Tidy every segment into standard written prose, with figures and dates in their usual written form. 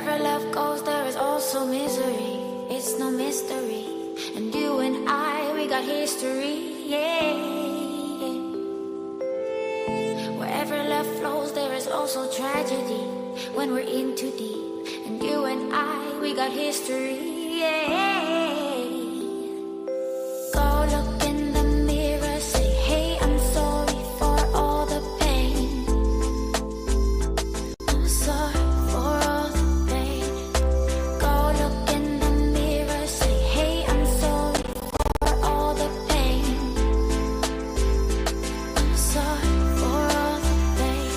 Wherever love goes, there is also misery. It's no mystery. And you and I, we got history, yeah. Wherever love flows, there is also tragedy. When we're in too deep. And you and I, we got history, yeah. Go look in the mirror, say, hey, I'm sorry for all the pain. I'm sorry for all the pain. Go look in the mirror, say, hey, I'm sorry for all the pain. I'm sorry for all the pain.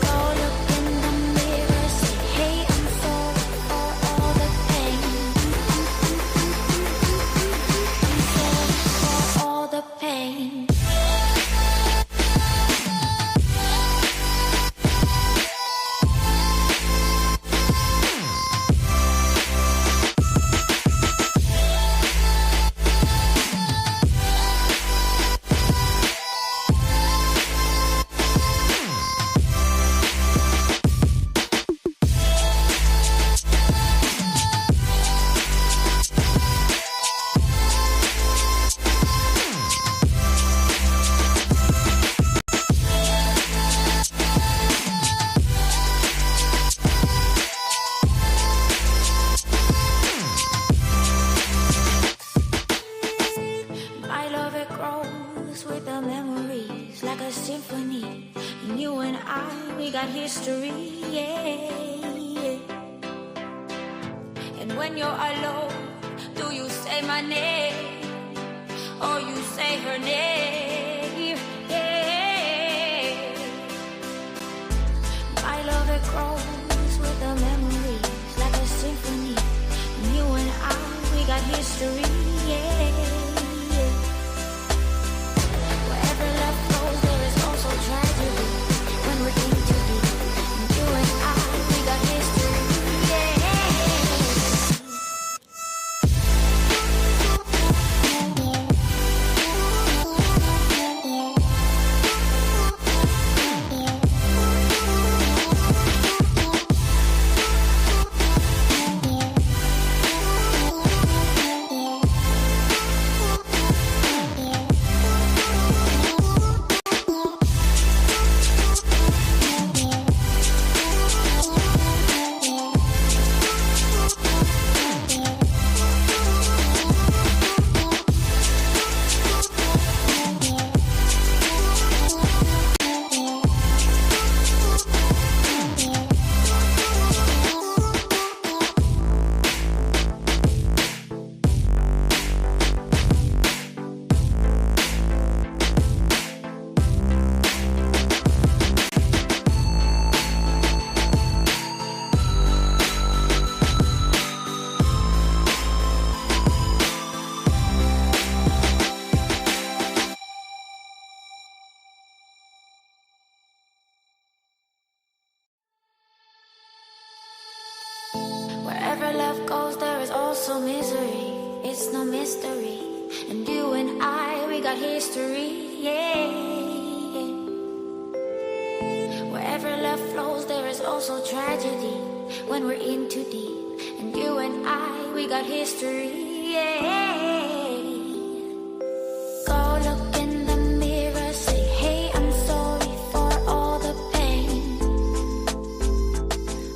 Go look in the mirror, say, hey, I'm sorry for all the pain. I'm sorry for all the pain. My love, it grows with the memories like a symphony. And you and I, we got history, yeah. And when you're alone, do you say my name or you say her name? Yeah. My love, it grows with the memories like a symphony. And you and I, we got history, yeah. Wherever love flows, there is also tragedy. When we're in too deep, and you and I, we got history, yeah. Wherever love goes, there is also misery. It's no mystery. And you and I, we got history, yeah. Wherever love flows, there is also tragedy. When we're in too deep. And you and I, we got history, yeah. Go look in the mirror, say, hey, I'm sorry for all the pain.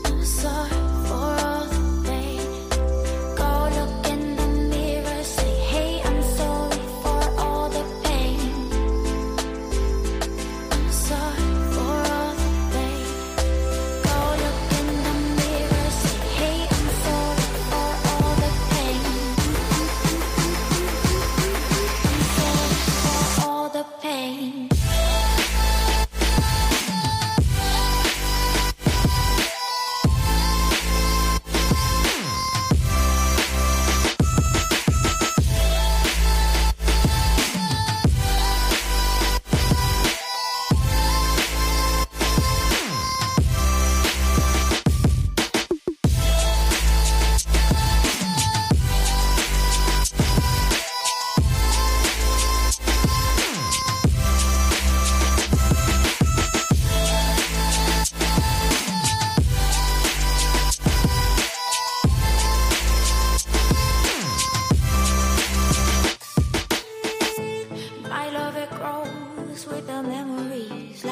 I'm sorry for all the pain. Go look in the mirror, say, hey, I'm sorry for all the pain. I'm sorry for all the pain. Go look in the mirror, say, hey, I'm sorry for all the pain.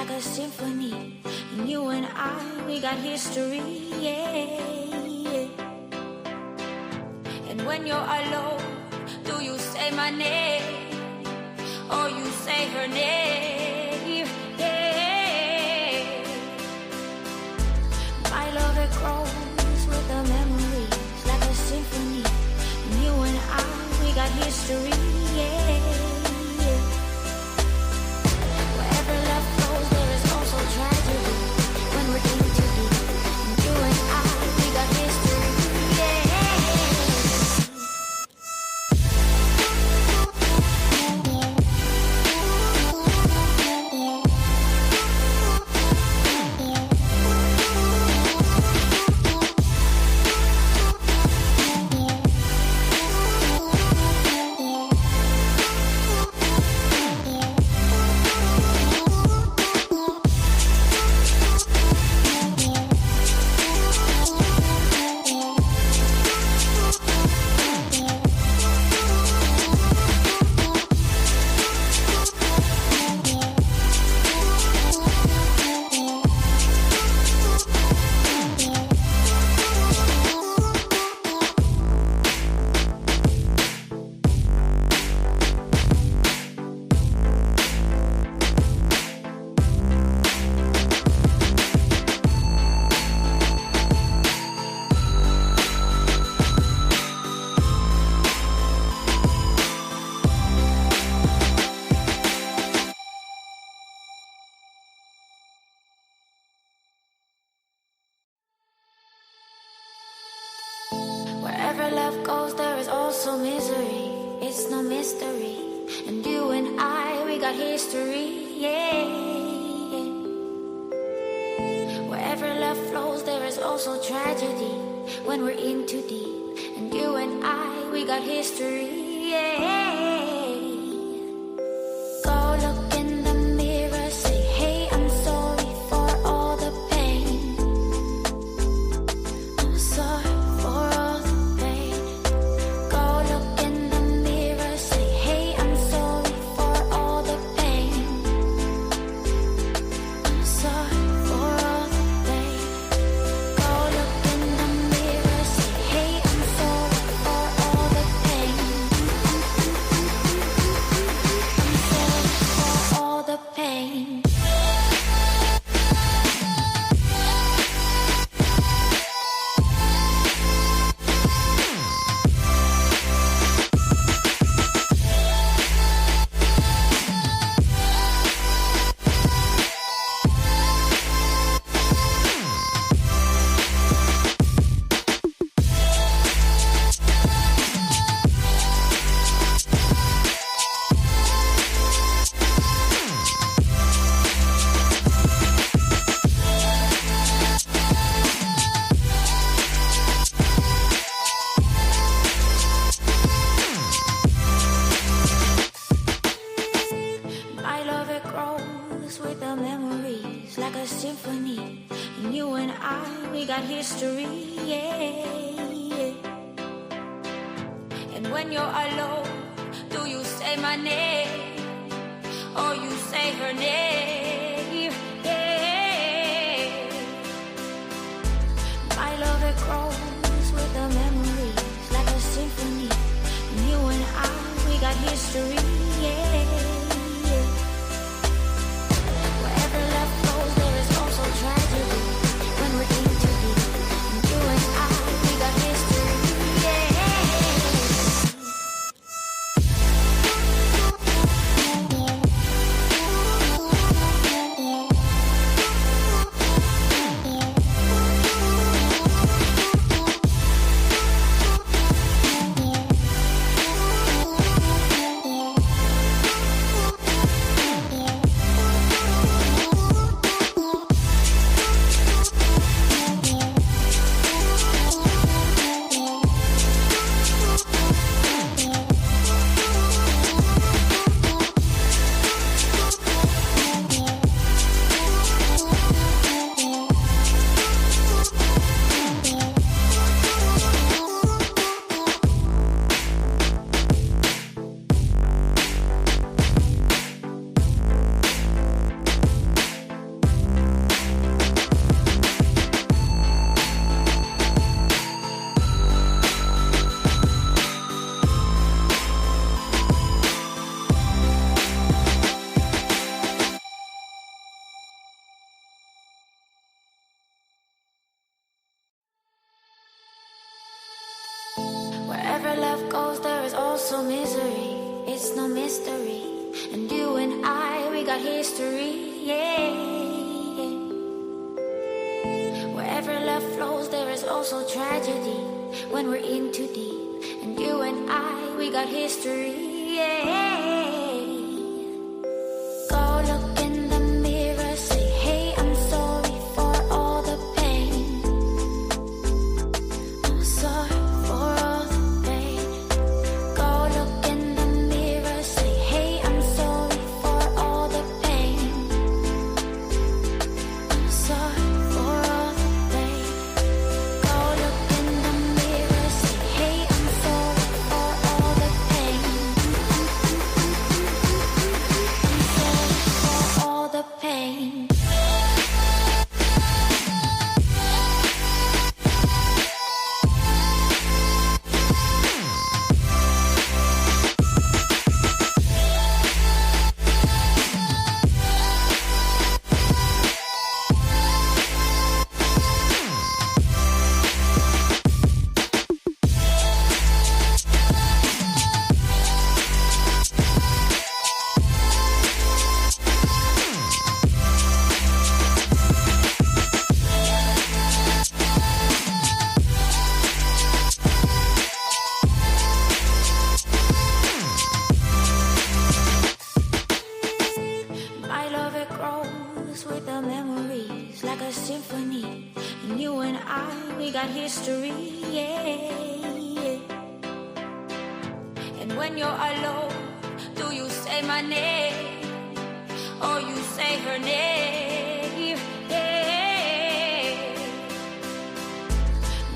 like a symphony. And you and I, we got history, yeah. And when you're alone, do you say my name? Or you say her name, yeah. My love, it grows with the memories like a symphony. And you and I, we got history, yeah. Wherever love flows, there is also tragedy. When we're in too deep, and you and I, we got history, yeah. Wherever love goes, there is also misery. It's no mystery. And you and I, we got history, yeah. Wherever love flows, there is also tragedy. When we're in too deep. And you and I, we got history, yeah. Go look in the mirror, say, hey, I'm sorry for all the pain. I'm sorry. Symphony, and you and I, we got history, yeah. And when you're alone, do you say my name, or you say her name, yeah. My love, it grows with the memories like a symphony. And you and I, we got history, yeah. Tragedy when we're in too deep. And you and I, we got history, yeah. Wherever love goes, there is also misery. It's no mystery. And you and I, we got history, yeah. Wherever love flows, there is also tragedy. When we're in too deep. And you and I, we got history, yeah. Go look in the mirror, say, hey, I'm sorry for all the pain. I'm sorry for all the pain. Go look in the mirror, say, hey, I'm sorry for all the pain. I'm sorry for all the pain. Go look in the mirror, say, hey, I'm sorry for all the pain. I'm sorry for all the pain. My love, it grows with the memories like a symphony. And you and I, we got history, yeah. And when you're alone, do you say my name? Or you say her name? Yeah.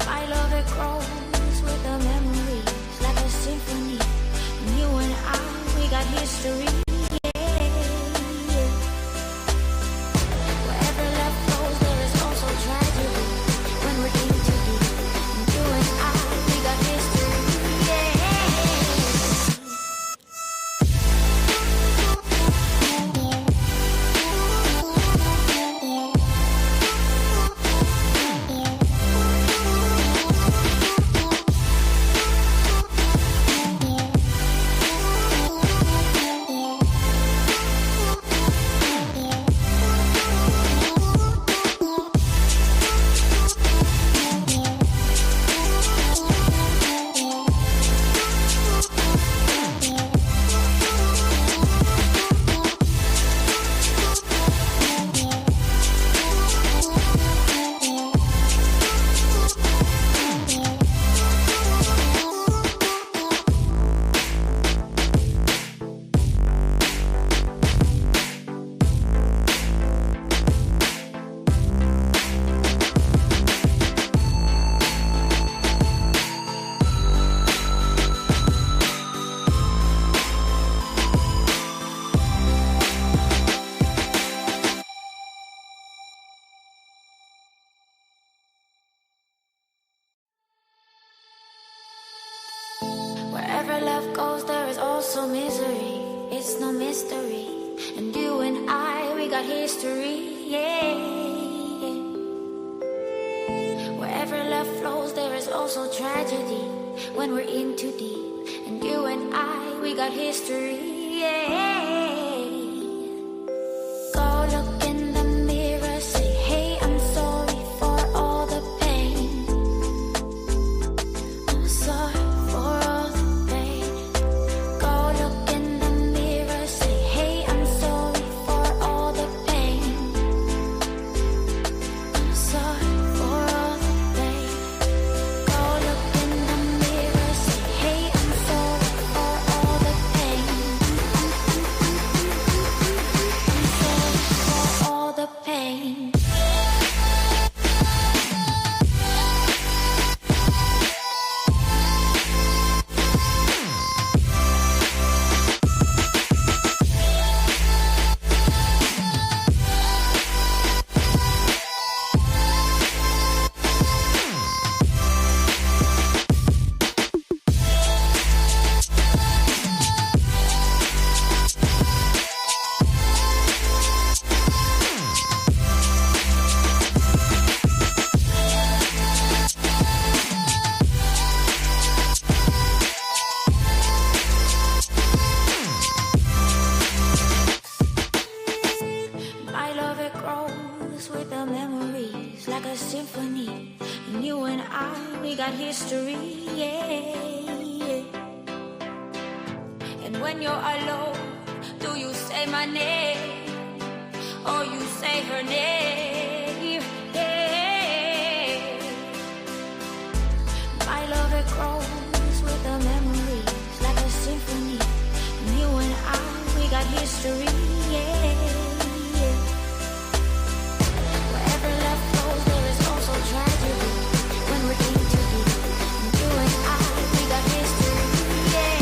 My love, it grows with the memories like a symphony. And you and I, we got history. Wherever love goes, there is also misery. It's no mystery. And you and I, we got history, yeah. Wherever love flows, there is also tragedy. When we're in too deep. And you and I, we got history, yeah. Go look in the mirror, say, hey, I'm sorry for all the pain. I'm sorry for all the pain. Go look in the mirror, say, hey, I'm sorry for all the pain. I'm sorry for all the pain. Go look in the mirror, say, hey, I'm sorry for all the pain. grows with the memories like a symphony. And you and I, we got history, yeah. And when you're alone, do you say my name or you say her name? Yeah. My love, it grows with the memories like a symphony. And you and I, we got history, yeah. Wherever love flows, there is also tragedy. When we're in too deep, and you and I, we got history, yeah.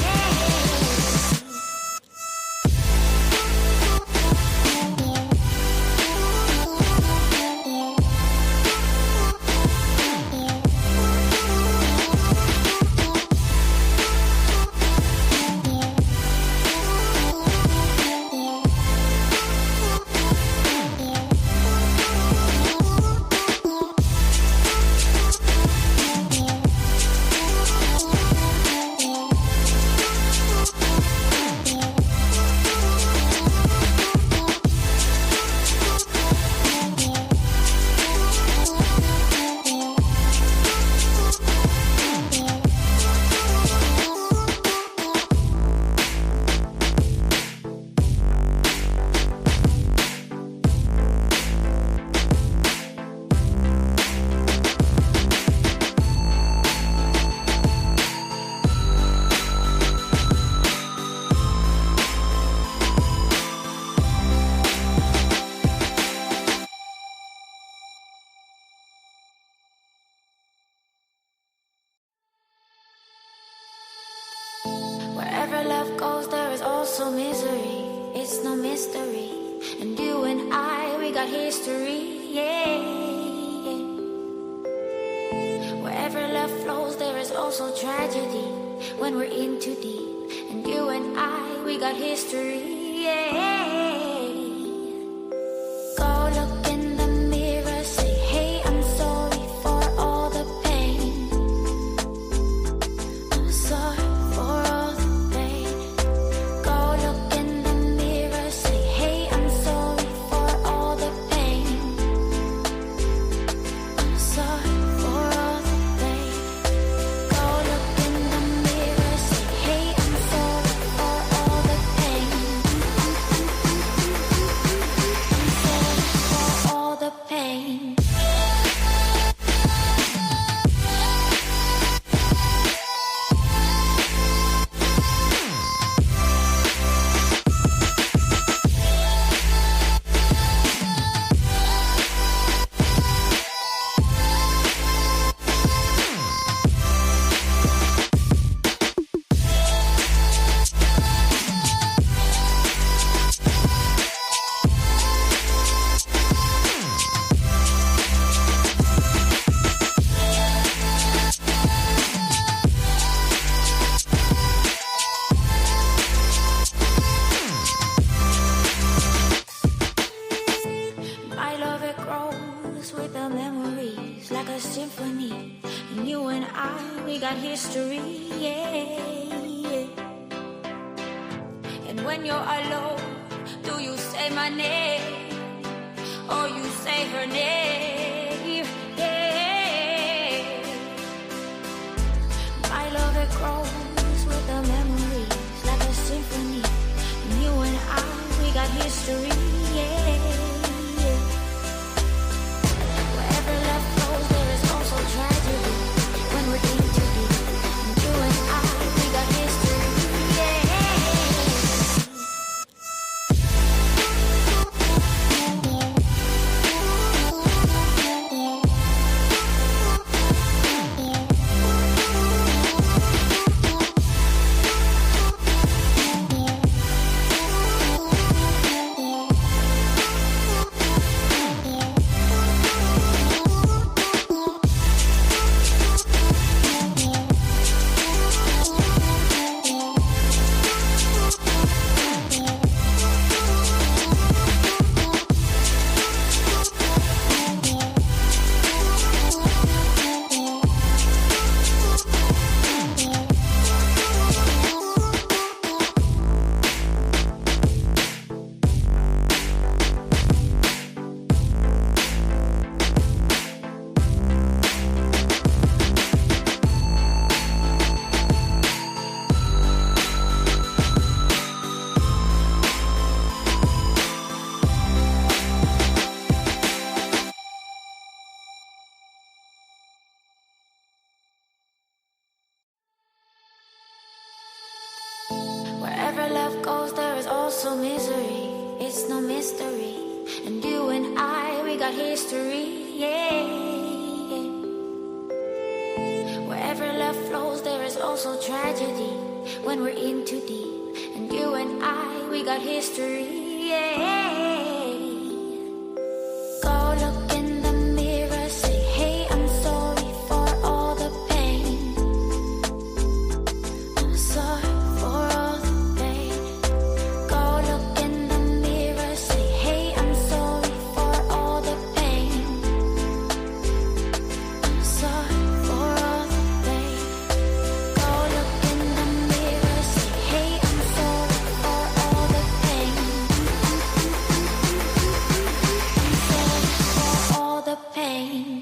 Wherever love goes, there is also misery. It's no mystery. And you and I, we got history, yeah. Wherever love flows, there is also tragedy. When we're in too deep, and you and I, we got history, yeah. Go look in the mirror, say, hey, I'm sorry for all the pain. I'm sorry. Symphony, and you and I, we got history, yeah. And when you're alone, do you say my name or you say her name? Yeah. My love, it grows with the memories like a symphony. And you and I, we got history, yeah. Tragedy when we're in too deep, and you and I, we got history, yeah. also misery. It's no mystery. And you and I, we got history. Yeah. Wherever love flows, there is also tragedy. When we're in too deep. And you and I, we got history. Yeah. Go look in the mirror, say, hey, I'm sorry for all the pain. I'm sorry for all the pain. Go look in the mirror, say, hey, I'm sorry for all the pain. I'm sorry for all the pain. Go look in the mirror, say, hey, I'm sorry for all the pain. For all the pain.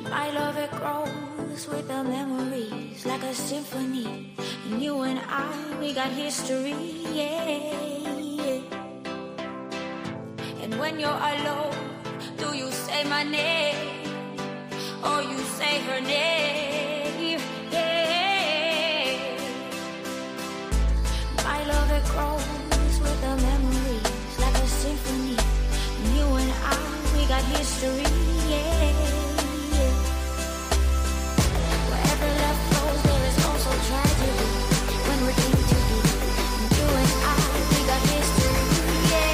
My love, it grows with the memories like a symphony. And you and I, we got history, yeah. And when you're alone, do you say my name? Or you say her name? Yeah. My love, it grows with the memories like a symphony. And you and I, we got history, yeah. Wherever love flows, there is also tragedy. When we're in too deep, and you and I, we got history, yeah.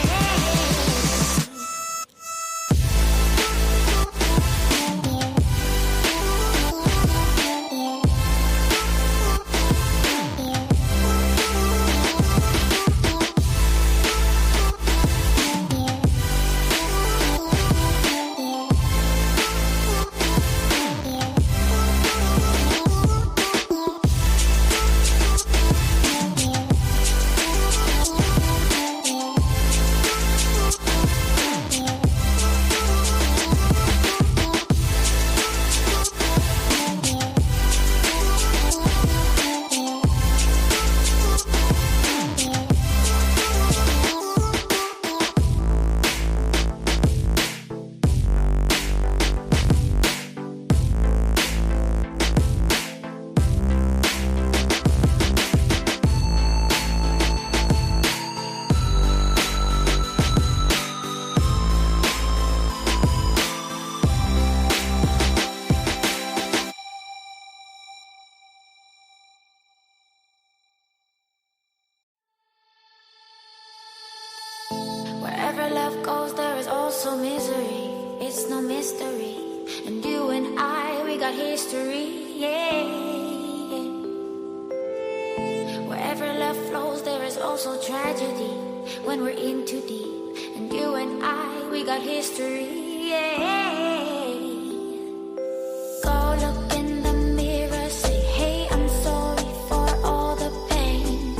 Wherever love goes, there is also misery. It's no mystery. And you and I, we got history, yeah. Wherever love flows, there is also tragedy. When we're in too deep. And you and I, we got history, yeah. Go look in the mirror, say, hey, I'm sorry for all the pain.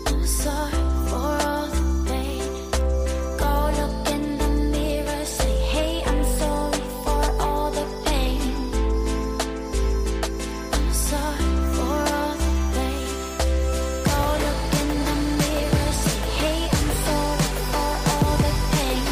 I'm sorry for all the pain. Go look in the mirror, say, hey, I'm sorry for all the pain. I'm sorry for all the pain. Go look in the mirror, say, hey, I'm sorry for all the pain.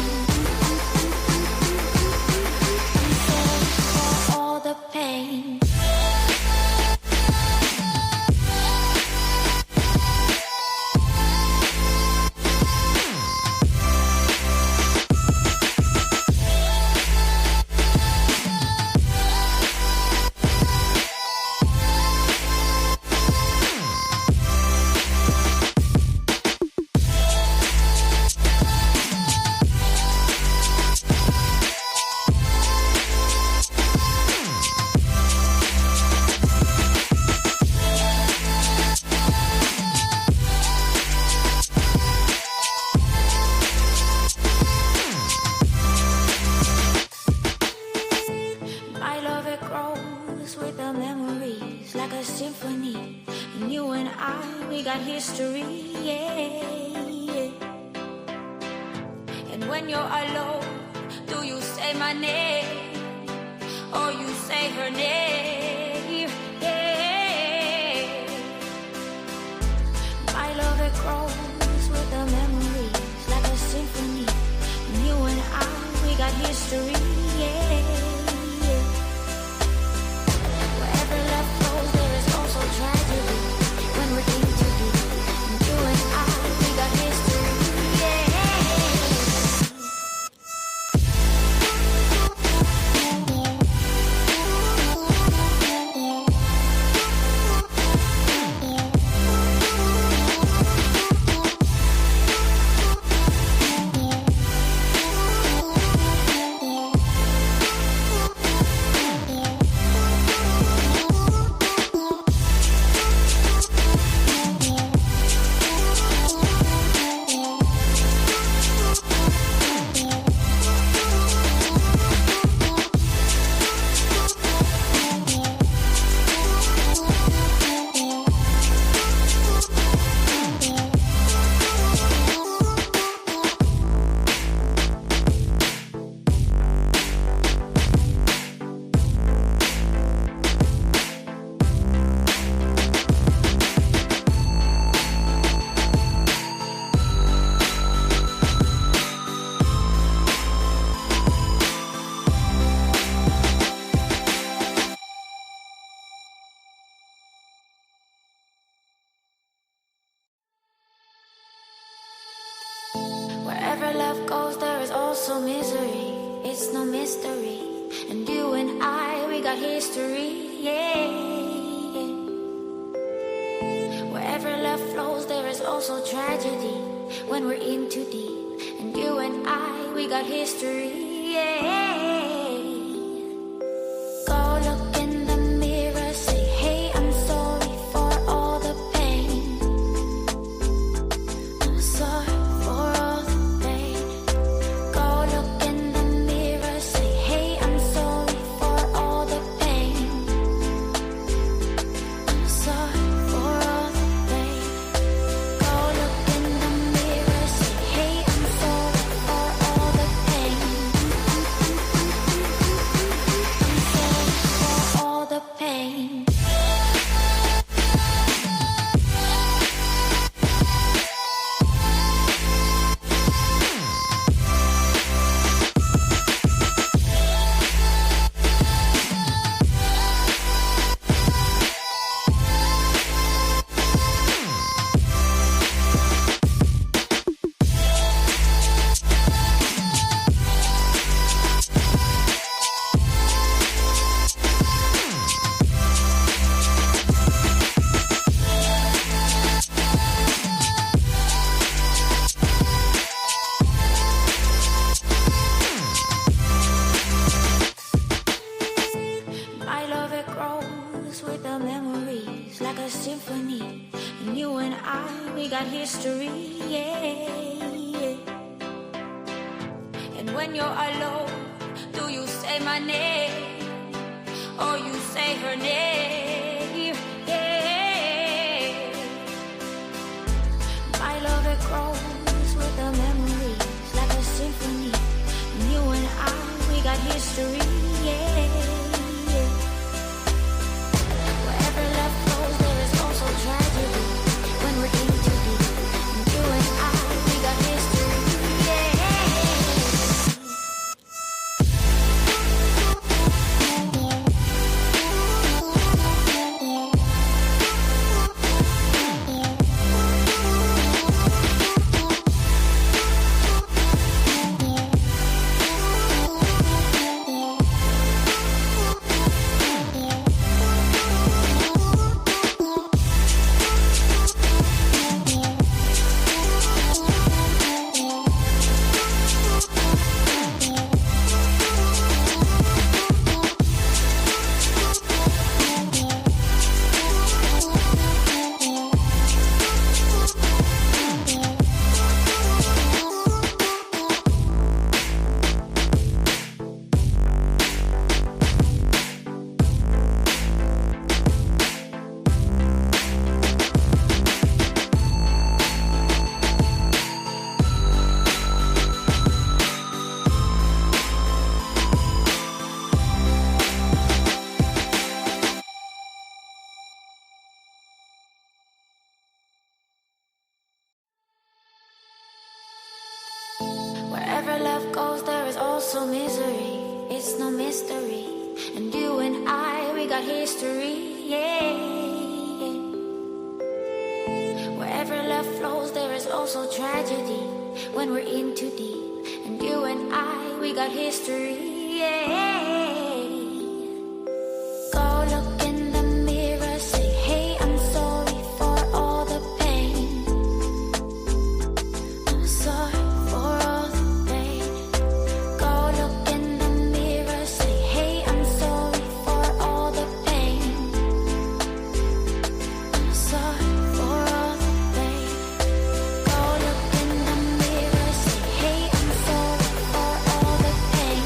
with the memories like a symphony. And you and I, we got history, yeah. And when you're alone, do you say my name or you say her name? Yeah. My love, it grows with the memories like a symphony. And you and I, we got history, yeah. Wherever love flows, there is also tragedy. When we're in too deep, and you and I, we got history, yeah. Wherever love goes, there is also misery. It's no mystery. And you and I, we got history, yeah. Wherever love flows, there is also tragedy. When we're in too deep, and you and I, we got history, yeah. Go look in the mirror, say, hey, I'm sorry for all the pain. I'm sorry. Symphony, and you and I, we got history, yeah. And when you're alone, do you say my name or you say her name? Yeah. My love, it grows with the memories like a symphony. And you and I, we got history, yeah. Tragedy when we're in too deep, and you and I, we got history, yeah. so misery, it's no mystery. And you and I, we got history, yeah. Wherever love flows, there is also tragedy when we're in too deep. And you and I, we got history, yeah. Go look in the mirror, say, hey, I'm sorry for all the pain. I'm sorry for all the pain. Go look in the mirror, say, hey, I'm sorry for all the pain. I'm sorry for all the pain. Go look in the mirror, say, hey, I'm sorry for all the pain.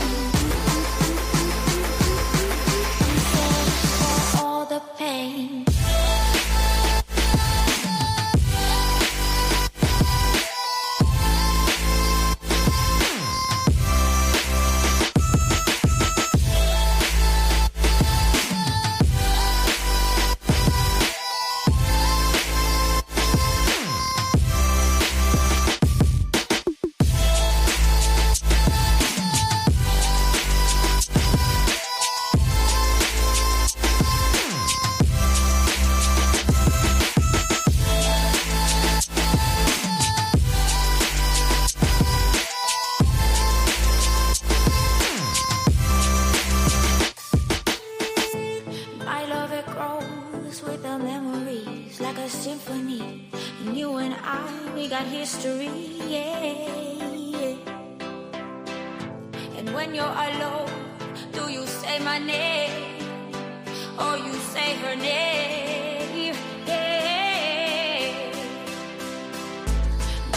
I'm sorry for all the pain. My love, it grows with the memories like a symphony. And you and I, we got history, yeah. And when you're alone, do you say my name or you say her name? Yeah.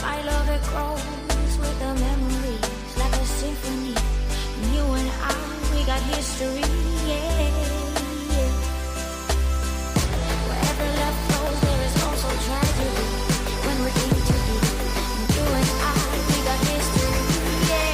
My love, it grows with the memories like a symphony. And you and I, we got history, yeah. Wherever love flows, there is also tragedy when we're in too deep. And you and I, we got history, yeah.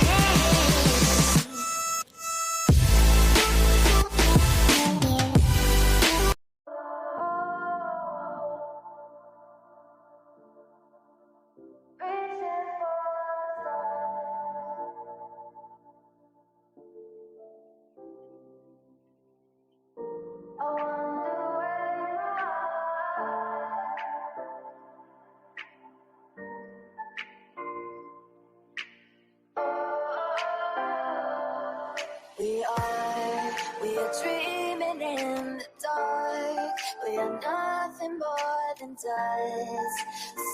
We are dreaming in the dark. We are nothing more than dust.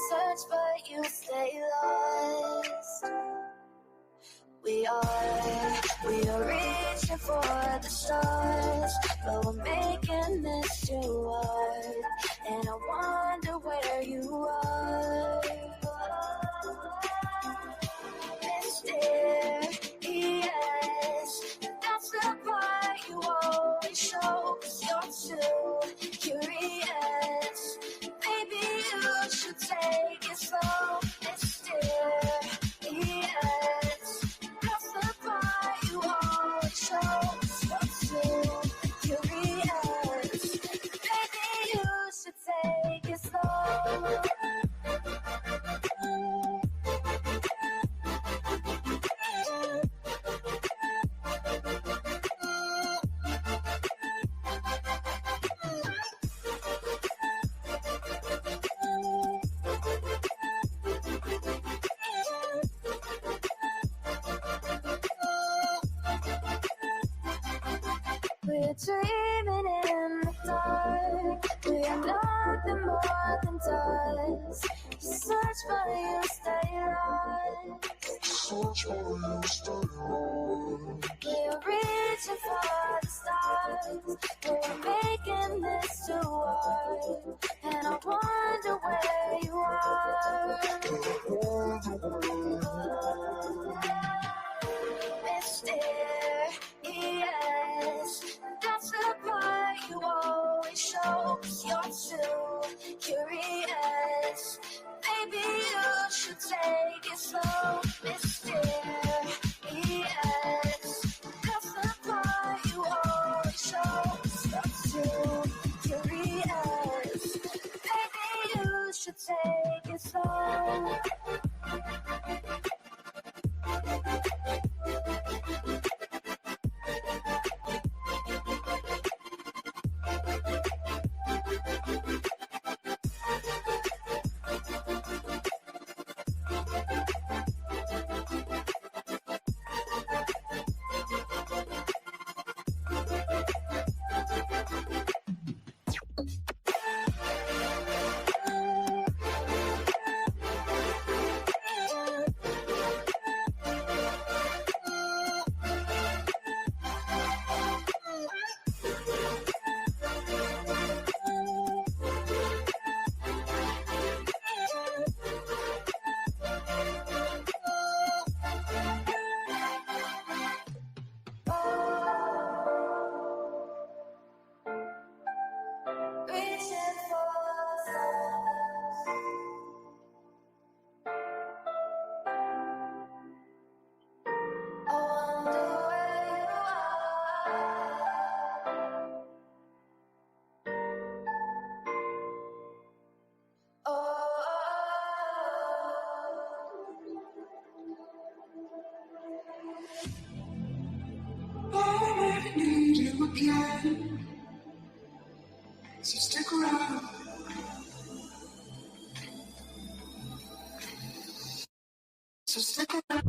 Search but you stay lost. We are reaching for the stars, but we're making this too hard. And I wonder where you are. Mysterious, that's the part you always show. 'Cause you're too curious. Maybe you should take it slow. Mysterious, that's the part you always show. 'Cause you're too curious. Maybe you should take it slow. We're dreaming in the dark. We are nothing more than dust. Search but you stay lost. Search but you stay lost. We're reaching for the stars. We're making this too hard. And I wonder where you are. Mysterious, that's the part you always show. 'Cause you're too curious. Maybe you should take it slow. Mysterious, that's the part you always show. 'Cause you're too curious. Maybe you stick around. So stick around.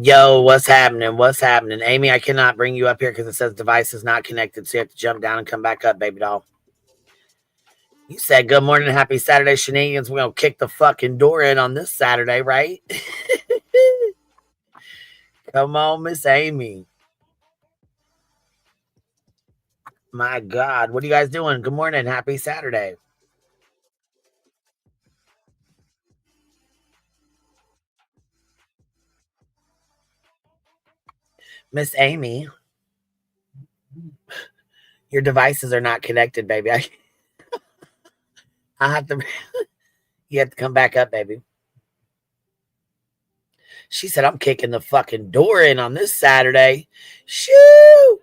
Yo, what's happening? What's happening? Amy, I cannot bring you up here because it says device is not connected, so you have to jump down and come back up, baby doll. You said good morning and happy Saturday, Shenanigans. We're going to kick the fucking door in on this Saturday, right? Come on, Miss Amy. My God, what are you guys doing? Good morning. Happy Saturday. Miss Amy, your devices are not connected, baby. I have to, you have to come back up, baby. She said, I'm kicking the fucking door in on this Saturday. Shoo!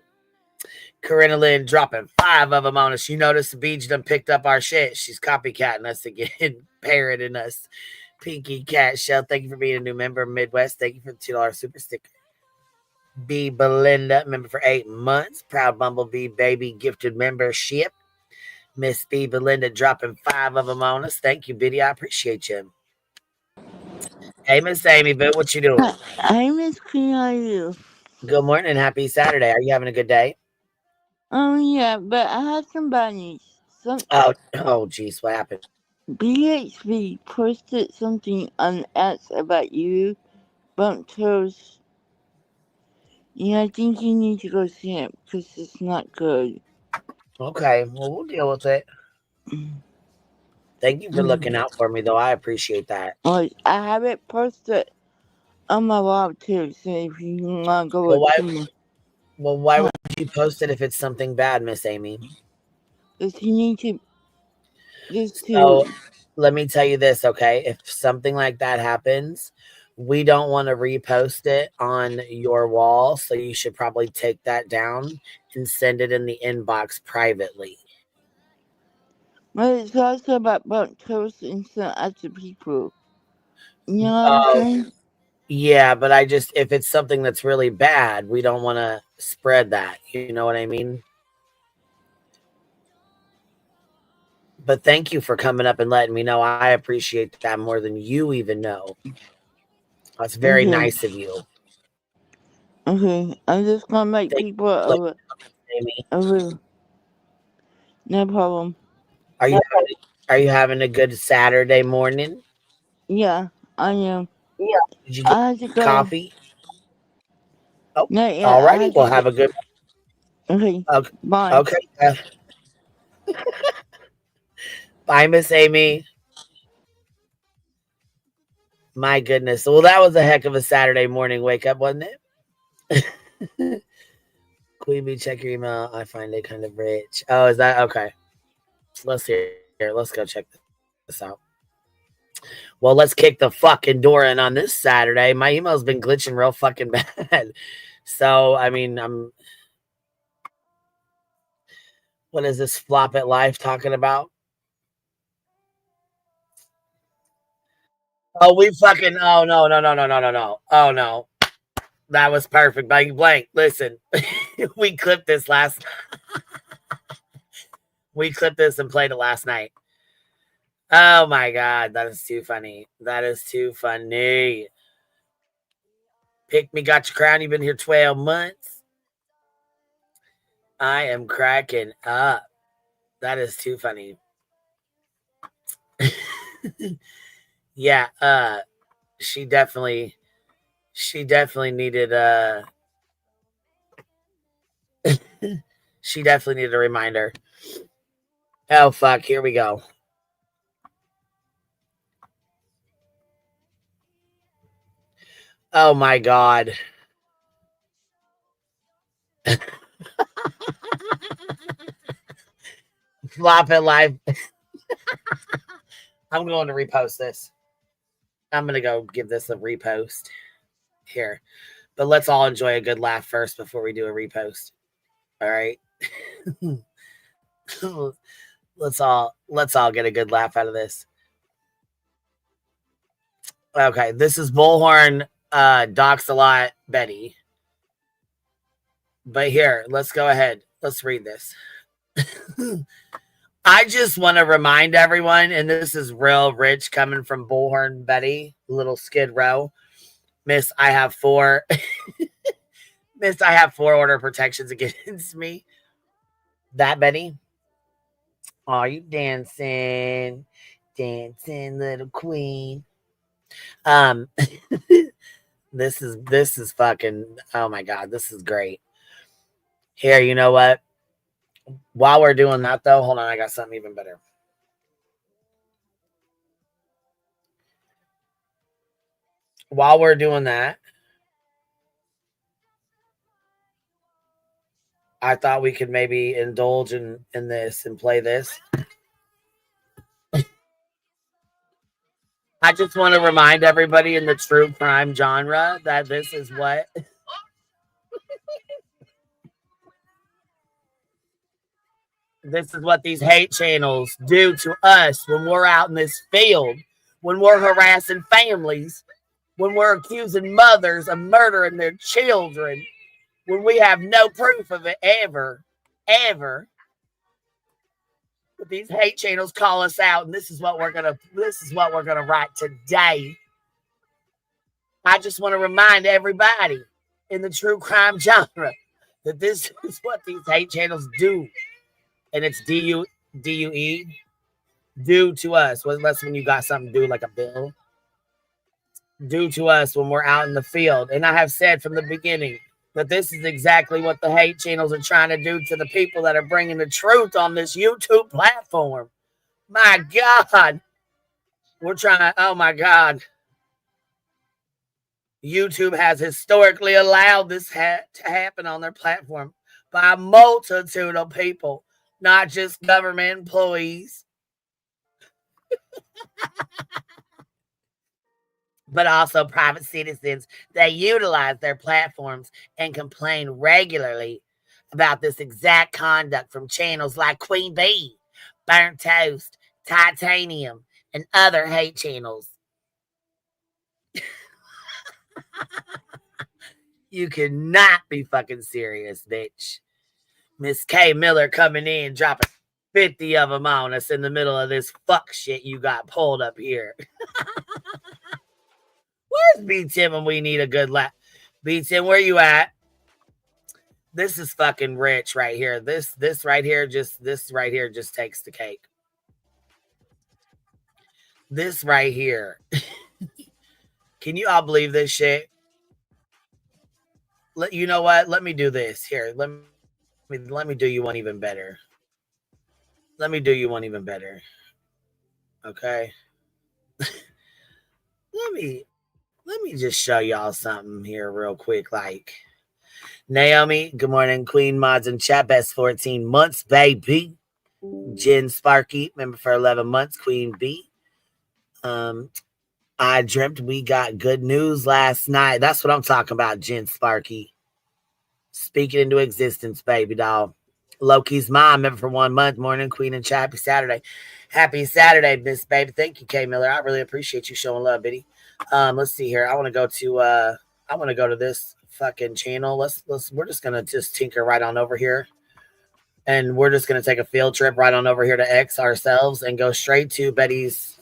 Corinna Lynn dropping 5 of them on us. You notice the Beach done picked up our shit. She's copycatting us again, parroting us. Pinky Cat Shell, thank you for being a new member. Midwest, thank you for the $2 super sticker. B. Belinda, member for 8 months. Proud Bumblebee Baby gifted membership. Miss B. Belinda dropping 5 of them on us. Thank you, Biddy. I appreciate you. Hey, Miss Amy, but what you doing? Hi, Miss Queen. How are you? Good morning. Happy Saturday. Are you having a good day? Yeah, but I have some bad news. Oh, geez. What happened? BHB posted something on X about you, Bump Toes. Yeah, I think you need to go see it because it's not good. Okay. Well, we'll deal with it. Thank you for looking out for me, though. I appreciate that. Well, I have it posted on my blog too, so if you want to go Well, look why? through, Well, why would you post it if it's something bad, Miss Amy? because you need to just So, to. let me tell you this, okay? If something like that happens, we don't want to repost it on your wall, so you should probably take that down and send it in the inbox privately. But it's also about Bump Toes and some other people. You know what I'm Oh, saying? yeah, but if it's something that's really bad, we don't want to spread that. You know what I mean? But thank you for coming up and letting me know. I appreciate that more than you even know. That's very Okay. nice of you. Okay. I'm just gonna make Thank people you, Amy. over. No problem. Are you are you having a good Saturday morning? Yeah, I am. Did you get I had to go. coffee? Oh, Not yet. I alrighty. had to Well, go. have a good. Okay. Okay. Bye. Okay. Bye, Miss Amy. My goodness. Well, that was a heck of a Saturday morning wake up, wasn't it? Queen Bee, check your email. I find it kind of rich. Oh, is that okay? Let's hear it. Let's go check this out. Well, let's kick the fucking door in on this Saturday. My email's been glitching real fucking bad. So, I mean, what is this flop at life talking about? Oh, we fucking, oh, no, no, no, no, no, no, no. Oh, no. That was perfect. Blank. Listen, we clipped this last, we clipped this and played it last night. Oh my God. That is too funny. That is too funny. Pick me, got your crown. You've been here 12 months. I am cracking up. That is too funny. Yeah, she definitely needed she definitely needed a reminder. Oh, fuck. Here we go. Oh, my God. Flop it live. I'm going to repost this. I'm going to go give this a repost here. But let's all enjoy a good laugh first before we do a repost. All right. let's all get a good laugh out of this. Okay, this is Bullhorn docs a lot Betty. But here, let's go ahead. Let's read this. I just want to remind everyone, and this is real rich coming from Bullhorn Betty, little Skid Row. Miss, I have 4 Miss, I have 4 order protections against me. That Betty. Are you dancing? Dancing, little queen. This is fucking, oh my God, this is great. Here, you know what? While we're doing that though, hold on, I got something even better. While we're doing that, I thought we could maybe indulge in this and play this. I just want to remind everybody in the true crime genre that this is what this is what these hate channels do to us when we're out in this field, when we're harassing families, when we're accusing mothers of murdering their children, when we have no proof of it ever. But these hate channels call us out, and this is what we're gonna write today. I just want to remind everybody in the true crime genre that this is what these hate channels do. And it's DUE do to us. Well, that's when you got something to do, like a bill. Do to us when we're out in the field. And I have said from the beginning that this is exactly what the hate channels are trying to do to the people that are bringing the truth on this YouTube platform. My God. We're trying, oh my God. YouTube has historically allowed this to happen on their platform by a multitude of people, not just government employees, but also private citizens that utilize their platforms and complain regularly about this exact conduct from channels like Queen Bee, Burnt Toast, Titanium, and other hate channels. You cannot be fucking serious, bitch. Miss K Miller coming in, dropping 50 of them on us in the middle of this fuck shit you got pulled up here. Where's B-Tim when we need a good laugh? B-Tim, where you at? This is fucking rich right here. This right here just takes the cake. This right here. Can you all believe this shit? You know what? Let me do this. Here, let me do you one even better. Let me do you one even better. Okay. let me just show y'all something here real quick. Like, Naomi, good morning. Queen Mods and chat, best 14 months, baby. Jen Sparky, member for 11 months. Queen B. I dreamt we got good news last night. That's what I'm talking about, Jen Sparky. Speaking into existence, baby doll. Loki's mom, member for 1 month. Morning, Queen and chat. Happy Saturday. Happy Saturday, Miss Baby. Thank you, K Miller. I really appreciate you showing love, Biddy. Let's see here. I want to go to this fucking channel. We're just gonna tinker right on over here. And we're just gonna take a field trip right on over here to X ourselves and go straight to Betty's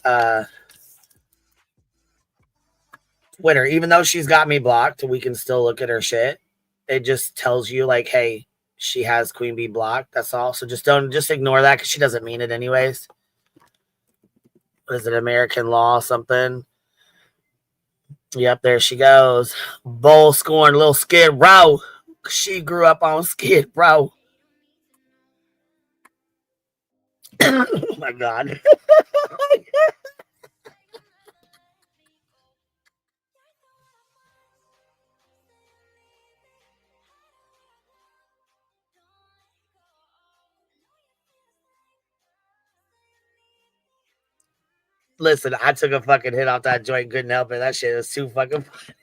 Twitter. Even though she's got me blocked, we can still look at her shit. It just tells you like, hey, she has Queen Bee blocked. That's all. So just ignore that because she doesn't mean it anyways. What is it, American law something? Yep, there she goes. Bull scoring little Skid Row. She grew up on Skid Row. Oh my God. Listen, I took a fucking hit off that joint, couldn't help it. That shit was too fucking funny.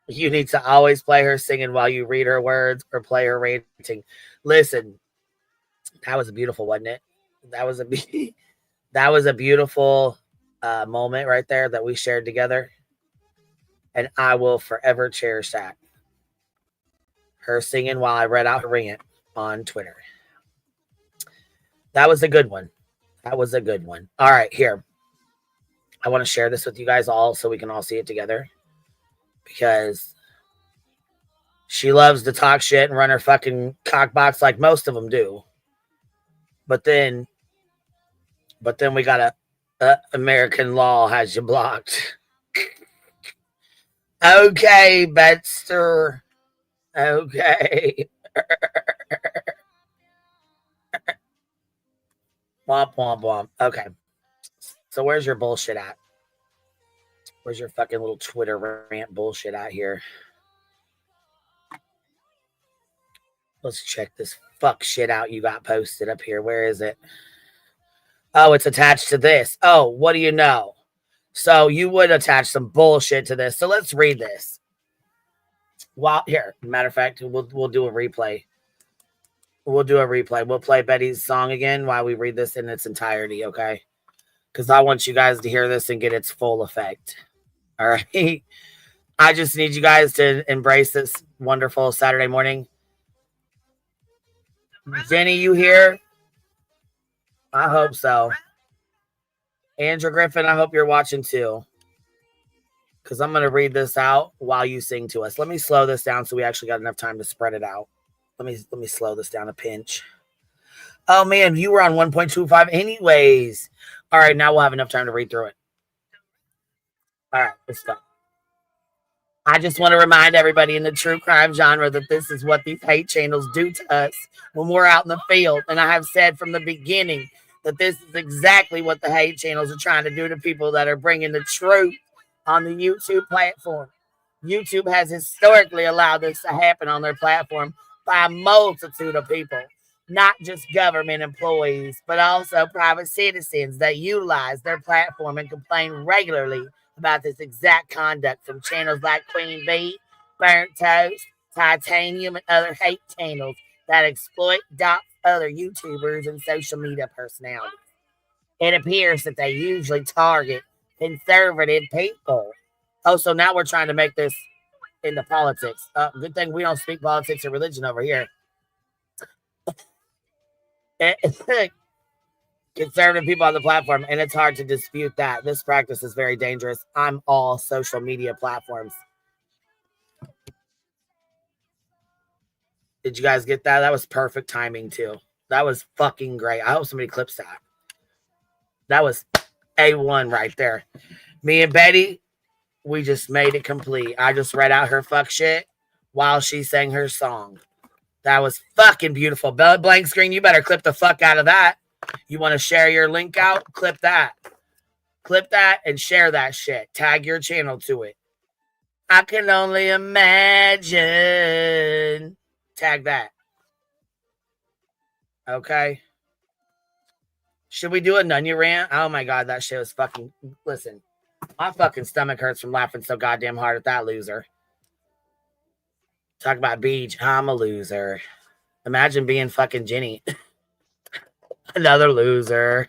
You need to always play her singing while you read her words or play her ranting. Listen, that was beautiful, wasn't it? That was a that was a beautiful moment right there that we shared together, and I will forever cherish that. Her singing while I read out her rant on Twitter. That was a good one. That was a good one. All right, here. I want to share this with you guys all so we can all see it together, because she loves to talk shit and run her fucking cock box like most of them do. But then we got American law has you blocked. Okay, Betster. Okay. Womp, womp, womp. Okay. So where's your bullshit at? Where's your fucking little Twitter rant bullshit at here? Let's check this fuck shit out you got posted up here. Where is it? Oh, it's attached to this. Oh, what do you know? So you would attach some bullshit to this. So let's read this. Well, here, matter of fact, we'll do a replay. We'll do a replay. We'll play Betty's song again while we read this in its entirety, okay? Because I want you guys to hear this and get its full effect. All right? I just need you guys to embrace this wonderful Saturday morning. Jenny, you here? I hope so. Andrew Griffin, I hope you're watching too, because I'm going to read this out while you sing to us. Let me slow this down so we actually got enough time to spread it out. Let me slow this down a pinch. Oh, man, you were on 1.25 anyways. All right, now we'll have enough time to read through it. All right, let's go. I just want to remind everybody in the true crime genre that this is what these hate channels do to us when we're out in the field. And I have said from the beginning that this is exactly what the hate channels are trying to do to people that are bringing the truth on the YouTube platform. YouTube has historically allowed this to happen on their platform by a multitude of people, not just government employees, but also private citizens that utilize their platform and complain regularly about this exact conduct from channels like Queen Bee, Burnt Toast, Titanium, and other hate channels that exploit other YouTubers and social media personalities. It appears that they usually target conservative people. Oh, so now we're trying to make this into politics. Good thing we don't speak politics or religion over here. Conservative people on the platform, and it's hard to dispute that. This practice is very dangerous. I'm all social media platforms. Did you guys get that? That was perfect timing, too. That was fucking great. I hope somebody clips that. That was A1 right there. Me and Betty, we just made it complete. I just read out her fuck shit while she sang her song. That was fucking beautiful. Blank screen, you better clip the fuck out of that. You want to share your link out? Clip that. Clip that and share that shit. Tag your channel to it. I can only imagine. Tag that. Okay. Should we do a Nunya rant? Oh my God, that shit was fucking... Listen, my fucking stomach hurts from laughing so goddamn hard at that loser. Talk about beach. I'm a loser. Imagine being fucking Jenny. Another loser.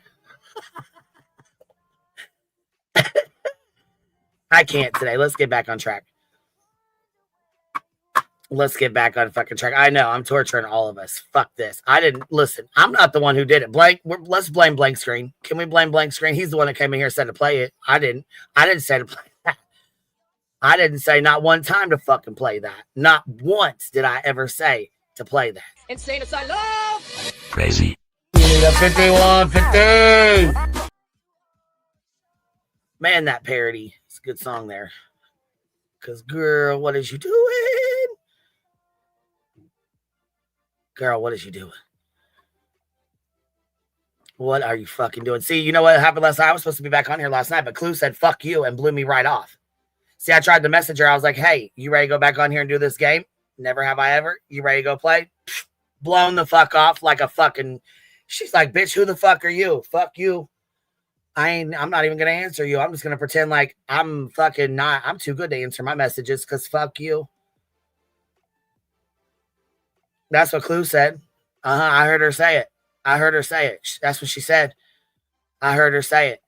I can't today. Let's get back on track. Let's get back on fucking track. I know I'm torturing all of us. Fuck this. I didn't listen. I'm not the one who did it. Let's blame Blank Screen. Can we blame Blank Screen? He's the one that came in here and said to play it. I didn't say to play that. I didn't say not one time to fucking play that. Not once did I ever say to play that. Insane as I love. Crazy. You need a 5150. Man, that parody. It's a good song there. Cause girl, what is you doing? Girl, what is you doing? What are you fucking doing? See, you know what happened last night? I was supposed to be back on here last night, but Clue said, fuck you, and blew me right off. See, I tried to message her. I was like, hey, you ready to go back on here and do this game? Never have I ever. You ready to go play? Blown the fuck off like a fucking... She's like, bitch, who the fuck are you? Fuck you. I'm not even going to answer you. I'm just going to pretend like I'm fucking not... I'm too good to answer my messages because fuck you. That's what Clue said. I heard her say it. That's what she said. I heard her say it.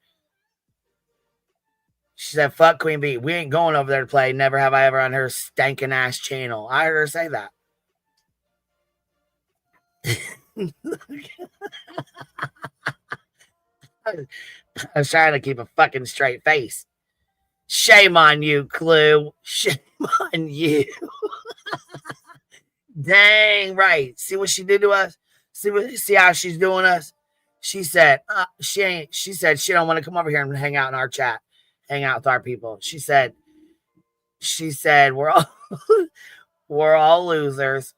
She said, fuck Queen Bee. We ain't going over there to play. Never have I ever on her stankin' ass channel. I heard her say that. I was trying to keep a fucking straight face. Shame on you, Clue. Shame on you. Dang right. See what she did to us? See how she's doing us? She said she said she don't want to come over here and hang out in our chat, hang out with our people. She said we're all losers.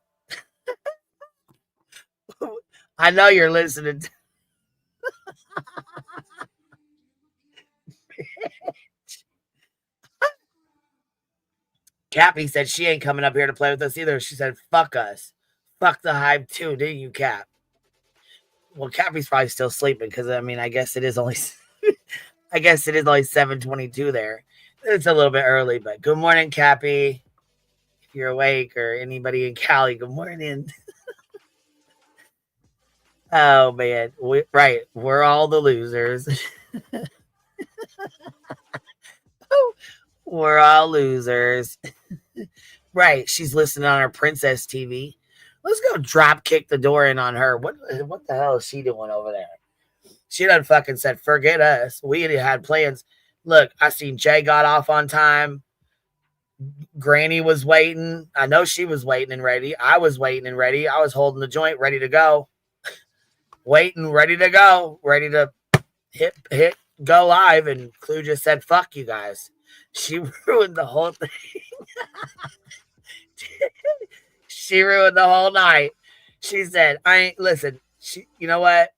I know you're listening. Cappy said she ain't coming up here to play with us either. She said, fuck us. Fuck the hype too, didn't you, Cap? Well, Cappy's probably still sleeping because, I mean, I guess it is only 7:22 there. It's a little bit early, but good morning, Cappy. If you're awake or anybody in Cali, good morning. Oh, man. We're all the losers. We're all losers. Right. She's listening on her Princess TV. Let's go drop kick the door in on her. What the hell is she doing over there? She done fucking said, forget us. We had plans. Look, I seen Jay got off on time. Granny was waiting. I know she was waiting and ready. I was waiting and ready. I was holding the joint, ready to go. Waiting, ready to go. Ready to hit go live. And Clue just said, fuck you guys. She ruined the whole thing. She ruined the whole night. She said, listen, you know what?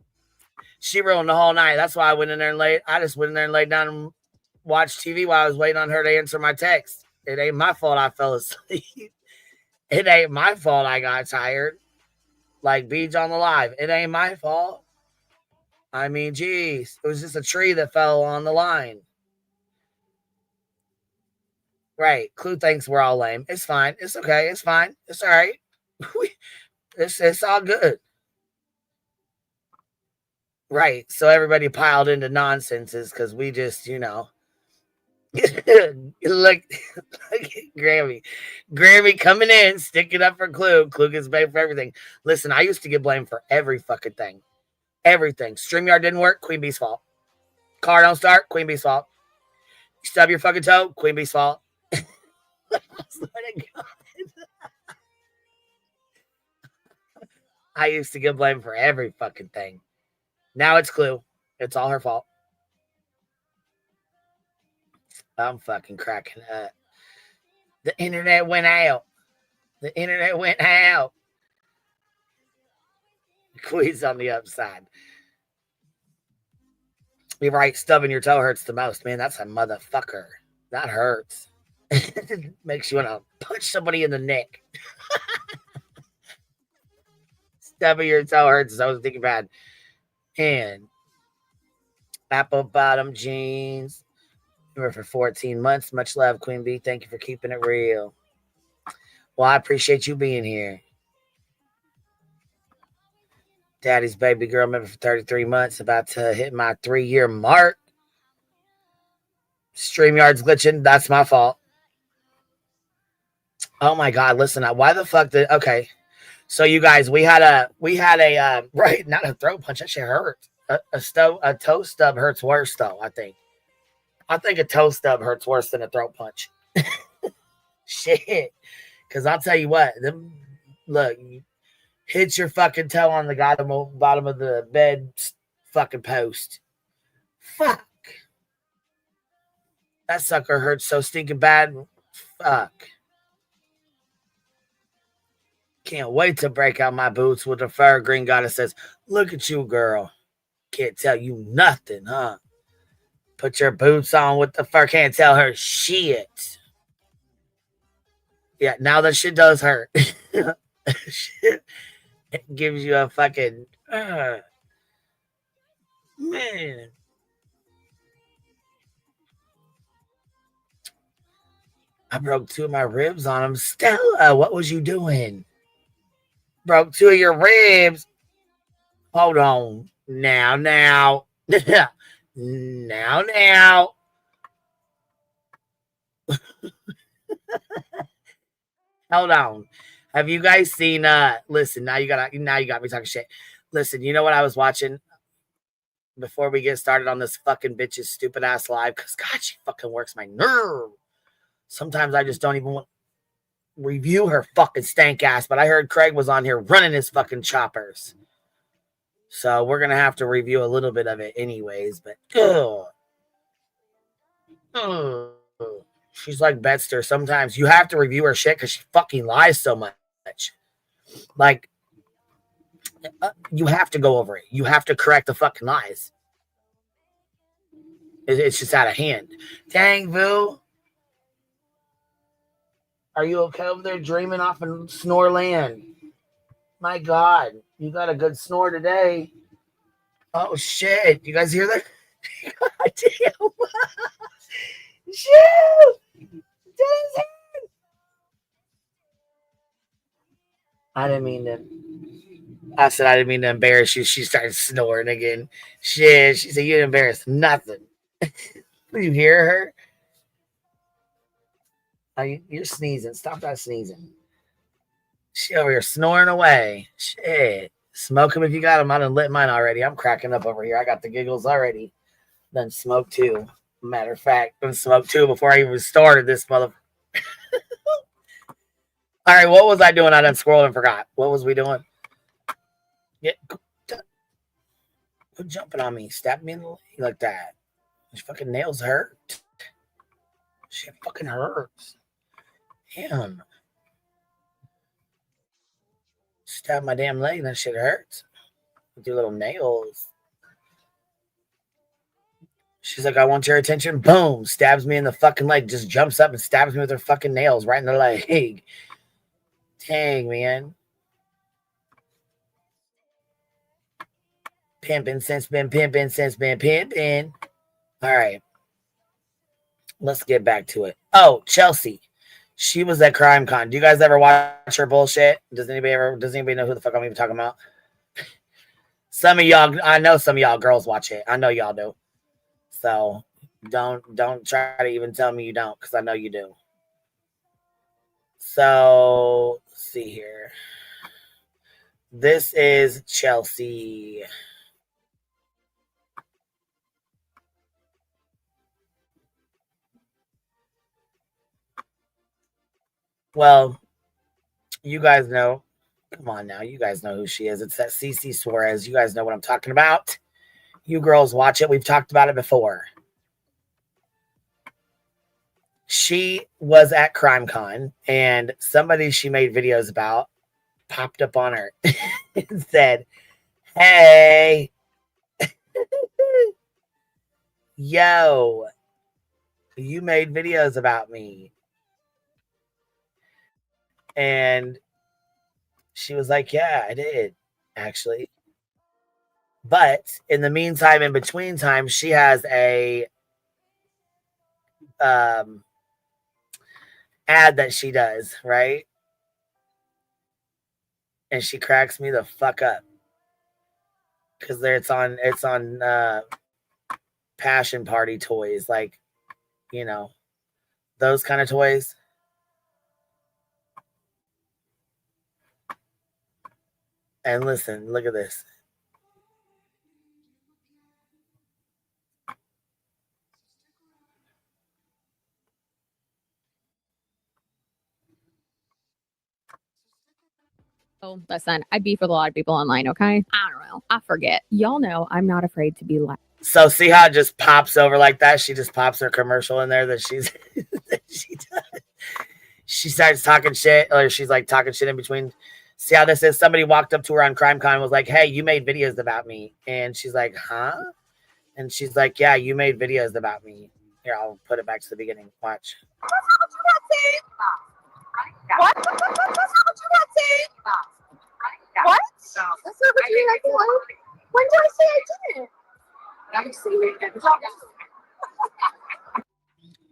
She ruined the whole night. That's why I went in there and I just went in there and laid down and watched TV while I was waiting on her to answer my text. It ain't my fault I fell asleep. It ain't my fault I got tired. Like Beach on the live. It ain't my fault. I mean, geez. It was just a tree that fell on the line. Right. Clue thinks we're all lame. It's fine. It's okay. It's fine. It's all right. It's all good. Right. So everybody piled into nonsenses because we just, look Grammy. Grammy coming in, sticking up for Clue. Clue gets blamed for everything. Listen, I used to get blamed for every fucking thing. Everything. StreamYard didn't work, Queen Bee's fault. Car don't start, Queen Bee's fault. You stub your fucking toe, Queen Bee's fault. I used to get blamed for every fucking thing. Now it's Clue. It's all her fault. I'm fucking cracking up. The internet went out. The internet went out. Queen's on the upside. You're right. Stubbing your toe hurts the most, man. That's a motherfucker. That hurts. Makes you want to punch somebody in the neck. Stubbing your toe hurts so thinking bad. And apple bottom jeans. You were for 14 months. Much love, Queen Bee. Thank you for keeping it real. Well, I appreciate you being here. Daddy's baby girl member for 33 months. About to hit my 3-year mark. StreamYard's glitching. That's my fault. Oh my God. Listen, why the fuck did, okay. So you guys, we had a right, not a throat punch. That shit hurt. A toe stub hurts worse though, I think. I think a toe stub hurts worse than a throat punch. Shit. Because I'll tell you what, look, hit your fucking toe on the bottom of the bed fucking post. Fuck. That sucker hurts so stinking bad. Fuck. Can't wait to break out my boots with the fur. Green Goddess says, look at you, girl. Can't tell you nothing, huh? Put your boots on with the fur. Can't tell her shit. Yeah, now that shit does hurt. Shit, it gives you a fucking man. I broke 2 of my ribs on him. Stella, what was you doing? Broke 2 of your ribs. Hold on. Now. now. Hold on. Have you guys seen listen, now you got me talking shit. Listen, you know what I was watching before we get started on this fucking bitch's stupid ass live? Because God, she fucking works my nerve. Sometimes I just don't even want to review her fucking stank ass, but I heard Craig was on here running his fucking choppers. So we're gonna have to review a little bit of it anyways, but she's like Betster. Sometimes you have to review her shit because she fucking lies so much. Like, you have to go over it. You have to correct the fucking lies. It's just out of hand. Dang, Vu. Are you okay over there dreaming off in Snoreland? My God, you got a good snore today. Oh, shit. You guys hear that? God damn. Shit. I didn't mean to. I said I didn't mean to embarrass you. She started snoring again. Shit. She said you didn't embarrass nothing. Did you hear her? You're sneezing. Stop that sneezing. She over here snoring away. Shit. Smoke them if you got them. I done lit mine already. I'm cracking up over here. I got the giggles already. Then smoke 2. Matter of fact, done smoke 2 before I even started this mother. All right, what was I doing? I done scrolled and forgot. What was we doing? Yeah, quit jumping on me. Stab me in the leg like that. These fucking nails hurt. Shit fucking hurts. Damn. Stab my damn leg and that shit hurts. With your little nails. She's like, I want your attention. Boom. Stabs me in the fucking leg. Just jumps up and stabs me with her fucking nails right in the leg. Dang, man. Pimping since been pimping since been pimping. All right. Let's get back to it. Oh, Chelsea. She was at CrimeCon. Do you guys ever watch her bullshit? Does anybody know who the fuck I'm even talking about? Some of y'all, I know some of y'all girls watch it. I know y'all do. So don't try to even tell me you don't, because I know you do. So let's see here. This is Chelsea. Well, you guys know. Come on now. You guys know who she is. It's that Cece Suarez. You guys know what I'm talking about. You girls watch it. We've talked about it before. She was at CrimeCon, and somebody she made videos about popped up on her and said, hey, yo, you made videos about me. And she was like, yeah, I did, actually. But in the meantime, in between time, she has a ad that she does, right? And she cracks me the fuck up. Because it's on Passion Party toys, like, you know, those kind of toys. And listen, look at this. Oh, listen, I beef with a lot of people online, okay? I don't know. I forget. Y'all know I'm not afraid to be like. So see how it just pops over like that? She just pops her commercial in there that she's that she does. She starts talking shit, or she's like talking shit in between See how this is? Somebody walked up to her on CrimeCon and was like, hey, you made videos about me. And she's like, huh? And she's like, yeah, you made videos about me. Here, I'll put it back to the beginning. Watch. What? That's not what you want to say. What? That's not what you like. When did I say I didn't?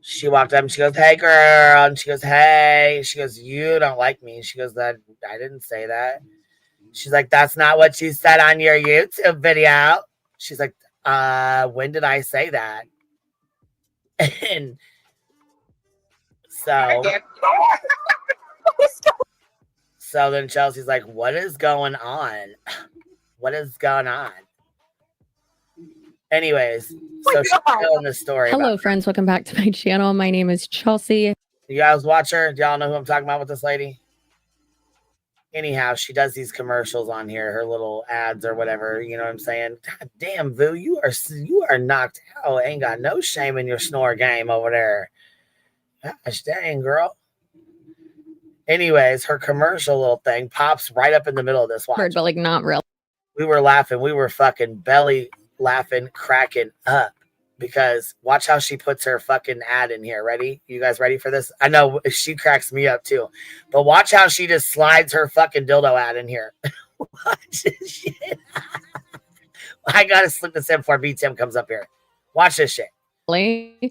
She walked up and she goes, hey, girl. And she goes, hey. She goes, you don't like me. She goes, that I didn't say that. She's like, that's not what you said on your YouTube video. She's like, when did I say that? And so then Chelsea's like, what is going on? What is going on? Anyways, so she's telling the story. Hello, friends. Welcome back to my channel. My name is Chelsea. You guys watch her? Do y'all know who I'm talking about with this lady? Anyhow, she does these commercials on here, her little ads or whatever. You know what I'm saying? God damn, Vu, you are knocked out. Ain't got no shame in your snore game over there. Gosh dang, girl. Anyways, her commercial little thing pops right up in the middle of this watch. But like not real. We were laughing. We were fucking belly laughing, cracking up. Because watch how she puts her fucking ad in here. Ready? You guys ready for this? I know she cracks me up too. But watch how she just slides her fucking dildo ad in here. Watch this shit. I gotta slip this in before BTM comes up here. Watch this shit.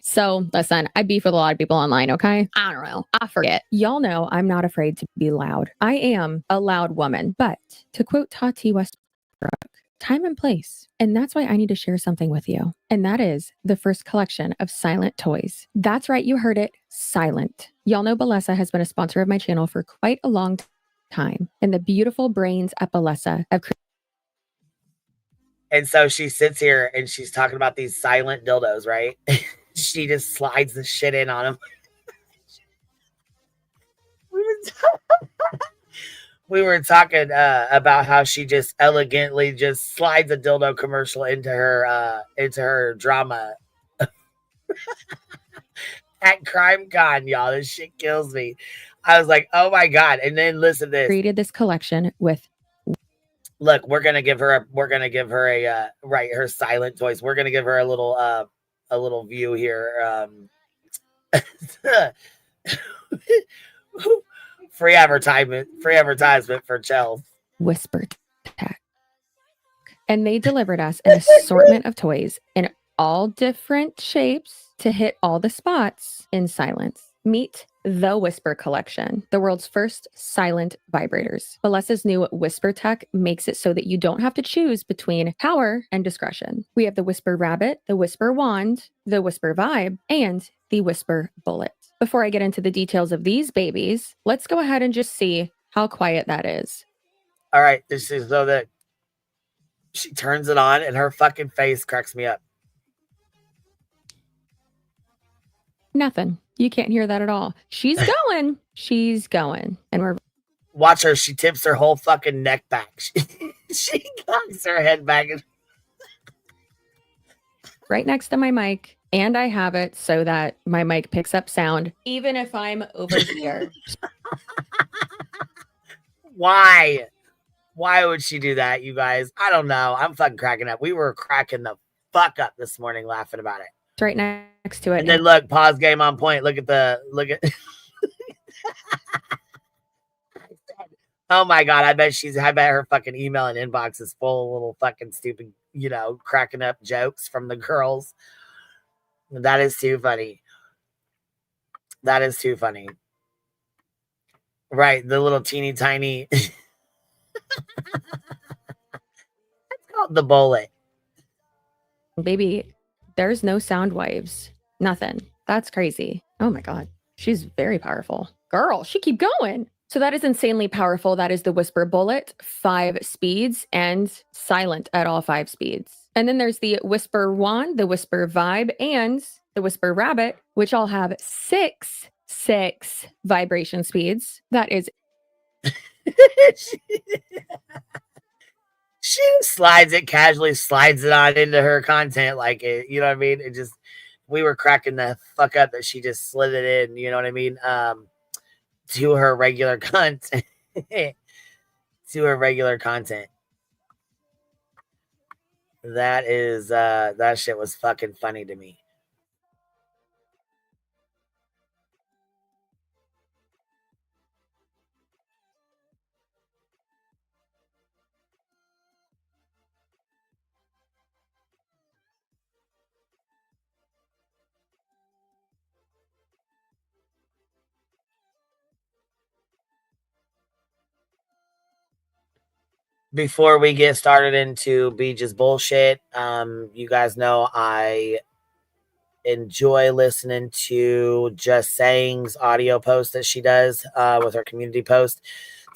So listen, I beef with a lot of people online, okay? I don't know. I forget. Y'all know I'm not afraid to be loud. I am a loud woman. But to quote Tati Westbrook, time and place. And that's why I need to share something with you. And that is the first collection of silent toys. That's right, you heard it, silent. Y'all know Bellessa has been a sponsor of my channel for quite a long time. And the beautiful brains at Bellessa have created. And so she sits here and she's talking about these silent dildos, right? She just slides the shit in on them. We were talking about how she just elegantly just slides a dildo commercial into her drama at CrimeCon, y'all. This shit kills me. I was like, oh my God. And then listen to this. Created this collection with. Look, we're gonna give her a right, her silent voice. We're gonna give her a little view here. Free advertisement for Chels. Whisper Tech. And they delivered us an assortment of toys in all different shapes to hit all the spots in silence. Meet the Whisper Collection, the world's first silent vibrators. Bellessa's new Whisper Tech makes it so that you don't have to choose between power and discretion. We have the Whisper Rabbit, the Whisper Wand, the Whisper Vibe, and the Whisper Bullet. Before I get into the details of these babies, let's go ahead and just see how quiet that is. All right, this is so that she turns it on and her fucking face cracks me up. Nothing. You can't hear that at all. She's going. She's going. And we're. Watch her. She tips her whole fucking neck back. She cocks her head back. Right next to my mic. And I have it so that my mic picks up sound, even if I'm over here. Why? Why would she do that, you guys? I don't know. I'm fucking cracking up. We were cracking the fuck up this morning laughing about it. It's right next to it. And then look, pause game on point. Look at oh my God. I bet her fucking email and inbox is full of little fucking stupid, cracking up jokes from the girls. That is too funny. That is too funny. Right. The little teeny tiny. It's called the bullet. Baby, there's no sound waves. Nothing. That's crazy. Oh my God. She's very powerful. Girl, she keep going. So that is insanely powerful. That is the Whisper Bullet, 5 speeds and silent at all 5 speeds. And then there's the Whisper Wand, the Whisper Vibe, and the Whisper Rabbit, which all have 6 vibration speeds. That is. She casually slides it on into her content like it, you know what I mean? It just, we were cracking the fuck up that she just slid it in, you know what I mean? To her regular content. to her regular content. That is that shit was fucking funny to me. Before we get started into Beach's bullshit, you guys know I enjoy listening to Just Saying's audio post that she does with her community post.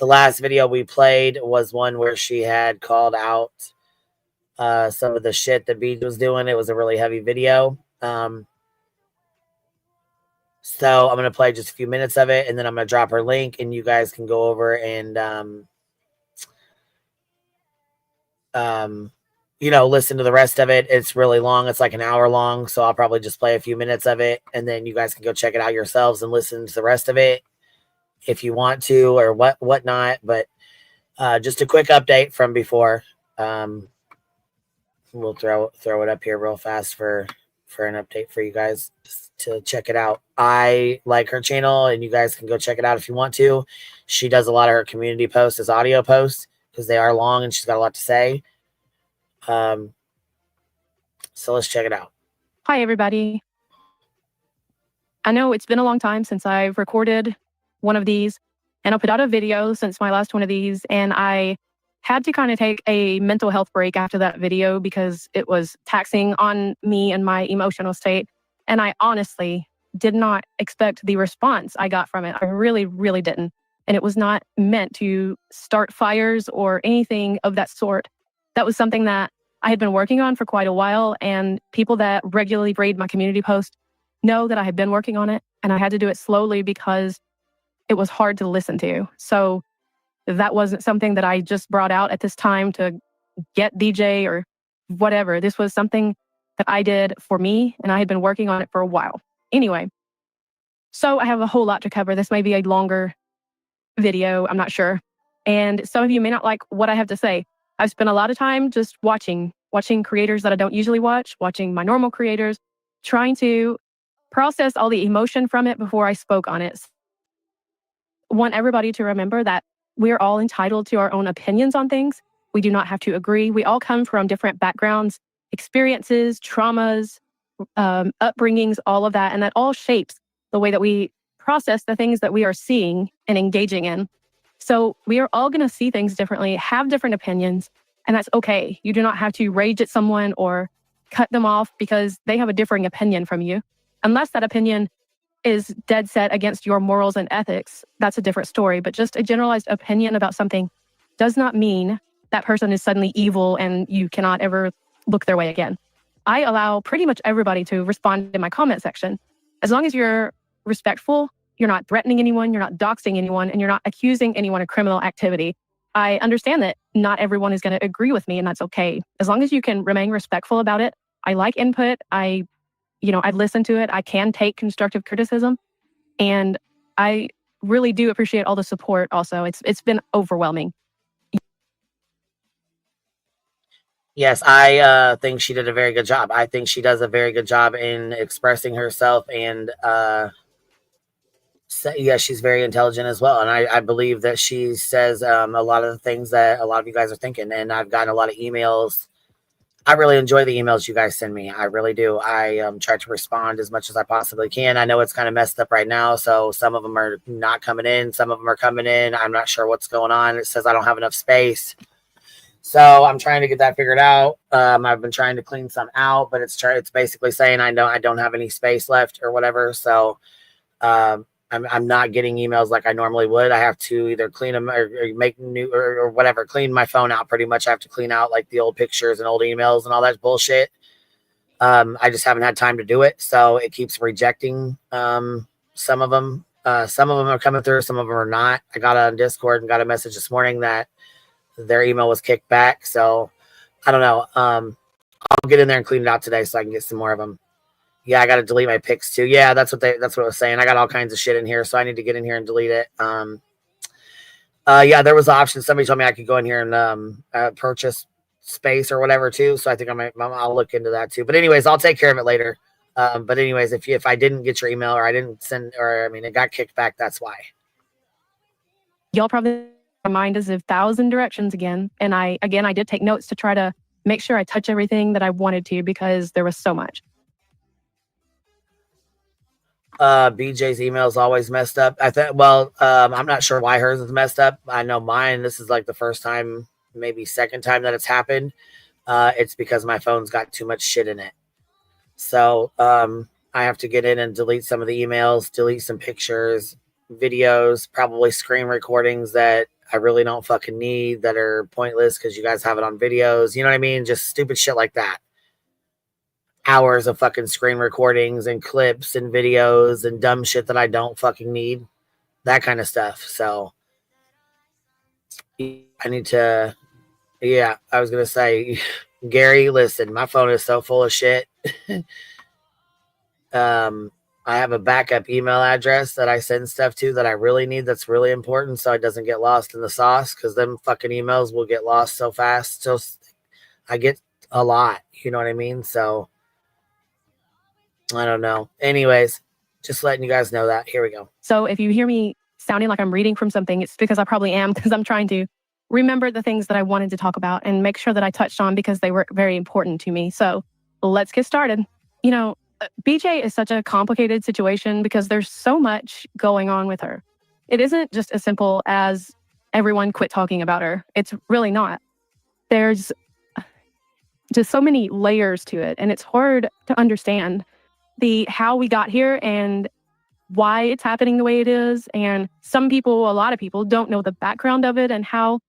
The last video we played was one where she had called out some of the shit that Beach was doing. It was a really heavy video. So I'm going to play just a few minutes of it, and then I'm going to drop her link, and you guys can go over and listen to the rest of it. It's really long. It's like an hour long. So I'll probably just play a few minutes of it, and then you guys can go check it out yourselves and listen to the rest of it if you want to, or whatnot. But just a quick update from before. We'll throw it up here real fast for an update for you guys to check it out. I like her channel, and you guys can go check it out if you want to. She does a lot of her community posts as audio posts because they are long and she's got a lot to say. So let's check it out. Hi, everybody. I know it's been a long time since I've recorded one of these, and I put out a video since my last one of these, and I had to kind of take a mental health break after that video because it was taxing on me and my emotional state. And I honestly did not expect the response I got from it. I really, really didn't. And it was not meant to start fires or anything of that sort. That was something that I had been working on for quite a while, and people that regularly read my community post know that I had been working on it, and I had to do it slowly because it was hard to listen to. So that wasn't something that I just brought out at this time to get DJ or whatever. This was something that I did for me, and I had been working on it for a while. Anyway, so I have a whole lot to cover. This may be a longer video, I'm not sure. And some of you may not like what I have to say. I've spent a lot of time just watching creators that I don't usually watching my normal creators, trying to process all the emotion from it before I spoke on it. I want everybody to remember that we're all entitled to our own opinions on things. We do not have to agree. We all come from different backgrounds, experiences, traumas, upbringings, all of that. And that all shapes the way that we process the things that we are seeing and engaging in. So we are all going to see things differently, have different opinions, and that's okay. You do not have to rage at someone or cut them off because they have a differing opinion from you. Unless that opinion is dead set against your morals and ethics, that's a different story. But just a generalized opinion about something does not mean that person is suddenly evil and you cannot ever look their way again. I allow pretty much everybody to respond in my comment section. As long as you're respectful, you're not threatening anyone, you're not doxing anyone, and you're not accusing anyone of criminal activity. I understand that not everyone is going to agree with me, and that's okay. As long as you can remain respectful about it. I like input. I listen to it. I can take constructive criticism, and I really do appreciate all the support also. It's been overwhelming. Yes, I think she did a very good job. I think she does a very good job in expressing herself, and she's very intelligent as well. And I believe that she says a lot of the things that a lot of you guys are thinking. And I've gotten a lot of emails. I really enjoy the emails you guys send me. I really do. I try to respond as much as I possibly can. I know it's kind of messed up right now, so some of them are not coming in. Some of them are coming in. I'm not sure what's going on. It says I don't have enough space. So I'm trying to get that figured out. I've been trying to clean some out, but it's basically saying I don't have any space left or whatever. So I'm not getting emails like I normally would. I have to either clean them or make new or whatever, clean my phone out pretty much. I have to clean out like the old pictures and old emails and all that bullshit. I just haven't had time to do it. So it keeps rejecting some of them. Some of them are coming through. Some of them are not. I got on Discord and got a message this morning that their email was kicked back. So I don't know. I'll get in there and clean it out today so I can get some more of them. Yeah, I got to delete my pics too. Yeah, that's what I was saying. I got all kinds of shit in here, so I need to get in here and delete it. Yeah, there was options. Somebody told me I could go in here and purchase space or whatever too. So I think I'll look into that too. But anyways, I'll take care of it later. But anyways, if I didn't get your email or I didn't send, or I mean, it got kicked back, that's why. Y'all probably, my mind is 1,000 directions again. And I did take notes to try to make sure I touch everything that I wanted to, because there was so much. BJ's email is always messed up. I'm not sure why hers is messed up. I know mine, this is like the first time, maybe second time that it's happened. It's because my phone's got too much shit in it. So I have to get in and delete some of the emails, delete some pictures, videos, probably screen recordings that I really don't fucking need, that are pointless because you guys have it on videos. You know what I mean? Just stupid shit like that. Hours of fucking screen recordings and clips and videos and dumb shit that I don't fucking need. That kind of stuff. So I need to, yeah, I was going to say, Gary, listen, my phone is so full of shit. I have a backup email address that I send stuff to that I really need, that's really important, so it doesn't get lost in the sauce, because them fucking emails will get lost so fast. So I get a lot, you know what I mean? So I don't know. Anyways, just letting you guys know that. Here we go. So if you hear me sounding like I'm reading from something, it's because I probably am, because I'm trying to remember the things that I wanted to talk about and make sure that I touched on, because they were very important to me. So let's get started. You know, BJ is such a complicated situation because there's so much going on with her. It isn't just as simple as everyone quit talking about her. It's really not. There's just so many layers to it, and it's hard to understand how we got here and why it's happening the way it is. And a lot of people don't know the background of it and how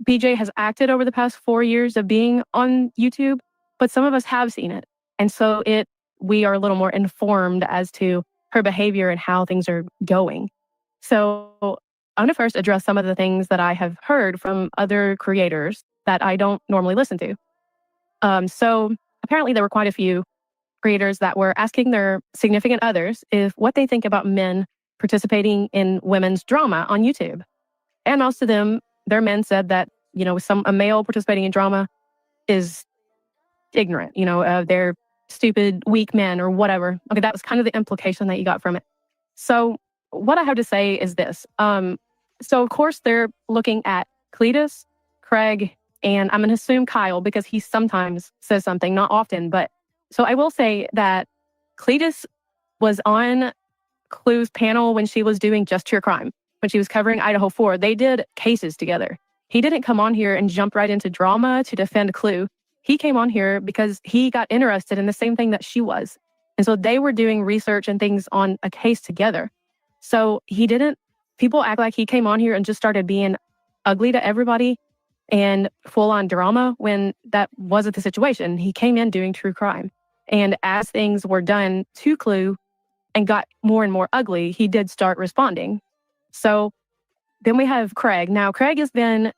BJ has acted over the past 4 years of being on YouTube, but some of us have seen it. And so we are a little more informed as to her behavior and how things are going. So I'm going to first address some of the things that I have heard from other creators that I don't normally listen to. So apparently there were quite a few creators that were asking their significant others what they think about men participating in women's drama on YouTube. And most of them, their men said that, a male participating in drama is ignorant, they're stupid, weak men or whatever. Okay, that was kind of the implication that you got from it. So what I have to say is this. So of course they're looking at Cletus, Craig, and I'm going to assume Kyle, because he sometimes says something, not often. But so I will say that Cletus was on Clue's panel when she was doing Just Your Crime, when she was covering Idaho 4. They did cases together. He didn't come on here and jump right into drama to defend Clue. He came on here because he got interested in the same thing that she was. And so they were doing research and things on a case together. So people act like he came on here and just started being ugly to everybody and full on drama, when that wasn't the situation. He came in doing true crime. And as things were done to Clue and got more and more ugly, he did start responding. So then we have Craig. Now, Craig has been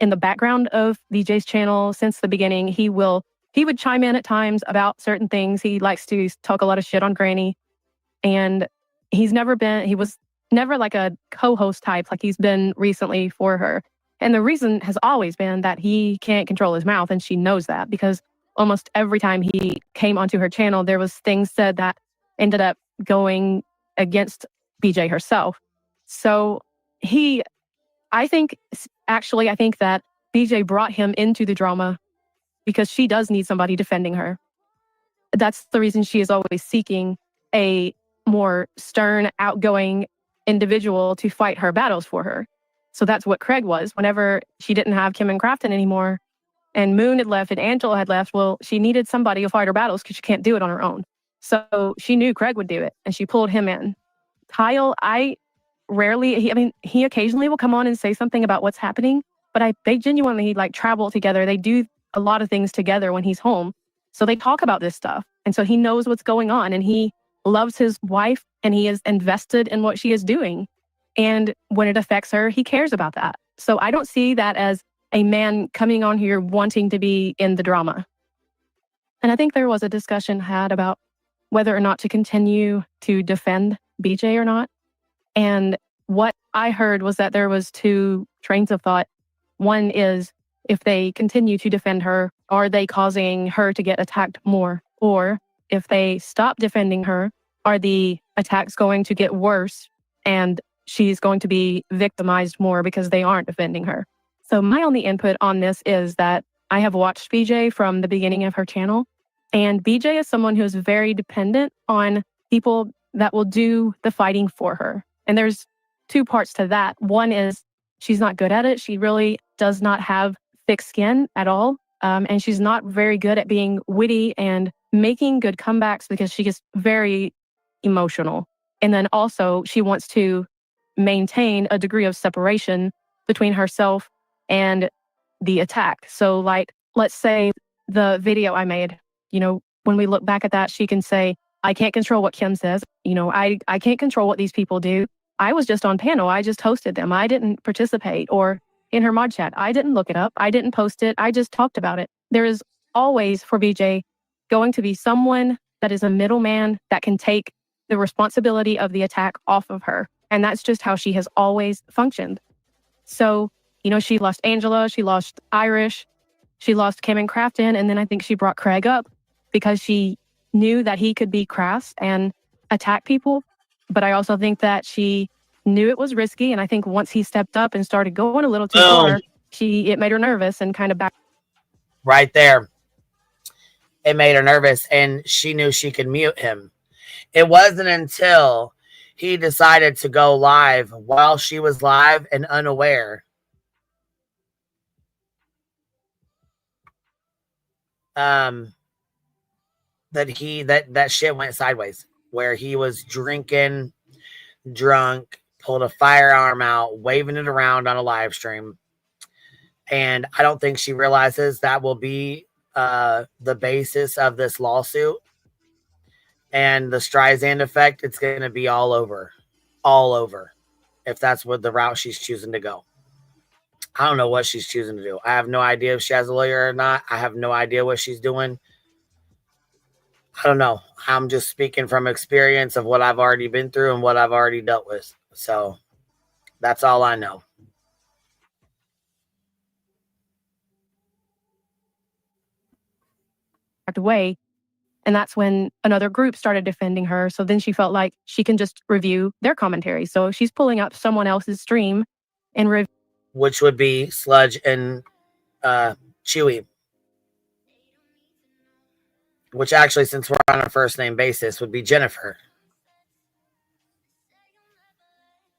in the background of BJ's channel since the beginning. He would chime in at times about certain things. He likes to talk a lot of shit on Granny. And he was never like a co-host type like he's been recently for her. And the reason has always been that he can't control his mouth, and she knows that, because almost every time he came onto her channel, there was things said that ended up going against BJ herself. So I think that BJ brought him into the drama because she does need somebody defending her. That's the reason she is always seeking a more stern, outgoing individual to fight her battles for her. So that's what Craig was. Whenever she didn't have Kim and Crafton anymore, and Moon had left and Angela had left, well, she needed somebody to fight her battles because she can't do it on her own. So she knew Craig would do it, and she pulled him in. Kyle, he occasionally will come on and say something about what's happening, but they genuinely travel together. They do a lot of things together when he's home. So they talk about this stuff. And so he knows what's going on, and he loves his wife, and he is invested in what she is doing. And when it affects her, he cares about that. So I don't see that as a man coming on here wanting to be in the drama. And I think there was a discussion had about whether or not to continue to defend BJ or not. And what I heard was that there was two trains of thought. One is, if they continue to defend her, are they causing her to get attacked more? Or if they stop defending her, are the attacks going to get worse and she's going to be victimized more because they aren't defending her? So my only input on this is that I have watched BJ from the beginning of her channel, and BJ is someone who is very dependent on people that will do the fighting for her. And there's two parts to that. One is she's not good at it. She really does not have thick skin at all. And she's not very good at being witty and making good comebacks because she gets very emotional. And then also she wants to maintain a degree of separation between herself and the attack. So like, let's say the video I made, when we look back at that, she can say, I can't control what Kim says. I can't control what these people do. I was just on panel. I just hosted them. I didn't participate. Or in her mod chat, I didn't look it up. I didn't post it. I just talked about it. There is always for BJ going to be someone that is a middleman that can take the responsibility of the attack off of her. And that's just how she has always functioned. So, she lost Angela, she lost Irish, she lost Kim and Crafton, and then I think she brought Craig up because she knew that he could be crass and attack people. But I also think that she knew it was risky, and I think once he stepped up and started going a little too far, it made her nervous and kind of back. Right there. It made her nervous, and she knew she could mute him. It wasn't until he decided to go live while she was live and unaware that shit went sideways, where he was drinking, drunk, pulled a firearm out, waving it around on a live stream. And I don't think she realizes that will be the basis of this lawsuit. And the Streisand effect, it's going to be all over, if that's what the route she's choosing to go. I don't know what she's choosing to do. I have no idea if she has a lawyer or not. I have no idea what she's doing. I don't know. I'm just speaking from experience of what I've already been through and what I've already dealt with. So that's all I know. Away. And that's when another group started defending her. So then she felt like she can just review their commentary. So she's pulling up someone else's stream and which would be Sludge and Chewy. Which actually, since we're on a first name basis, would be Jennifer.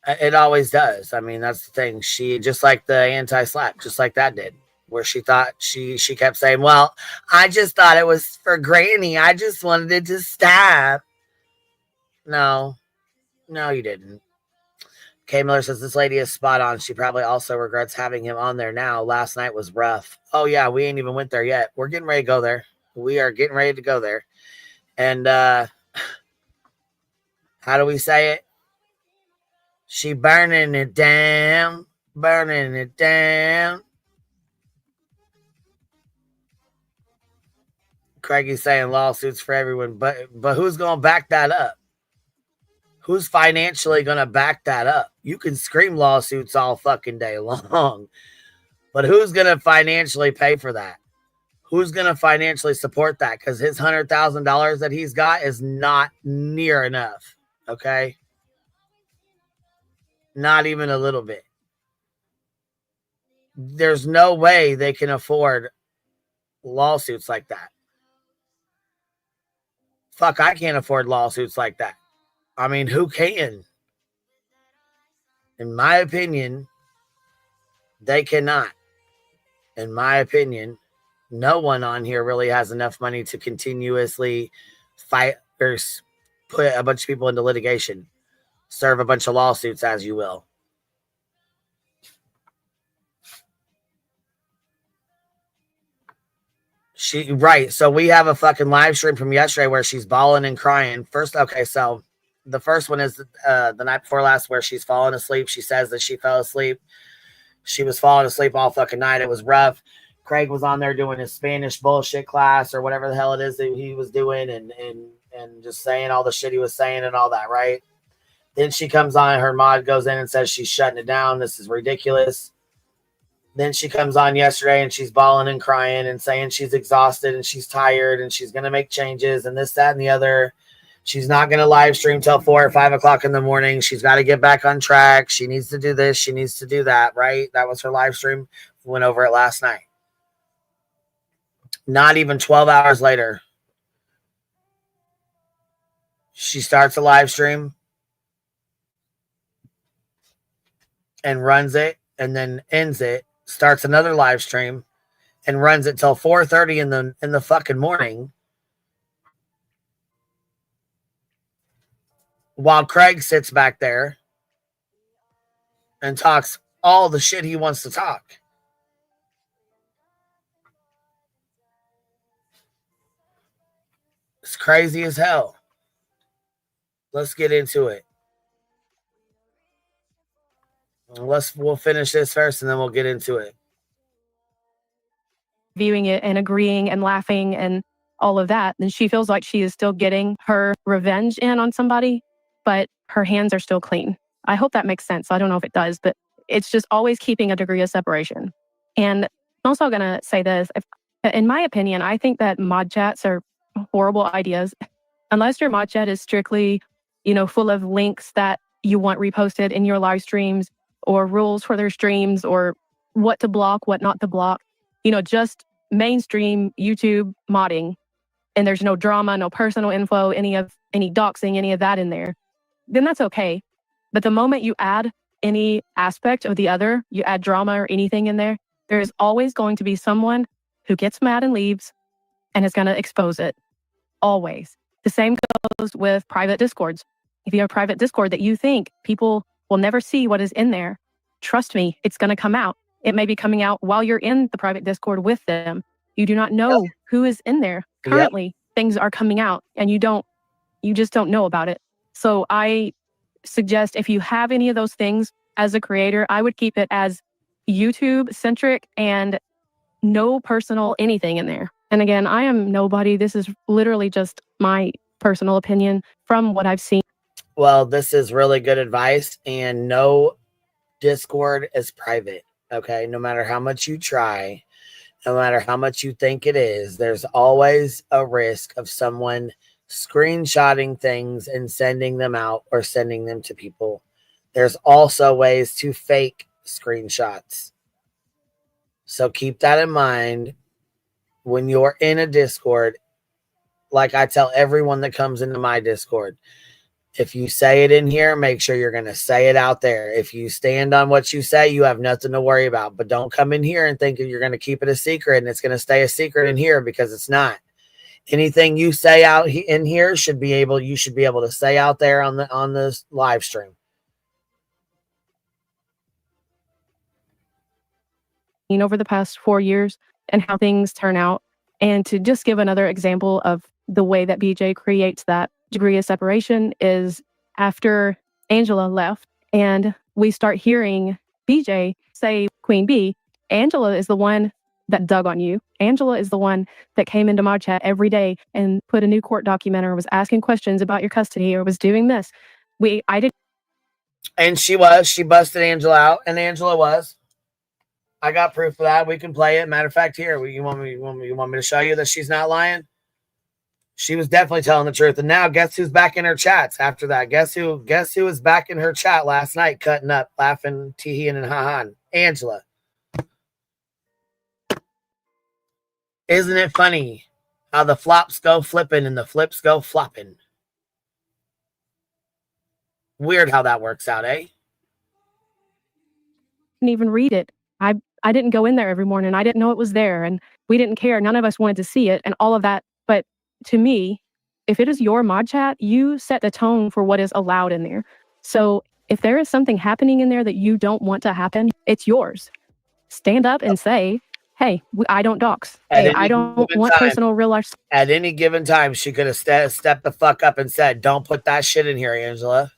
It always does. I mean, that's the thing. She, just like the anti-slap, just like that did, where she thought she kept saying, well, I just thought it was for Granny. I just wanted it to stop. No, you didn't. K Miller says this lady is spot on. She probably also regrets having him on there now. Last night was rough. Oh yeah, we ain't even went there yet. We're getting ready to go there. We are getting ready to go there. And how do we say it? She burning it down, burning it down. Craigie's saying lawsuits for everyone, but who's going to back that up? Who's financially going to back that up? You can scream lawsuits all fucking day long, but who's going to financially pay for that? Who's going to financially support that? Because his $100,000 that he's got is not near enough, okay? Not even a little bit. There's no way they can afford lawsuits like that. Fuck, I can't afford lawsuits like that. I mean, who can? In my opinion, they cannot. In my opinion, no one on here really has enough money to continuously fight or put a bunch of people into litigation, serve a bunch of lawsuits, as you will. Right. So we have a fucking live stream from yesterday where she's bawling and crying. So the first one is the night before last where she's falling asleep. She says that she fell asleep. She was falling asleep all fucking night. It was rough. Craig was on there doing his Spanish bullshit class or whatever the hell it is that he was doing and just saying all the shit he was saying and all that, right? Then she comes on, her mod goes in and says she's shutting it down. This is ridiculous. Then she comes on yesterday and she's bawling and crying and saying she's exhausted and she's tired and she's going to make changes and this, that, and the other. She's not going to live stream till 4 or 5 o'clock in the morning. She's got to get back on track. She needs to do this. She needs to do that, right? That was her live stream. Went over it last night. Not even 12 hours later, she starts a live stream and runs it and then ends it, starts another live stream and runs it till 4:30 in the fucking morning. While Craig sits back there and talks all the shit he wants to talk. It's crazy as hell. Let's get into it. We'll finish this first and then we'll get into it. Viewing it and agreeing and laughing and all of that, then she feels like she is still getting her revenge in on somebody, but her hands are still clean. I hope that makes sense. I don't know if it does, but it's just always keeping a degree of separation. And I'm also going to say this. In my opinion, I think that mod chats are horrible ideas. Unless your mod chat is strictly, full of links that you want reposted in your live streams or rules for their streams or what to block, what not to block, just mainstream YouTube modding, and there's no drama, no personal info, any doxing, any of that in there, then that's okay. But the moment you add any aspect of the other, you add drama or anything in there, there is always going to be someone who gets mad and leaves and is going to expose it. Always. The same goes with private discords. If you have a private discord that you think people will never see what is in there, trust me, it's going to come out. It may be coming out while you're in the private discord with them. You do not know who is in there. Currently, things are coming out and you just don't know about it. So I suggest if you have any of those things as a creator, I would keep it as YouTube centric and no personal anything in there. And again, I am nobody. This is literally just my personal opinion from what I've seen. Well, this is really good advice, and no Discord is private. Okay. No matter how much you try, no matter how much you think it is, there's always a risk of someone screenshotting things and sending them out or sending them to people. There's also ways to fake screenshots. So keep that in mind when you're in a Discord. Like I tell everyone that comes into my Discord, if you say it in here, make sure you're going to say it out there. If you stand on what you say, you have nothing to worry about. But don't come in here and think you're going to keep it a secret and it's going to stay a secret in here, because it's not. Anything you say out in here you should be able to say out there on the live stream. Over the past 4 years and how things turn out. And to just give another example of the way that BJ creates that degree of separation is after Angela left and we start hearing BJ say, Queen B, Angela is the one that dug on you. Angela is the one that came into my chat every day and put a new court document or was asking questions about your custody or was doing this. And she busted Angela out, and Angela was. I got proof of that. We can play it. Matter of fact, here, you want me to show you that she's not lying? She was definitely telling the truth. And now guess who's back in her chats after that? Guess who was back in her chat last night, cutting up, laughing, teeing, and ha-ha? Angela. Isn't it funny how the flops go flipping and the flips go flopping? Weird how that works out, eh? Didn't even read it. I didn't go in there every morning. I didn't know it was there and we didn't care. None of us wanted to see it and all of that. But to me, if it is your mod chat, you set the tone for what is allowed in there. So if there is something happening in there that you don't want to happen, it's yours. Stand up and say, hey, I don't dox. Hey, I don't want personal real life. At any given time, she could have stepped the fuck up and said, don't put that shit in here, Angela.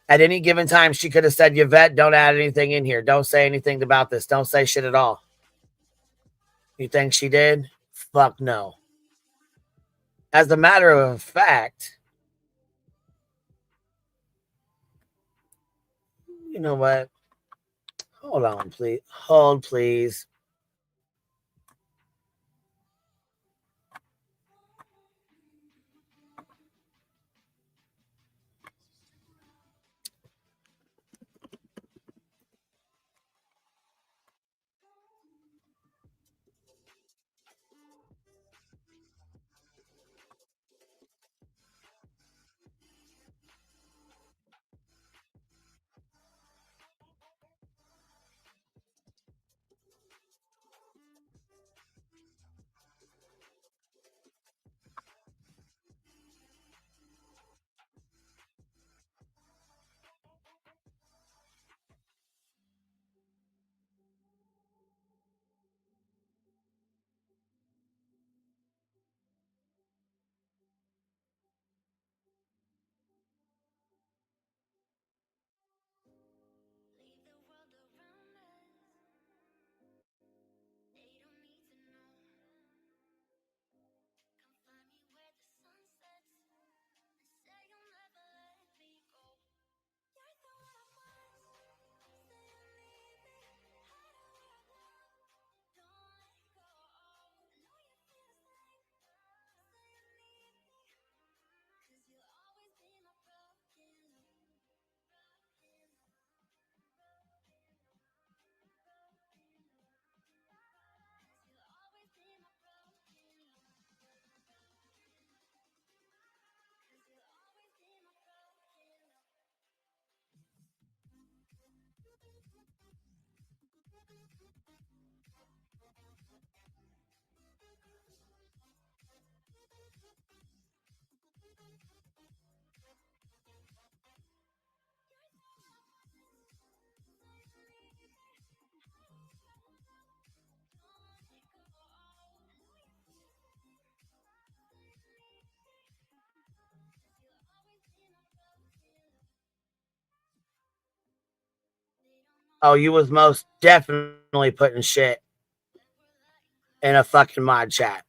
At any given time, she could have said, Yvette, don't add anything in here. Don't say anything about this. Don't say shit at all. You think she did? Fuck no. As a matter of fact, you know what? Hold on, please. Hold, please. Oh, you was most definitely putting shit in a fucking mod chat.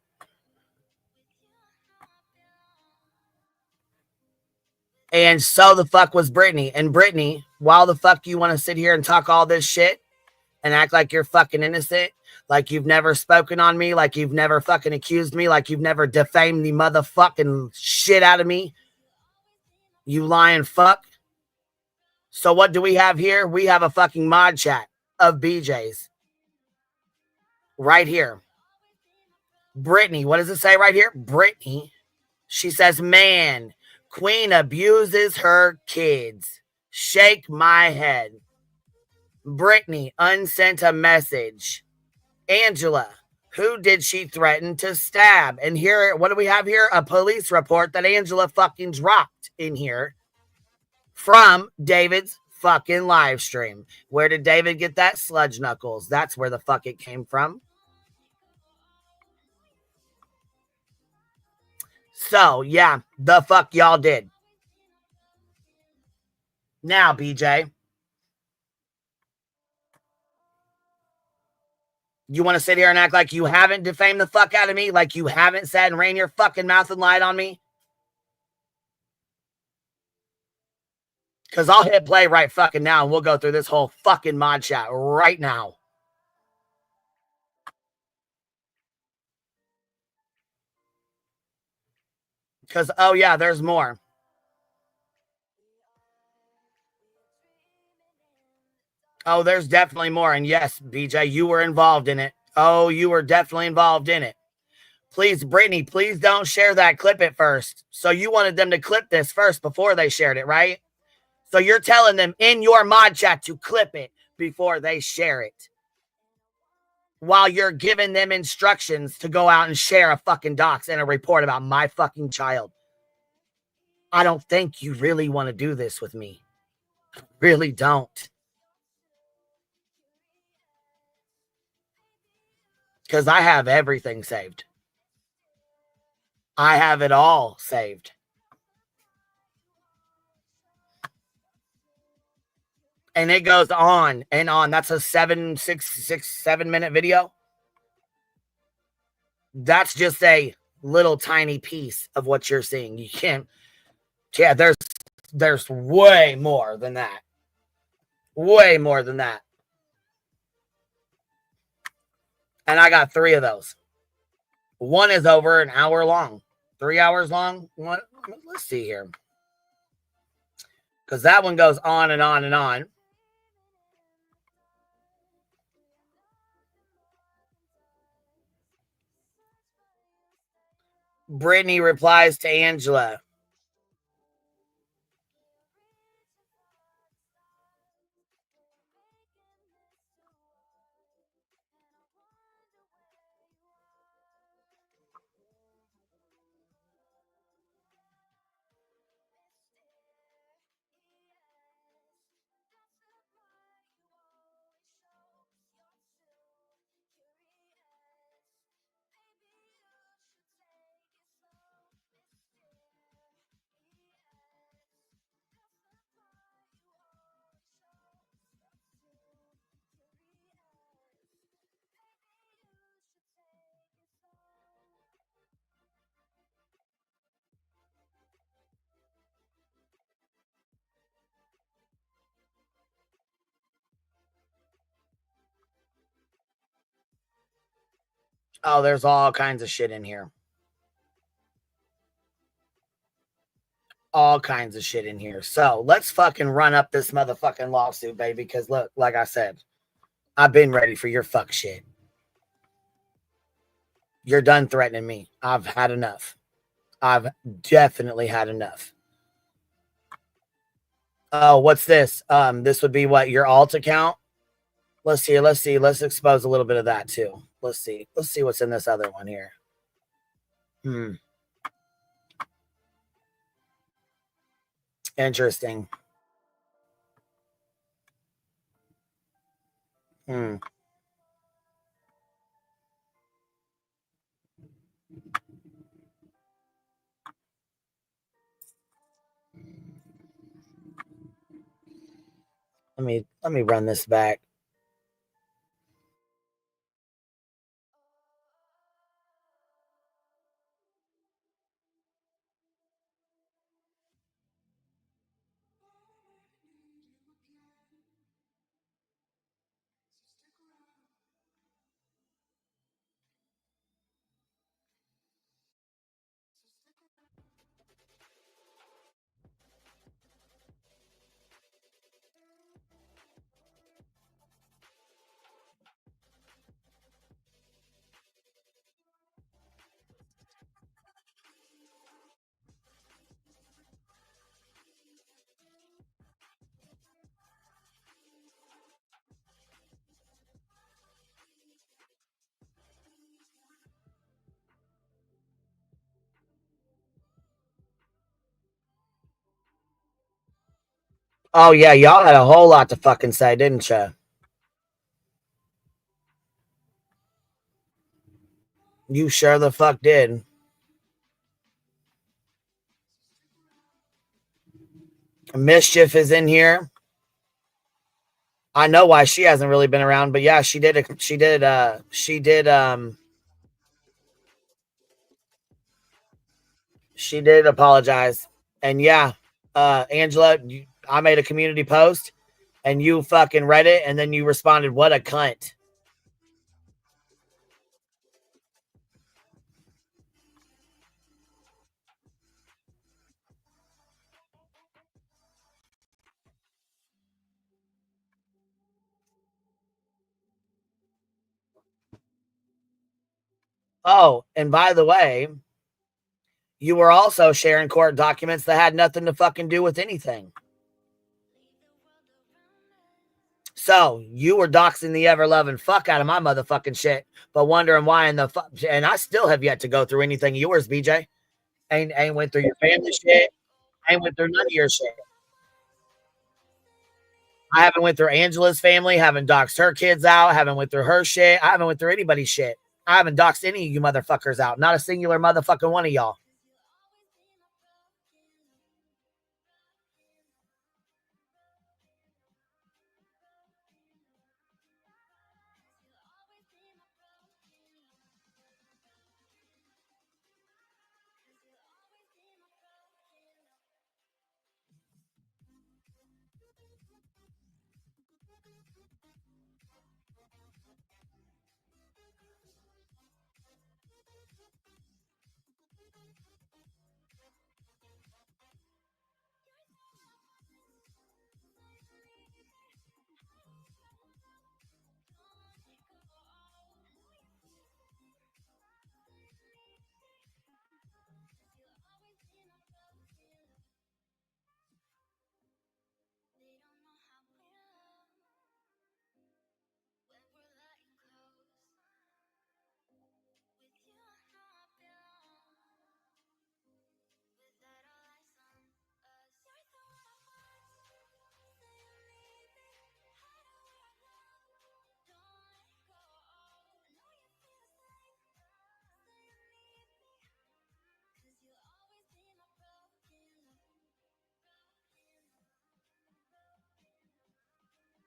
And so the fuck was Brittany. And Brittany, while the fuck you want to sit here and talk all this shit and act like you're fucking innocent, like you've never spoken on me, like you've never fucking accused me, like you've never defamed the motherfucking shit out of me, you lying fuck. So what do we have here? We have a fucking mod chat of BJ's. Right here. Brittany, what does it say right here? Brittany. She says, man, Queen abuses her kids. Shake my head. Brittany unsent a message. Angela, who did she threaten to stab? And here, what do we have here? A police report that Angela fucking dropped in here from David's fucking live stream. Where did David get that? Sludge Knuckles. That's where the fuck it came from. So, yeah, the fuck y'all did. Now, BJ, you want to sit here and act like you haven't defamed the fuck out of me? Like you haven't sat and ran your fucking mouth and lied on me? Because I'll hit play right fucking now and we'll go through this whole fucking mod chat right now. Because, oh yeah, there's more. Oh, there's definitely more. And yes, BJ, you were involved in it. Oh, you were definitely involved in it. Please, Brittany, please don't share that clip at first. So you wanted them to clip this first before they shared it, right? So you're telling them in your mod chat to clip it before they share it. While you're giving them instructions to go out and share a fucking docs and a report about my fucking child. I don't think you really want to do this with me. Really don't. Because I have everything saved. I have it all saved. And it goes on and on. That's a 7 minute video. That's just a little tiny piece of what you're seeing. You can't. Yeah, there's way more than that. Way more than that. And I got 3 of those. One is over an hour long. 3 hours long. What? Let's see here. Because that one goes on and on and on. Brittany replies to Angela. Oh, there's all kinds of shit in here. All kinds of shit in here. So let's fucking run up this motherfucking lawsuit, baby. Because look, like I said, I've been ready for your fuck shit. You're done threatening me. I've had enough. I've definitely had enough. Oh, what's this? This would be what, your alt account? Let's see. Let's expose a little bit of that too. Let's see what's in this other one here. Interesting. Let me run this back. Oh yeah, y'all had a whole lot to fucking say, didn't you? You sure the fuck did. Mischief is in here. I know why she hasn't really been around, but yeah, she did apologize. And yeah, Angela, I made a community post and you fucking read it and then you responded, "What a cunt." Oh, and by the way, you were also sharing court documents that had nothing to fucking do with anything. So you were doxing the ever loving fuck out of my motherfucking shit, but wondering why in the fuck. And I still have yet to go through anything of yours, BJ. Ain't went through your family shit. Ain't went through none of your shit. I haven't went through Angela's family. Haven't doxed her kids out. Haven't went through her shit. I haven't went through anybody's shit. I haven't doxed any of you motherfuckers out. Not a singular motherfucking one of y'all.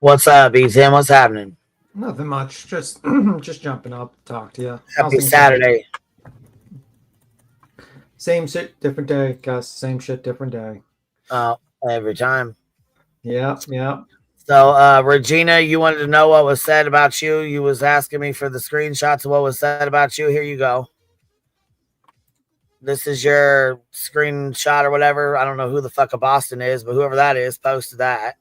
What's up, Ethan? What's happening? Nothing much. Just just jumping up to talk to you. Happy Saturday. Same shit, different day, Gus. Same shit, different day. Every time. Yeah. So, Regina, you wanted to know what was said about you. You was asking me for the screenshots of what was said about you. Here you go. This is your screenshot or whatever. I don't know who the fuck a Boston is, but whoever that is posted that.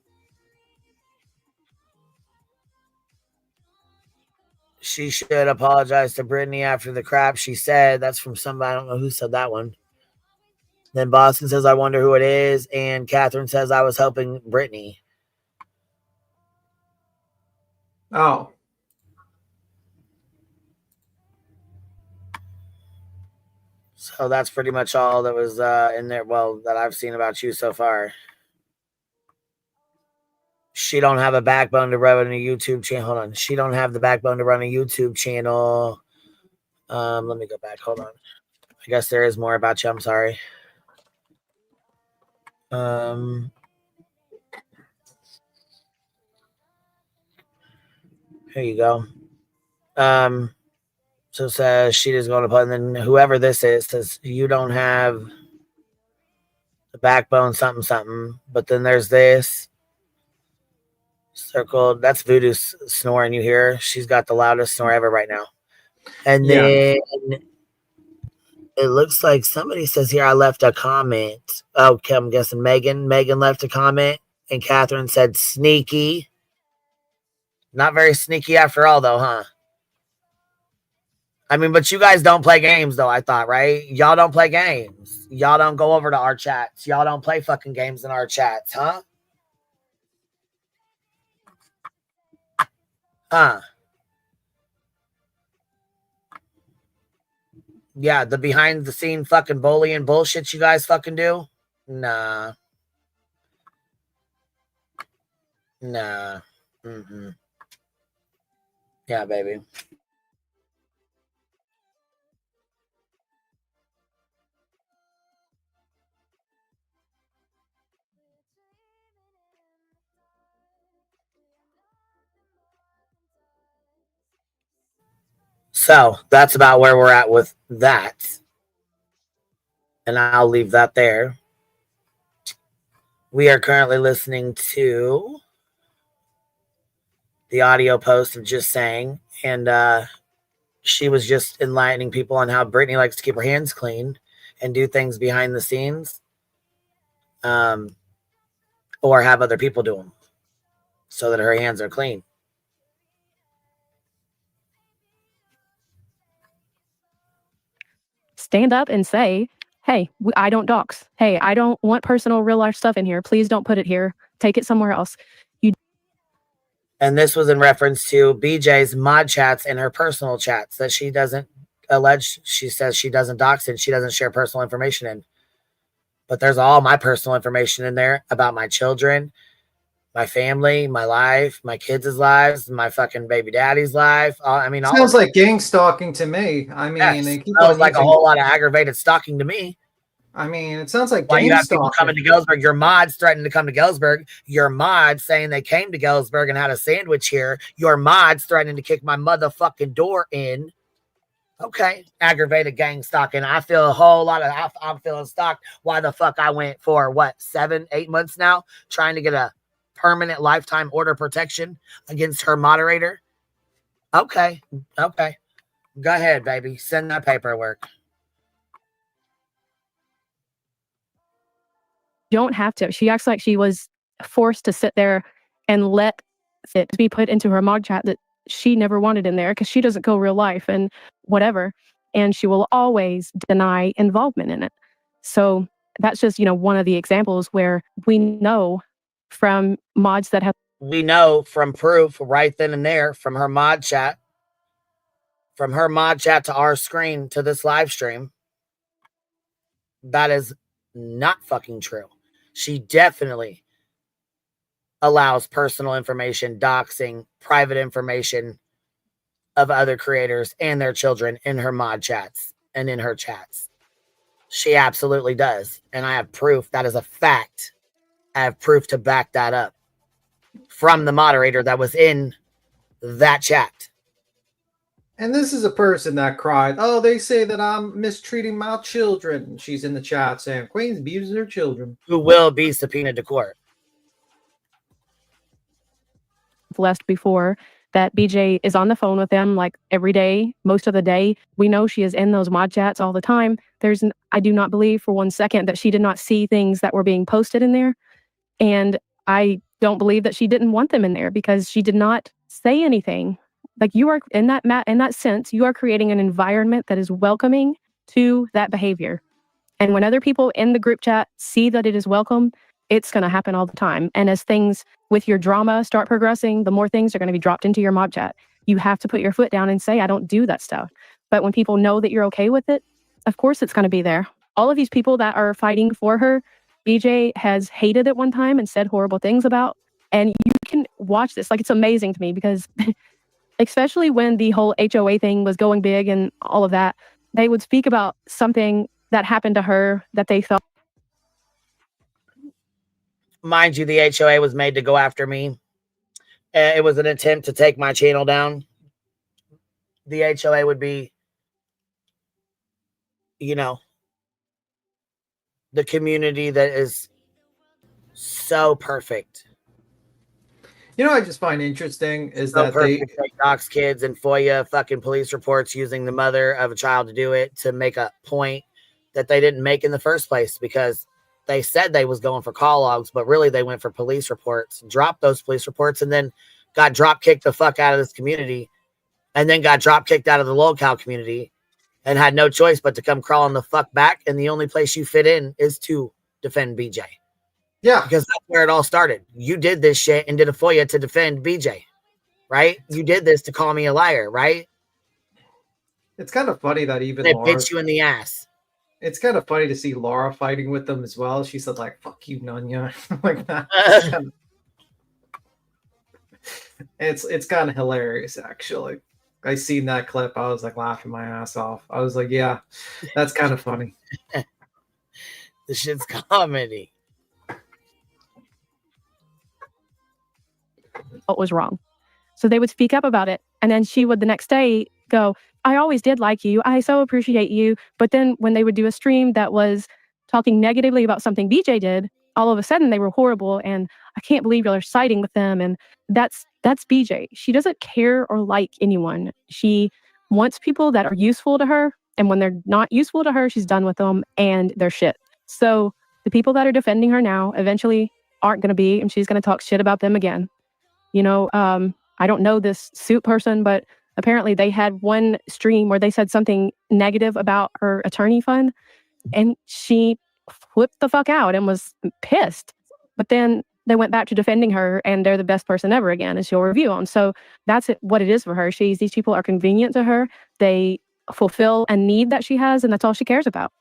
She should apologize to Brittany after the crap she said. That's from somebody. I don't know who said that one. Then Boston says, I wonder who it is. And Catherine says, I was helping Brittany. Oh. So that's pretty much all that was in there. Well, that I've seen about you so far. She don't have a backbone to run a YouTube channel. Hold on. She don't have the backbone to run a YouTube channel. Let me go back. Hold on. I guess there is more about you. I'm sorry. Here you go. So it says she is going to put, and then whoever this is says you don't have the backbone, something. But then there's this circled. That's Voodoo snoring. You hear? She's got the loudest snore ever right now. And then it looks like somebody says here I left a comment. Okay, I'm guessing Megan. Megan left a comment, and Catherine said sneaky. Not very sneaky after all, though, huh? I mean, but you guys don't play games, though, I thought, right? Y'all don't play games. Y'all don't go over to our chats. Y'all don't play fucking games in our chats, huh? Huh? Yeah, the behind the scene fucking bullying bullshit you guys fucking do? Nah. Mm-mm. Yeah, baby. So that's about where we're at with that. And I'll leave that there. We are currently listening to the audio post of Just Saying. And she was just enlightening people on how Brittany likes to keep her hands clean and do things behind the scenes. Or have other people do them so that her hands are clean. Stand up and say, hey, I don't dox. Hey, I don't want personal real life stuff in here. Please don't put it here. Take it somewhere else. And this was in reference to BJ's mod chats and her personal chats that she doesn't allege. She says she doesn't dox and she doesn't share personal information in. But there's all my personal information in there about my children, my family, my life, my kids' lives, my fucking baby daddy's life. I mean, sounds like gang stalking to me. I mean, yes, they keep sounds like a whole lot of aggravated stalking to me. I mean, it sounds like Why you gang have people coming to Galesburg? Your mods threatening to come to Galesburg. Your mods saying they came to Galesburg and had a sandwich here. Your mods threatening to kick my motherfucking door in. Okay, aggravated gang stalking. I feel a whole lot of. I'm feeling stalked. Why the fuck I went for what 7-8 months now trying to get a permanent lifetime order protection against her moderator? Okay. Go ahead, baby. Send that paperwork. Don't have to. She acts like she was forced to sit there and let it be put into her mod chat that she never wanted in there because she doesn't go real life and whatever. And she will always deny involvement in it. So that's just, one of the examples where we know from mods that have. We know from proof right then and there from her mod chat, to our screen to this live stream. That is not fucking true. She definitely allows personal information, doxing, private information of other creators and their children in her mod chats and in her chats. She absolutely does. And I have proof. That is a fact. I have proof to back that up. from the moderator that was in that chat. And this is a person that cried, "Oh, they say that I'm mistreating my children." She's in the chat saying Queens abuses her children. Who will be subpoenaed to court. Left before that BJ is on the phone with them like every day, most of the day. We know she is in those mod chats all the time. I do not believe for 1 second that she did not see things that were being posted in there. And I don't believe that she didn't want them in there because she did not say anything. Like you are in that sense, you are creating an environment that is welcoming to that behavior. And when other people in the group chat see that it is welcome, it's going to happen all the time. And as things with your drama start progressing, the more things are going to be dropped into your mob chat. You have to put your foot down and say, I don't do that stuff. But when people know that you're okay with it, of course it's going to be there. All of these people that are fighting for her, BJ has hated at one time and said horrible things about. And you can watch this. Like, it's amazing to me because especially when the whole HOA thing was going big and all of that, they would speak about something that happened to her that they thought. Mind you, the HOA was made to go after me. It was an attempt to take my channel down. The HOA would be, you know, the community that is so perfect. You know what I just find interesting is So that perfect. They dox kids and FOIA fucking police reports using the mother of a child to do it to make a point that they didn't make in the first place, because they said they was going for call logs, but really they went for police reports, dropped those police reports, and then got drop kicked the fuck out of this community, and then got drop kicked out of the locale community, and had no choice but to come crawling the fuck back. And the only place you fit in is to defend BJ. Yeah, because that's where it all started. You did this shit and did a FOIA to defend BJ, right? You did this to call me a liar, right? it's kind of funny that even They Laura bit you in the ass. It's kind of funny to see Laura fighting with them as well. She said like "fuck you, Nunya," like that. It's kind of hilarious actually. I seen that clip. I was like laughing my ass off. I was like, yeah, that's kind of funny. This shit's comedy. What was wrong. So they would speak up about it. And then she would the next day go, I always did like you. I so appreciate you. But then when they would do a stream that was talking negatively about something BJ did, all of a sudden they were horrible. And I can't believe y'all are siding with them. And that's BJ. She doesn't care or like anyone. She wants people that are useful to her. And when they're not useful to her, she's done with them and they're shit. So the people that are defending her now eventually aren't going to be, and she's going to talk shit about them again. You know, I don't know this suit person, but apparently they had one stream where they said something negative about her attorney fund, and she flipped the fuck out and was pissed. But then they went back to defending her, and they're the best person ever again, as she'll review on. So that's what it is for her. These people are convenient to her. They fulfill a need that she has, and that's all she cares about.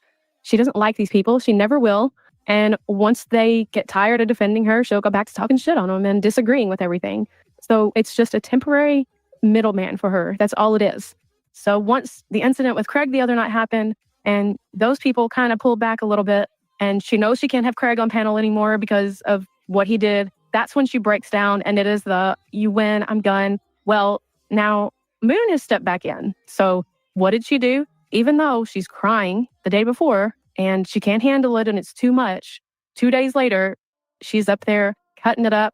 She doesn't like these people. She never will. And once they get tired of defending her, she'll go back to talking shit on them and disagreeing with everything. So it's just a temporary middleman for her. That's all it is. So once the incident with Craig the other night happened, and those people kind of pulled back a little bit, and she knows she can't have Craig on panel anymore because of what he did, that's when she breaks down, and it is you win, I'm done. Well, now Moon has stepped back in. So what did she do? Even though she's crying the day before and she can't handle it and it's too much, 2 days later, she's up there cutting it up,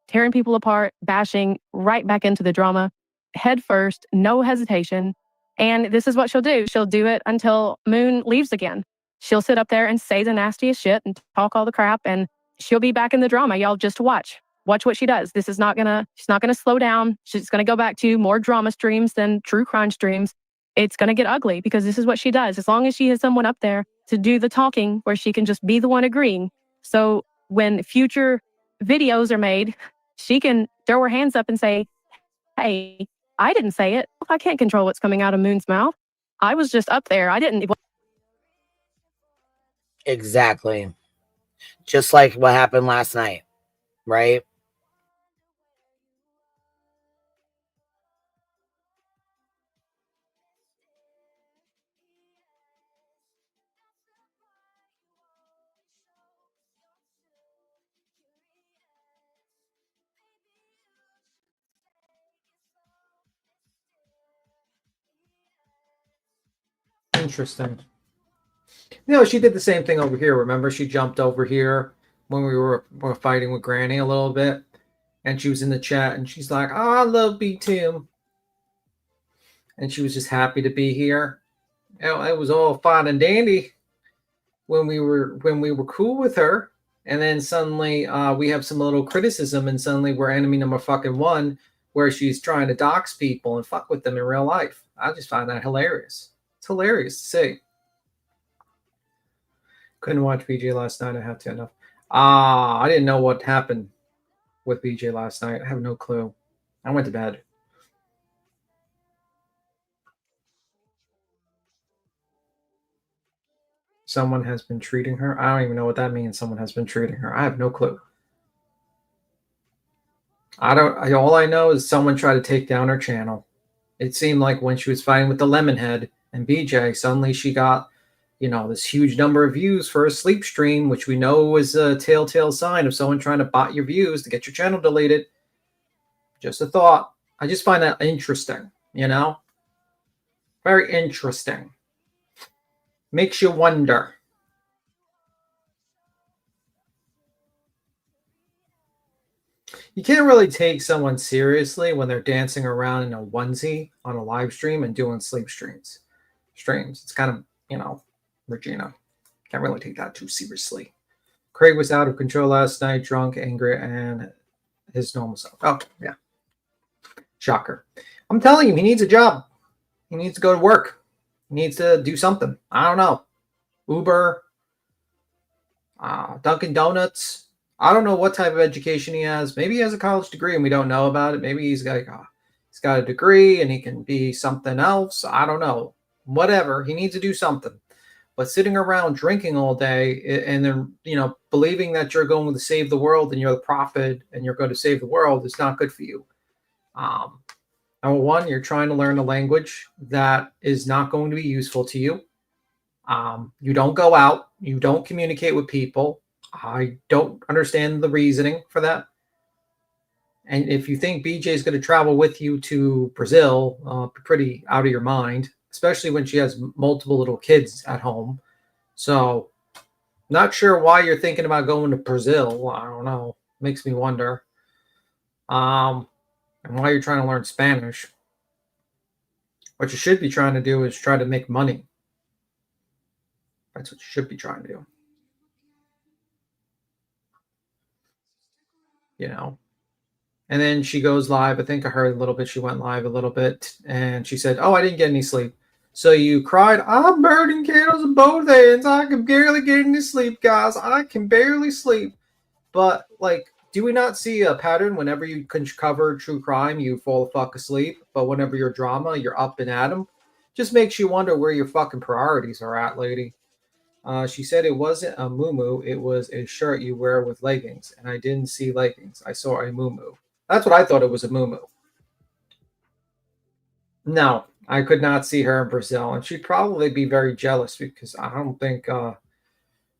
tearing people apart, bashing right back into the drama, head first, no hesitation. And this is what she'll do. She'll do it until Moon leaves again. She'll sit up there and say the nastiest shit and talk all the crap, and she'll be back in the drama. Y'all just watch. Watch what she does. She's not gonna slow down. She's gonna go back to more drama streams than true crime streams. It's gonna get ugly because this is what she does. As long as she has someone up there to do the talking where she can just be the one agreeing. So when future videos are made, she can throw her hands up and say, hey, I didn't say it. I can't control what's coming out of Moon's mouth. I was just up there. I didn't. Exactly. Just like what happened last night, right? Interesting. She did the same thing over here. Remember, she jumped over here when we were fighting with Granny a little bit, and she was in the chat, and she's like, "Oh, I love B Tim," and she was just happy to be here. It was all fine and dandy when we were cool with her, and then suddenly we have some little criticism, and suddenly we're enemy number fucking one, where she's trying to dox people and fuck with them in real life. I just find that hilarious. It's hilarious to see. Couldn't watch BJ last night. I had to enough. I didn't know what happened with BJ last night. I have no clue. I went to bed. Someone has been treating her. I don't even know what that means. Someone has been treating her. I have no clue. All I know is someone tried to take down her channel. It seemed like when she was fighting with the Lemonhead and BJ, suddenly she got, this huge number of views for a sleep stream, which we know is a telltale sign of someone trying to bot your views to get your channel deleted. Just a thought. I just find that interesting, Very interesting. Makes you wonder. You can't really take someone seriously when they're dancing around in a onesie on a live stream and doing sleep streams. It's kind of, Regina. Can't really take that too seriously. Craig was out of control last night, drunk, angry, and his normal self. Oh, yeah. Shocker. I'm telling you, he needs a job. He needs to go to work. He needs to do something. I don't know. Uber, Dunkin' Donuts. I don't know what type of education he has. Maybe he has a college degree and we don't know about it. Maybe he's got a degree and he can be something else. I don't know. Whatever. He needs to do something. But sitting around drinking all day and then, believing that you're going to save the world and you're the prophet and you're going to save the world is not good for you. Number one, you're trying to learn a language that is not going to be useful to you. You don't go out. You don't communicate with people. I don't understand the reasoning for that. And if you think BJ is going to travel with you to Brazil, pretty out of your mind, especially when she has multiple little kids at home. So not sure why you're thinking about going to Brazil. I don't know. Makes me wonder. And why you're trying to learn Spanish. What you should be trying to do is try to make money. That's what you should be trying to do. And then she goes live. I think I heard a little bit. She went live a little bit. And she said, I didn't get any sleep. So you cried, I'm burning candles in both ends. I can barely get any sleep, guys. I can barely sleep. But, do we not see a pattern? Whenever you can cover true crime, you fall the fuck asleep. But whenever you're drama, you're up and at 'em. Just makes you wonder where your fucking priorities are at, lady. She said it wasn't a muumuu. It was a shirt you wear with leggings. And I didn't see leggings. I saw a muumuu. That's what I thought it was, a muumuu. No, I could not see her in Brazil. And she'd probably be very jealous because I don't think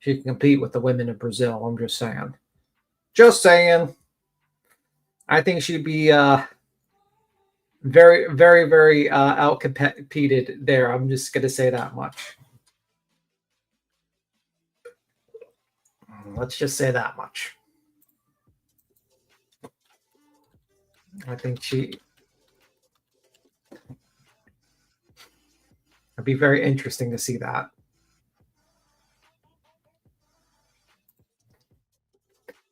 she can compete with the women of Brazil. I'm just saying. Just saying. I think she'd be very, very, very out-competed there. I'm just going to say that much. Let's just say that much. I think it'd be very interesting to see that.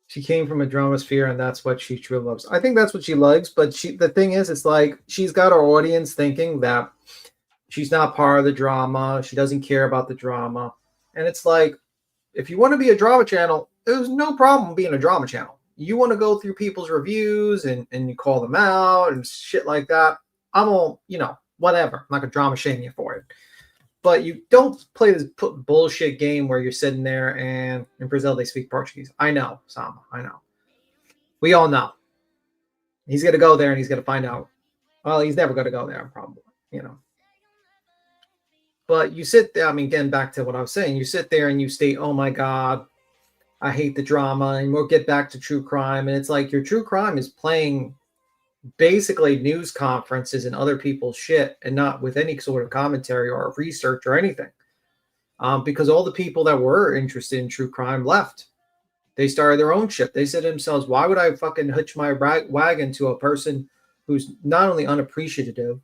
She came from a drama sphere, and that's what she truly loves. I think that's what she likes, but the thing is, it's like she's got her audience thinking that she's not part of the drama. She doesn't care about the drama. And it's like, if you want to be a drama channel, there's no problem being a drama channel. You want to go through people's reviews and you call them out and shit like that. I'm all, whatever. I'm not going to drama shame you for it. But you don't play this bullshit game where you're sitting there and in Brazil they speak Portuguese. I know, Sama. I know. We all know. He's going to go there and he's going to find out. Well, he's never going to go there, probably, But you sit there, getting back to what I was saying, you sit there and you state, oh my God, I hate the drama, and we'll get back to true crime. And it's like your true crime is playing basically news conferences and other people's shit, and not with any sort of commentary or research or anything. Because all the people that were interested in true crime left. They started their own shit. They said to themselves, why would I fucking hitch my wagon to a person who's not only unappreciative,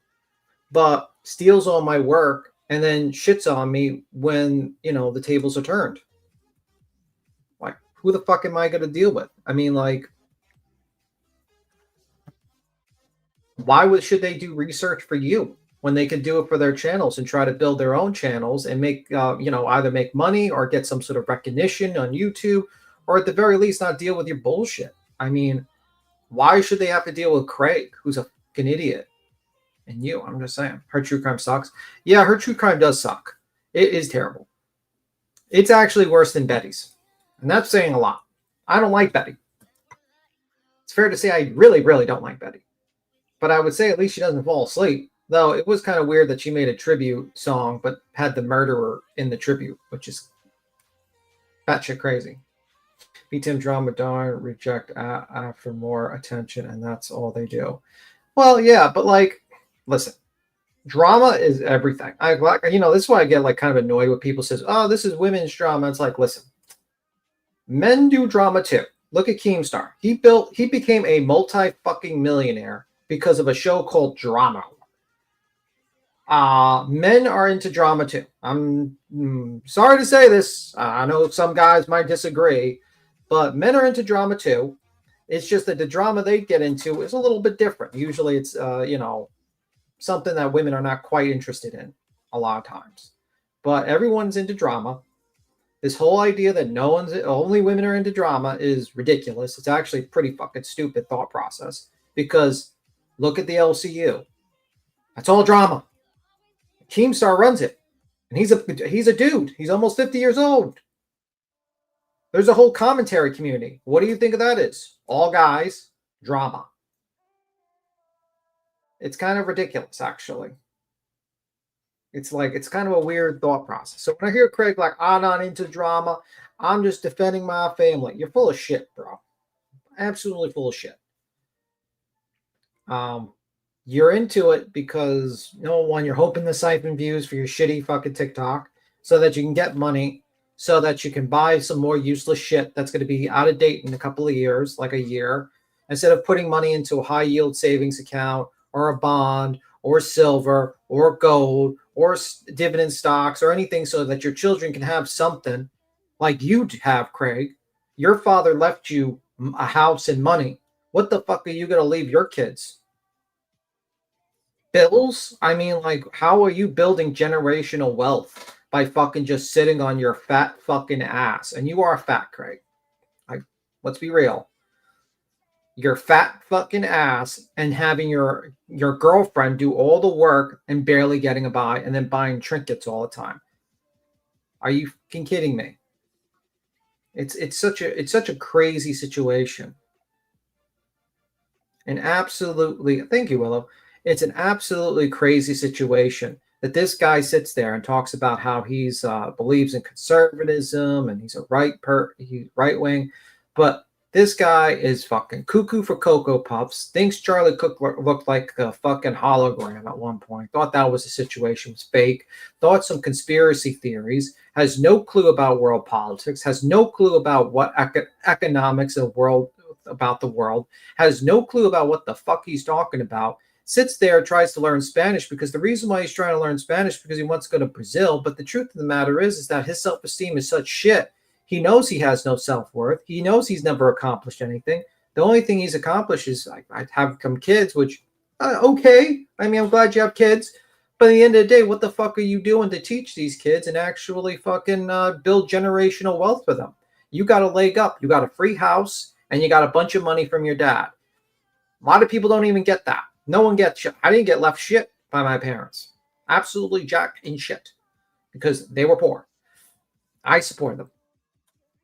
but steals all my work and then shits on me when, you know, the tables are turned? Like, who the fuck am I going to deal with? I mean, like, why should they do research for you when they could do it for their channels and try to build their own channels and make, you know, either make money or get some sort of recognition on YouTube, or at the very least not deal with your bullshit? I mean, why should they have to deal with Craig, who's a fucking idiot? And you, I'm just saying, her true crime sucks. Yeah, her true crime does suck. It is terrible. It's actually worse than Betty's. And that's saying a lot. I don't like Betty. It's fair to say I really, really don't like Betty. But I would say at least she doesn't fall asleep. Though it was kind of weird that she made a tribute song, but had the murderer in the tribute, which is batshit crazy. Beat Tim drama darn, reject for more attention, and that's all they do. Well, yeah, but like, listen, drama is everything. You know, this is why I get like kind of annoyed when people says, "Oh, this is women's drama." It's like, listen, men do drama too. Look at Keemstar. He became a multi-fucking millionaire because of a show called Drama. Men are into drama too. I'm sorry to say this. I know some guys might disagree, but men are into drama too. It's just that the drama they get into is a little bit different. Usually it's, you know, something that women are not quite interested in a lot of times. But everyone's into drama. This whole idea that only women are into drama is ridiculous. It's actually a pretty fucking stupid thought process, because look at the LCU. That's all drama. Keemstar runs it. And he's a dude. He's almost 50 years old. There's a whole commentary community. What do you think of that is? All guys, drama. It's kind of ridiculous, actually. It's like, it's kind of a weird thought process. So when I hear Craig like, I'm not into drama, I'm just defending my family. You're full of shit, bro. Absolutely full of shit. You're into it because, no one, you're hoping to siphon views for your shitty fucking TikTok so that you can get money, so that you can buy some more useless shit that's going to be out of date in a couple of years, like a year, instead of putting money into a high yield savings account or a bond or silver or gold or dividend stocks or anything, so that your children can have something like you have, Craig. Your father left you a house and money. What the fuck are you going to leave your kids? Bills? I mean, like, how are you building generational wealth? By fucking just sitting on your fat fucking ass. And you are fat, Craig. Like, let's be real. Your fat fucking ass and having your girlfriend do all the work and barely getting by, and then buying trinkets all the time. Are you fucking kidding me? It's such a crazy situation. And absolutely, thank you, Willow. It's an absolutely crazy situation that this guy sits there and talks about how he's believes in conservatism and he's a he's right wing, but this guy is fucking cuckoo for Cocoa Puffs. Thinks Charlie Cook looked like a fucking hologram at one point. Thought that was the situation was fake. Thought some conspiracy theories. Has no clue about world politics. Has no clue about what economics of about the world. Has no clue about what the fuck he's talking about. Sits there, tries to learn Spanish, because the reason why he's trying to learn Spanish is because he wants to go to Brazil. But the truth of the matter is that his self-esteem is such shit. He knows he has no self-worth. He knows he's never accomplished anything. The only thing he's accomplished is I have some kids, which, okay. I mean, I'm glad you have kids. But at the end of the day, what the fuck are you doing to teach these kids and actually fucking build generational wealth for them? You got a leg up. You got a free house, and you got a bunch of money from your dad. A lot of people don't even get that. No one gets shit. I didn't get left shit by my parents. Absolutely jacked in shit. Because they were poor. I supported them.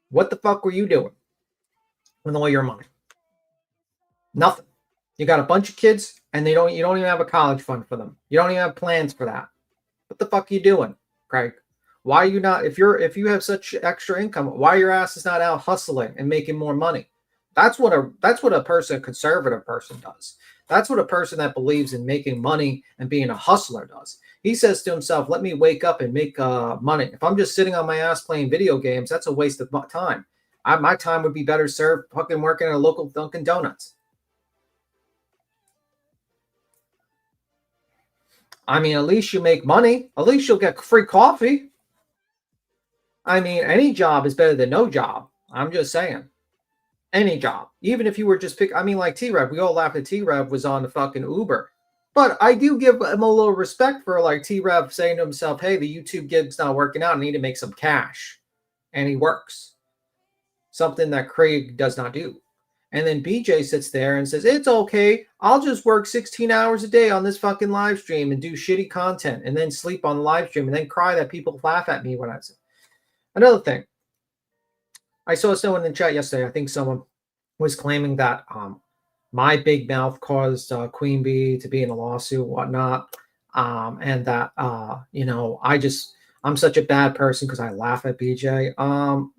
What the fuck were you doing with all your money? Nothing. You got a bunch of kids, and you don't even have a college fund for them. You don't even have plans for that. What the fuck are you doing, Craig? Why are you not, if you have such extra income, why your ass is not out hustling and making more money? That's what a conservative person does. That's what a person that believes in making money and being a hustler does. He says to himself, let me wake up and make money. If I'm just sitting on my ass playing video games, that's a waste of time. My time would be better served fucking working at a local Dunkin' Donuts. I mean, at least you make money. At least you'll get free coffee. I mean, any job is better than no job. I'm just saying. Any job. Even if you were just like T-Rev. We all laughed at T-Rev was on the fucking Uber. But I do give him a little respect for like T-Rev saying to himself, hey, the YouTube gig's not working out. I need to make some cash. And he works. Something that Craig does not do. And then BJ sits there and says, it's okay. I'll just work 16 hours a day on this fucking live stream and do shitty content and then sleep on the live stream and then cry that people laugh at me when I say. Another thing. I saw someone in the chat yesterday. I think someone was claiming that my big mouth caused Queen Bee to be in a lawsuit and whatnot. And that, I'm such a bad person because I laugh at BJ.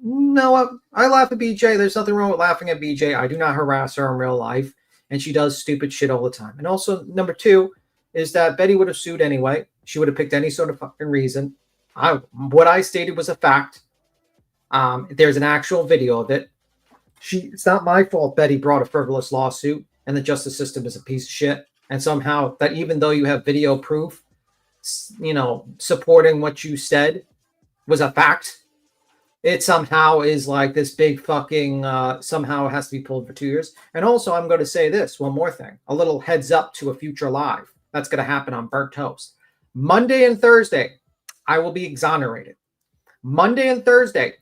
No, I laugh at BJ. There's nothing wrong with laughing at BJ. I do not harass her in real life. And she does stupid shit all the time. And also, number two is that Betty would have sued anyway. She would have picked any sort of fucking reason. What I stated was a fact. There's an actual video of it. It's not my fault Betty brought a frivolous lawsuit and the justice system is a piece of shit. And somehow that even though you have video proof, supporting what you said was a fact, it somehow is like this big fucking, somehow it has to be pulled for 2 years. And also, I'm going to say this, one more thing, a little heads up to a future live. That's going to happen on Burnt Toast. Monday and Thursday, I will be exonerated. Monday and Thursday,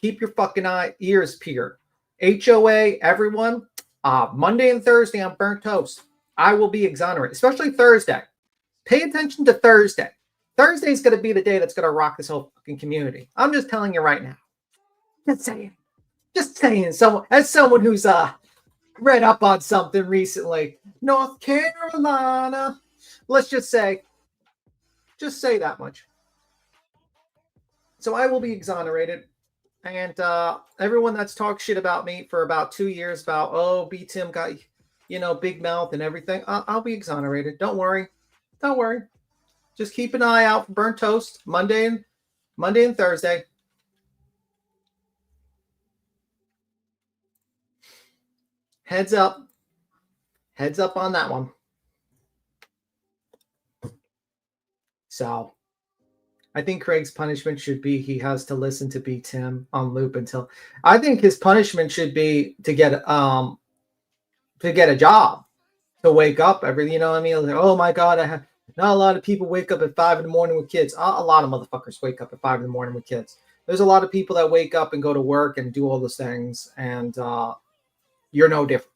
keep your fucking ears peeled. HOA, everyone, Monday and Thursday on Burnt Toast, I will be exonerated, especially Thursday. Pay attention to Thursday. Thursday is going to be the day that's going to rock this whole fucking community. I'm just telling you right now. Just saying. As someone who's read up on something recently, North Carolina. Let's just say that much. So I will be exonerated. And everyone that's talked shit about me for about 2 years about, B. Tim got, big mouth and everything, I'll be exonerated. Don't worry. Just keep an eye out for Burnt Toast Monday and Thursday. Heads up on that one. So I think Craig's punishment should be he has to listen to B. Tim on loop until. I think his punishment should be to get a job, to wake up every. Like, oh my God, not a lot of people wake up at 5 a.m. with kids. A lot of motherfuckers wake up at 5 a.m. with kids. There's a lot of people that wake up and go to work and do all those things, and you're no different.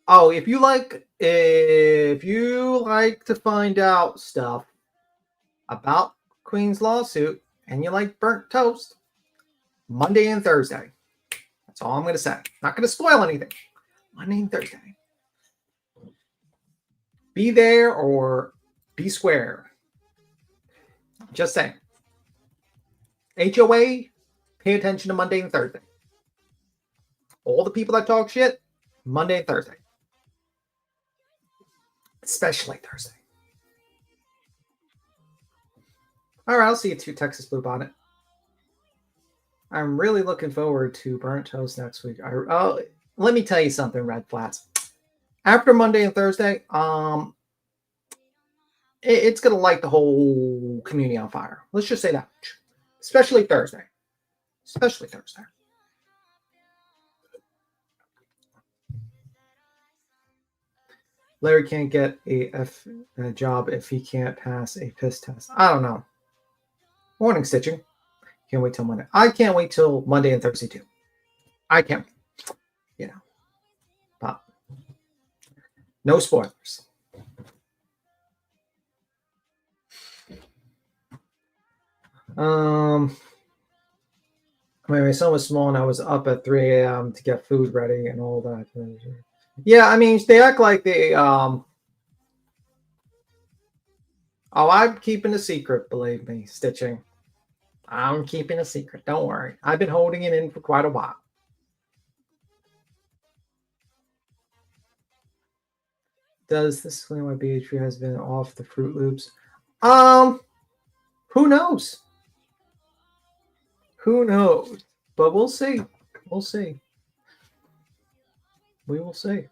Oh, if you like to find out stuff about Queen's lawsuit and you like Burnt Toast, Monday and Thursday. That's all I'm going to say. Not going to spoil anything. Monday and Thursday. Be there or be square. Just saying. HOA, pay attention to Monday and Thursday. All the people that talk shit, Monday and Thursday. Especially Thursday. All right, I'll see you too, Texas Blue Bonnet. I'm really looking forward to Burnt Toast next week. Let me tell you something, Red Flats. After Monday and Thursday, it's going to light the whole community on fire. Let's just say that much. Especially Thursday. Larry can't get a job if he can't pass a piss test. I don't know. Morning, Stitching. Can't wait till Monday. I can't wait till Monday and Thursday, too. I can't. But no spoilers. My son was small and I was up at 3 a.m. to get food ready and all that. Yeah, I mean, they act like they, I'm keeping a secret, believe me, Stitching. I'm keeping a secret. Don't worry. I've been holding it in for quite a while. Does this explain why BHP has been off the Fruit Loops? Who knows? Who knows? But we'll see. We'll see. We will see.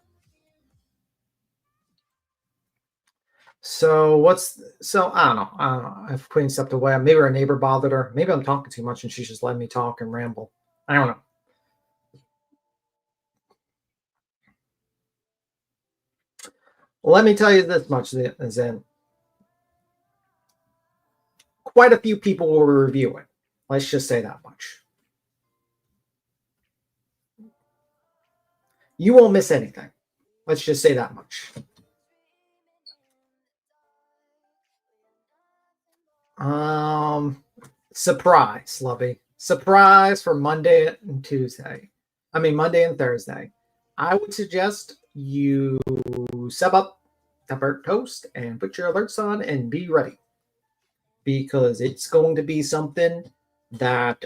So I don't know. If Queen stepped away, maybe our neighbor bothered her. Maybe I'm talking too much and she's just letting me talk and ramble. I don't know. Let me tell you this much, Zen. Quite a few people will review it. Let's just say that much. You won't miss anything. Let's just say that much. Surprise, Lovey. Surprise for Monday and Tuesday. I mean, Monday and Thursday. I would suggest you sub up the burnt toast and put your alerts on and be ready. Because it's going to be something that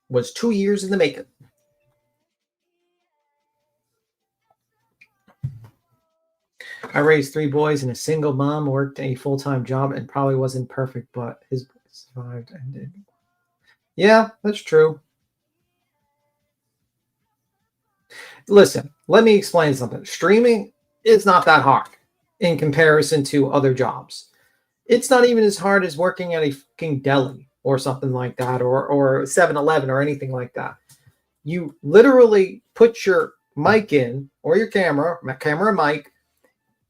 was 2 years in the making. I raised 3 boys and a single mom, worked a full-time job, and probably wasn't perfect, but his boys survived and did. Yeah, that's true. Listen, let me explain something. Streaming is not that hard in comparison to other jobs. It's not even as hard as working at a fucking deli or something like that, or 7-Eleven or anything like that. You literally put your mic in, or your camera and mic.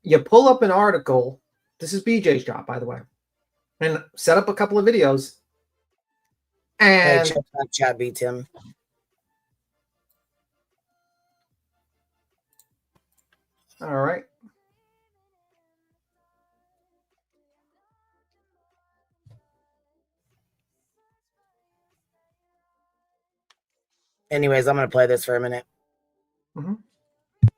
You pull up an article. This is BJ's job, by the way, and set up a couple of videos. And hey, check out chat, B Tim. All right. Anyways, I'm gonna play this for a minute. Mm-hmm.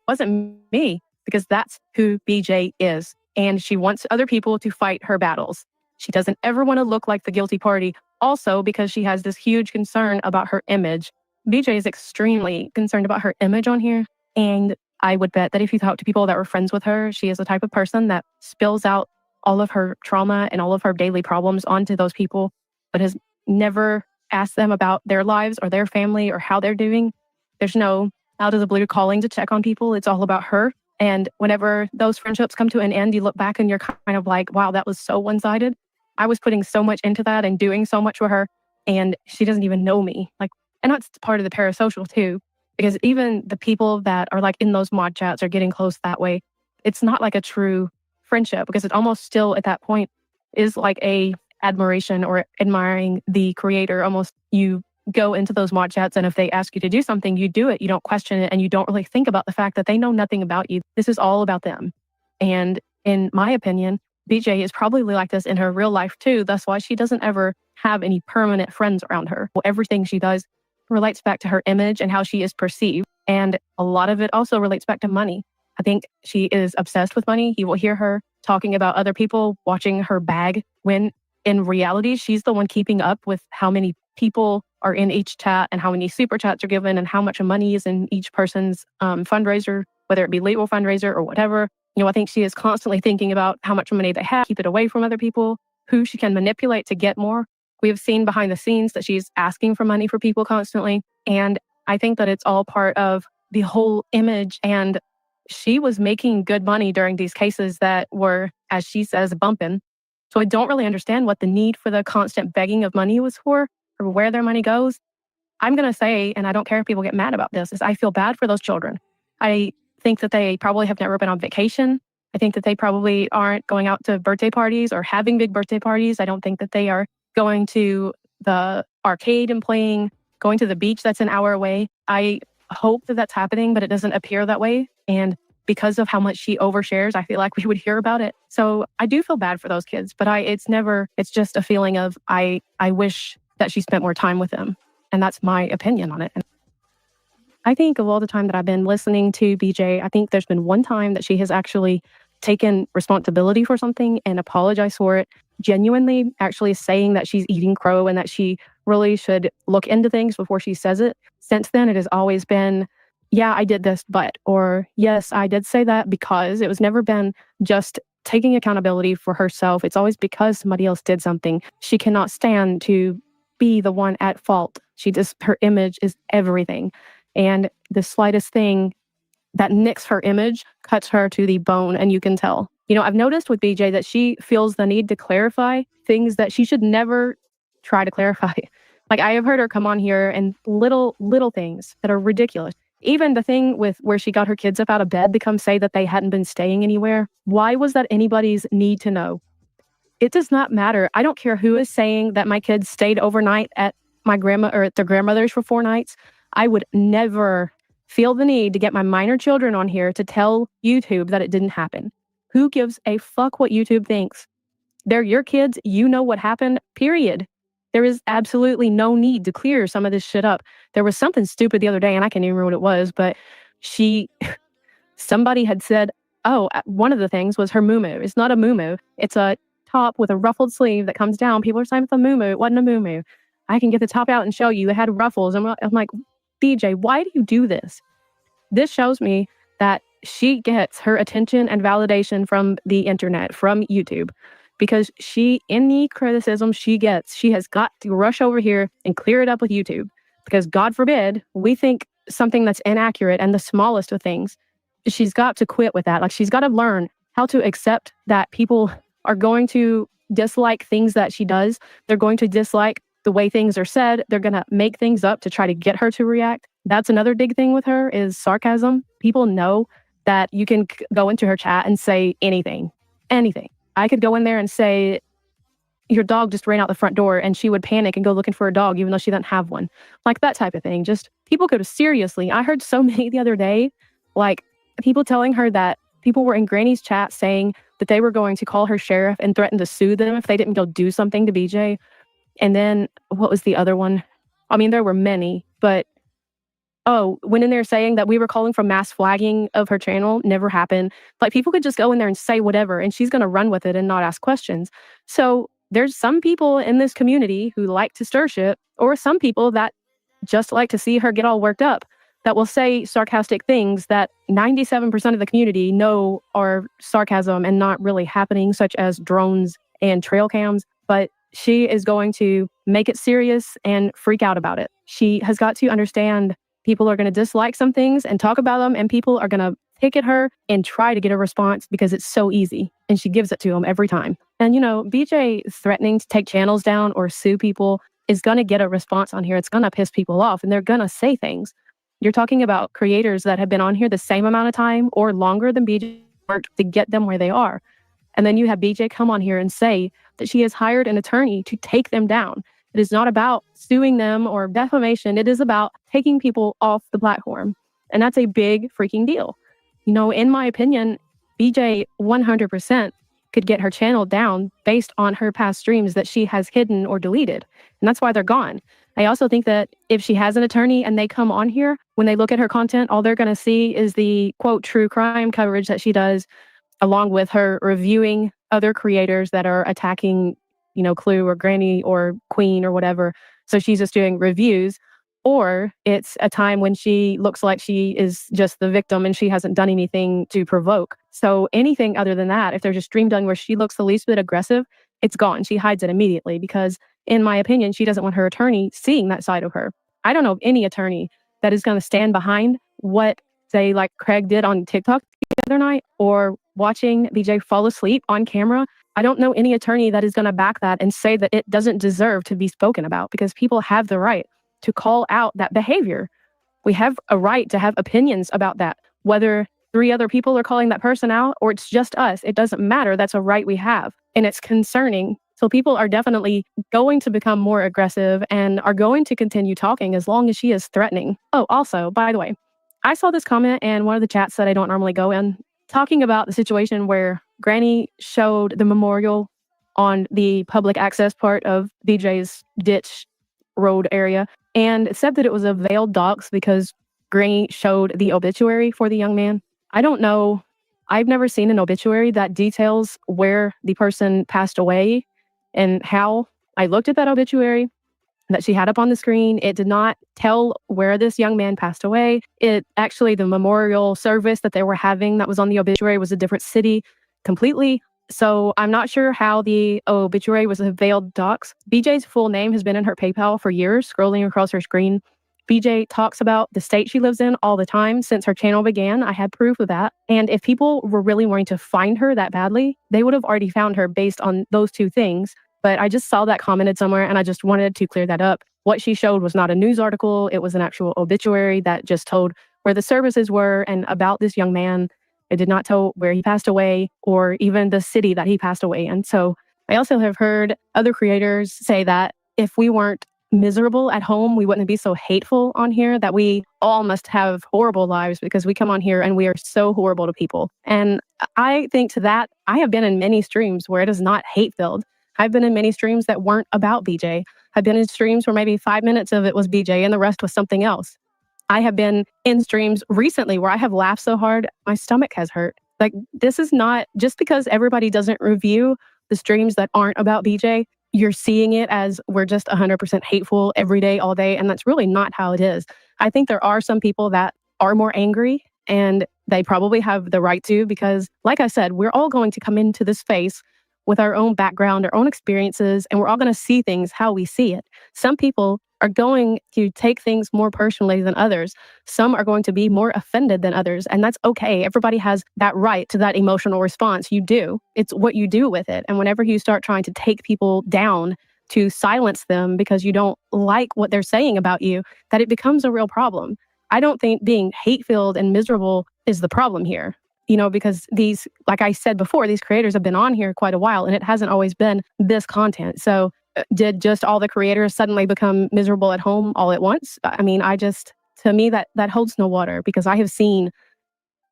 Wasn't me, because that's who BJ is. And she wants other people to fight her battles. She doesn't ever want to look like the guilty party. Also, because she has this huge concern about her image. BJ is extremely concerned about her image on here. And I would bet that if you talk to people that were friends with her, she is the type of person that spills out all of her trauma and all of her daily problems onto those people, but has never asked them about their lives or their family or how they're doing. There's no out of the blue calling to check on people. It's all about her. And whenever those friendships come to an end, you look back and you're kind of like, wow, that was so one-sided. I was putting so much into that and doing so much for her, and she doesn't even know me. Like, and that's part of the parasocial too, because even the people that are like in those mod chats are getting close that way. It's not like a true friendship, because it almost still at that point is like a admiration or admiring the creator. Almost you go into those mod chats, and if they ask you to do something, you do it. You don't question it, and you don't really think about the fact that they know nothing about you. This is all about them. And in my opinion, BJ is probably like this in her real life too. That's why she doesn't ever have any permanent friends around her. Everything she does relates back to her image and how she is perceived. And a lot of it also relates back to money. I think she is obsessed with money. You will hear her talking about other people watching her bag, when in reality, she's the one keeping up with how many people are in each chat and how many super chats are given and how much money is in each person's fundraiser, whether it be legal fundraiser or whatever. You know, I think she is constantly thinking about how much money they have, keep it away from other people, who she can manipulate to get more. We have seen behind the scenes that she's asking for money for people constantly. And I think that it's all part of the whole image. And she was making good money during these cases that were, as she says, bumping. So I don't really understand what the need for the constant begging of money was for, or where their money goes. I'm going to say, and I don't care if people get mad about this, is I feel bad for those children. I think that they probably have never been on vacation. I think that they probably aren't going out to birthday parties or having big birthday parties. I don't think that they are going to the arcade and playing, going to the beach that's an hour away. I hope that that's happening, but it doesn't appear that way. And because of how much she overshares, I feel like we would hear about it. So I do feel bad for those kids, but it's just a feeling of, I wish that she spent more time with them. And that's my opinion on it. I think of all the time that I've been listening to BJ, I think there's been one time that she has actually taken responsibility for something and apologized for it, genuinely actually saying that she's eating crow and that she really should look into things before she says it. Since then, it has always been yeah, I did this, but, or yes, I did say that because. It was never been just taking accountability for herself. It's always because somebody else did something. She cannot stand to be the one at fault. Her image is everything. And the slightest thing that nicks her image cuts her to the bone, and you can tell. You know, I've noticed with BJ that she feels the need to clarify things that she should never try to clarify. Like, I have heard her come on here and little things that are ridiculous. Even the thing with where she got her kids up out of bed to come say that they hadn't been staying anywhere. Why was that anybody's need to know? It does not matter. I don't care who is saying that my kids stayed overnight at my grandma or at their grandmother's for 4 nights. I would never feel the need to get my minor children on here to tell YouTube that it didn't happen. Who gives a fuck what YouTube thinks? They're your kids. You know what happened, period. There is absolutely no need to clear some of this shit up. There was something stupid the other day, and I can't even remember what it was, but somebody had said, oh, one of the things was her muumuu. It's not a muumuu. It's a top with a ruffled sleeve that comes down. People are saying it's a muumuu. It wasn't a muumuu. I can get the top out and show you. It had ruffles. I'm like, BJ, why do you do this? This shows me that she gets her attention and validation from the internet, from YouTube, because any criticism she gets, she has got to rush over here and clear it up with YouTube, because God forbid we think something that's inaccurate and the smallest of things. She's got to quit with that. Like, she's got to learn how to accept that people are going to dislike things that she does. They're going to dislike the way things are said. They're going to make things up to try to get her to react. That's another big thing with her is sarcasm. People know that you can go into her chat and say anything. I could go in there and say, your dog just ran out the front door, and she would panic and go looking for a dog, even though she doesn't have one. Like, that type of thing. Just people go to seriously. I heard so many the other day, like people telling her that people were in Granny's chat saying that they were going to call her sheriff and threaten to sue them if they didn't go do something to BJ. And then what was the other one? I mean, there were many, but went in there saying that we were calling for mass flagging of her channel. Never happened. Like, people could just go in there and say whatever, and she's going to run with it and not ask questions. So there's some people in this community who like to stir shit, or some people that just like to see her get all worked up, that will say sarcastic things that 97% of the community know are sarcasm and not really happening, such as drones and trail cams. But she is going to make it serious and freak out about it. She has got to understand people are going to dislike some things and talk about them, and people are going to pick at her and try to get a response because it's so easy, and she gives it to them every time. And, BJ threatening to take channels down or sue people is going to get a response on here. It's going to piss people off, and they're going to say things. You're talking about creators that have been on here the same amount of time or longer than BJ worked to get them where they are. And then you have BJ come on here and say that she has hired an attorney to take them down. It is not about suing them or defamation. It is about taking people off the platform. And that's a big freaking deal. In my opinion, BJ 100% could get her channel down based on her past streams that she has hidden or deleted. And that's why they're gone. I also think that if she has an attorney and they come on here, when they look at her content, all they're going to see is the, quote, true crime coverage that she does, along with her reviewing other creators that are attacking, Clue or Granny or Queen or whatever. So she's just doing reviews. Or it's a time when she looks like she is just the victim and she hasn't done anything to provoke. So anything other than that, if there's a stream done where she looks the least bit aggressive, it's gone. She hides it immediately because, in my opinion, she doesn't want her attorney seeing that side of her. I don't know of any attorney that is going to stand behind what, say, like Craig did on TikTok the other night, or watching BJ fall asleep on camera. I don't know any attorney that is going to back that and say that it doesn't deserve to be spoken about, because people have the right to call out that behavior. We have a right to have opinions about that. Whether 3 other people are calling that person out or it's just us, it doesn't matter. That's a right we have. And it's concerning. So people are definitely going to become more aggressive and are going to continue talking as long as she is threatening. Oh, also, by the way, I saw this comment in one of the chats that I don't normally go in, talking about the situation where Granny showed the memorial on the public access part of BJ's ditch road area, and said that it was a veiled dox because Granny showed the obituary for the young man. I don't know. I've never seen an obituary that details where the person passed away and how. I looked at that obituary. that she had up on the screen. It did not tell where this young man passed away. It actually, the memorial service that they were having that was on the obituary was a different city completely. So I'm not sure how the obituary was a veiled dox. BJ's full name has been in her PayPal for years, scrolling across her screen. BJ talks about the state she lives in all the time since her channel began. I had proof of that. And if people were really wanting to find her that badly, they would have already found her based on those two things. But I just saw that commented somewhere and I just wanted to clear that up. What she showed was not a news article. It was an actual obituary that just told where the services were and about this young man. It did not tell where he passed away or even the city that he passed away in. So I also have heard other creators say that if we weren't miserable at home, we wouldn't be so hateful on here, that we all must have horrible lives because we come on here and we are so horrible to people. And I think to that, I have been in many streams where it is not hate-filled. I've been in many streams that weren't about BJ. I've been in streams where maybe 5 minutes of it was BJ and the rest was something else. I have been in streams recently where I have laughed so hard, my stomach has hurt. Like, this is not, just because everybody doesn't review the streams that aren't about BJ, you're seeing it as we're just 100% hateful every day, all day. And that's really not how it is. I think there are some people that are more angry, and they probably have the right to, because like I said, we're all going to come into this space with our own background, our own experiences, and we're all going to see things how we see it. Some people are going to take things more personally than others. Some are going to be more offended than others, and that's okay. Everybody has that right to that emotional response. You do. It's what you do with it. And whenever you start trying to take people down to silence them because you don't like what they're saying about you, that it becomes a real problem. I don't think being hate-filled and miserable is the problem here. You know, because these, like I said before, these creators have been on here quite a while and it hasn't always been this content. So did just all the creators suddenly become miserable at home all at once? I mean, to me, that holds no water, because I have seen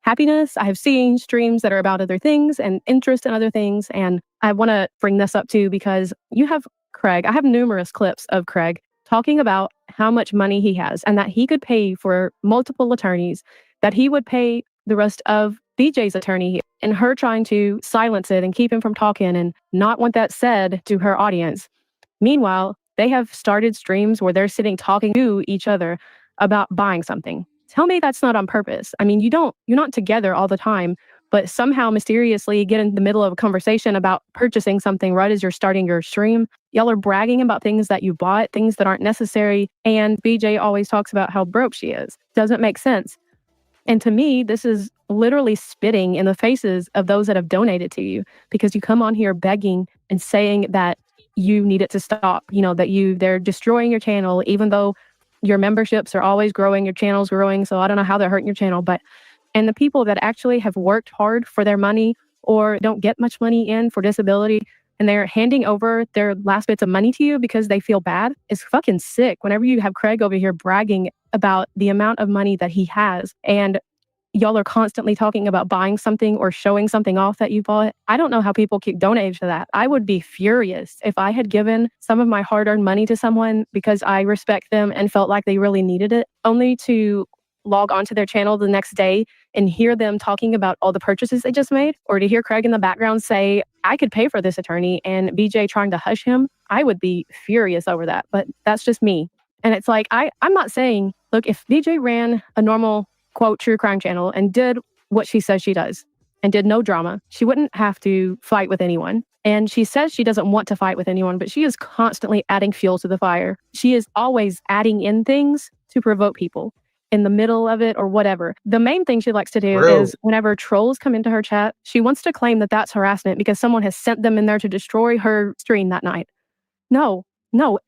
happiness. I have seen streams that are about other things and interest in other things. And I want to bring this up too, because you have Craig. I have numerous clips of Craig talking about how much money he has and that he could pay for multiple attorneys, that he would pay the rest of BJ's attorney, and her trying to silence it and keep him from talking and not want that said to her audience. Meanwhile, they have started streams where they're sitting talking to each other about buying something. Tell me that's not on purpose. I mean, you're not together all the time, but somehow mysteriously get in the middle of a conversation about purchasing something right as you're starting your stream. Y'all are bragging about things that you bought, things that aren't necessary. And BJ always talks about how broke she is. Doesn't make sense. And to me, this is literally spitting in the faces of those that have donated to you, because you come on here begging and saying that you need it to stop, that they're destroying your channel, even though your memberships are always growing, your channel's growing. So I don't know how they're hurting your channel, and the people that actually have worked hard for their money or don't get much money in for disability, and they're handing over their last bits of money to you because they feel bad, is fucking sick. Whenever you have Craig over here bragging about the amount of money that he has, and y'all are constantly talking about buying something or showing something off that you bought, I don't know how people keep donating to that. I would be furious if I had given some of my hard-earned money to someone because I respect them and felt like they really needed it, only to log onto their channel the next day and hear them talking about all the purchases they just made, or to hear Craig in the background say, I could pay for this attorney, and BJ trying to hush him. I would be furious over that, but that's just me. And it's like, I'm not saying, look, if BJ ran a normal, quote, true crime channel and did what she says she does and did no drama, she wouldn't have to fight with anyone. And she says she doesn't want to fight with anyone, but she is constantly adding fuel to the fire. She is always adding in things to provoke people in the middle of it or whatever. The main thing she likes to do is whenever trolls come into her chat, she wants to claim that that's harassment because someone has sent them in there to destroy her stream that night. No,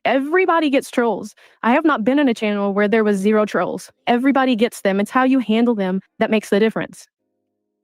everybody gets trolls. I have not been in a channel where there was zero trolls. Everybody gets them. It's how you handle them that makes the difference.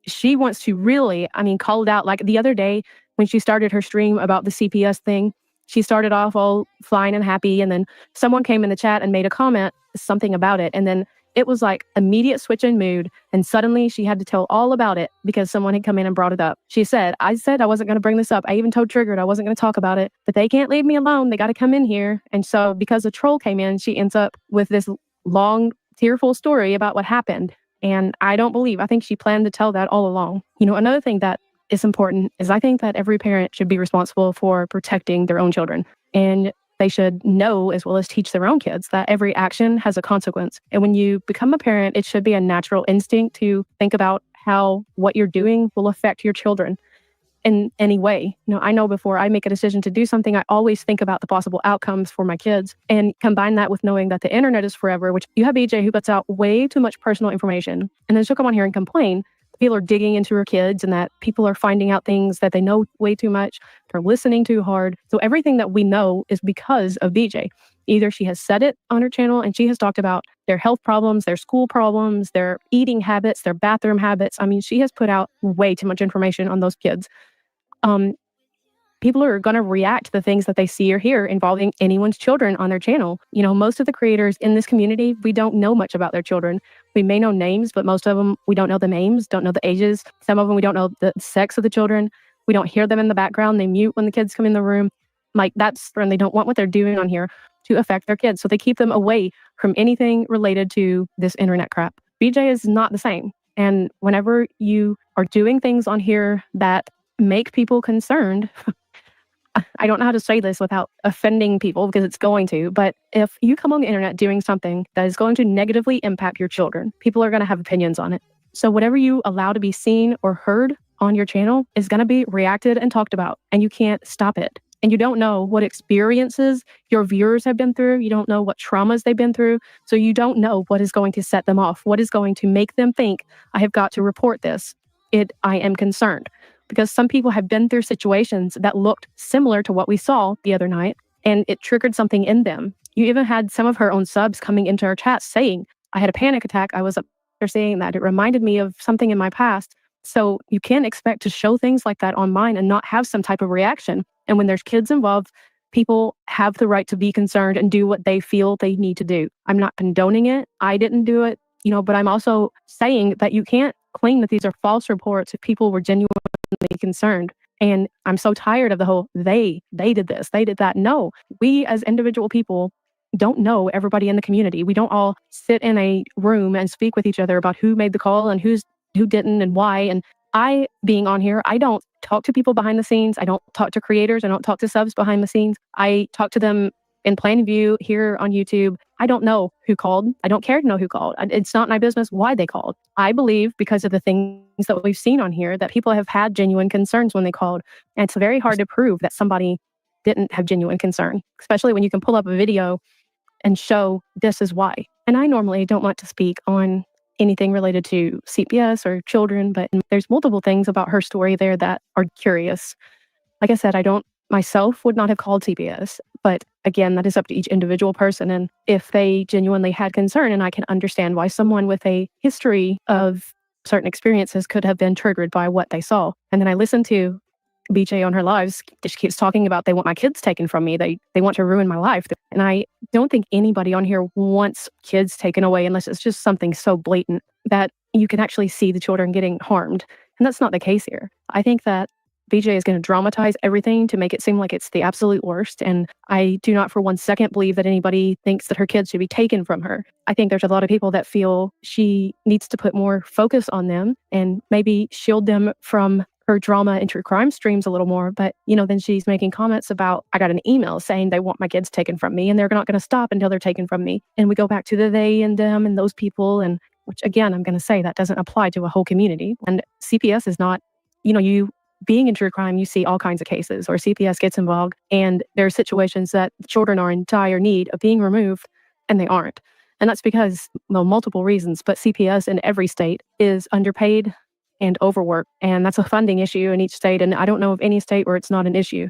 She wants to really, call it out. Like the other day when she started her stream about the CPS thing, she started off all fine and happy, and then someone came in the chat and made a comment, something about it, and then it was like immediate switch in mood, and suddenly she had to tell all about it because someone had come in and brought it up. She said, I said I wasn't going to bring this up. I even told Triggered I wasn't going to talk about it, but they can't leave me alone. They got to come in here. And so because a troll came in, she ends up with this long, tearful story about what happened. And I think she planned to tell that all along. Another thing that is important is I think that every parent should be responsible for protecting their own children. And they should know, as well as teach their own kids, that every action has a consequence. And when you become a parent, it should be a natural instinct to think about how what you're doing will affect your children in any way. I know before I make a decision to do something, I always think about the possible outcomes for my kids, and combine that with knowing that the internet is forever, which you have BJ who puts out way too much personal information, and then she'll come on here and complain people are digging into her kids and that people are finding out things that they know way too much, they're listening too hard. So everything that we know is because of BJ. Either she has said it on her channel and she has talked about their health problems, their school problems, their eating habits, their bathroom habits. I mean, she has put out way too much information on those kids. People are going to react to the things that they see or hear involving anyone's children on their channel. Most of the creators in this community, we don't know much about their children. We may know names, but most of them, we don't know the names, don't know the ages. Some of them, we don't know the sex of the children. We don't hear them in the background. They mute when the kids come in the room. Like, that's when they don't want what they're doing on here to affect their kids. So they keep them away from anything related to this internet crap. BJ is not the same. And whenever you are doing things on here that make people concerned, I don't know how to say this without offending people, because it's going to, but if you come on the internet doing something that is going to negatively impact your children, people are going to have opinions on it. So whatever you allow to be seen or heard on your channel is going to be reacted and talked about, and you can't stop it. And you don't know what experiences your viewers have been through. You don't know what traumas they've been through. So you don't know what is going to set them off, what is going to make them think, I have got to report this. I am concerned. Because some people have been through situations that looked similar to what we saw the other night, and it triggered something in them. You even had some of her own subs coming into our chat saying, I had a panic attack. I was up there saying that. It reminded me of something in my past. So you can't expect to show things like that on mine and not have some type of reaction. And when there's kids involved, people have the right to be concerned and do what they feel they need to do. I'm not condoning it. I didn't do it, but I'm also saying that you can't claim that these are false reports if people were genuinely concerned. And I'm so tired of the whole, they did this, they did that. No, we as individual people don't know everybody in the community. We don't all sit in a room and speak with each other about who made the call and who didn't and why. And I, being on here, I don't talk to people behind the scenes. I don't talk to creators. I don't talk to subs behind the scenes. I talk to them in plain view here on YouTube. I don't know who called. I don't care to know who called. It's not my business why they called. I believe, because of the things that we've seen on here, that people have had genuine concerns when they called. And it's very hard to prove that somebody didn't have genuine concern, especially when you can pull up a video and show this is why. And I normally don't want to speak on anything related to CPS or children, but there's multiple things about her story there that are curious. Like I said, I don't myself would not have called CPS, but again, that is up to each individual person. And if they genuinely had concern, and I can understand why someone with a history of certain experiences could have been triggered by what they saw. And then I listened to BJ on her lives. She keeps talking about they want my kids taken from me. They want to ruin my life. And I don't think anybody on here wants kids taken away unless it's just something so blatant that you can actually see the children getting harmed. And that's not the case here. I think that BJ is going to dramatize everything to make it seem like it's the absolute worst. And I do not for 1 second believe that anybody thinks that her kids should be taken from her. I think there's a lot of people that feel she needs to put more focus on them and maybe shield them from her drama and true crime streams a little more. But, then she's making comments about, I got an email saying they want my kids taken from me and they're not going to stop until they're taken from me. And we go back to the they and them and those people. And which, again, I'm going to say that doesn't apply to a whole community. And CPS is not, you being in true crime, you see all kinds of cases where CPS gets involved and there are situations that children are in dire need of being removed and they aren't. And that's because, multiple reasons, but CPS in every state is underpaid and overworked. And that's a funding issue in each state. And I don't know of any state where it's not an issue.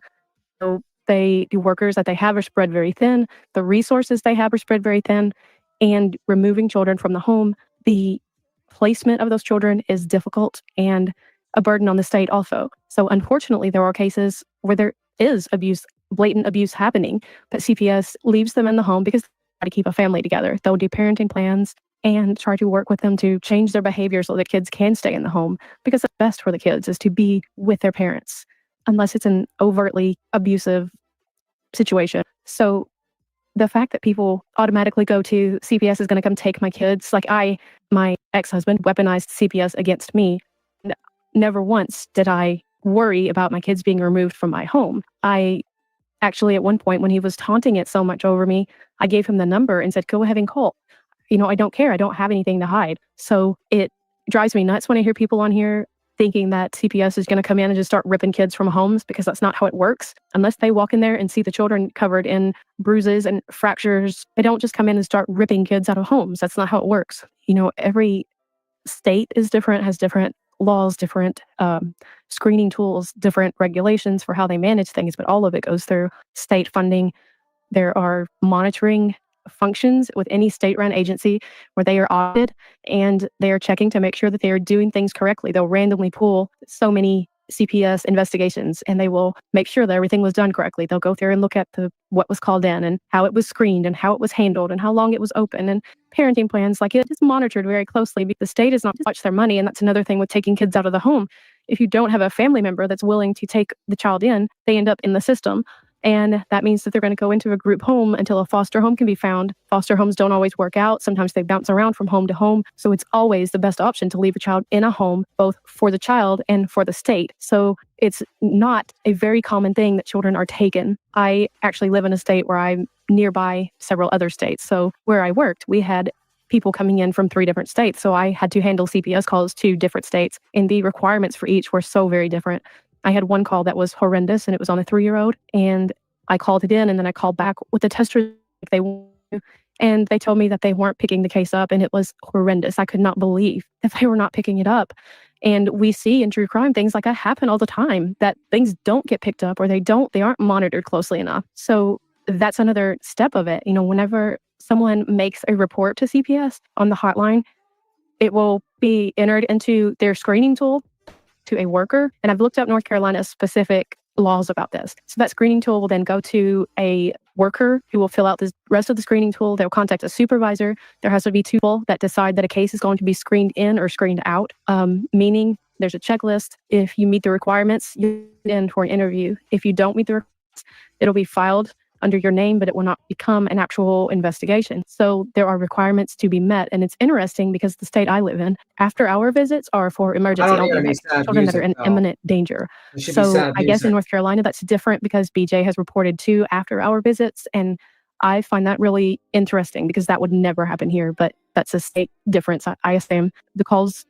So the workers that they have are spread very thin. The resources they have are spread very thin. And removing children from the home, the placement of those children is difficult and a burden on the state also. So unfortunately, there are cases where there is abuse, blatant abuse happening, but CPS leaves them in the home because they try to keep a family together. They'll do parenting plans and try to work with them to change their behavior so that kids can stay in the home, because the best for the kids is to be with their parents, unless it's an overtly abusive situation. So the fact that people automatically go to CPS is going to come take my kids, like my ex-husband weaponized CPS against me. Never once did I worry about my kids being removed from my home. I actually, at one point when he was taunting it so much over me, I gave him the number and said, go ahead and call. I don't care. I don't have anything to hide. So it drives me nuts when I hear people on here thinking that CPS is going to come in and just start ripping kids from homes, because that's not how it works. Unless they walk in there and see the children covered in bruises and fractures, they don't just come in and start ripping kids out of homes. That's not how it works. Every state is different, has different laws, different screening tools, different regulations for how they manage things, but all of it goes through state funding. There are monitoring functions with any state-run agency where they are audited and they are checking to make sure that they are doing things correctly. They'll randomly pull so many CPS investigations and they will make sure that everything was done correctly. They'll go through and look at what was called in and how it was screened and how it was handled and how long it was open, and parenting plans. Like, it is monitored very closely because the state is not to watch their money. And that's another thing with taking kids out of the home. If you don't have a family member that's willing to take the child in, they end up in the system. And that means that they're going to go into a group home until a foster home can be found. Foster homes don't always work out. Sometimes they bounce around from home to home. So it's always the best option to leave a child in a home, both for the child and for the state. So it's not a very common thing that children are taken. I actually live in a state where I'm nearby several other states. So where I worked, we had people coming in from 3 different states. So I had to handle CPS calls to different states, and the requirements for each were so very different. I had one call that was horrendous, and it was on a 3-year-old, and I called it in, and then I called back with the test result and they told me that they weren't picking the case up, and it was horrendous. I could not believe that they were not picking it up. And we see in true crime things like that happen all the time, that things don't get picked up, or they aren't monitored closely enough. So that's another step of it. Whenever someone makes a report to CPS on the hotline, it will be entered into their screening tool to a worker. And I've looked up North Carolina's specific laws about this. So that screening tool will then go to a worker who will fill out the rest of the screening tool. They'll contact a supervisor. There has to be 2 people that decide that a case is going to be screened in or screened out, meaning there's a checklist. If you meet the requirements, you're in for an interview. If you don't meet the requirements, it'll be filed under your name, but it will not become an actual investigation. So there are requirements to be met. And it's interesting because the state I live in, after-hour visits are for emergency only, like children that are in imminent danger. So I guess in North Carolina, that's different because BJ has reported 2 after-hour visits. And I find that really interesting because that would never happen here, but that's a state difference. I assume the calls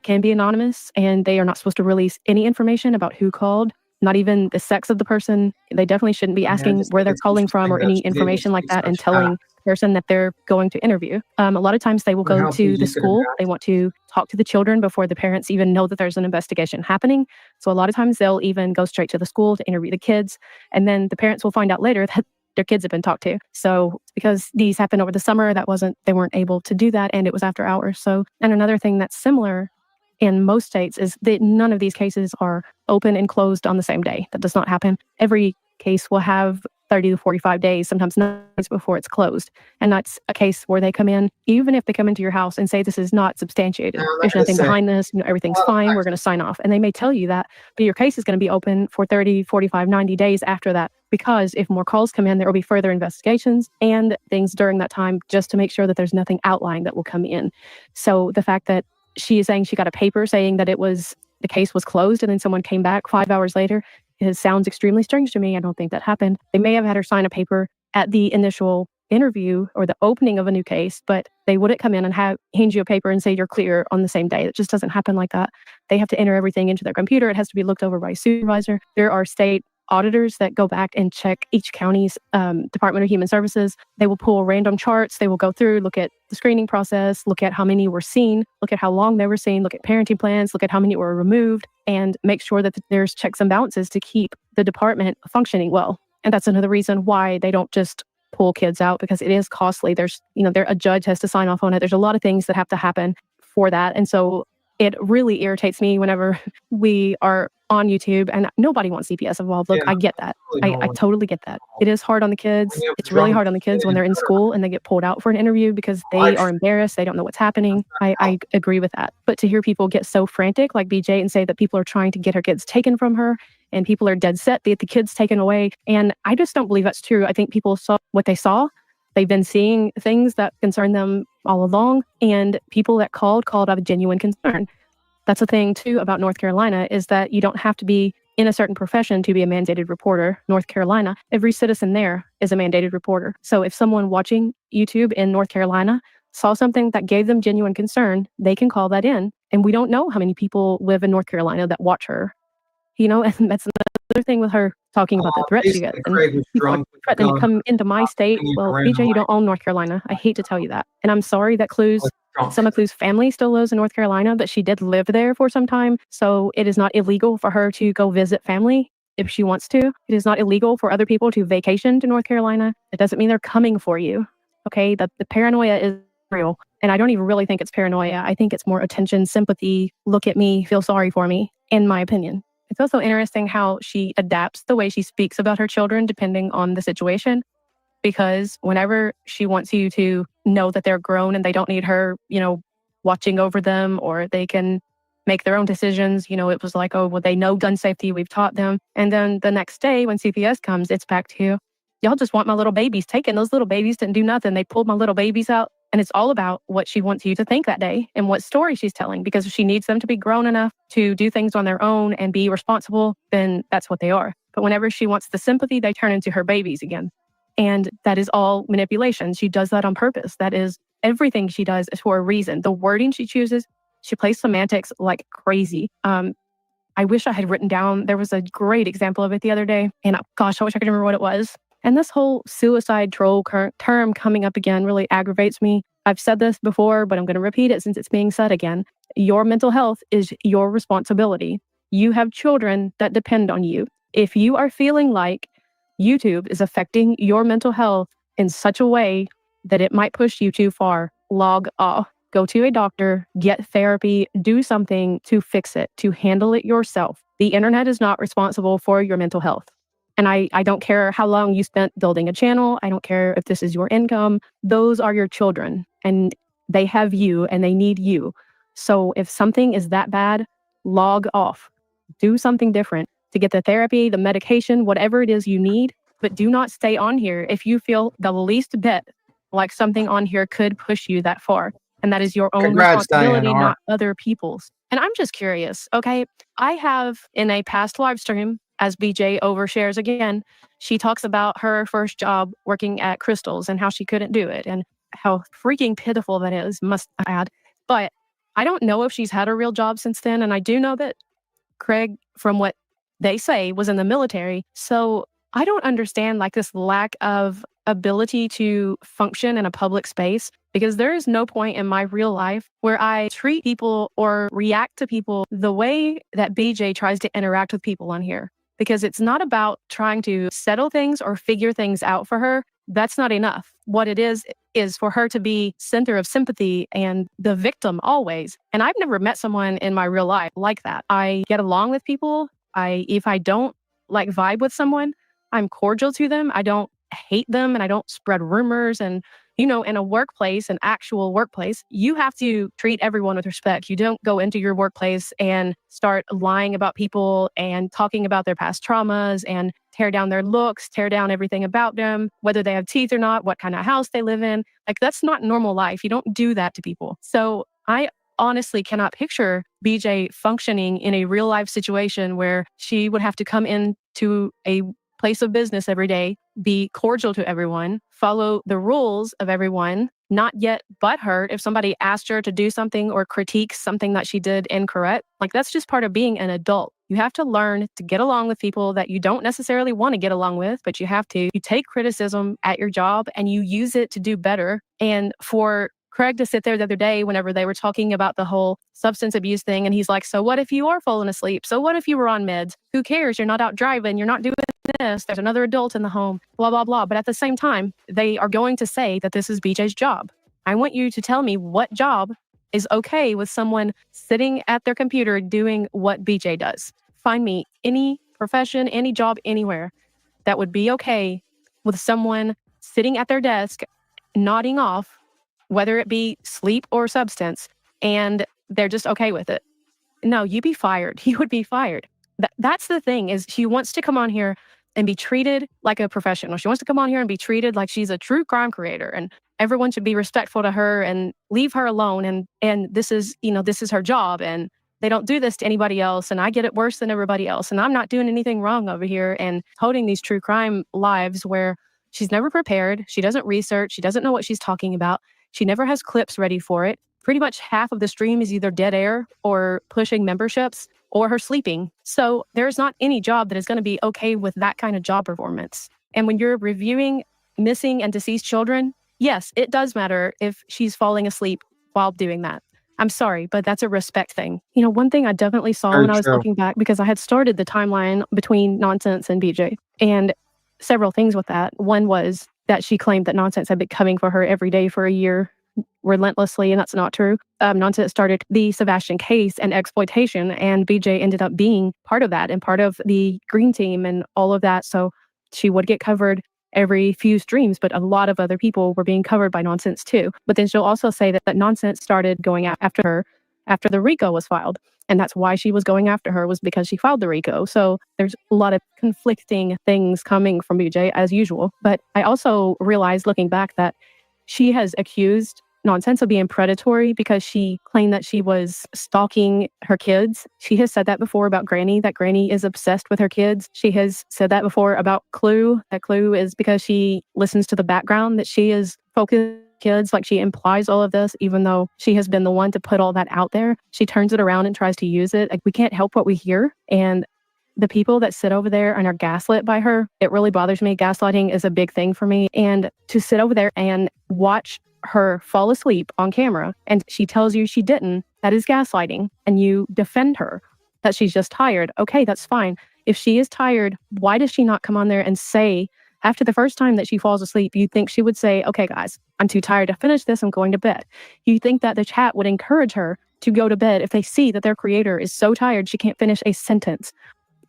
can be anonymous, and they are not supposed to release any information about who called, not even the sex of the person. They definitely shouldn't be asking where they're calling from or any information like that and telling the person that they're going to interview. A lot of times they will go to the school. They want to talk to the children before the parents even know that there's an investigation happening. So a lot of times they'll even go straight to the school to interview the kids. And then the parents will find out later that their kids have been talked to. So because these happened over the summer, they weren't able to do that, and it was after hours. So, and another thing that's similar in most states is that none of these cases are open and closed on the same day. That does not happen. Every case will have 30 to 45 days, sometimes nights before it's closed. And that's a case where they come in, even if they come into your house and say, this is not substantiated. There's nothing behind this. Everything's fine. We're going to sign off. And they may tell you that, but your case is going to be open for 30, 45, 90 days after that. Because if more calls come in, there will be further investigations and things during that time just to make sure that there's nothing outlying that will come in. So the fact that she is saying she got a paper saying that the case was closed, and then someone came back 5 hours later, it sounds extremely strange to me. I don't think that happened. They may have had her sign a paper at the initial interview or the opening of a new case, but they wouldn't come in and hand you a paper and say you're clear on the same day. It just doesn't happen like that. They have to enter everything into their computer. It has to be looked over by a supervisor. There are state auditors that go back and check each county's Department of Human Services. They will pull random charts. They will go through, look at the screening process, look at how many were seen, look at how long they were seen, look at parenting plans, look at how many were removed, and make sure that there's checks and balances to keep the department functioning well. And that's another reason why they don't just pull kids out, because it is costly. There's, a judge has to sign off on it. There's a lot of things that have to happen for that. And so it really irritates me whenever we are on YouTube and nobody wants CPS involved. Look, I get that. I totally get that. It is hard on the kids. It's really hard on the kids when they're in school and they get pulled out for an interview because they are embarrassed. They don't know what's happening. I agree with that. But to hear people get so frantic like BJ and say that people are trying to get her kids taken from her and people are dead set to get the kids taken away. And I just don't believe that's true. I think people saw what they saw. They've been seeing things that concern them all along, and people that called out of genuine concern. That's the thing too about North Carolina, is that you don't have to be in a certain profession to be a mandated reporter. North Carolina, every citizen there is a mandated reporter. So if someone watching YouTube in North Carolina saw something that gave them genuine concern, they can call that in. And we don't know how many people live in North Carolina that watch her. You know, and that's another thing with her talking about the threats you get. And Craig was people are drunk with a threatening to gun, come into my state. shooting Well, around BJ, you like don't own North Carolina. I hate to tell you that. And I'm sorry that drunk. some of Clue's family still lives in North Carolina, but she did live there for some time. So it is not illegal for her to go visit family if she wants to. It is not illegal for other people to vacation to North Carolina. It doesn't mean they're coming for you. Okay, the paranoia is real. And I don't even really think it's paranoia. I think it's more attention, sympathy, look at me, feel sorry for me, in my opinion. It's also interesting how she adapts the way she speaks about her children depending on the situation. Because whenever she wants you to know that they're grown and they don't need her, you know, watching over them, or they can make their own decisions, you know, it was like, oh, well, they know gun safety, we've taught them. And then the next day when CPS comes, it's back to, y'all just want my little babies taken. Those little babies didn't do nothing. They pulled my little babies out. And it's all about what she wants you to think that day and what story she's telling, because if she needs them to be grown enough to do things on their own and be responsible, then that's what they are. But whenever she wants the sympathy, they turn into her babies again. And that is all manipulation. She does that on purpose. That is everything she does is for a reason. The wording she chooses, she plays semantics like crazy. I wish I had written down, there was a great example of it the other day. And gosh, I wish I could remember what it was. And this whole suicide troll term coming up again really aggravates me. I've said this before, but I'm going to repeat it since it's being said again. Your mental health is your responsibility. You have children that depend on you. If you are feeling like YouTube is affecting your mental health in such a way that it might push you too far, log off. Go to a doctor, get therapy, do something to fix it, to handle it yourself. The internet is not responsible for your mental health. And I don't care how long you spent building a channel. I don't care if this is your income. Those are your children and they have you and they need you. So if something is that bad, log off. Do something different to get the therapy, the medication, whatever it is you need. But do not stay on here if you feel the least bit like something on here could push you that far. And that is your own Congrats, responsibility, Diane R. not other people's. And I'm just curious, okay? I have in a past live stream, as BJ overshares again, she talks about her first job working at Crystals and how she couldn't do it and how freaking pitiful that is, must add. But I don't know if she's had a real job since then. And I do know that Craig, from what they say, was in the military. So I don't understand like this lack of ability to function in a public space, because there is no point in my real life where I treat people or react to people the way that BJ tries to interact with people on here. Because it's not about trying to settle things or figure things out for her. That's not enough. What it is for her to be center of sympathy and the victim always. And I've never met someone in my real life like that. I get along with people. If I don't like vibe with someone, I'm cordial to them. I don't hate them and I don't spread rumors. And, you know, in a workplace, an actual workplace, you have to treat everyone with respect. You don't go into your workplace and start lying about people and talking about their past traumas and tear down their looks, tear down everything about them, whether they have teeth or not, what kind of house they live in. Like, that's not normal life. You don't do that to people. So I honestly cannot picture BJ functioning in a real life situation where she would have to come into a place of business every day, be cordial to everyone, follow the rules of everyone, not yet butthurt if somebody asked her to do something or critique something that she did incorrect. Like, that's just part of being an adult. You have to learn to get along with people that you don't necessarily want to get along with, but you have to. You take criticism at your job and you use it to do better. And for Craig to sit there the other day whenever they were talking about the whole substance abuse thing, and he's like, so what if you are falling asleep? So what if you were on meds? Who cares? You're not out driving. You're not doing this. There's another adult in the home, blah, blah, blah. But at the same time, they are going to say that this is BJ's job. I want you to tell me what job is okay with someone sitting at their computer doing what BJ does. Find me any profession, any job, anywhere that would be okay with someone sitting at their desk, nodding off, whether it be sleep or substance, and they're just okay with it. No, you'd be fired. You would be fired. That's the thing, is she wants to come on here and be treated like a professional. She wants to come on here and be treated like she's a true crime creator and everyone should be respectful to her and leave her alone. And this is, this is her job. And they don't do this to anybody else, and I get it worse than everybody else, and I'm not doing anything wrong over here, and holding these true crime lives where she's never prepared, she doesn't research, she doesn't know what she's talking about, she never has clips ready for it. Pretty much half of the stream is either dead air or pushing memberships or her sleeping. So there's not any job that is going to be okay with that kind of job performance. And when you're reviewing missing and deceased children, yes, it does matter if she's falling asleep while doing that. I'm sorry, but that's a respect thing. You know, one thing I definitely saw Very when I was true. looking back, because I had started the timeline between Nonsense and BJ, and several things with that. One was that she claimed that Nonsense had been coming for her every day for a year relentlessly, and that's not true. Nonsense started the Sebastian case and exploitation, and BJ ended up being part of that and part of the green team and all of that. So she would get covered every few streams, but a lot of other people were being covered by Nonsense too. But then she'll also say that Nonsense started going after her after the RICO was filed. And that's why she was going after her, was because she filed the RICO. So there's a lot of conflicting things coming from BJ as usual. But I also realized looking back that she has accused Nonsense of being predatory because she claimed that she was stalking her kids. She has said that before about Granny, that Granny is obsessed with her kids. She has said that before about Clue, that Clue is because she listens to the background, that she is focused on kids. Like, she implies all of this, even though she has been the one to put all that out there. She turns it around and tries to use it. Like, we can't help what we hear. And the people that sit over there and are gaslit by her, it really bothers me. Gaslighting is a big thing for me. And to sit over there and watch her fall asleep on camera and she tells you she didn't, that is gaslighting, and you defend her that she's just tired. Okay, that's fine. If she is tired, why does she not come on there and say, after the first time that she falls asleep, you think she would say, okay, guys, I'm too tired to finish this, I'm going to bed. You think that the chat would encourage her to go to bed if they see that their creator is so tired she can't finish a sentence.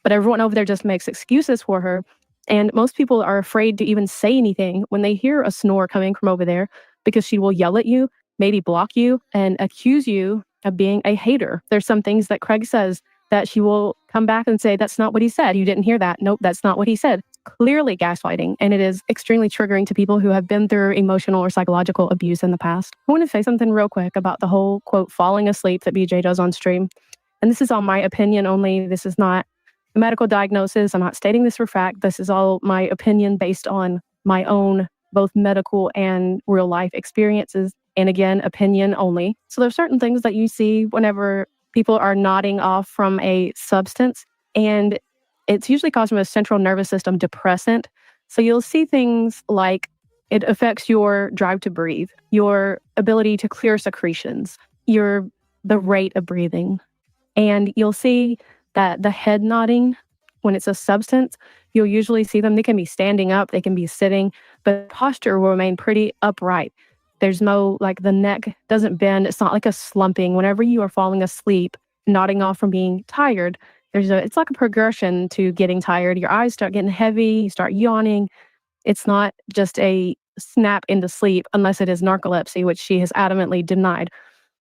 But everyone over there just makes excuses for her. And most people are afraid to even say anything when they hear a snore coming from over there, because she will yell at you, maybe block you, and accuse you of being a hater. There's some things that Craig says that she will come back and say, that's not what he said. You didn't hear that. Nope, that's not what he said. Clearly gaslighting. And it is extremely triggering to people who have been through emotional or psychological abuse in the past. I want to say something real quick about the whole, quote, falling asleep that BJ does on stream. And this is all my opinion only. This is not a medical diagnosis. I'm not stating this for fact. This is all my opinion based on my own both medical and real life experiences. And again, opinion only. So there's certain things that you see whenever people are nodding off from a substance, and it's usually caused from a central nervous system depressant. So you'll see things like it affects your drive to breathe, your ability to clear secretions, the rate of breathing. And you'll see that the head nodding, when it's a substance, you'll usually see them. They can be standing up, they can be sitting, but posture will remain pretty upright. There's no, like, the neck doesn't bend. It's not like a slumping. Whenever you are falling asleep, nodding off from being tired, it's like a progression to getting tired. Your eyes start getting heavy, you start yawning. It's not just a snap into sleep unless it is narcolepsy, which she has adamantly denied.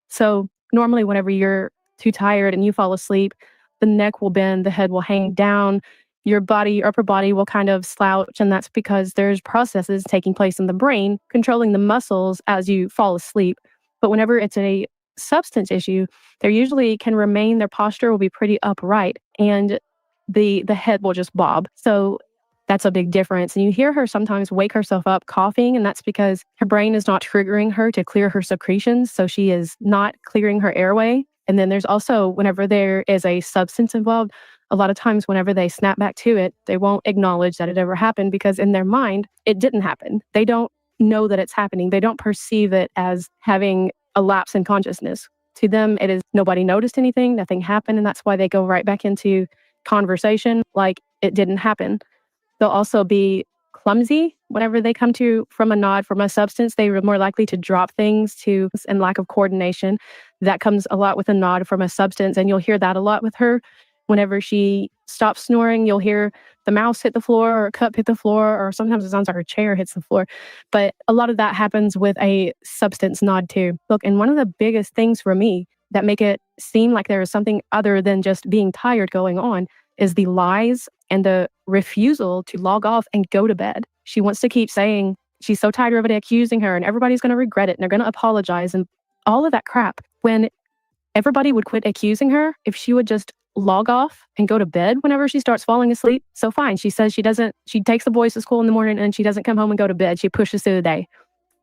So normally whenever you're too tired and you fall asleep, the neck will bend, the head will hang down, your upper body will kind of slouch, and that's because there's processes taking place in the brain controlling the muscles as you fall asleep. But whenever it's a substance issue, they usually can remain, their posture will be pretty upright, and the head will just bob. So that's a big difference. And you hear her sometimes wake herself up coughing, and that's because her brain is not triggering her to clear her secretions, so she is not clearing her airway. And then there's also, whenever there is a substance involved, a lot of times whenever they snap back to it, they won't acknowledge that it ever happened, because in their mind, it didn't happen. They don't know that it's happening. They don't perceive it as having a lapse in consciousness. To them, it is nobody noticed anything, nothing happened, and that's why they go right back into conversation like it didn't happen. They'll also be clumsy whenever they come to from a nod from a substance. They are more likely to drop things and lack of coordination. That comes a lot with a nod from a substance, and you'll hear that a lot with her. Whenever she stops snoring, you'll hear the mouse hit the floor or a cup hit the floor, or sometimes it sounds like her chair hits the floor. But a lot of that happens with a substance nod too. Look, and one of the biggest things for me that make it seem like there is something other than just being tired going on is the lies and the refusal to log off and go to bed. She wants to keep saying she's so tired of everybody accusing her and everybody's going to regret it and they're going to apologize and all of that crap, when everybody would quit accusing her if she would just log off and go to bed whenever she starts falling asleep. So fine, she says she takes the boys to school in the morning and she doesn't come home and go to bed. She pushes through the day.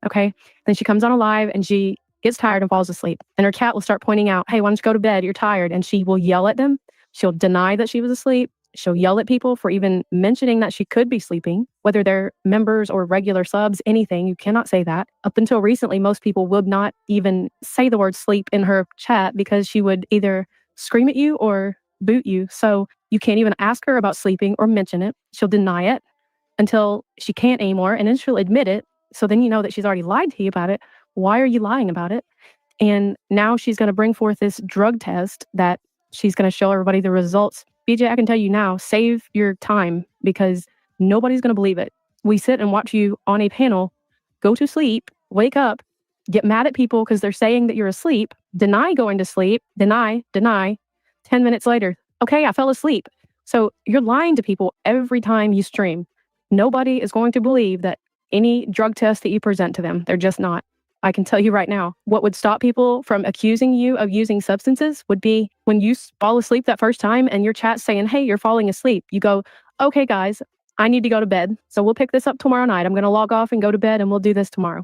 Okay. Then she comes on a live and she gets tired and falls asleep. And her cat will start pointing out, hey, why don't you go to bed? You're tired. And she will yell at them. She'll deny that she was asleep. She'll yell at people for even mentioning that she could be sleeping, whether they're members or regular subs, anything. You cannot say that. Up until recently, most people would not even say the word sleep in her chat because she would either scream at you or boot you. So you can't even ask her about sleeping or mention it. She'll deny it until she can't anymore. And then she'll admit it. So then you know that she's already lied to you about it. Why are you lying about it? And now she's going to bring forth this drug test that she's going to show everybody the results. BJ, I can tell you now, save your time because nobody's going to believe it. We sit and watch you on a panel, go to sleep, wake up, get mad at people because they're saying that you're asleep, deny going to sleep, deny. 10 minutes later, okay, I fell asleep. So you're lying to people every time you stream. Nobody is going to believe that any drug test that you present to them. They're just not. I can tell you right now, what would stop people from accusing you of using substances would be when you fall asleep that first time and your chat's saying, hey, you're falling asleep. You go, okay, guys, I need to go to bed. So we'll pick this up tomorrow night. I'm going to log off and go to bed and we'll do this tomorrow.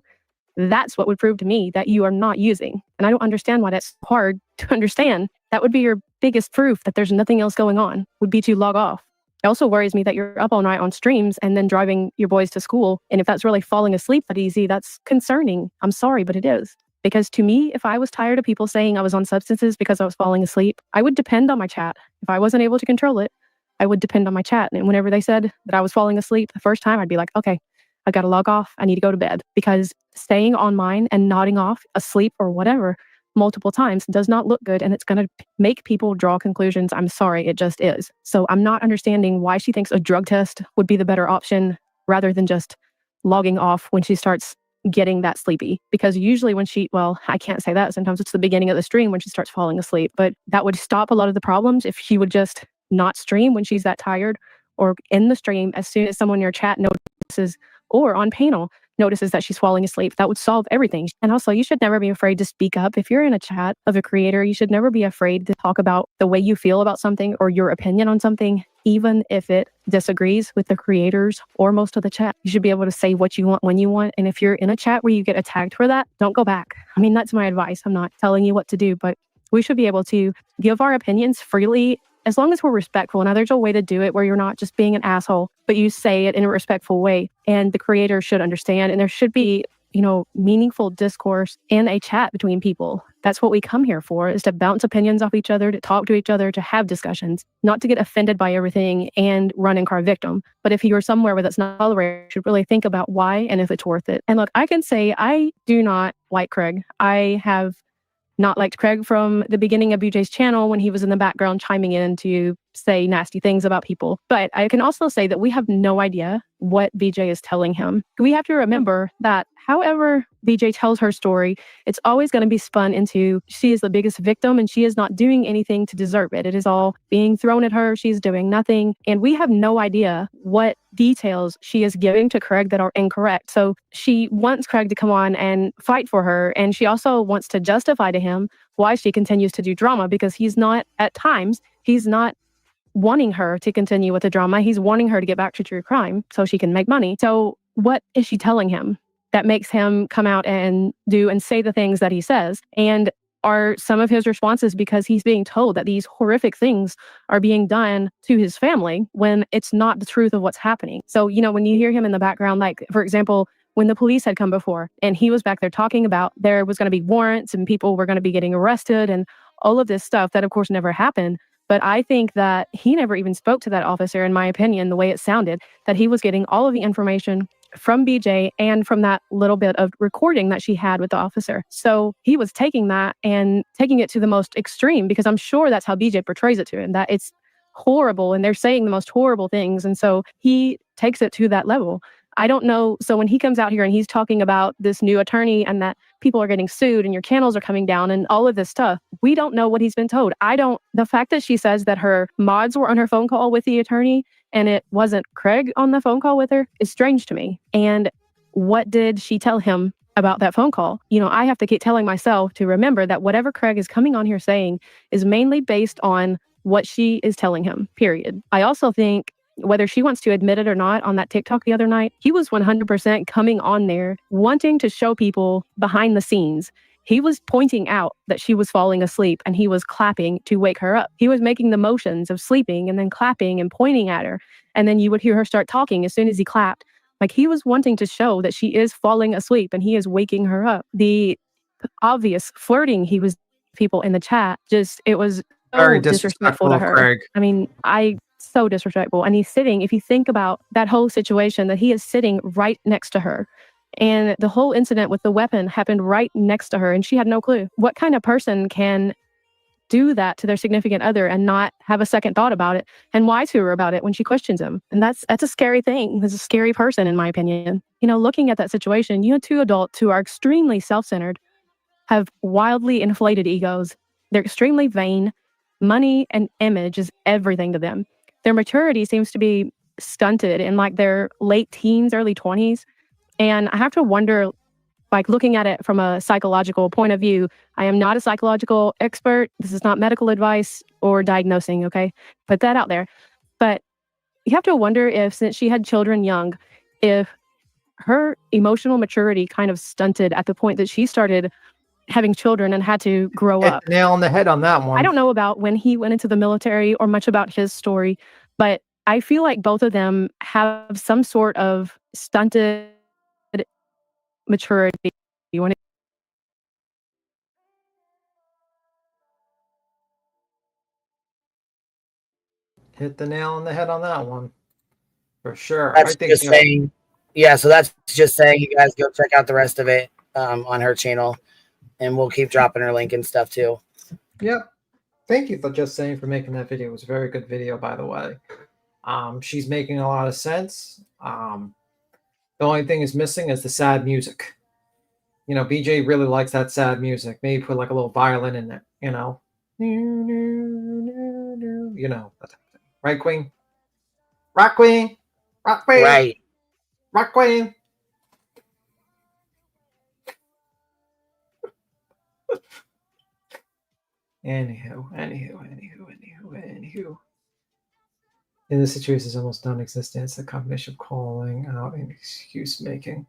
That's what would prove to me that you are not using. And I don't understand why that's hard to understand. That would be your biggest proof that there's nothing else going on, would be to log off. It also worries me that you're up all night on streams and then driving your boys to school. And if that's really falling asleep that easy, that's concerning. I'm sorry, but it is. Because to me, if I was tired of people saying I was on substances because I was falling asleep, I would depend on my chat. If I wasn't able to control it, I would depend on my chat. And whenever they said that I was falling asleep the first time, I'd be like, okay, I got to log off. I need to go to bed. Because staying on mine and nodding off, asleep or whatever, multiple times does not look good, and it's going to make people draw conclusions. I'm sorry, it just is. So I'm not understanding why she thinks a drug test would be the better option rather than just logging off when she starts getting that sleepy. Because usually when I can't say that. Sometimes it's the beginning of the stream when she starts falling asleep, but that would stop a lot of the problems if she would just not stream when she's that tired, or in the stream as soon as someone in your chat notices or on panel notices that she's falling asleep. That would solve everything. And also, you should never be afraid to speak up. If you're in a chat of a creator, you should never be afraid to talk about the way you feel about something or your opinion on something, even if it disagrees with the creators or most of the chat. You should be able to say what you want when you want. And if you're in a chat where you get attacked for that, don't go back. I mean, that's my advice. I'm not telling you what to do, but we should be able to give our opinions freely as long as we're respectful. Now, there's a way to do it where you're not just being an asshole, but you say it in a respectful way. And the creator should understand. And there should be, meaningful discourse and a chat between people. That's what we come here for, is to bounce opinions off each other, to talk to each other, to have discussions, not to get offended by everything and run and cry victim. But if you're somewhere where that's not tolerated, you should really think about why and if it's worth it. And look, I can say I do not like Craig. I have not liked Craig from the beginning of BJ's channel when he was in the background chiming in to say nasty things about people. But I can also say that we have no idea what BJ is telling him. We have to remember that however BJ tells her story, it's always going to be spun into she is the biggest victim and she is not doing anything to deserve it. It is all being thrown at her. She's doing nothing. And we have no idea what details she is giving to Craig that are incorrect. So she wants Craig to come on and fight for her. And she also wants to justify to him why she continues to do drama, because he's not wanting her to continue with the drama. He's wanting her to get back to true crime so she can make money. So what is she telling him that makes him come out and do and say the things that he says? And are some of his responses because he's being told that these horrific things are being done to his family when it's not the truth of what's happening? So, when you hear him in the background, like, for example, when the police had come before and he was back there talking about there was going to be warrants and people were going to be getting arrested and all of this stuff that, of course, never happened. But I think that he never even spoke to that officer, in my opinion, the way it sounded, that he was getting all of the information from BJ and from that little bit of recording that she had with the officer. So he was taking that and taking it to the most extreme, because I'm sure that's how BJ portrays it to him, that it's horrible and they're saying the most horrible things. And so he takes it to that level. I don't know. So when he comes out here and he's talking about this new attorney and that people are getting sued and your channels are coming down and all of this stuff, we don't know what he's been told. The fact that she says that her mods were on her phone call with the attorney and it wasn't Craig on the phone call with her is strange to me. And what did she tell him about that phone call. I have to keep telling myself to remember that whatever Craig is coming on here saying is mainly based on what she is telling him, period. I also think whether she wants to admit it or not, on that TikTok the other night, he was 100% coming on there wanting to show people behind the scenes. He was pointing out that she was falling asleep and he was clapping to wake her up. He was making the motions of sleeping and then clapping and pointing at her. And then you would hear her start talking as soon as he clapped. Like, he was wanting to show that she is falling asleep and he is waking her up. The obvious flirting he was people in the chat, it was Very so disrespectful to her. Craig. I mean, so disrespectful. And he's sitting, if you think about that whole situation, that he is sitting right next to her. And the whole incident with the weapon happened right next to her and she had no clue. What kind of person can do that to their significant other and not have a second thought about it and lie to her about it when she questions him? And that's a scary thing. That's a scary person, in my opinion. Looking at that situation, you have two adults who are extremely self-centered, have wildly inflated egos. They're extremely vain. Money and image is everything to them. Their maturity seems to be stunted in like their late teens, early 20s. And I have to wonder, like, looking at it from a psychological point of view, I am not a psychological expert. This is not medical advice or diagnosing, okay? Put that out there. But you have to wonder if, since she had children young, if her emotional maturity kind of stunted at the point that she started having children and had to grow Hit up. the nail on the head on that one. I don't know about when he went into the military or much about his story, but I feel like both of them have some sort of stunted maturity. You want to hit the nail on the head on that one. For sure. That's I think just saying. Yeah, so that's just saying you guys go check out the rest of it on her channel, and we'll keep dropping her link and stuff too. Yep. Thank you for just saying for making that video. It was a very good video, by the way. She's making a lot of sense. The only thing is missing is the sad music. BJ really likes that sad music. Maybe put like a little violin in there, that type of thing. Right, Queen? Rock Queen? Rock Queen? Right. Rock Queen? Anywho. In this situation, is almost non-existent. It's a combination of calling out and excuse making.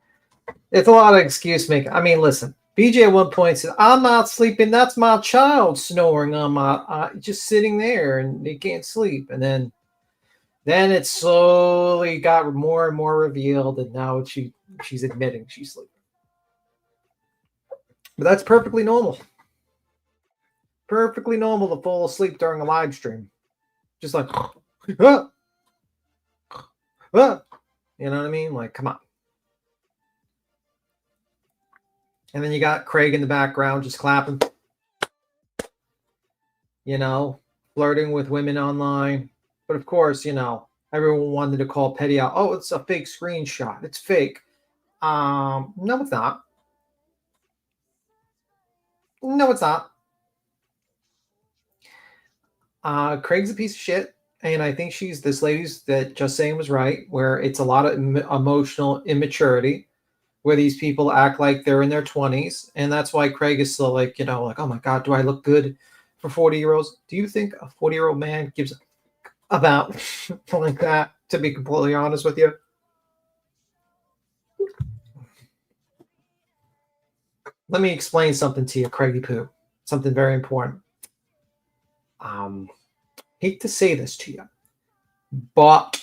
It's a lot of excuse making. I mean, listen. BJ at one point said, "I'm not sleeping. That's my child snoring on my just sitting there, and they can't sleep." And then it slowly got more and more revealed, and now she's admitting she's sleeping. But that's perfectly normal. Perfectly normal to fall asleep during a live stream. Just like, you know what I mean? Like, come on. And then you got Craig in the background just clapping. Flirting with women online. But of course, everyone wanted to call Petty out. Oh, it's a fake screenshot. It's fake. No, it's not. No, it's not. Craig's a piece of shit. And I think this lady's that just saying was right, where it's a lot of emotional immaturity, where these people act like they're in their 20s. And that's why Craig is still like, oh my God, do I look good for 40-year-olds? Do you think a 40-year-old man gives about like that, to be completely honest with you? Let me explain something to you, Craigie Poo. Something very important. Hate to say this to you, but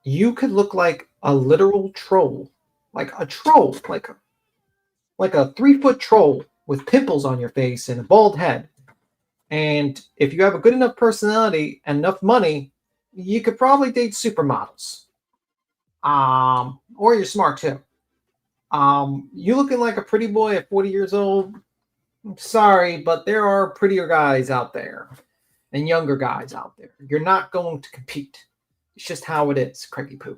you could look like a literal troll, like a 3-foot troll with pimples on your face and a bald head. And if you have a good enough personality and enough money, you could probably date supermodels. Or you're smart too. You looking like a pretty boy at 40 years old? I'm sorry, but there are prettier guys out there and younger guys out there. You're not going to compete. It's just how it is, Craigie Poo.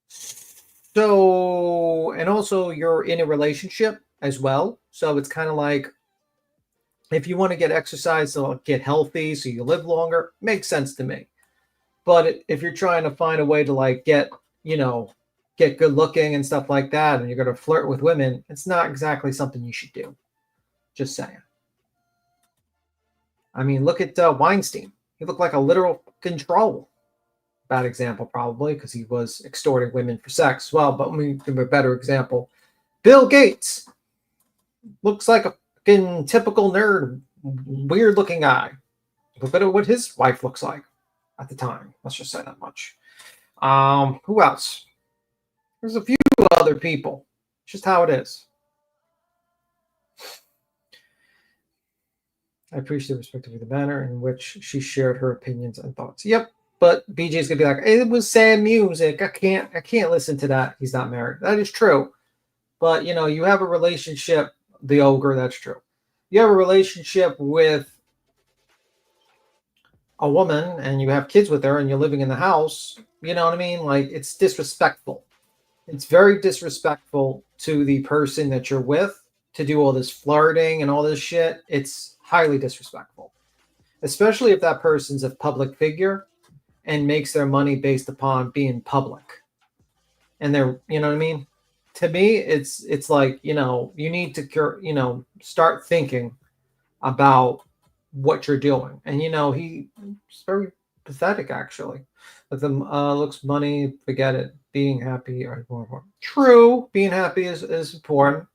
So, and also you're in a relationship as well. So it's kind of like, if you want to get exercise to get healthy so you live longer, makes sense to me. But if you're trying to find a way to like get, get good looking and stuff like that, and you're going to flirt with women, it's not exactly something you should do. Just saying. I mean, look at Weinstein. He looked like a literal control. Bad example, probably, because he was extorting women for sex. Well, but let me give a better example. Bill Gates looks like a fucking typical nerd, weird-looking guy. A bit of what his wife looks like at the time. Let's just say that much. Who else? There's a few other people. It's just how it is. I appreciate the respect of the manner in which she shared her opinions and thoughts. Yep, but BJ's gonna be like, it was sad music. I can't listen to that. He's not married. That is true. But you know, you have a relationship, the ogre, that's true. You have a relationship with a woman and you have kids with her and you're living in the house, you know what I mean? Like, it's disrespectful. It's very disrespectful to the person that you're with to do all this flirting and all this shit. It's highly disrespectful, especially if that person's a public figure and makes their money based upon being public. And they're, you know what I mean? To me, it's like, you know, you need to, you know, start thinking about what you're doing. And, you know, he's very pathetic, actually. But the looks, money, forget it. Being happy are more important. True, being happy is important.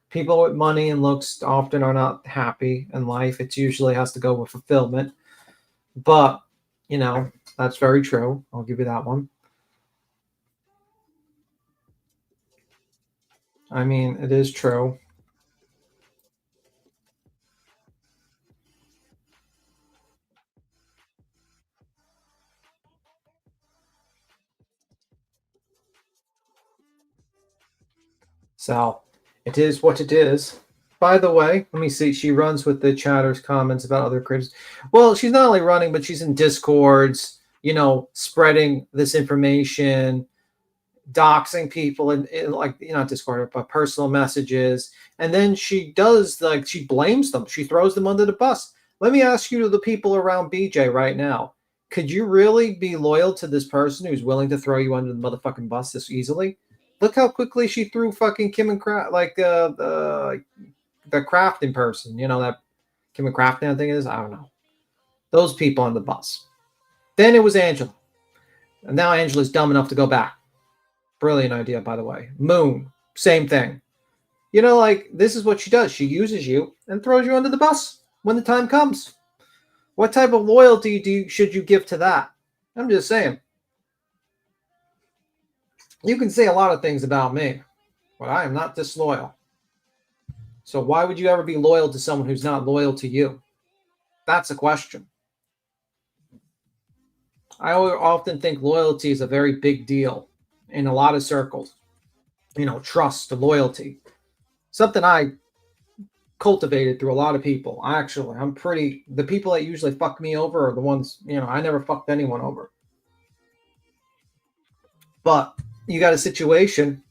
People with money and looks often are not happy in life. It usually has to go with fulfillment. But, you know, that's very true. I'll give you that one. I mean, it is true. So, it is what it is. By the way, let me see. She runs with the chatter's comments about other creators. Well, she's not only running, but she's in Discords, you know, spreading this information, doxing people, and like, you know, Discord, but personal messages. And then she does, like, she blames them. She throws them under the bus. Let me ask you, to the people around BJ right now, could you really be loyal to this person who's willing to throw you under the motherfucking bus this easily? Look how quickly she threw fucking Kim and Kraft, like the crafting person, you know, that Kim and Crafton, I think it is. I don't know. Those people on the bus. Then it was Angela. And now Angela's dumb enough to go back. Brilliant idea, by the way. Moon, same thing. You know, like, this is what she does. She uses you and throws you under the bus when the time comes. What type of loyalty should you give to that? I'm just saying. You can say a lot of things about me, but I am not disloyal. So why would you ever be loyal to someone who's not loyal to you? That's a question. I often think loyalty is a very big deal in a lot of circles. You know, trust, loyalty. Something I cultivated through a lot of people. The people that usually fuck me over are the ones, you know, I never fucked anyone over. But you got a situation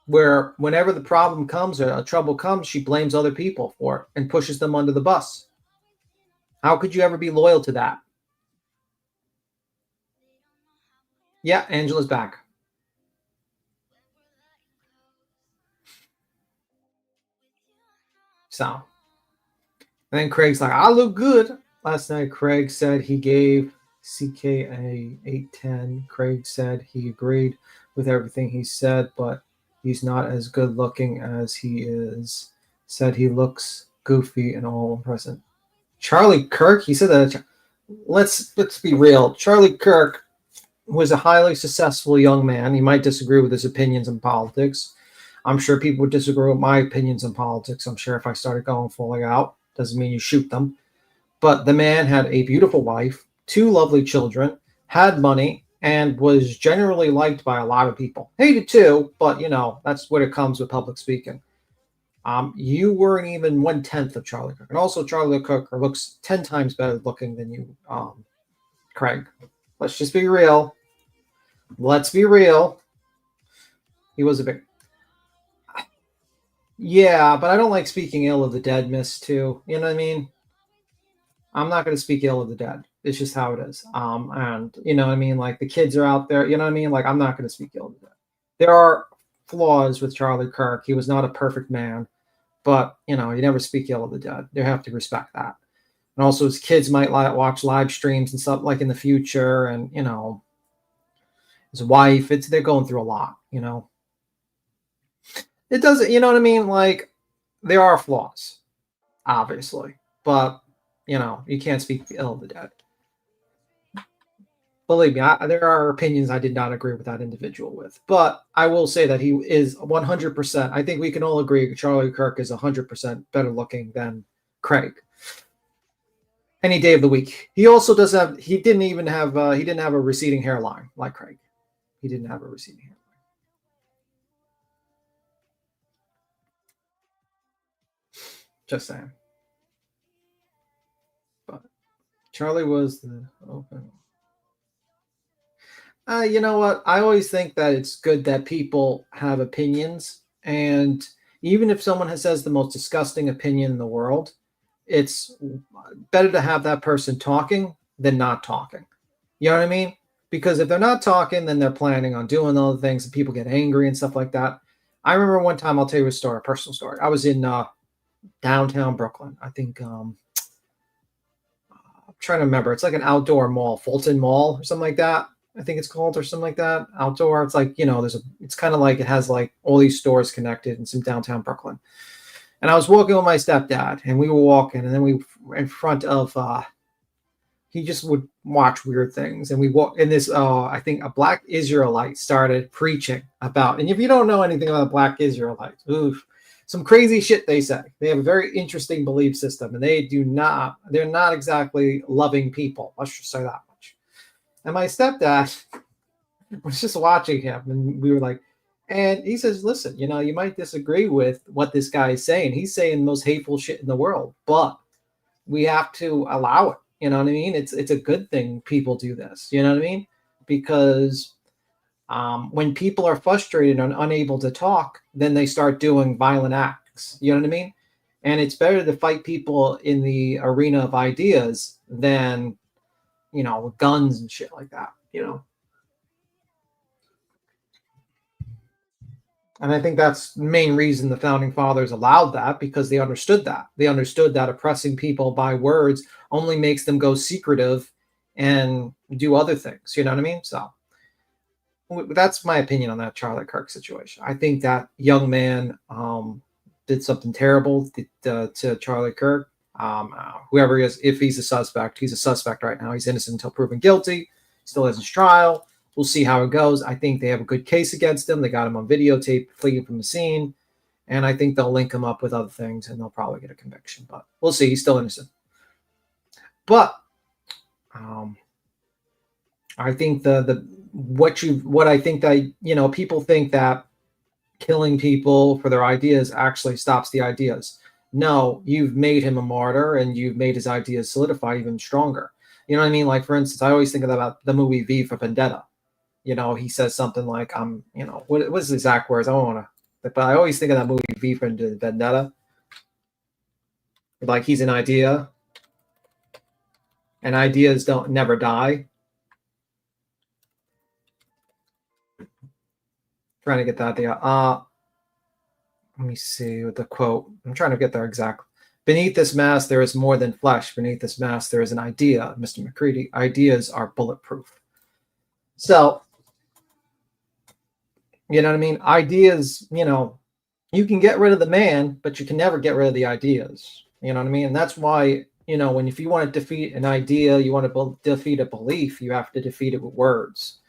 where whenever the problem comes or a trouble comes, she blames other people for it and pushes them under the bus. How could you ever be loyal to that? Yeah, Angela's back. So, and then Craig's like, I look good. Last night, Craig said he gave CK a 810. Craig said he agreed with everything he said, but he's not as good looking as he is. Said he looks goofy and all present. Charlie Kirk, he said that. Let's be real. Charlie Kirk was a highly successful young man. He might disagree with his opinions in politics. I'm sure people would disagree with my opinions in politics. I'm sure if I started going fully out, doesn't mean you shoot them. But the man had a beautiful wife, 2 lovely children, had money, and was generally liked by a lot of people. Hated too, but, you know, that's what it comes with public speaking. You weren't even 1/10 of Charlie Kirk. And also Charlie Kirk looks 10 times better looking than you, Craig. Let's just be real. Let's be real. He was a big... Yeah, but I don't like speaking ill of the dead, miss, too. You know what I mean? I'm not going to speak ill of the dead. It's just how it is. And, you know what I mean? Like, the kids are out there. You know what I mean? Like, I'm not going to speak ill of the dead. there are flaws with Charlie Kirk. He was not a perfect man, but you never speak ill of the dead. You have to respect that. And also, his kids might watch live streams and stuff like in the future, and his wife. They're going through a lot. It doesn't. You know what I mean? Like, there are flaws, obviously, but you can't speak ill of the dead. Believe me, there are opinions I did not agree with that individual with, but I will say that he is 100%. I think we can all agree Charlie Kirk is 100% better looking than Craig. Any day of the week. He also does have. He didn't have a receding hairline like Craig. He didn't have a receding hairline. Just saying. But Charlie was the open. You know what? I always think that it's good that people have opinions, and even if someone says the most disgusting opinion in the world, it's better to have that person talking than not talking. You know what I mean? Because if they're not talking, then they're planning on doing other things, and people get angry and stuff like that. I remember one time, I'll tell you a personal story. I was in downtown Brooklyn. I think I'm trying to remember. It's like an outdoor mall, Fulton Mall or something like that. I think it's called, or something like that. Outdoor. It's like, it's kind of like, it has like all these stores connected in some downtown Brooklyn. And I was walking with my stepdad, and we were walking, and then we were in front of, he just would watch weird things. And we walked in this, I think a black Israelite started preaching about, and if you don't know anything about black Israelites, some crazy shit they say. They have a very interesting belief system, and they're not exactly loving people. Let's just say that much. And my stepdad was just watching him, and we were like, and he says, listen, you might disagree with what this guy is saying. He's saying the most hateful shit in the world, but we have to allow it. You know what I mean? It's a good thing people do this. You know what I mean? Because when people are frustrated and unable to talk, then they start doing violent acts. You know what I mean? And it's better to fight people in the arena of ideas than, with guns and shit like that, And I think that's the main reason the founding fathers allowed that, because they understood that. They understood that oppressing people by words only makes them go secretive and do other things. You know what I mean? So that's my opinion on that Charlie Kirk situation. I think that young man did something terrible to Charlie Kirk. Whoever he is, if he's a suspect, he's a suspect right now. He's innocent until proven guilty. Still has his trial. We'll see how it goes. I think they have a good case against him. They got him on videotape fleeing from the scene. And I think they'll link him up with other things, and they'll probably get a conviction. But we'll see. He's still innocent. But I think what I think that, people think that killing people for their ideas actually stops the ideas. No, you've made him a martyr, and you've made his ideas solidify even stronger. You know what I mean? Like, for instance, I always think about the movie V for Vendetta. He says something like, what's the exact words? I don't want to, but I always think of that movie V for Vendetta. Like, he's an idea, and ideas don't never die. Trying to get that idea. Let me see what the quote. I'm trying to get there exactly. Beneath this mask, there is more than flesh. Beneath this mask, there is an idea. Mr. McCready, ideas are bulletproof. So, you know what I mean? Ideas, you can get rid of the man, but you can never get rid of the ideas. You know what I mean? And that's why, if you want to defeat an idea, you want to defeat a belief, you have to defeat it with words,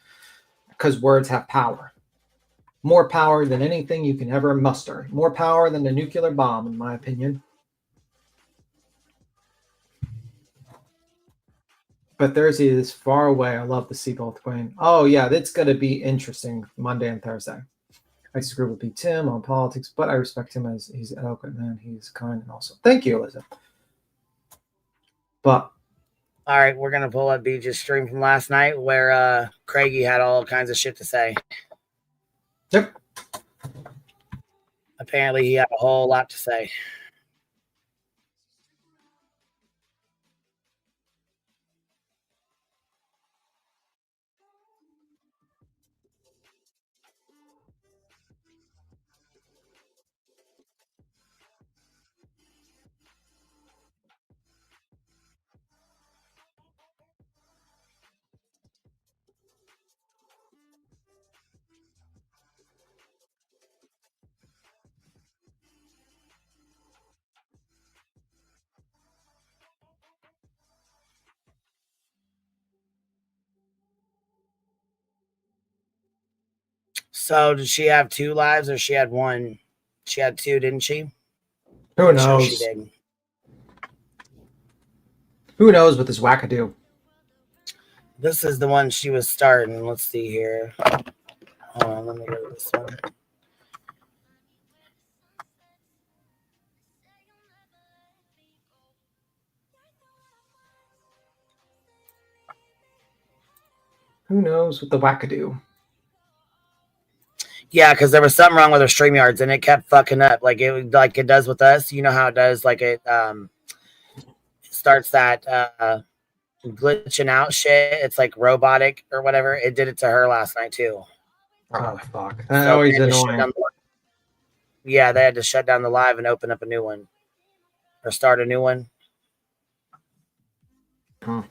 because words have power. More power than anything you can ever muster. More power than the nuclear bomb, in my opinion. But Thursday is far away. I love to see both Quinn. Oh, yeah, that's going to be interesting Monday and Thursday. I disagree with B. Tim on politics, but I respect him as he's an eloquent man. He's kind, and also thank you, Elizabeth. But all right, we're gonna pull up Beach's stream from last night where Craigie had all kinds of shit to say. Yep. Apparently, he had a whole lot to say. So did she have 2 lives or she had 1? She had 2, didn't she? Who Pretty sure knows? she did. Who knows with this wackadoo? This is the one she was starting. Let's see here. Hold on, let me go to this one. Who knows with the wackadoo? Yeah, because there was something wrong with her StreamYards and it kept fucking up. Like it does with us. You know how it does, like it starts that glitching out shit. It's like robotic or whatever. It did it to her last night too. Oh fuck! That's So always they had to shut annoying. down yeah, they had to shut down the live and open up a new one. Or start a new one. Hmm.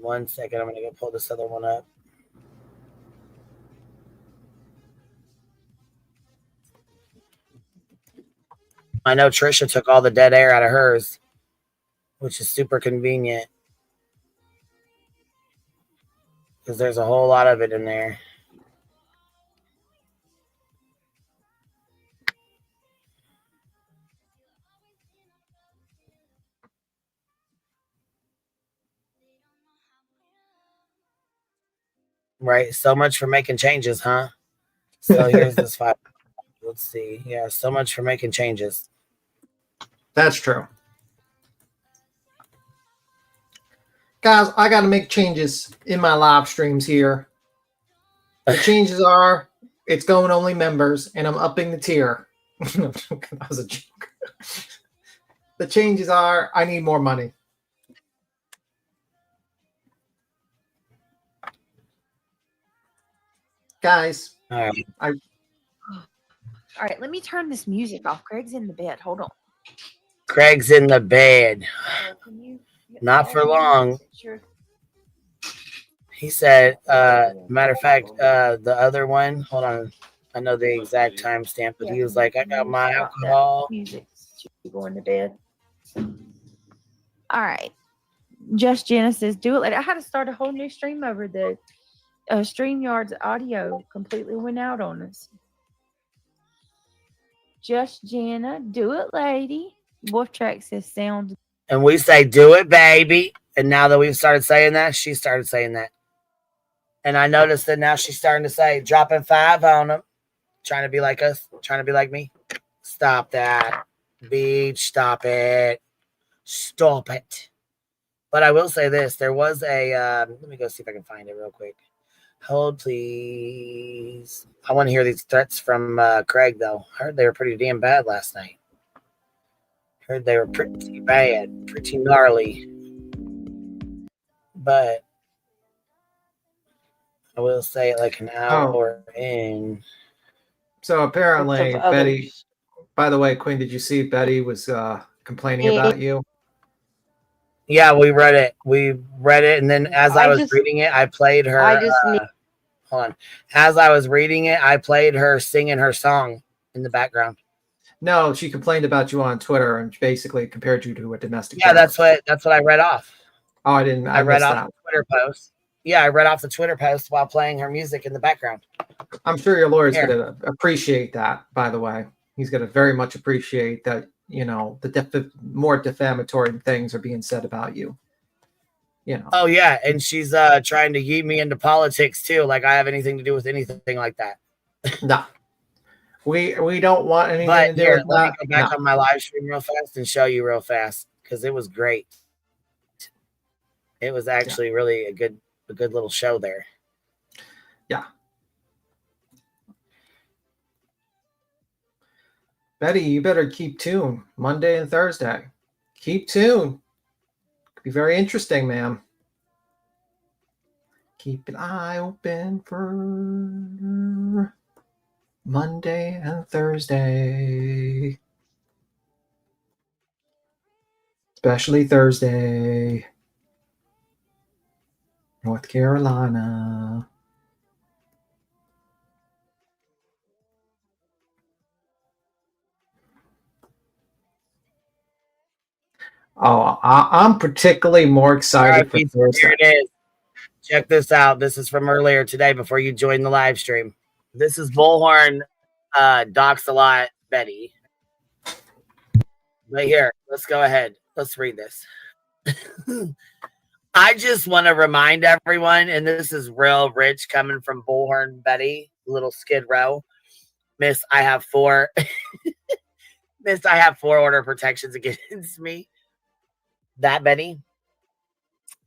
1 second, I'm gonna go pull this other one up. I know Trisha took all the dead air out of hers, which is super convenient. Because there's a whole lot of it in there. Right, so much for making changes, huh? So here's this file. Let's see. Yeah, so much for making changes. That's true. Guys, I got to make changes in my live streams here. The changes are, it's going only members, and I'm upping the tier. That was a joke. The changes are, I need more money. Guys, All right. All right, let me turn this music off. Craig's in the bed. Hold on. Craig's in the bed. Can you Not for long. Sure. He said, matter of fact, the other one, hold on. I know the exact timestamp, but he was like, I got my alcohol. Music. Should going to bed. All right. Just Genesis, do it later. I had to start a whole new stream over the StreamYard's audio completely went out on us. Just Jenna, do it, lady. Wolf Track says sound. And we say, do it, baby. And now that we've started saying that, she started saying that. And I noticed that now she's starting to say, dropping 5 on them. Trying to be like us. Trying to be like me. Stop that. Beach, stop it. Stop it. But I will say this. There was a, let me go see if I can find it real quick. Hold, please. I want to hear these threats from Craig, though. I heard they were pretty damn bad last night. Heard they were pretty bad, pretty gnarly. But I will say it like an hour in. So apparently, Betty, by the way, Queen, did you see Betty was complaining about you? Yeah, we read it. We read it, and then as I was reading it, I played her. Hold on. As I was reading it, I played her singing her song in the background. No, she complained about you on Twitter and basically compared you to a domestic. Yeah, that's what I read off. Oh, I didn't. I read off that. the Twitter post. Yeah, I read off the Twitter post while playing her music in the background. I'm sure your lawyer's going to appreciate that. By the way, he's going to very much appreciate that. You know, the more defamatory things are being said about you. You know. Oh yeah, and she's trying to yeet me into politics too. Like I have anything to do with anything like that. No, we don't want anything but to do here, with let that. me go back on my live stream real fast and show you real fast because it was great. It was actually really a good little show there. Yeah. Betty, you better keep tuned Monday and Thursday. Keep tuned. Could be very interesting, ma'am. Keep an eye open for Monday and Thursday. Especially Thursday. North Carolina. Oh, I'm particularly more excited for Thursday. Here it is. Check this out. This is from earlier today before you joined the live stream. This is Bullhorn Docs a Lot Betty. But here, let's go ahead. Let's read this. I just want to remind everyone, and this is real rich coming from Bullhorn Betty, little Skid Row. Miss, I have 4. Miss, I have 4 order protections against me. That Betty.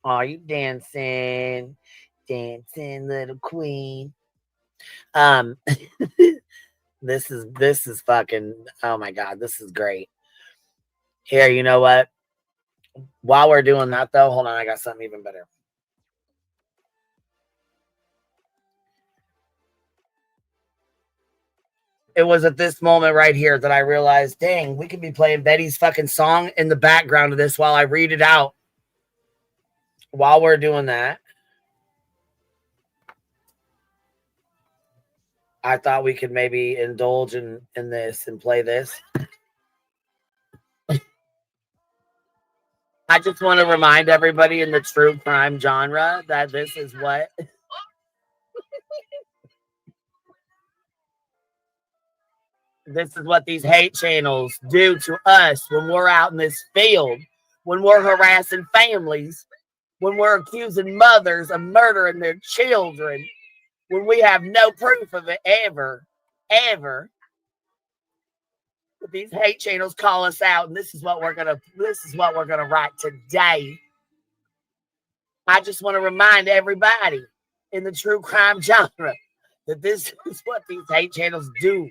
Oh, you dancing, little queen. This is fucking. Oh my god, this is great. Here, you know what? While we're doing that, though, hold on, I got something even better. It was at this moment right here that I realized, dang, we could be playing Betty's fucking song in the background of this while I read it out. While we're doing that, I thought we could maybe indulge in this and play this. I just want to remind everybody in the true crime genre that this is what this is what these hate channels do to us when we're out in this field, when we're harassing families, when we're accusing mothers of murdering their children, when we have no proof of it ever. But these hate channels call us out, and this is what we're gonna write today. I just want to remind everybody in the true crime genre that this is what these hate channels do.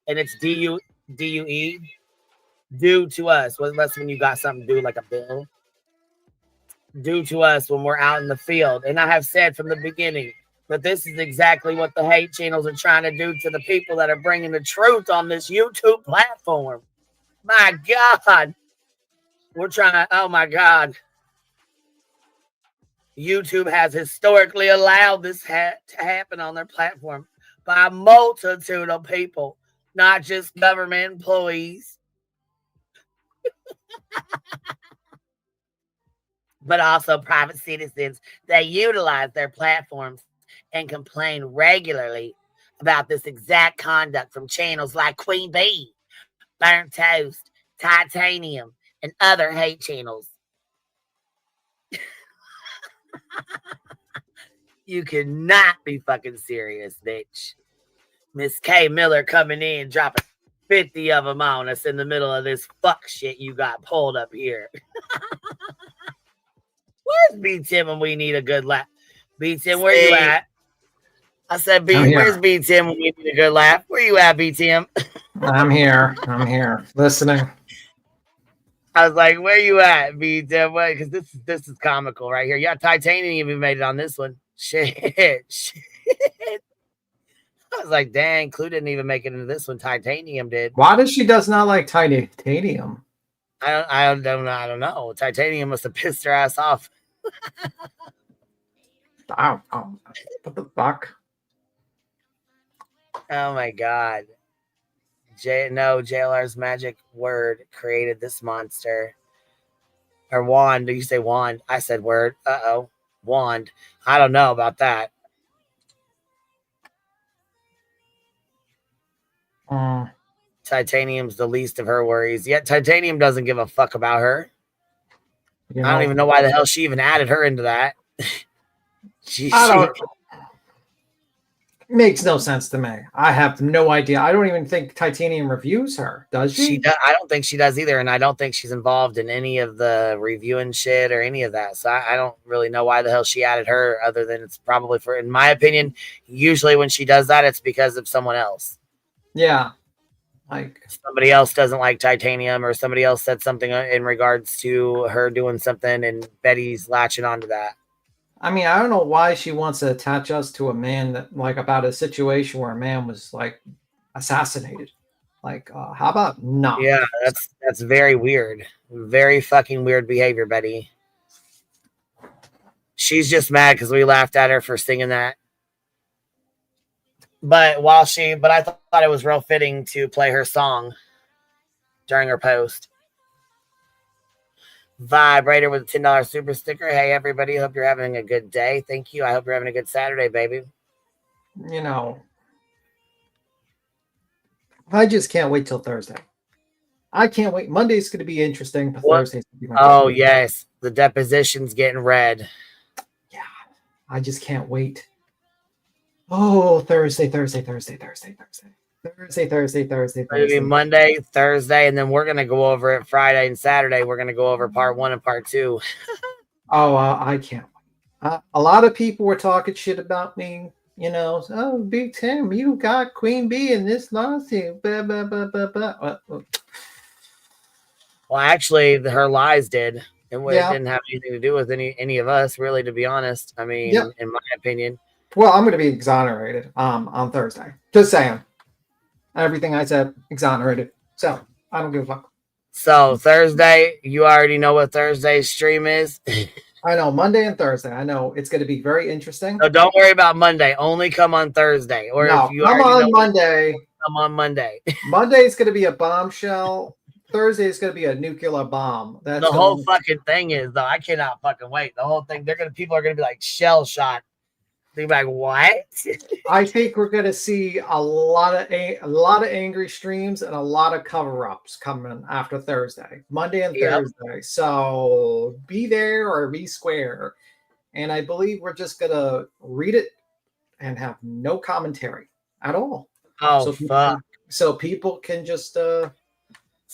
And it's D-U-E, do to us. Well, that's when you got something to do, like a bill. Do to us when we're out in the field. And I have said from the beginning that this is exactly what the hate channels are trying to do to the people that are bringing the truth on this YouTube platform. My God. We're trying, oh my God. YouTube has historically allowed this to happen on their platform by a multitude of people, not just government employees, but also private citizens that utilize their platforms and complain regularly about this exact conduct from channels like Queen Bee, Burnt Toast, Titanium, and other hate channels. You cannot be fucking serious, bitch. Miss K Miller coming in, dropping 50 of them on us in the middle of this fuck shit you got pulled up here. Where's B Tim when we need a good laugh? B Tim, where you at? I said, where's B Tim when we need a good laugh? Where you at, B Tim? I'm here. Listening. I was like, where you at, B Tim? Because this is comical right here. Yeah, Titanium even made it on this one. Shit. I was like, dang, Clue didn't even make it into this one. Titanium did. Why does she not like Titanium? I don't know. Titanium must have pissed her ass off. Oh, what the fuck? Oh my God. JLR's magic word created this monster. Or wand. Did you say wand? I said word. Uh-oh. Wand. I don't know about that. Titanium's the least of her worries. Yet Titanium doesn't give a fuck about her. I don't even know why the hell she even added her into that. Makes no sense to me. I have no idea. I don't even think Titanium reviews her. Does she? I don't think she does either, and I don't think she's involved in any of the reviewing shit or any of that. So I don't really know why the hell she added her, other than it's probably for, in my opinion, usually when she does that, it's because of someone else. Yeah. Like somebody else doesn't like Titanium, or somebody else said something in regards to her doing something, and Betty's latching onto that. I mean, I don't know why she wants to attach us to a man that, like, about a situation where a man was like assassinated. Like, how about not? Yeah, that's very weird. Very fucking weird behavior, Betty. She's just mad because we laughed at her for singing that. But I thought it was real fitting to play her song during her post. Vibrator with a $10 super sticker. Hey, everybody. Hope you're having a good day. Thank you. I hope you're having a good Saturday, baby. You know, I just can't wait till Thursday. I can't wait. Monday's going to be interesting, but What? Thursday's going to be my Oh, favorite. yes. The deposition's getting read. Yeah. I just can't wait. Oh, Thursday. Maybe Monday, Thursday, and then we're going to go over it Friday and Saturday. We're going to go over part 1 and part 2. Oh, I can't wait. A lot of people were talking shit about me. You know, oh, Big Tim, you got Queen Bee in this lawsuit. Blah, blah, blah, blah, blah. Well, actually, her lies did. It Yeah. didn't have anything to do with any of us, really, to be honest. I mean, Yeah. in my opinion. Well, I'm going to be exonerated on Thursday. Just saying. Everything I said, exonerated. So, I don't give a fuck. So, Thursday, you already know what Thursday's stream is. I know, Monday and Thursday. I know it's going to be very interesting. So, don't worry about Monday. Only come on Thursday. Or No, if you come already on know Monday. come on Monday. Monday's going to be a bombshell. Thursday is going to be a nuclear bomb. That's The whole fucking thing is, though, I cannot fucking wait. The whole thing, people are gonna be like shell shot. They're like, what? I think we're going to see a lot of angry streams and a lot of cover-ups coming after Thursday, Monday and Thursday. So be there or be square. And I believe we're just going to read it and have no commentary at all. Oh, fuck. So people can just so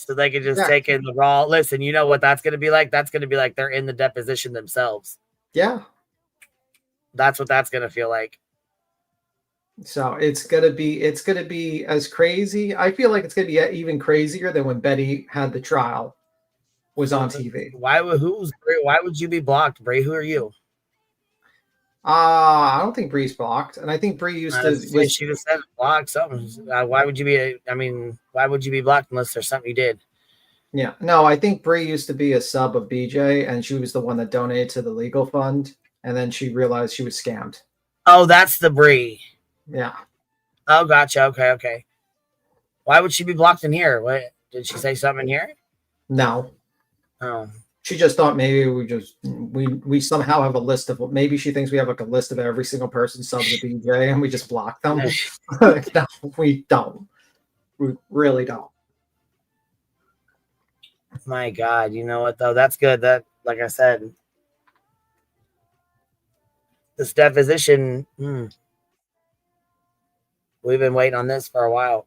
they can just take in the raw. Listen, you know what that's going to be like? That's going to be like they're in the deposition themselves. Yeah. That's what that's going to feel like. So it's going to be as crazy. I feel like it's going to be even crazier than when Betty had the trial was on TV. Why would you be blocked, Brie? Who are you? I don't think Bree's blocked, and I think Bree used to. She just said blocked something. Why would you be? Why would you be blocked unless there's something you did? Yeah, no, I think Bree used to be a sub of BJ, and she was the one that donated to the legal fund, and then she realized she was scammed. Oh, that's the Bree. Yeah. Oh, gotcha. Okay. Why would she be blocked in here? What did she say something in here? No. Oh. She just thought maybe we somehow have a list of, maybe she thinks we have like a list of every single person sub to BJ and we just block them. No, we don't. We really don't. My God, you know what though? That's good. That, like I said, this deposition, we've been waiting on this for a while.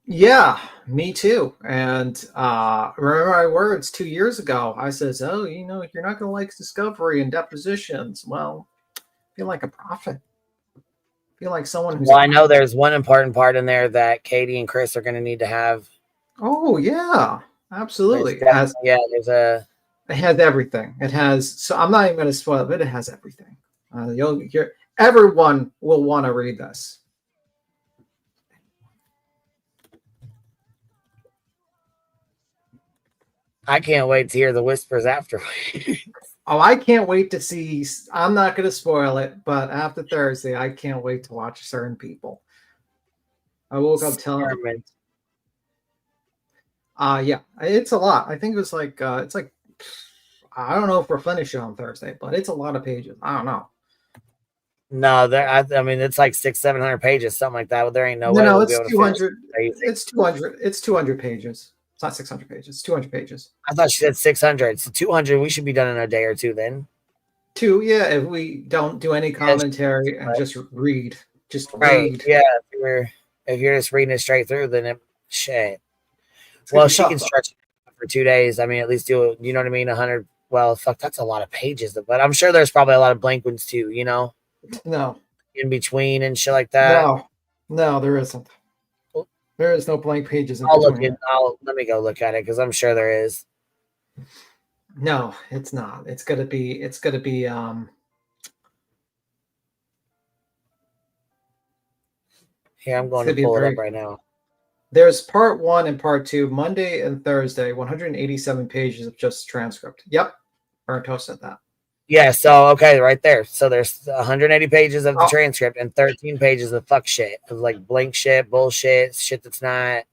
Yeah, me too. And remember my words 2 years ago. I says, oh, you know, you're not gonna like discovery and depositions. Well, I feel like a prophet. I feel like someone who's I know there's one important part in there that Katie and Chris are gonna need to have. Oh yeah, absolutely. It has everything. It has, so I'm not even gonna spoil it, it has everything. You'll hear, everyone will want to read this. I can't wait to hear the whispers afterwards. Oh, I can't wait to see. I'm not going to spoil it, but after Thursday, I can't wait to watch certain people. I woke up telling them. Yeah, it's a lot. I think it was like, it's like, I don't know if we're finishing on Thursday, but it's a lot of pages. I don't know. No, I mean, it's like 600-700 pages, something like that. But there ain't no way. No, it's 200. It's 200. It's 200 pages. It's not 600 pages. It's 200 pages. I thought she said 600. It's 200. We should be done in a day or two then. Yeah, if we don't do any commentary and just read. Just read. Yeah, if you're just reading it straight through, then shit. Well, she can stretch it for 2 days. I mean, at least do it. You know what I mean? 100. Well, fuck, that's a lot of pages. But I'm sure there's probably a lot of blank ones too. You know? No. In between and shit like that. No, there isn't. There is no blank pages. Let me go look at it because I'm sure there is. No, it's not. It's gonna be. Here, I'm going to pull it up right now. There's part 1 and part 2, Monday and Thursday, 187 pages of just transcript. Yep, Bernto said that. Yeah, so okay, right there. So there's 180 pages of the transcript and 13 pages of fuck shit, of like blank shit, bullshit, shit that's not.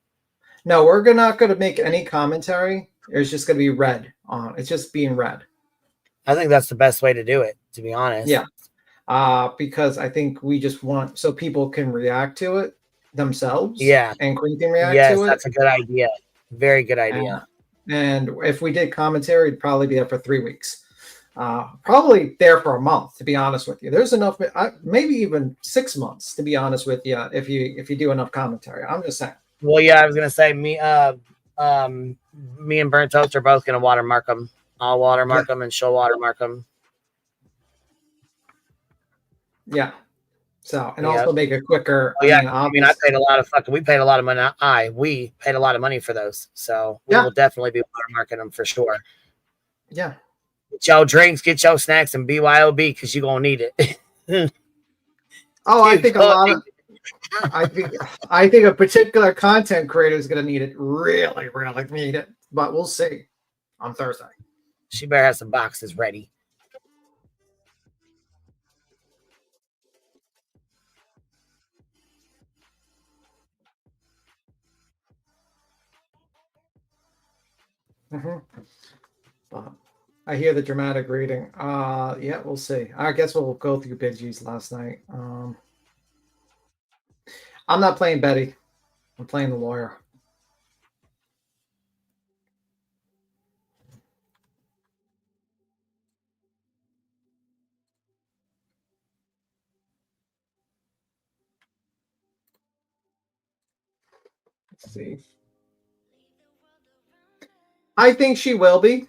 No, we're not going to make any commentary. It's just going to be read on. It's just being read. I think that's the best way to do it, to be honest. Yeah, because I think we just want so people can react to it. themselves Yeah. and Queen can react Yes, to it. that's a good idea. Very good idea. And if we did commentary, it'd probably be there for 3 weeks. Probably there for a month, to be honest with you. There's enough, maybe even 6 months, to be honest with you, if you do enough commentary. I'm just saying. Well, yeah, I was gonna say me and Burnt Toast are both gonna watermark them. I'll watermark them and she'll watermark them. Yeah. So, and also make it quicker. Oh, yeah, I paid a lot of we paid a lot of money. We paid a lot of money for those. So we will definitely be watermarking them for sure. Yeah. Get your drinks, get your snacks, and BYOB because you're gonna need it. I think a lot of I think a particular content creator is gonna need it. Really, really need it. But we'll see on Thursday. She better have some boxes ready. I hear the dramatic reading. Yeah, we'll see. I guess we'll go through Big G's last night. I'm not playing Betty. I'm playing the lawyer. Let's see. I think she will be,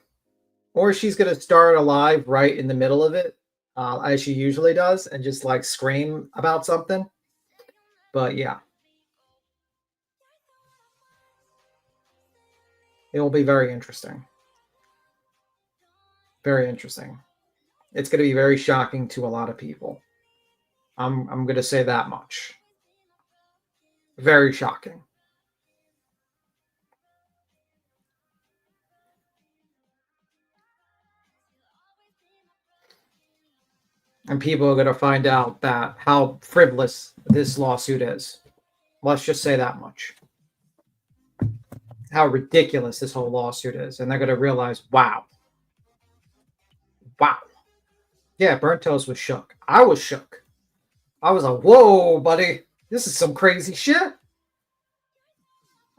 or she's going to start a live right in the middle of it, as she usually does, and just like scream about something. But yeah, it will be very interesting. Very interesting. It's going to be very shocking to a lot of people. I'm going to say that much. Very shocking. And people are going to find out that how frivolous this lawsuit is. Let's just say that much. How ridiculous this whole lawsuit is. And they're going to realize, wow. Wow. Yeah, Burnt Toast was shook. I was shook. I was like, whoa, buddy. This is some crazy shit.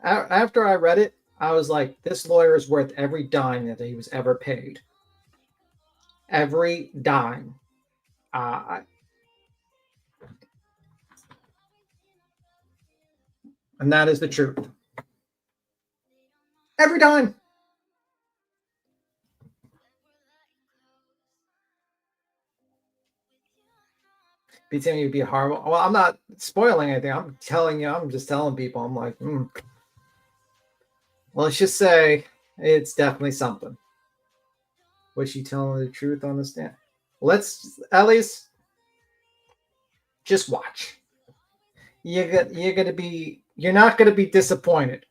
After I read it, I was like, this lawyer is worth every dime that he was ever paid. Every dime. And that is the truth. Every dime. Be telling you to be horrible. Well, I'm not spoiling anything. I'm telling you. I'm just telling people. I'm like, Well, let's just say it's definitely something. Was she telling the truth on the stand? Let's at least just watch. You're not gonna be disappointed.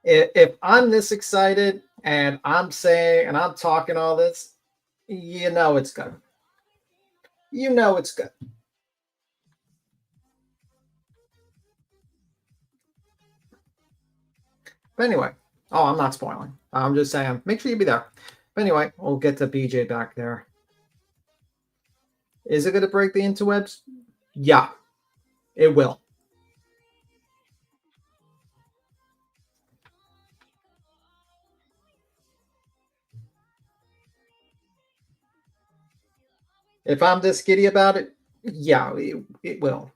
If I'm this excited and I'm saying and I'm talking all this, you know it's good. You know it's good. But anyway, I'm not spoiling. I'm just saying, make sure you be there. But anyway, we'll get to BJ back there. Is it going to break the interwebs? Yeah, it will. If I'm this giddy about it, yeah, it will.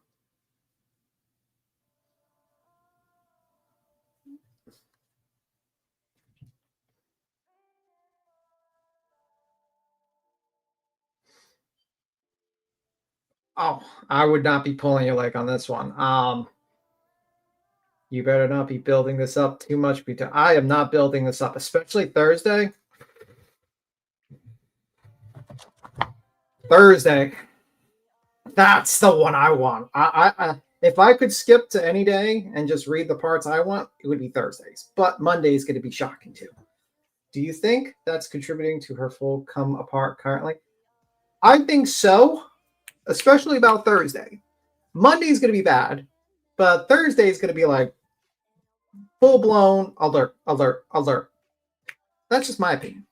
Oh, I would not be pulling your leg on this one. You better not be building this up too much. I am not building this up, especially Thursday. Thursday. That's the one I want. I if I could skip to any day and just read the parts I want, it would be Thursdays. But Monday is going to be shocking too. Do you think that's contributing to her full come apart currently? I think so, especially about Thursday. Monday is going to be bad, but Thursday is going to be like full blown alert, alert, alert. That's just my opinion.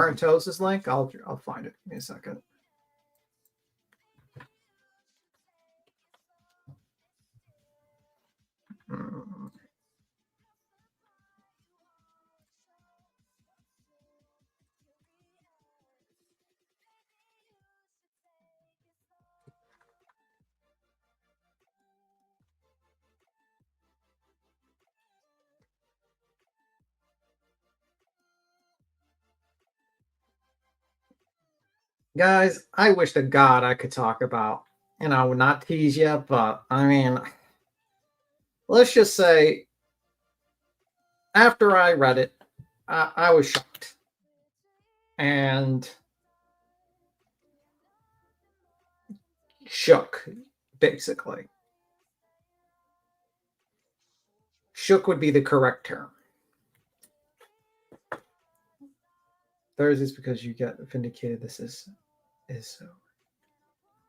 Burnt Toast's link? I'll find it. Give me a second. Guys, I wish to God I could talk about, not tease you, but I mean, let's just say after I read it, I was shocked. And shook, basically. Shook would be the correct term. Thursdays because you get vindicated. This is so.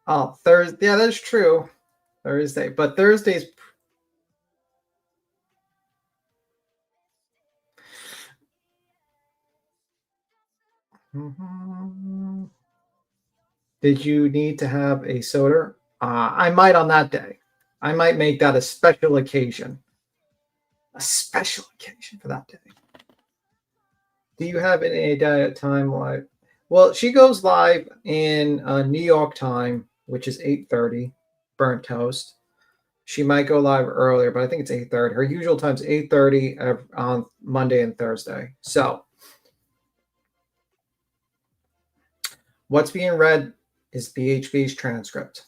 Oh, Thursday. Yeah, that's true. Thursday, but Thursdays. Did you need to have a soda? I might on that day. I might make that a special occasion. A special occasion for that day. Do you have any idea at time live? Well, she goes live in New York time, which is 8:30. Burnt Toast. She might go live earlier, but I think it's 8:30. Her usual time is 8:30 on Monday and Thursday. So what's being read is BHB's transcript.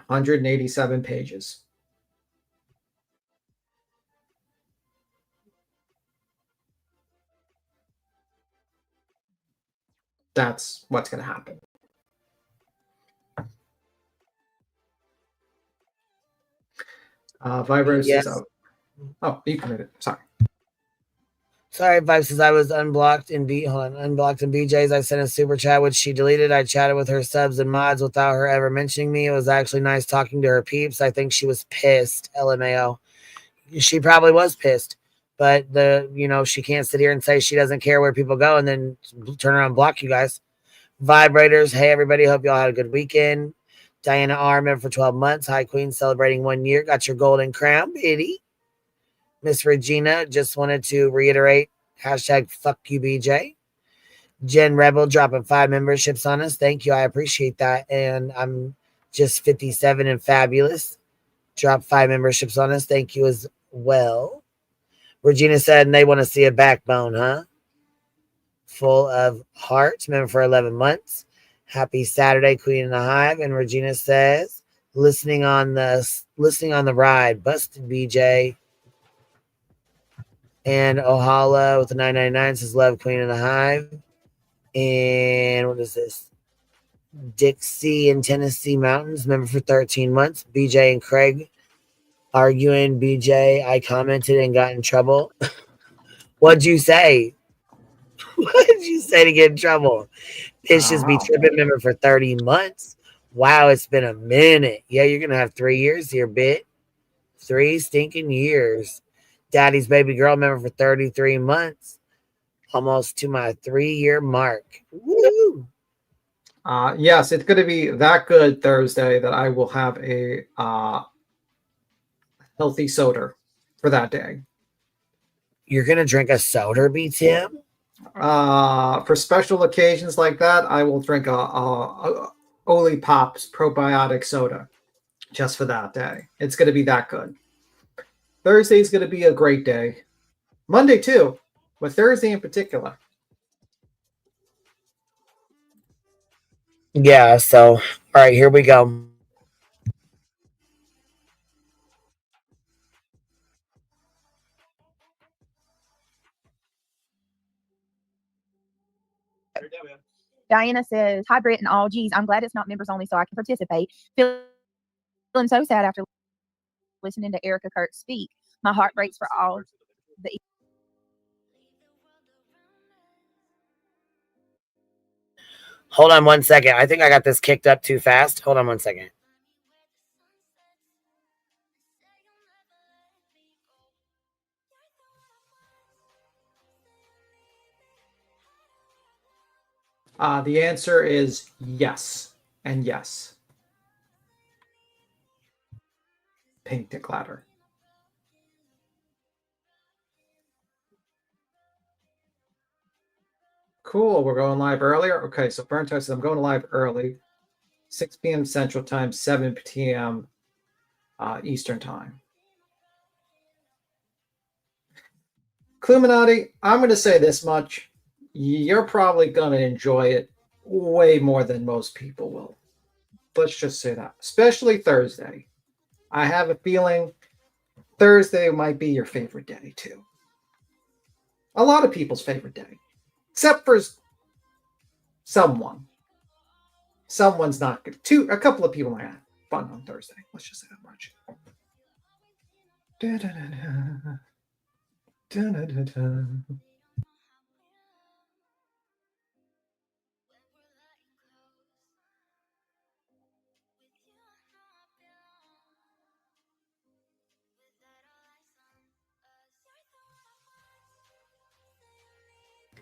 187 pages. That's what's going to happen. Vibro Yes. says, oh, you committed. Sorry. Sorry, Vibe says I was unblocked in unblocked in BJ's. I sent a super chat, which she deleted. I chatted with her subs and mods without her ever mentioning me. It was actually nice talking to her peeps. I think she was pissed. LMAO. She probably was pissed, but she can't sit here and say she doesn't care where people go and then turn around and block you guys. Vibrators. Hey, everybody. Hope y'all had a good weekend. Diana Armin for 12 months. Hi, Queen. Celebrating 1 year. Got your golden crown, Biddy. Miss Regina, just wanted to reiterate, hashtag fuck you, BJ. Jen Rebel dropping 5 memberships on us. Thank you. I appreciate that. And I'm just 57 and fabulous. Drop 5 memberships on us. Thank you as well. Regina said, and they want to see a backbone, huh? Full of heart. Member for 11 months. Happy Saturday, Queen in the Hive. And Regina says, listening on the ride. Busted, BJ. And Ohala with the 999 says, love Queen in the Hive. And what is this? Dixie in Tennessee Mountains, member for 13 months. BJ and Craig arguing. BJ, I commented and got in trouble. What'd you say? What did you say to get in trouble? It's just be tripping, member for 30 months. Wow, it's been a minute. Yeah, you're going to have 3 years here, bit. 3 stinking years. Daddy's baby girl, member for 33 months. Almost to my 3-year mark. Woo! Yes, it's going to be that good Thursday that I will have a healthy soda for that day. You're going to drink a soda, B. Tim? For special occasions like that, I will drink a Oli Pops probiotic soda just for that day. It's going to be that good. Thursday is going to be a great day. Monday too, but Thursday in particular. Yeah, so, all right, here we go. Diana says, hi, Britt and all. Geez, I'm glad it's not members only so I can participate. Feeling so sad after listening to Erica Kurtz speak. My heart breaks for all the. Hold on 1 second. I think I got this kicked up too fast. Hold on 1 second. The answer is yes and yes. Pink declatter. Cool. We're going live earlier. Okay, so Burnt Toast says I'm going live early, 6 p.m. Central Time, 7 p.m. Eastern Time. Cluminati, I'm going to say this much. You're probably going to enjoy it way more than most people will. Let's just say that. Especially Thursday. I have a feeling Thursday might be your favorite day, too. A lot of people's favorite day. Except for someone. Someone's not good. A couple of people might have fun on Thursday. Let's just say that much. Da-da-da-da. Da-da-da-da.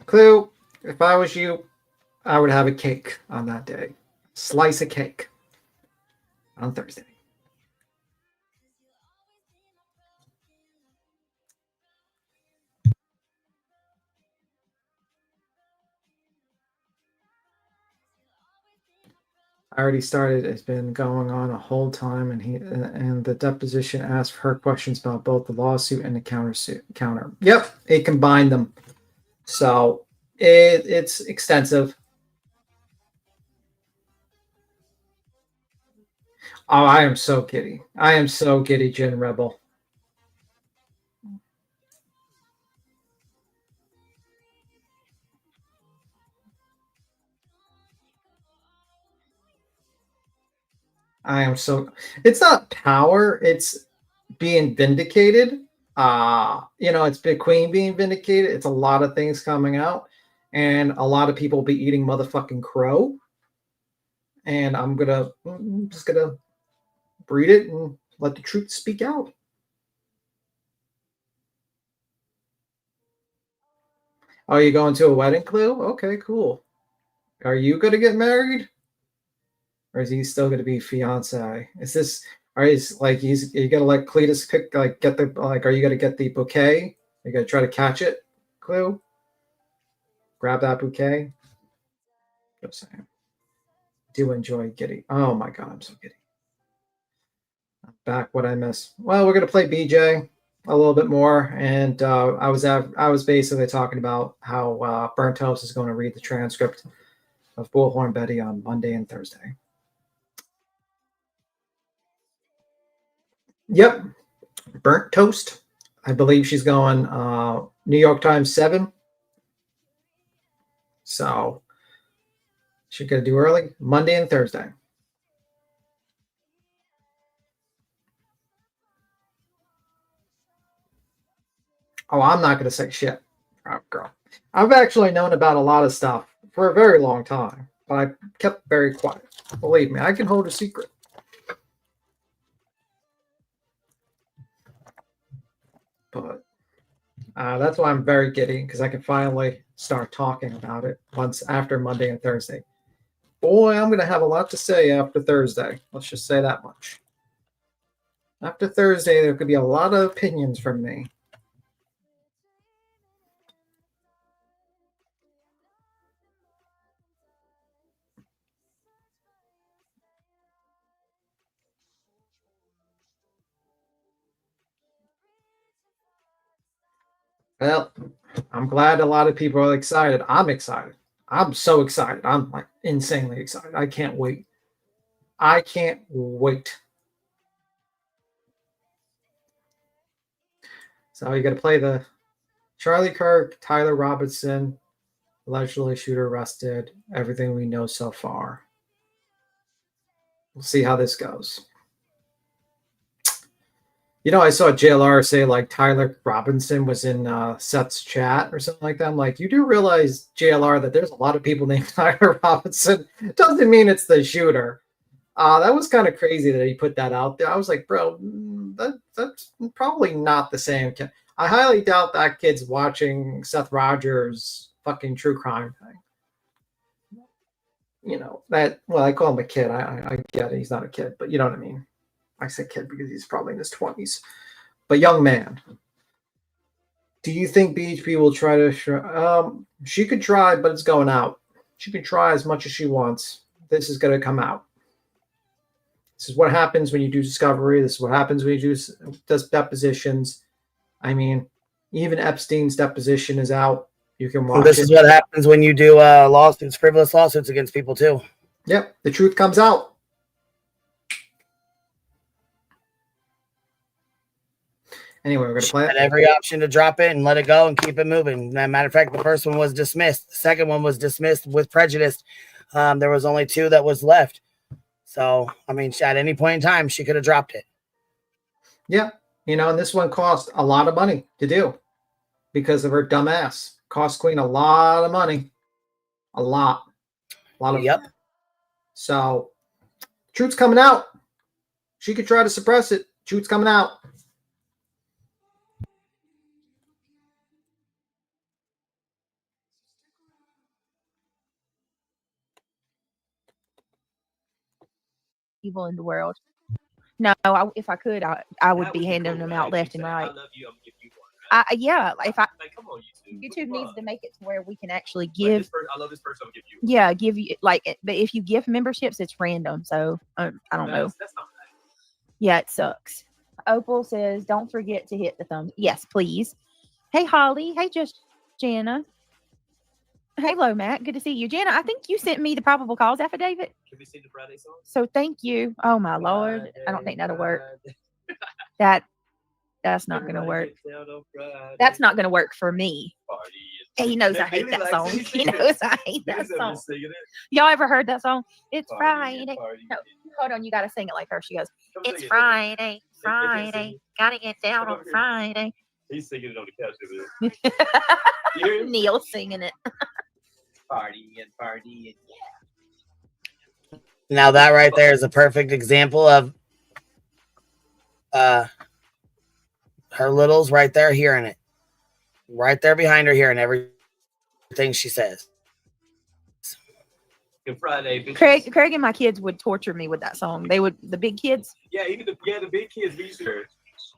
Clue, if I was you, I would have a cake on that day. Slice of cake on Thursday. I already started. It's been going on a whole time, and the deposition asked her questions about both the lawsuit and the counter. Yep, it combined them, so it's extensive. Oh, I am so giddy. I am so giddy, Jin Rebel. I am so. It's not power. It's being vindicated. It's Big Queen being vindicated. It's a lot of things coming out, and a lot of people will be eating motherfucking crow. And I'm just gonna breed it and let the truth speak out. Oh, you going to a wedding, Clue? Okay, cool. Are you gonna get married, or is he still gonna be fiance? Is this? Are you gonna let Cletus pick get the Are you gonna get the bouquet? Are you gonna try to catch it, Clue? Grab that bouquet. Just saying. Do enjoy giddy. Oh my god, I'm so giddy. Back what I missed. Well, we're gonna play BJ a little bit more, and I was basically talking about how Burnt Toast is going to read the transcript of Bullhorn Betty on Monday and Thursday. Yep, Burnt Toast. I believe she's going New York Times 7. So she's gonna do early Monday and Thursday. Oh, I'm not going to say shit. Oh, girl. I've actually known about a lot of stuff for a very long time, but I kept very quiet. Believe me, I can hold a secret. But that's why I'm very giddy, because I can finally start talking about it once after Monday and Thursday. Boy, I'm going to have a lot to say after Thursday. Let's just say that much. After Thursday, there could be a lot of opinions from me. Well, I'm glad a lot of people are excited. I'm excited. I'm so excited. I'm like insanely excited. I can't wait. I can't wait. So you got to play the Charlie Kirk, Tyler Robinson, allegedly shooter arrested, everything we know so far. We'll see how this goes. I saw JLR say like Tyler Robinson was in Seth's chat or something like that. I'm like, you do realize, JLR, that there's a lot of people named Tyler Robinson. Doesn't mean it's the shooter. That was kind of crazy that he put that out there. I was like, bro, that's probably not the same kid. I highly doubt that kid's watching Seth Rogers' fucking true crime thing. you know, that, well, I call him a kid. I get it. He's not a kid, but you know what I mean. I say kid because he's probably in his 20s. But young man, do you think BHP will try to? She could try, but it's going out. She can try as much as she wants. This is going to come out. This is what happens when you do discovery. This is what happens when you do depositions. I mean, even Epstein's deposition is out. You can watch this is what happens when you do lawsuits, frivolous lawsuits against people too. Yep, the truth comes out. Anyway, we're going to play it. Had every option to drop it and let it go and keep it moving. As a matter of fact, the first one was dismissed. The second one was dismissed with prejudice. There was only 2 that was left. So, I mean, at any point in time, she could have dropped it. Yeah, you know, and this one cost a lot of money to do because of her dumb ass. Cost Queen a lot of money. A lot of Yep. So, truth's coming out. She could try to suppress it. Truth's coming out. Evil in the world. No, if I could, I would be handing them out left and right. I love you. I'm gonna give you one. Right? Yeah, if I Like, come on, YouTube. YouTube needs to make it to where we can actually Like, give. I love this person. I'm gonna give you. Yeah, give you like, but if you give memberships, it's random. So I don't know. That's not nice. Yeah, it sucks. Opal says, "Don't forget to hit the thumbs." Yes, please. Hey, Holly. Hey, just Jana. Hello, Matt. Good to see you, Jana. I think you sent me the probable cause affidavit. Can we sing the Friday song? So thank you. Oh my Lord, I don't Friday, think that'll work. Friday. That's not gonna work. Everybody gets down on Friday. That's not gonna work for me. Party And he knows I hate Bailey that likes song. it. He knows I hate that Billy's over song. singing it. Y'all ever heard that song? It's Party and Friday. party. No, hold on. You got to sing it like her. She goes, Come "It's sing it. Friday, They can't Friday. sing Gotta get down Come on over here. Friday." He's singing it on the couch over there. You hear him? Neil singing it. Party and party and Now that right there is a perfect example of her littles right there hearing it. Right there behind her hearing everything she says. Good Friday. bitches. Craig and my kids would torture me with that song. They would, the big kids. Yeah, even the big kids. Be sure.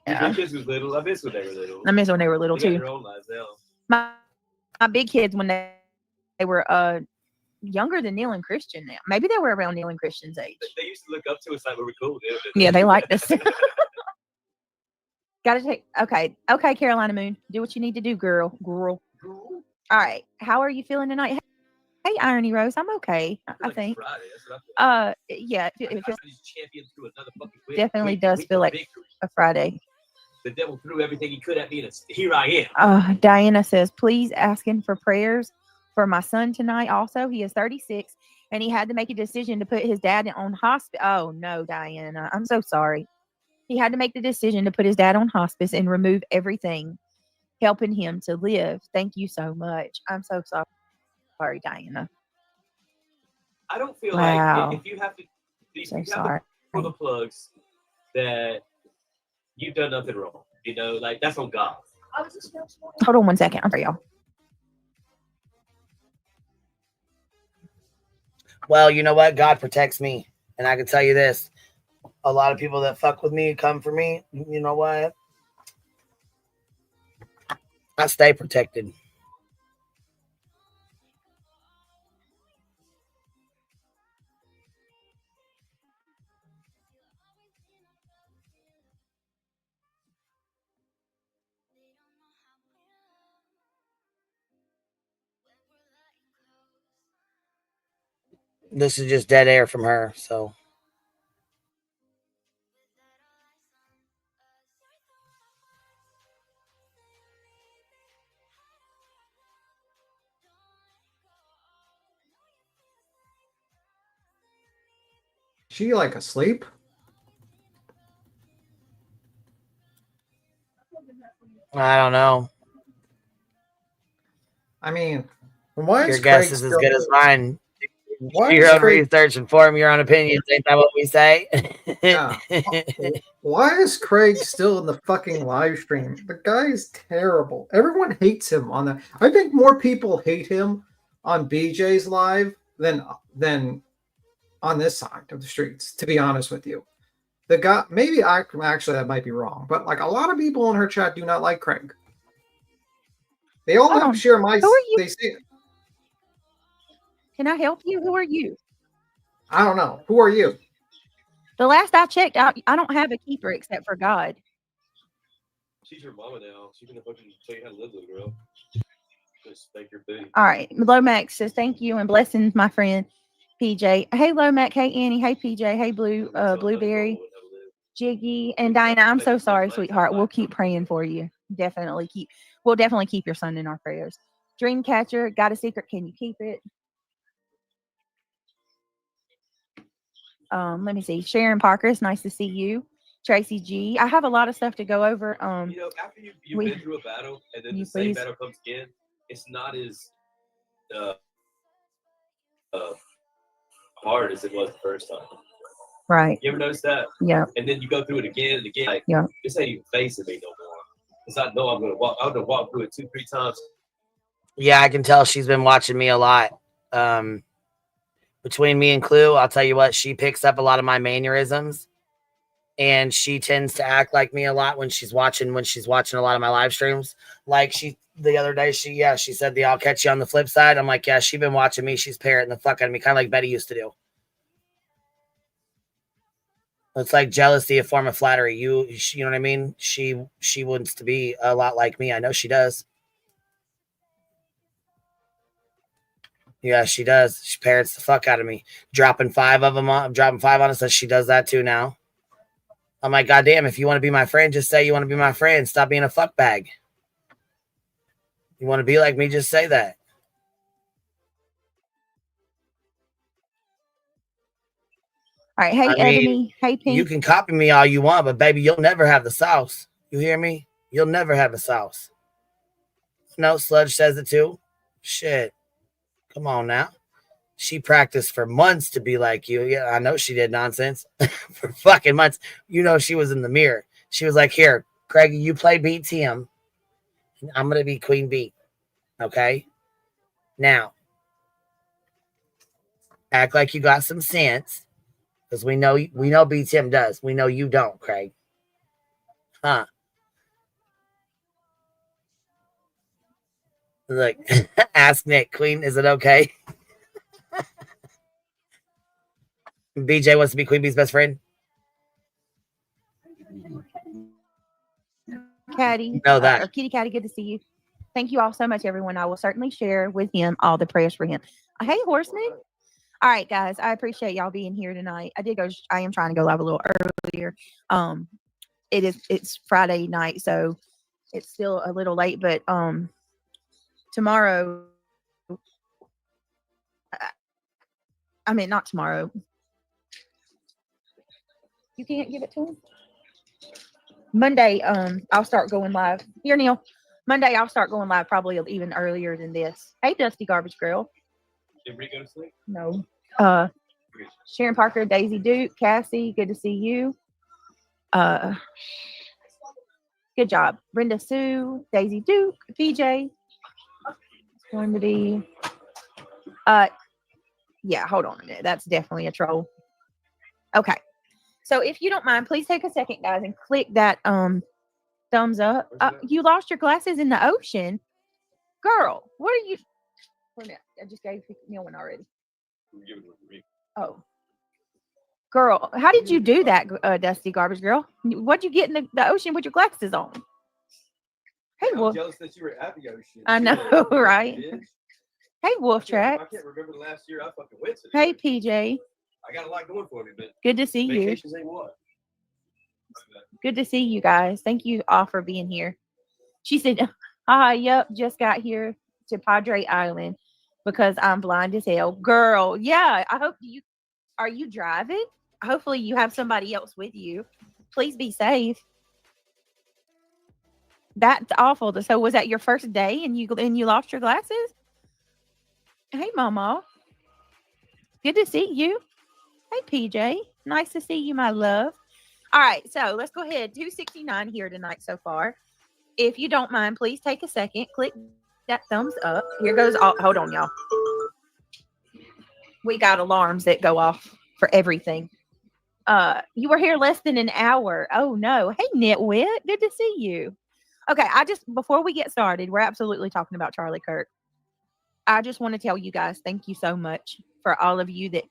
Yeah. The big kids was little. I miss when they were little. I miss when they were little They got too. their own lives now. My big kids, when they were younger than Neil and Christian now. Maybe they were around Neil and Christian's age. They used to look up to us like we were cool. Yeah, they like this. Gotta take okay, Carolina Moon. Do what you need to do, girl. All right. How are you feeling tonight? Hey, Irony Rose. I'm okay. I think. Friday. That's what I feel. Yeah, it I feels these champions through another fucking week. definitely does feel like victory. a Friday. The devil threw everything he could at me, and here I am. Diana says, please asking for prayers for my son tonight. Also, he is 36 and he had to make a decision to put his dad on hospice. Oh no, Diana, I'm so sorry. He had to make the decision to put his dad on hospice and remove everything helping him to live. Thank you so much. I'm so sorry, Diana. I don't feel Wow. like if you have to, if So you have sorry. to pull the plugs, that you've done nothing wrong. You know, like that's on God. Hold on one second. I'm sorry, y'all. Well, you know what? God protects me. And I can tell you this. A lot of people that fuck with me, come for me, you know what? I stay protected. This is just dead air from her, so. She like asleep? I don't know. I mean, why Your is guess Craig is as still, good as mine. why Your is own Craig, research and form your own opinions. Ain't that what we say? Yeah. Why is Craig still in the fucking live stream? The guy is terrible. Everyone hates him on that. I think more people hate him on BJ's live than than on this side of the streets, to be honest with you. The guy, maybe actually that might be wrong, but like a lot of people in her chat do not like Craig. They all have share my. Who are you? They say, Can I help you? Who are you? I don't know. Who are you? The last I checked, I don't have a keeper except for God. She's your mama now. She's gonna fucking tell you how to live, little girl. Just spank your booty. All right. Lomax says thank you and blessings, my friend PJ. Hey Lomax. Hey Annie. Hey PJ. Hey Blueberry. Jiggy and Dinah. I'm so sorry, sweetheart. We'll keep praying for you. We'll definitely keep your son in our prayers. Dreamcatcher, got a secret? Can you keep it? Let me see. Sharon Parker, it's nice to see you. Tracy G. I have a lot of stuff to go over. You know, after you've been through a battle and then the same battle comes again, it's not as hard as it was the first time. Right. You ever notice that? Yeah. And then you go through it again and again. Like, yeah. This ain't even facing me no more. Because I know I'm gonna walk through it 2-3 times. Yeah, I can tell she's been watching me a lot. Between me and Clue, I'll tell you what, she picks up a lot of my mannerisms. And she tends to act like me a lot when she's watching a lot of my live streams. Like the other day, she said I'll catch you on the flip side. I'm like, yeah, she's been watching me. She's parroting the fuck out of me, kind of like Betty used to do. It's like jealousy, a form of flattery. You know what I mean? She wants to be a lot like me. I know she does. Yeah, she does. She parrots the fuck out of me. Dropping 5 of them on. I'm dropping 5 on us. So she does that too now. I'm like, goddamn, if you want to be my friend, just say you want to be my friend. Stop being a fuck bag. You want to be like me, just say that. All right. Hey, Ebony. Hey, Pink. You can copy me all you want, but baby, you'll never have the sauce. You hear me? You'll never have the sauce. No, Sludge says it too. Shit. Come on now. She practiced for months to be like you. Yeah, I know she did nonsense for fucking months. You know, she was in the mirror. She was like, here, Craig, you play Beat Tim. I'm going to be Queen Bee. Okay? Now, act like you got some sense. Because we know B. Tim does. We know you don't, Craig. Huh? Look, ask Nick, Queen, is it okay? BJ wants to be Queen Bee's best friend. Caddy. Know that. Or Kitty Caddy, good to see you. Thank you all so much, everyone. I will certainly share with him all the prayers for him. Hey, Horseman. All right, guys. I appreciate y'all being here tonight. I am trying to go live a little earlier. It's Friday night, so it's still a little late, but tomorrow, not tomorrow. You can't give it to him? Monday, I'll start going live. Here, Neil. Monday, I'll start going live probably even earlier than this. Hey, Dusty Garbage Girl. Did Rick go to sleep? No. Sharon Parker, Daisy Duke, Cassie, good to see you. Good job. Brenda Sue, Daisy Duke, PJ. It's going to be, yeah, hold on a minute. That's definitely a troll. Okay. So if you don't mind, please take a second, guys, and click that thumbs up. You lost your glasses in the ocean. Girl, what are you? Wait a minute. I just gave Neil one already. Oh. Girl, how did you do that, Dusty Garbage Girl? What'd you get in the ocean with your glasses on? Hey, I'm Wolf. jealous that you were at the ocean. I know, right? Hey, Wolf Track. I can't remember the last year I fucking went to. Hey, PJ. I got a lot going for me, but good to see you. Vacations ain't what. Good to see you guys. Thank you all for being here. She said, yep, just got here to Padre Island because I'm blind as hell. Girl, yeah, I hope are you driving? Hopefully you have somebody else with you. Please be safe. That's awful. So was that your first day and you lost your glasses? Hey, Mama. Good to see you. Hey, PJ. Nice to see you, my love. All right, so let's go ahead. 269 here tonight so far. If you don't mind, please take a second. Click that thumbs up. Here goes. Hold on, y'all. we got alarms that go off for everything. You were here less than an hour. Oh no. Hey Nitwit, good to see you. Okay, before we get started, we're absolutely talking about Charlie Kirk. I just want to tell you guys, thank you so much for all of you that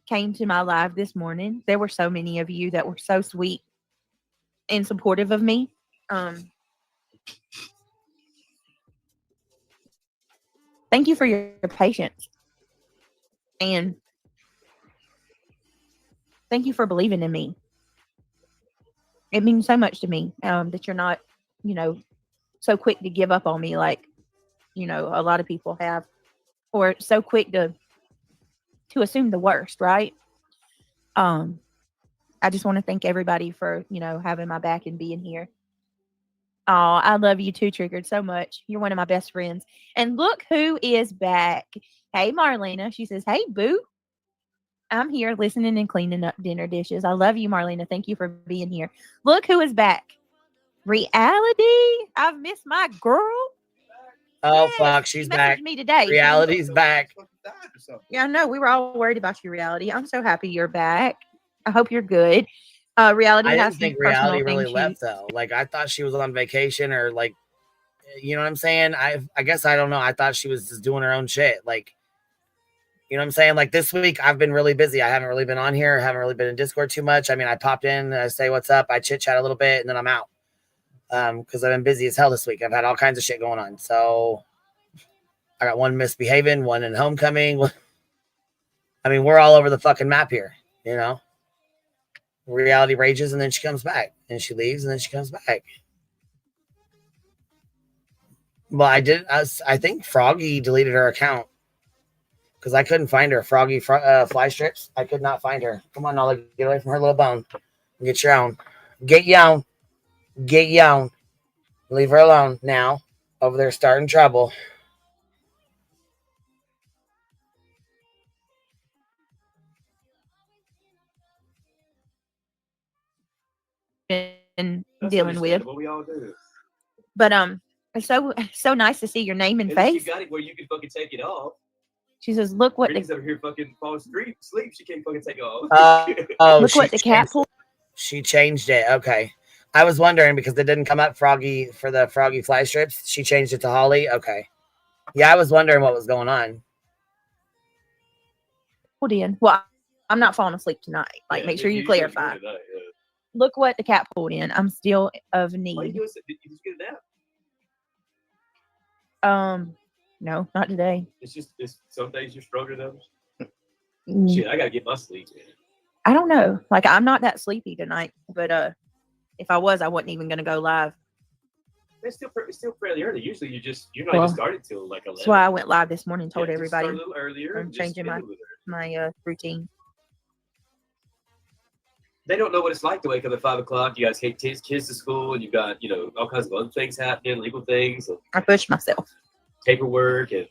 came to my live this morning. There were so many of you that were so sweet and supportive of me. Thank you for your patience. And thank you for believing in me. It means so much to me that you're not, so quick to give up on me like, a lot of people have, or so quick to assume the worst, right? I just want to thank everybody for, having my back and being here. Oh, I love you too, Triggered, so much. You're one of my best friends. And look who is back. Hey, Marlena. She says, hey, boo. I'm here listening and cleaning up dinner dishes. I love you, Marlena. Thank you for being here. Look who is back. Reality. I've missed my girl. Oh, fuck. She's back. Me today. Reality's back. Yeah, I know. We were all worried about you, Reality. I'm so happy you're back. I hope you're good. Reality. I didn't think Reality really left though. Like I thought she was on vacation or like, you know what I'm saying? I guess I don't know. I thought she was just doing her own shit. Like, you know what I'm saying? Like this week I've been really busy. I haven't really been on here. I haven't really been in Discord too much. I mean, I popped in, I say what's up, I chit chat a little bit, and then I'm out. Because I've been busy as hell this week. I've had all kinds of shit going on. So I got one misbehaving, one in homecoming. I mean, we're all over the fucking map here, you know? Reality rages and then she comes back, and she leaves and then she comes back. Well, I think Froggy deleted her account because I couldn't find her. Froggy fly strips. I could not find her. Come on, Nala, get away from her little bone. Get your own. Get young. Get young. Leave her alone now. Over there starting trouble. Been dealing with. What we all do. But it's so nice to see your name and face. You got it where you can fucking take it off. She says, "Look what Brittany's over here fucking falling asleep. She can't fucking take it off." Look what the cat pulled. She changed it. Okay, I was wondering because it didn't come up Froggy for the Froggy fly strips. She changed it to Holly. Okay, yeah, I was wondering what was going on. Pulled in. Well, I'm not falling asleep tonight. Like, make sure you clarify. Look what the cat pulled in. I'm still of need. Did you get a nap? No, not today. It's some days you're stronger than others. Mm. Shit, I gotta get my sleep in. I don't know. Like, I'm not that sleepy tonight, but if I was, I wasn't even gonna go live. It's still fairly early. Usually you're not even started till like 11. That's why I went live this morning. Told everybody a little earlier. I'm changing my routine. They don't know what it's like to wake up at 5 o'clock. You guys take kids to school, and you've got all kinds of other things happening, legal things. I pushed myself. Paperwork, and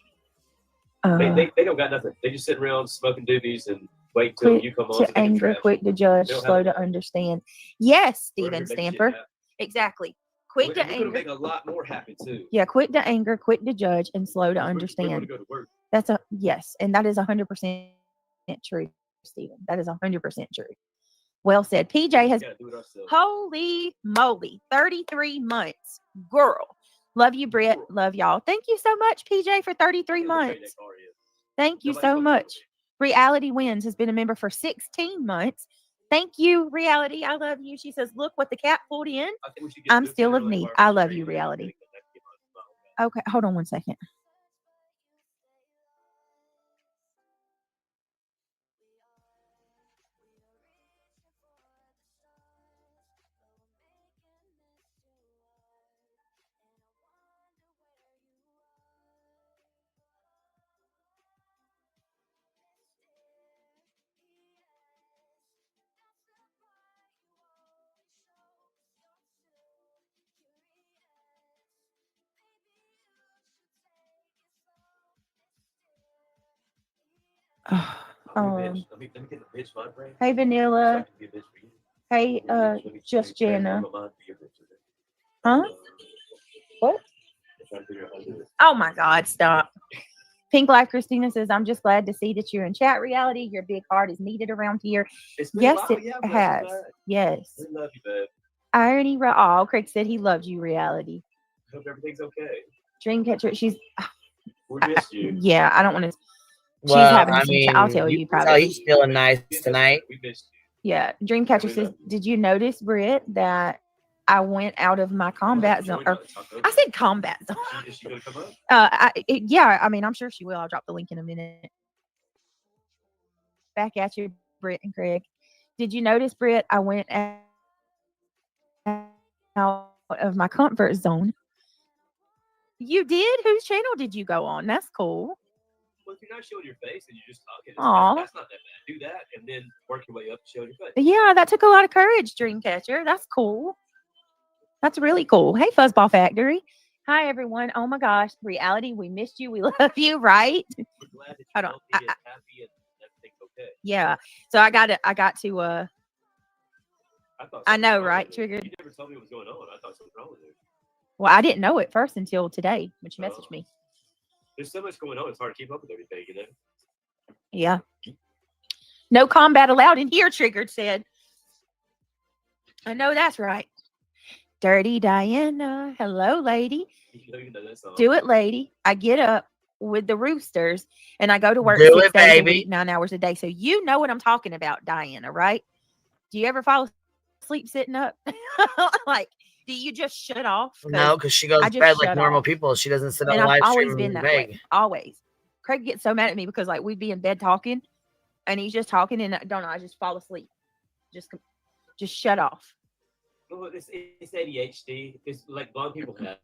they don't got nothing. They just sit around smoking doobies and wait till you come on. To anger, quick to judge, slow to understand. Yes, Stephen Stamper. Exactly. Quick to anger. Make a lot more happen too. Yeah, quick to anger, quick to judge, and slow to understand. Go to work. That's yes, and that is 100% true, Stephen. That is 100% true. Well said. PJ has, holy moly, 33 months. Girl. Love you, Britt. Love y'all. Thank you so much, PJ, for 33 months. Thank you so much. Reality Wins has been a member for 16 months. Thank you, Reality. I love you. She says, look what the cat pulled in. I'm still of need. I love you, Reality. Okay, hold on one second. Hey, Vanilla. Hey, Just Jana. Huh? What? Oh my God, stop. Pink Life Christina says, I'm just glad to see that you're in chat reality. Your big heart is needed around here. Yes, it has. Yes. We love you, babe. Irony. Oh, Craig said he loved you, reality. Hope everything's okay. Dreamcatcher, she's. We missed you. Yeah, I don't want to. She's Well, having I some. mean, I'll tell you so privately. he's feeling nice tonight. We missed Yeah, Dreamcatcher says, did you notice, Britt, that I went out of my combat zone? Or, I said combat zone. Is she gonna come up? Yeah, I mean, I'm sure she will. I'll drop the link in a minute. Back at you, Britt and Craig. Did you notice, Britt, I went out of my comfort zone? You did? Whose channel did you go on? That's cool. Well, if you're not showing your face and you're just talking, Aw. that's not that bad. Do that and then work your way up to showing your face. Yeah, that took a lot of courage, Dreamcatcher. That's cool. That's really cool. Hey, Fuzzball Factory. Hi, everyone. Oh, my gosh. Reality, we missed you. We love you, right? We're glad that you're Hold on. healthy and happy and everything's okay. Yeah. So I got to I know, right? Triggered. Triggered. You never told me what was going on. I thought something was wrong with you. Well, I didn't know it first until today when you messaged me. There's so much going on. It's hard to keep up with everything, you know? Yeah. No combat allowed in here, Triggered said. I know that's right. Dirty Diana. Hello, lady. You know that song. Do it, lady. I get up with the roosters and I go to work Do 6 it, days a baby. week, 9 hours a day. So you know what I'm talking about, Diana, right? Do you ever fall asleep sitting up? Like, do you just shut off? No, because she goes I to just bed like shut normal off. people. She doesn't sit on And live I've always stream been and that beg. way. Always. Craig gets so mad at me because like we'd be in bed talking and he's just talking and I just fall asleep. Just shut off. Well, it's ADHD. It's like blonde people have.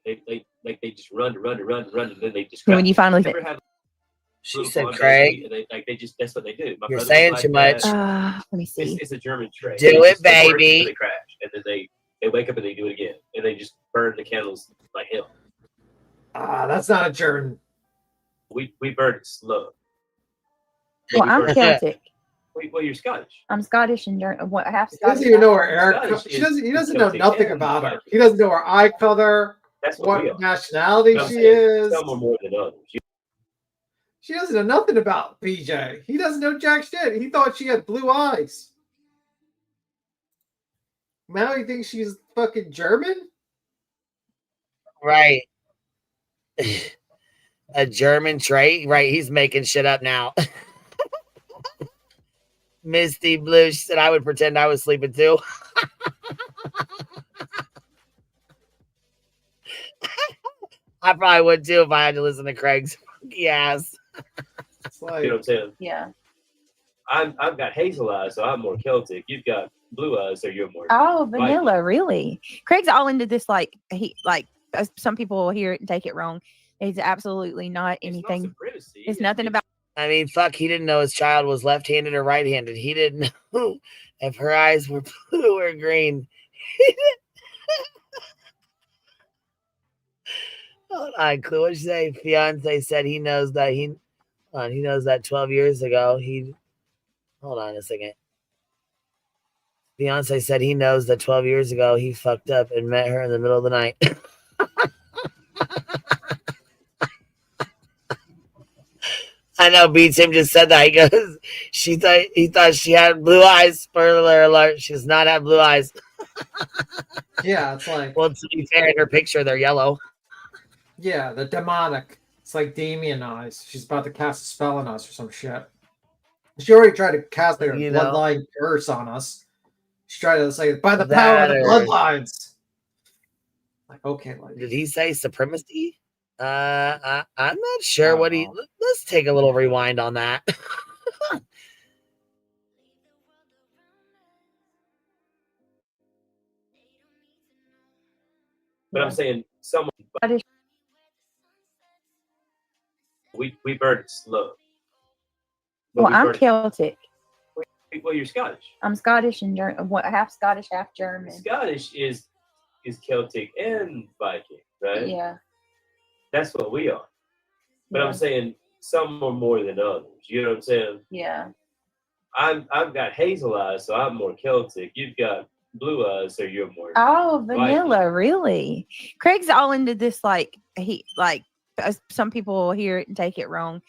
They just run, and then they just. When you finally Never have She little said, blonde Craig, girls, they just that's what they do. My you're brother saying was too like much. that. Let me see. It's a German trait. Do They it, they work baby. until They crash, and then they wake up and they do it again, and they just burn the candles like hell. That's not a German. We burn it slow. Well, I'm Celtic. Well, you're Scottish. I'm Scottish and half He Scottish. doesn't even know where Eric. Scottish He is doesn't know Celtic nothing and about her. Viking. He doesn't know her eye color, That's what we what are. nationality I'm she saying is. Some are more than others. She doesn't know nothing about BJ. He doesn't know jack shit. He thought she had blue eyes. Now he thinks she's fucking German? Right. A German trait? Right. He's making shit up now. Misty Blue, she said, I would pretend I was sleeping too. I probably would too if I had to listen to Craig's ass. It's like, You know what I'm saying? Yeah. I've got hazel eyes, so I'm more Celtic. You've got blue eyes, so you're more. Oh, vanilla, Viking. really? Craig's all into this. Some people will hear it and take it wrong. It's absolutely not It's not anything. supremacy. It's nothing about. I mean, fuck, he didn't know his child was left-handed or right-handed. He didn't know if her eyes were blue or green. Hold on, Clue. What'd you say? Fiance said he knows that he knows that 12 years ago hold on a second. Fiance said he knows that 12 years ago he fucked up and met her in the middle of the night. I know Beats him just said that. He goes, he thought she had blue eyes. Spoiler alert, she does not have blue eyes. yeah, it's like, Well, to be fair, in her picture, they're yellow. yeah, the demonic. It's like Damien eyes. She's about to cast a spell on us or some shit. She already tried to cast a You know. bloodline curse on us. She tried to say, by the power of the bloodlines. Like, okay, like, Did he say supremacy? I'm not sure don't what he. know. Let's take a little rewind on that. But I'm saying someone. Scottish. We burn it slow. But Well, we I'm burn it- Celtic. Well, you're Scottish. I'm Scottish and half Scottish, half German. Scottish is Celtic and Viking, right? Yeah. That's what we are. But Yeah. I'm saying some are more than others. You know what I'm saying? Yeah. I've got hazel eyes, so I'm more Celtic. You've got blue eyes, so you're more. Oh, vanilla, really? Craig's all into this, some people will hear it and take it wrong.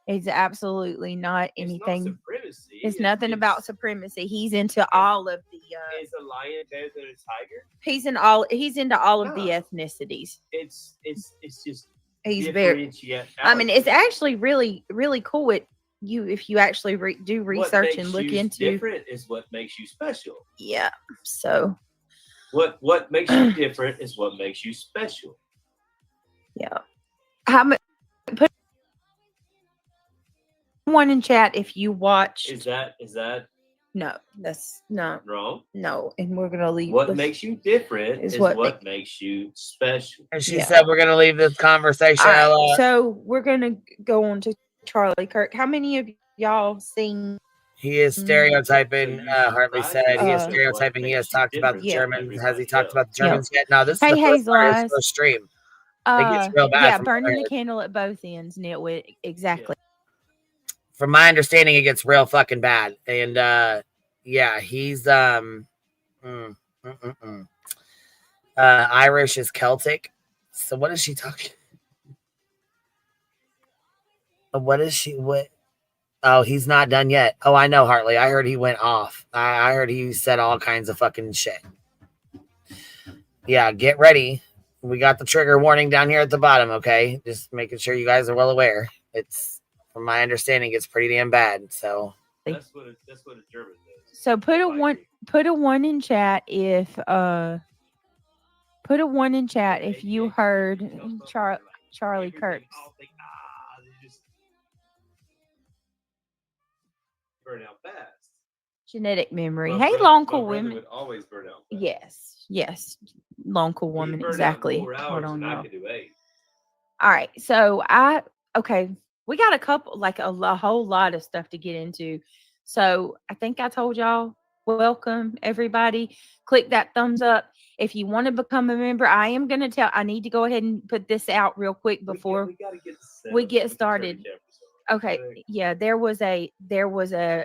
It's absolutely not anything. Not supremacy. It's nothing about supremacy. He's into all of the. Is a lion better than a tiger? He's into all of the ethnicities. It's just. He's very. I mean, it's actually really, really cool. If you actually do research and look into. Different is what makes you special. Yeah. So. What makes you different is what makes you special. Yeah. Put one in chat if you watch. Is that no? That's not wrong. No, and we're gonna leave. What makes you different is what makes you special. And she said we're gonna leave this conversation. Right, so we're gonna go on to Charlie Kirk. How many of y'all seen? He is stereotyping. Hartley said he is stereotyping. He has talked about the Germans. Has he talked about the Germans yet? No, this is the first part of the stream. It gets real bad. Yeah, burning the candle at both ends, Nitwit. Exactly. From my understanding, it gets real fucking bad. And yeah, he's Irish is Celtic. So what is she talking? What is she? What? Oh, he's not done yet. Oh, I know, Hartley. I heard he went off. I heard he said all kinds of fucking shit. Yeah, get ready. We got the trigger warning down here at the bottom, okay? Just making sure you guys are well aware. It's, from my understanding, it's pretty damn bad. So that's what a German does. So put a one in chat if you heard Charlie Kirk. Burn out fast. Genetic memory. Hey, long cool women. Would always burn out Yes. fast. Long cool woman. Exactly. Hold on, I could do 8. All right. So we got a couple, like a whole lot of stuff to get into. So I think I told y'all, welcome everybody. Click that thumbs up. If you want to become a member, I need to go ahead and put this out real quick before we get started. Okay. Yeah, there was an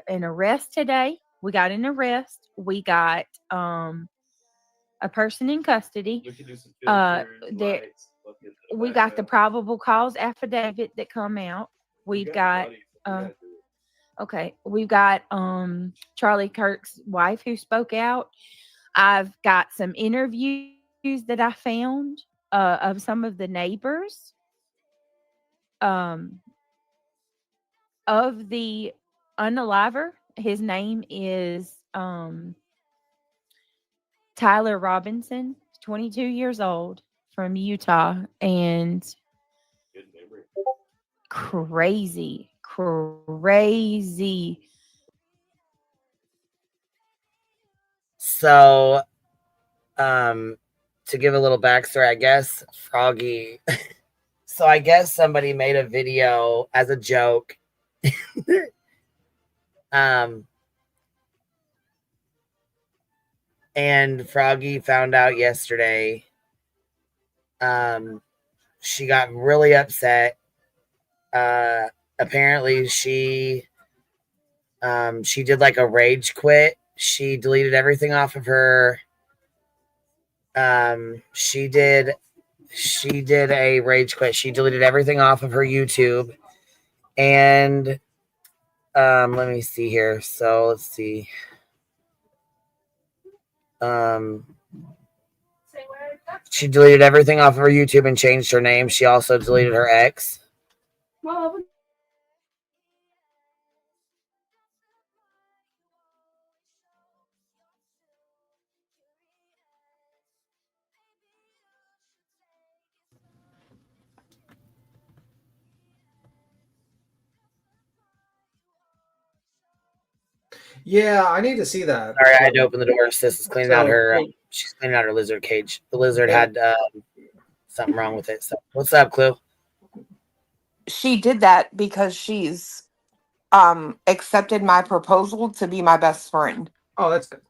arrest today. We got an arrest. We got a person in custody. We can do some filters, we got the probable cause affidavit that come out. We've got Charlie Kirk's wife who spoke out. I've got some interviews that I found of some of the neighbors of the unaliver. His name is Tyler Robinson, 22 years old, from Utah, and good memory. Crazy. So, to give a little backstory, I guess Froggy. So I guess somebody made a video as a joke. And Froggy found out yesterday. She got really upset. Apparently she did like a rage quit. She deleted everything off of her. She did a rage quit. She deleted everything off of her YouTube. And let me see here. So let's see. She deleted everything off of her YouTube and changed her name. She also deleted her ex. Yeah, I need to see that. Sorry, I had to open the door. Sis is cleaning out her. She's cleaning out her lizard cage. The lizard had something wrong with it. So, what's up, Clue? She did that because she's accepted my proposal to be my best friend. Oh, that's good.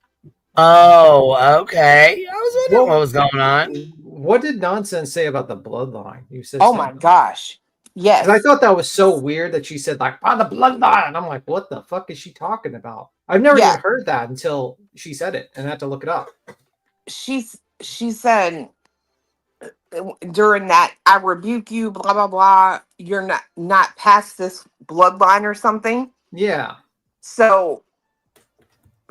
Oh, okay. I was wondering what was going on. What did Nonsense say about the bloodline? You said, oh my gosh. Yes. I thought that was so weird that she said, like, the bloodline. And I'm like, what the fuck is she talking about? I've never even heard that until she said it, and I had to look it up. She said during that, I rebuke you, blah blah blah. You're not past this bloodline or something. Yeah. So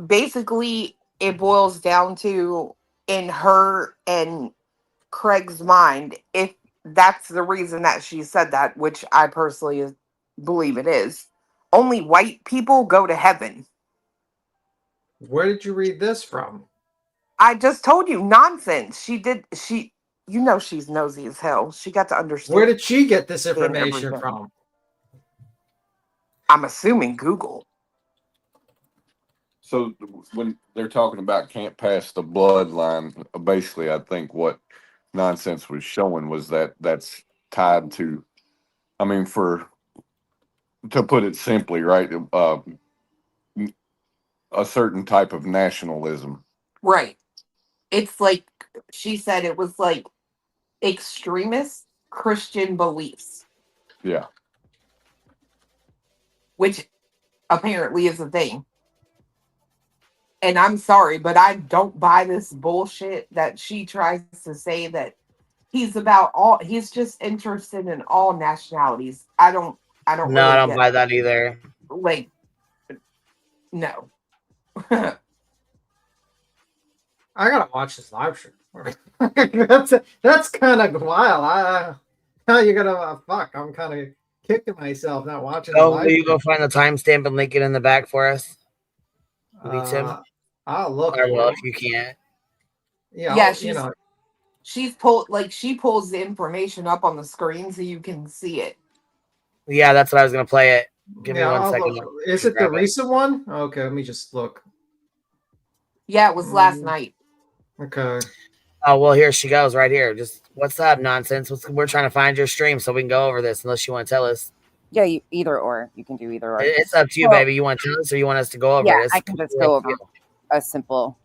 basically, it boils down to, in her and Craig's mind, if that's the reason that she said that, which I personally believe it is, only white people go to heaven. Where did you read this from? I just told you, nonsense. You know, she's nosy as hell. She got to understand. Where did she get this information everything. from? I'm assuming Google. So when they're talking about can't pass the bloodline, basically, I think what Nonsense was showing was that that's tied to, I mean, to put it simply, right, a certain type of nationalism. Right. It's like, she said it was like extremist Christian beliefs. Yeah. Which apparently is a thing. And I'm sorry, but I don't buy this bullshit that she tries to say that he's just interested in all nationalities. I don't No, really I don't get buy it. that either. Like, no. I gotta watch this live stream. that's kind of wild. You gotta fuck. I'm kind of kicking myself not watching. Oh, will you go find the timestamp and link it in the back for us? I'll look. Or well, if you can't. Yeah, she pulls the information up on the screen so you can see it. Yeah, that's what I was gonna play it. Give me 1 second. Is it the recent one? Okay, let me just look. Yeah, it was last night. Okay. Oh well, here she goes, right here. Just what's up, Nonsense? We're trying to find your stream so we can go over this. Unless you want to tell us. Yeah, either or. You can do either or. It's up to you, baby. You want to tell us, or you want us to go over this? I can just go over a simple,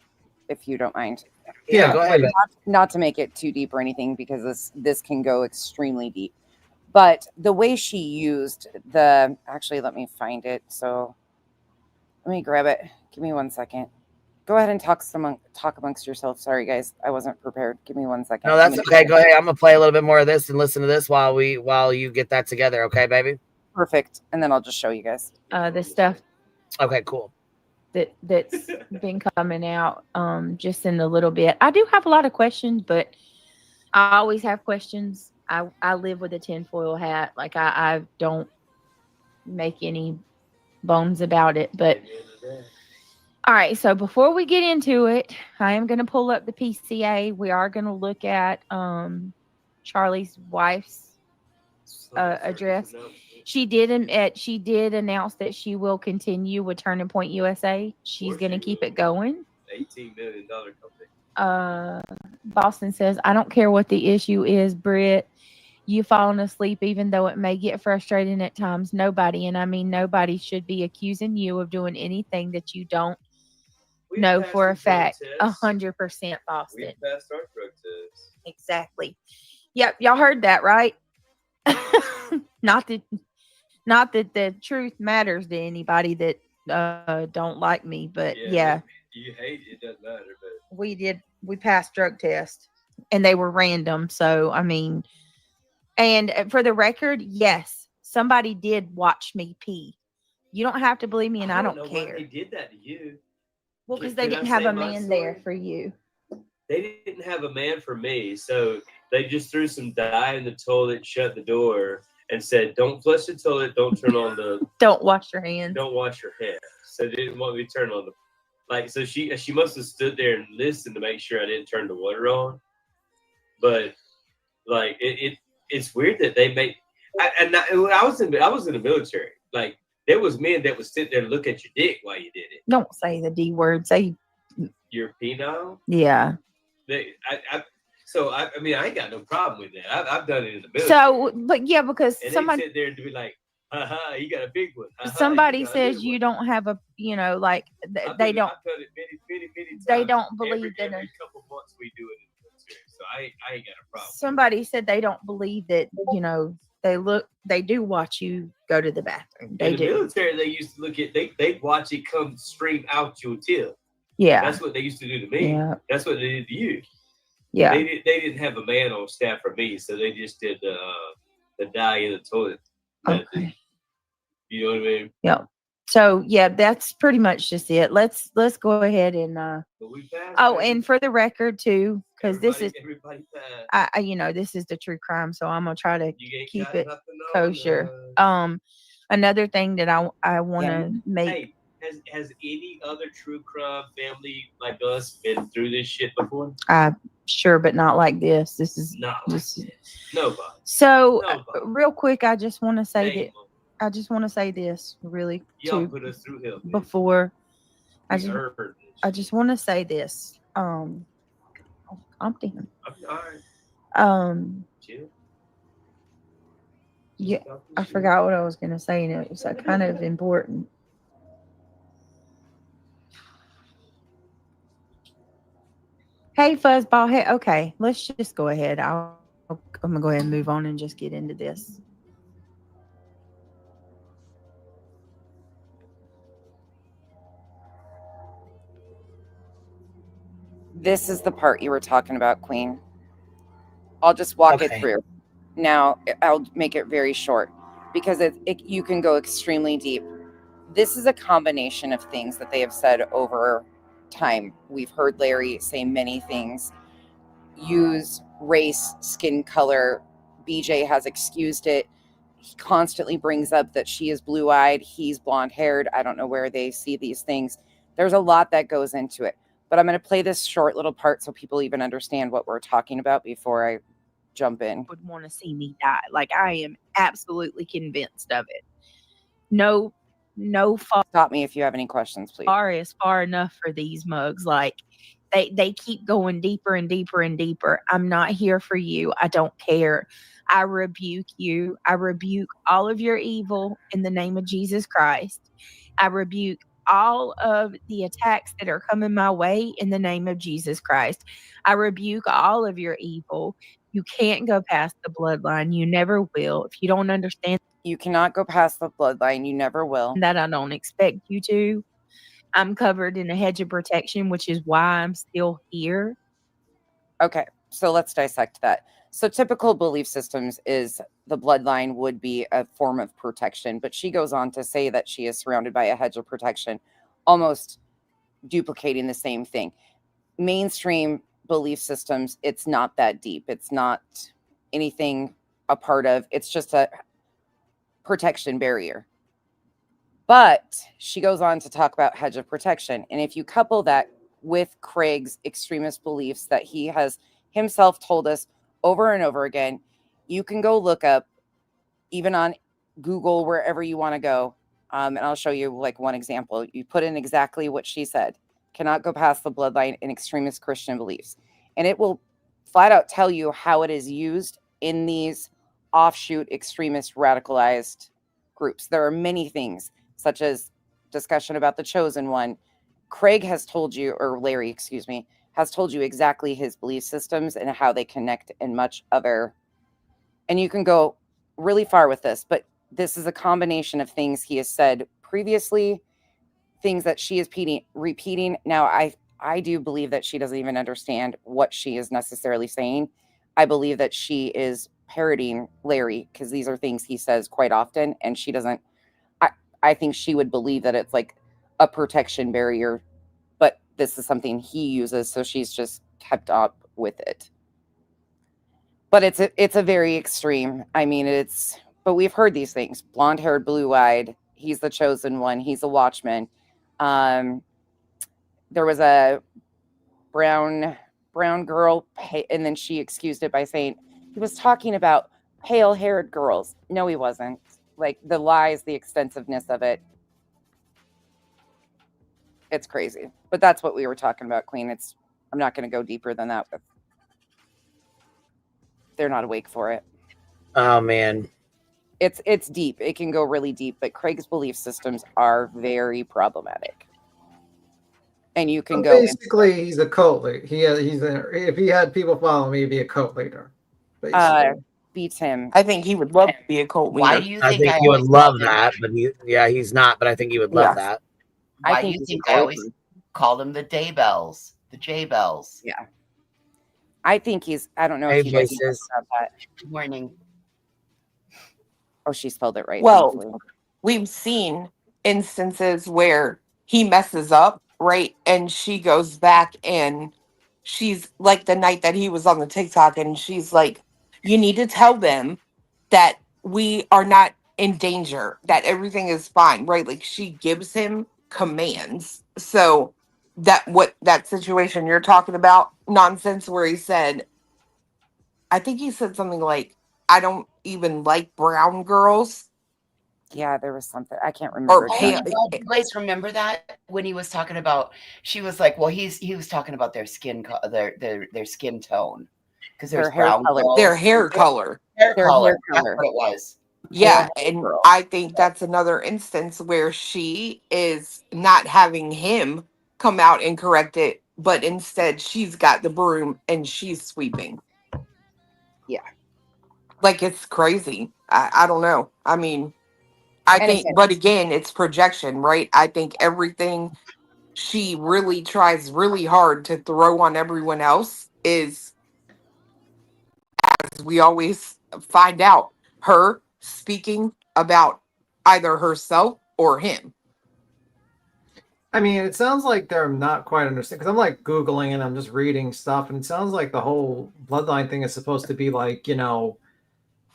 if you don't mind. Yeah, go ahead. Not to make it too deep or anything, because this can go extremely deep. But the way she used actually, let me find it. So let me grab it. Give me 1 second. Go ahead and talk amongst yourselves. Sorry, guys, I wasn't prepared. Give me 1 second. No, that's okay. Go ahead. I'm gonna play a little bit more of this and listen to this while you get that together. Okay, baby. Perfect. And then I'll just show you guys this stuff. Okay, cool. That's been coming out just in a little bit. I do have a lot of questions, but I always have questions. I live with a tinfoil hat. Like I don't make any bones about it. But all right, so before we get into it, I am going to pull up the PCA. We are going to look at Charlie's wife's address. She did announce that she will continue with Turning Point USA. She's going to keep it going. $18 million company. Boston says, I don't care what the issue is, Britt. You falling asleep, even though it may get frustrating at times. Nobody, and I mean nobody, should be accusing you of doing anything that you don't know for a fact. 100%, Boston. We passed our drug test. Exactly. Yep, y'all heard that, right? Not that the truth matters to anybody that don't like me, but yeah. You hate it, doesn't matter. But we passed drug tests, and they were random. So I mean, and for the record, yes, somebody did watch me pee. You don't have to believe me, and I don't care. Why they did that to you? Well, because they didn't have a man there for you. They didn't have a man for me, so they just threw some dye in the toilet, shut the door, and said, "Don't flush the toilet. Don't turn on the. Don't wash your hands. Don't wash your hands." So they didn't want me to turn on the. So she must have stood there and listened to make sure I didn't turn the water on. But it's weird that they make. I was in the military. Like there was men that would sit there and look at your dick while you did it. Don't say the D word. Say you're penile. Yeah. I mean, I ain't got no problem with that. I've done it in the military. So, but yeah, because and somebody they sit there and be like, "Ha, you got a big one." Somebody says you don't have a, like they don't. I've done it many times. They don't believe in every couple months we do it in the military, so I ain't got a problem. Somebody said they don't believe that. They do watch you go to the bathroom. In the military, they used to look at they'd watch it come stream out your tip. Yeah, that's what they used to do to me. Yeah. That's what they did to you. Yeah. They didn't have a man on staff for me, so they just did the dye in the toilet method. Okay. You know what I mean? Yeah. So yeah, that's pretty much just it. Let's go ahead and But we passed, oh, baby. and for the record too, because this is everybody passed. I you know, this is the true crime, so I'm gonna try to You ain't keep got it nothing on kosher. us. Another thing that I want to make. Hey, has any other true crime family like us been through this shit before? Sure, but not like this. This is Not this. like this. Nobody. So Nobody. real quick, I just want to say Name that. 'em. I just want to say this really Y'all too put us through hell. bitch. before. I We just want to say this. I'm down. all right. Chill. Yeah, I forgot what I was gonna say, and it was kind of important. Hey, fuzzball. Hey, okay, let's just go ahead. I'm gonna go ahead and move on and just get into this. This is the part you were talking about, Queen. I'll just walk it through. Now, I'll make it very short because you can go extremely deep. This is a combination of things that they have said over time. We've heard Larry say many things. Use race, skin color. BJ has excused it. He constantly brings up that she is blue-eyed, he's blonde-haired. I don't know where they see these things. There's a lot that goes into it. But I'm going to play this short little part so people even understand what we're talking about before I jump in. Would want to see me die. Like, I am absolutely convinced of it. No fault. Stop me if you have any questions, please. Far is far enough for these mugs. Like, they keep going deeper and deeper and deeper. I'm not here for you. I don't care. I rebuke you. I rebuke all of your evil in the name of Jesus Christ. I rebuke all of the attacks that are coming my way in the name of Jesus Christ. I rebuke all of your evil. You can't go past the bloodline. You never will. If you don't understand, you cannot go past the bloodline. You never will. That I don't expect you to. I'm covered in a hedge of protection, which is why I'm still here. Okay, so let's dissect that. So typical belief systems is the bloodline would be a form of protection, but she goes on to say that she is surrounded by a hedge of protection, almost duplicating the same thing. Mainstream belief systems, it's not that deep. It's not anything a part of, it's just a protection barrier. But she goes on to talk about hedge of protection. And if you couple that with Craig's extremist beliefs that he has himself told us over and over again, you can go look up, even on Google, wherever you want to go. And I'll show you like one example. You put in exactly what she said. Cannot go past the bloodline in extremist Christian beliefs. And it will flat out tell you how it is used in these offshoot extremist radicalized groups. There are many things, such as discussion about the chosen one. Craig has told you, or Larry, excuse me, has told you exactly his belief systems and how they connect and much other. And you can go really far with this, but this is a combination of things he has said previously, things that she is repeating. Now, I do believe that she doesn't even understand what she is necessarily saying. I believe that she is parroting Larry because these are things he says quite often, and she doesn't. I think she would believe that it's like a protection barrier, but this is something he uses, so she's just kept up with it. But it's a very extreme. I mean, but we've heard these things. Blonde-haired, blue-eyed. He's the chosen one. He's a watchman. There was a brown girl, and then she excused it by saying he was talking about pale-haired girls. No, he wasn't. Like, the lies, the extensiveness of it. It's crazy. But that's what we were talking about, Queen. I'm not going to go deeper than that. But they're not awake for it. Oh, man. It's deep. It can go really deep. But Craig's belief systems are very problematic. And you can go. Basically, he's a cult leader. If he had people follow me, he'd be a cult leader. Beats him. I think he would love to be a cult leader. Why do you think I think he would love that, but he's not. But I think he would love that. Why do you think I always called him the Daybells, the J-Bells? Yeah. I think he's. I don't know Hey, if you guys know voices. about that. Good morning. Oh, she spelled it right. Well, Thankfully. we've seen instances where he messes up, right? And she goes back and she's like the night that he was on the TikTok and she's like, you need to tell them that we are not in danger, that everything is fine, right? Like she gives him commands. So that situation you're talking about, nonsense where he said, I think he said something like, I don't even like brown girls Yeah, there was something. I can't or remember Oh my exactly. God, you guys remember that when he was talking about? She was like, "Well, he was talking about their skin, their skin tone, because there's Their hair brown color. their girls, hair color. hair Their color. hair That's color. what it was. Yeah, Poor and girl. I think that's another instance where she is not having him come out and correct it, but instead she's got the broom and she's sweeping. Yeah. Like it's crazy. I don't know. I mean, I And think, again, but again, it's projection, right? I think everything she really tries really hard to throw on everyone else is, as we always find out, her speaking about either herself or him. I mean, it sounds like they're not quite understanding because I'm like Googling and I'm just reading stuff, and it sounds like the whole bloodline thing is supposed to be like,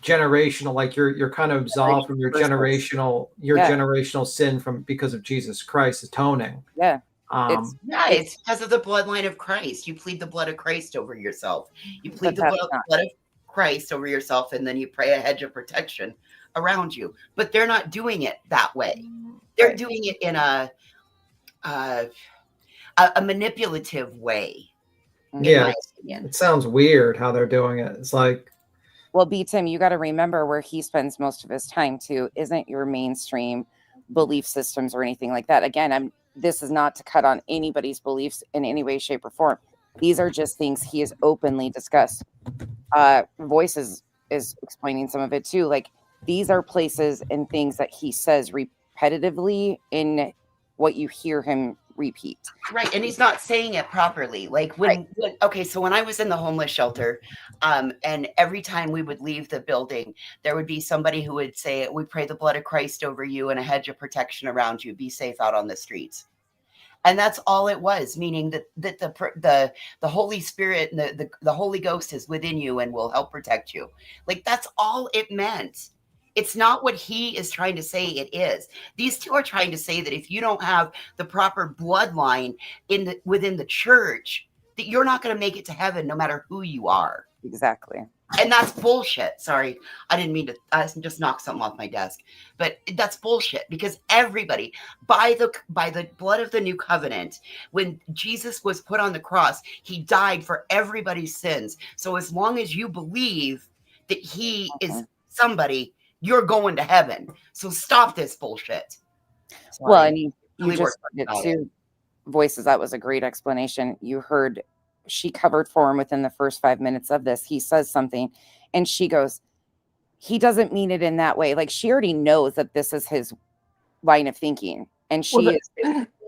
generational, like you're kind of absolved from your curses. Yeah. generational sin from because of Jesus Christ atoning. Yeah. It's Yeah, it's because of the bloodline of Christ. You plead the blood of Christ over yourself. You plead But the that's blood of Christ over yourself, and then you pray a hedge of protection around you. But they're not doing it that way. They're Right. doing it in a manipulative way, in Yeah, my opinion. it sounds weird how they're doing it. It's like, well, B Tim, you got to remember where he spends most of his time too isn't your mainstream belief systems or anything like that. Again, this is not to cut on anybody's beliefs in any way, shape, or form. These are just things he has openly discussed. Voices is explaining some of it too. Like these are places and things that he says repetitively in what you hear him repeat. Right, and he's not saying it properly. Like when so when I was in the homeless shelter, and every time we would leave the building, there would be somebody who would say, "We pray the blood of Christ over you and a hedge of protection around you. Be safe out on the streets." And that's all it was, meaning that the Holy Spirit and the Holy Ghost is within you and will help protect you. Like that's all it meant. It's not what he is trying to say it is. These two are trying to say that if you don't have the proper bloodline within the church, that you're not going to make it to heaven no matter who you are. Exactly. And that's bullshit. Sorry, I didn't mean to. I just knocked something off my desk. But that's bullshit because everybody, by the blood of the new covenant, when Jesus was put on the cross, he died for everybody's sins. So as long as you believe that he is somebody, you're going to heaven. So stop this bullshit. Sorry. Well, and you Really just heard it too. Voices, that was a great explanation. You heard she covered for him within the first 5 minutes of this. He says something and she goes, he doesn't mean it in that way. Like she already knows that this is his line of thinking. And she is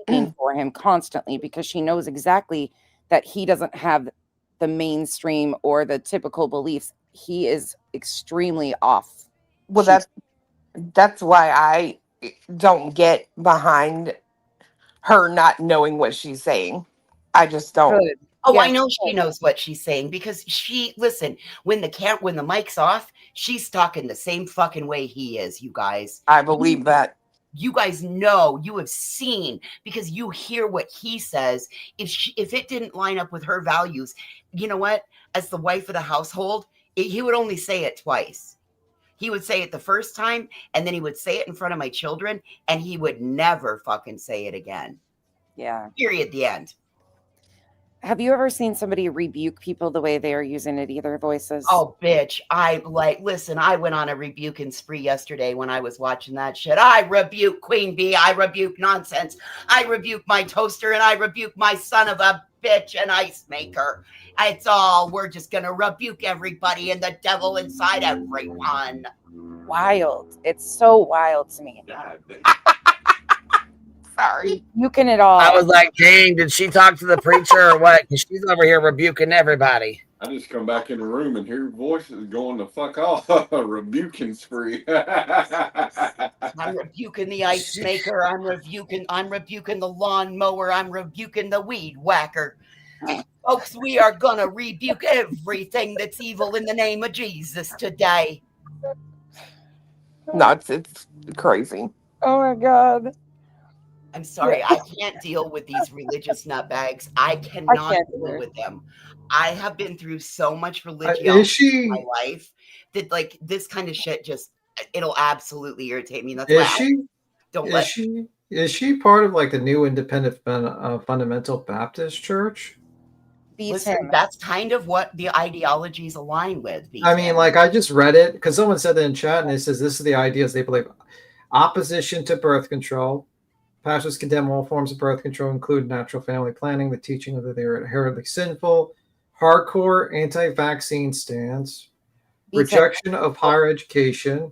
thinking for him constantly because she knows exactly that he doesn't have the mainstream or the typical beliefs. He is extremely off. Well, that's why I don't get behind her not knowing what she's saying. I just don't. Good. Oh, Yeah. I know she knows what she's saying because listen, when the mic's off, she's talking the same fucking way he is, you guys. I believe that. You guys know, you have seen, because you hear what he says. If it didn't line up with her values, you know what? As the wife of the household, he would only say it twice. He would say it the first time, and then he would say it in front of my children, and he would never fucking say it again. Yeah. Period. The end. Have you ever seen somebody rebuke people the way they are using it, either voices? Oh, bitch. Listen, I went on a rebuking spree yesterday when I was watching that shit. I rebuke Queen Bee. I rebuke nonsense. I rebuke my toaster, and I rebuke my son of a bitch and ice maker. We're just going to rebuke everybody and the devil inside everyone. Wild. It's so wild to me. Sorry. Rebuking it all. I was like, dang, did she talk to the preacher or what? 'Cause she's over here rebuking everybody. I just come back in the room and hear voices going the fuck off, rebuking spree. I'm rebuking the ice maker. I'm rebuking the lawnmower. I'm rebuking the weed whacker. Folks, we are gonna rebuke everything that's evil in the name of Jesus today. No, it's crazy. Oh my God. I'm sorry, I can't deal with these religious nutbags. I cannot can't deal either. with them. I have been through so much Is religiosity in my she? life that like this kind of shit just it'll absolutely irritate me. And that's Is why I she? don't Is let she? Is she part of like the new independent fundamental Baptist church? Beats listen. him. That's kind of what the ideologies align with. I mean, B10. like I just read it because someone said that in chat, and it says this is the ideas they believe: opposition to birth control. Pastors condemn all forms of birth control, including natural family planning, the teaching of that they are inherently sinful, hardcore anti-vaccine stance, Beats him. rejection of higher education.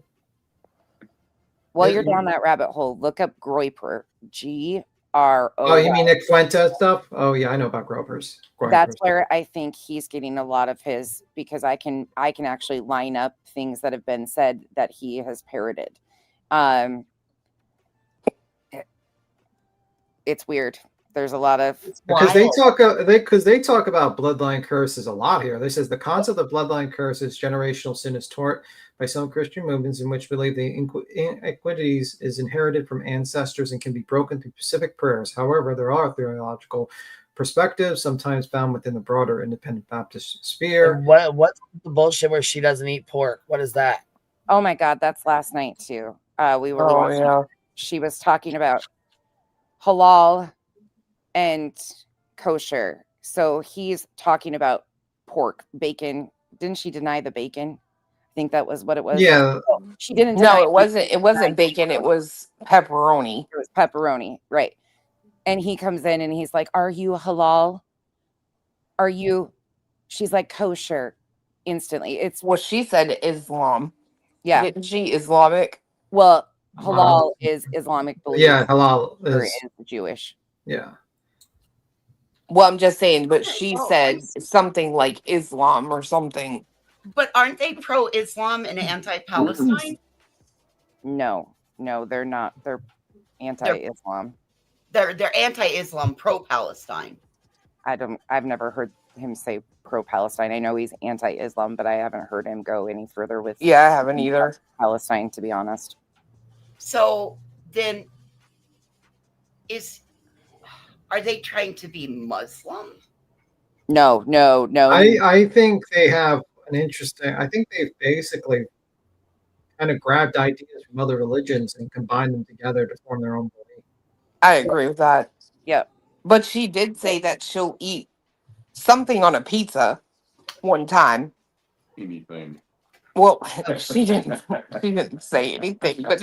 While you're down that rabbit hole, look up Groyper. Groy. Oh, you mean Nick Fuentes stuff? Oh yeah, I know about Gropers. That's where I think he's getting a lot of his, because I can actually line up things that have been said that he has parroted. It's weird. There's a lot of because they talk about bloodline curses a lot here. They says the concept of bloodline curses, generational sin, is taught by some Christian movements in which believe the iniquities is inherited from ancestors and can be broken through specific prayers. However, there are theological perspectives sometimes found within the broader independent Baptist sphere. What's the bullshit where she doesn't eat pork? What is that? Oh my God, that's last night too. We were watching. Yeah. She was talking about halal and kosher. So he's talking about pork, bacon. Didn't she deny the bacon? I think that was what it was. Yeah. She didn't. No, it wasn't. It wasn't bacon. It was pepperoni. It was pepperoni, right? And he comes in and he's like, "Are you halal? Are you?" She's like, "Kosher." Instantly, it's Well, she said Islam. yeah. Didn't she Islamic? Well, halal is Islamic belief. Yeah, halal is is Jewish. Yeah. Well, I'm just saying, but she said something like Islam or something. But aren't they pro-Islam and anti-Palestine? No, they're not. They're anti-Islam. They're anti-Islam, pro-Palestine. I've never heard him say pro-Palestine. I know he's anti-Islam, but I haven't heard him go any further with. Yeah, I haven't either. Palestine, to be honest. So then, are they trying to be Muslim? No. I think they have an interesting. I think they've basically kind of grabbed ideas from other religions and combined them together to form their own belief. I agree with that. Yep. But she did say that she'll eat something on a pizza one time. Anything. Well, she didn't say anything, but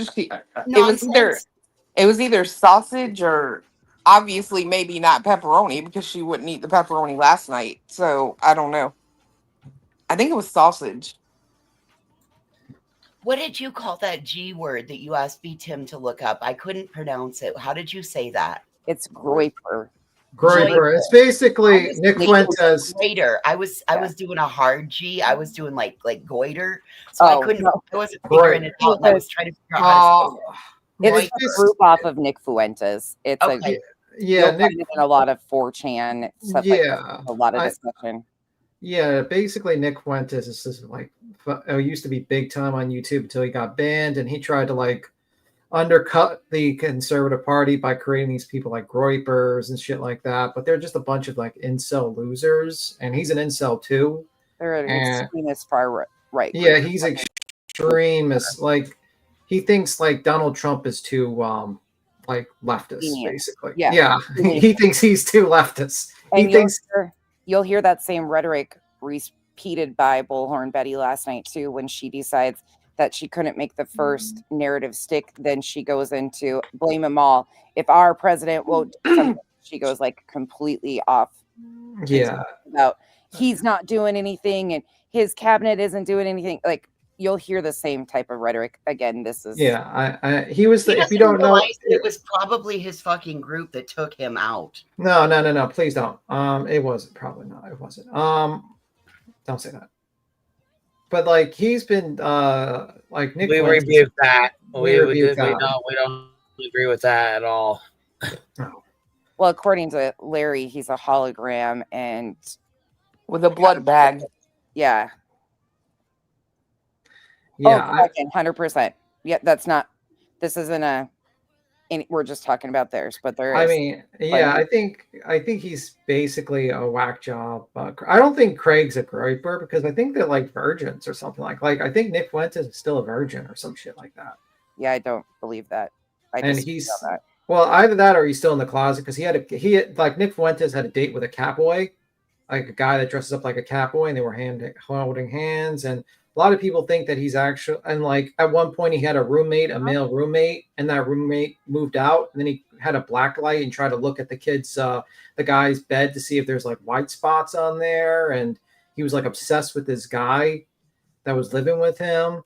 it was either sausage or obviously maybe not pepperoni, because she wouldn't eat the pepperoni last night. So I don't know. I think it was sausage. What did you call that G word that you asked B Tim to look up? I couldn't pronounce it. How did you say that? It's Groyper. Groyper. It's basically Nick Fuentes. Goiter. I was doing a hard G. I was doing like goiter. So I couldn't. No. I wasn't figuring it out. I was trying to figure out how to spell it. It's a group off of Nick Fuentes. It's okay. Nick, find it in a lot of 4chan stuff. Like that. A lot of discussion. Yeah, basically Nick Fuentes is just like used to be big time on YouTube until he got banned, and he tried to like undercut the conservative party by creating these people like Groypers and shit like that. But they're just a bunch of like incel losers, and he's an incel too. They're an extremist far right. Yeah, he's extremist. Like he thinks like Donald Trump is too like leftist, basically. Yeah. He thinks he's too leftist. And he thinks you'll hear that same rhetoric repeated by Bullhorn Betty last night too, when she decides that she couldn't make the first narrative stick. Then she goes into blame them all. If our president won't, she goes like completely off. Yeah. About he's not doing anything and his cabinet isn't doing anything. Like you'll hear the same type of rhetoric again. This is he was the. If you don't know, it was probably his fucking group that took him out. No. Please don't. It wasn't. Probably not. It wasn't. Don't say that. But like he's been like Nick. We Fuentes, rebuke that. We rebuke that. We don't agree with that at all. No. Well, according to Larry, he's a hologram and with a blood bag. Yeah. Yeah. 100%. Yeah, that's not. This isn't a. We're just talking about theirs, but there is. I mean, yeah, I think he's basically a whack job. I don't think Craig's a groper because I think they're like virgins or something like I think Nick Fuentes is still a virgin or some shit like that. Yeah, I don't believe that. And he's well, either that or he's still in the closet because he had like Nick Fuentes had a date with a catboy, like a guy that dresses up like a catboy, and they were holding hands. And a lot of people think that he's actually, and like at one point he had a male roommate, and that roommate moved out, and then he had a black light and tried to look at the guy's bed to see if there's like white spots on there, and he was like obsessed with this guy that was living with him,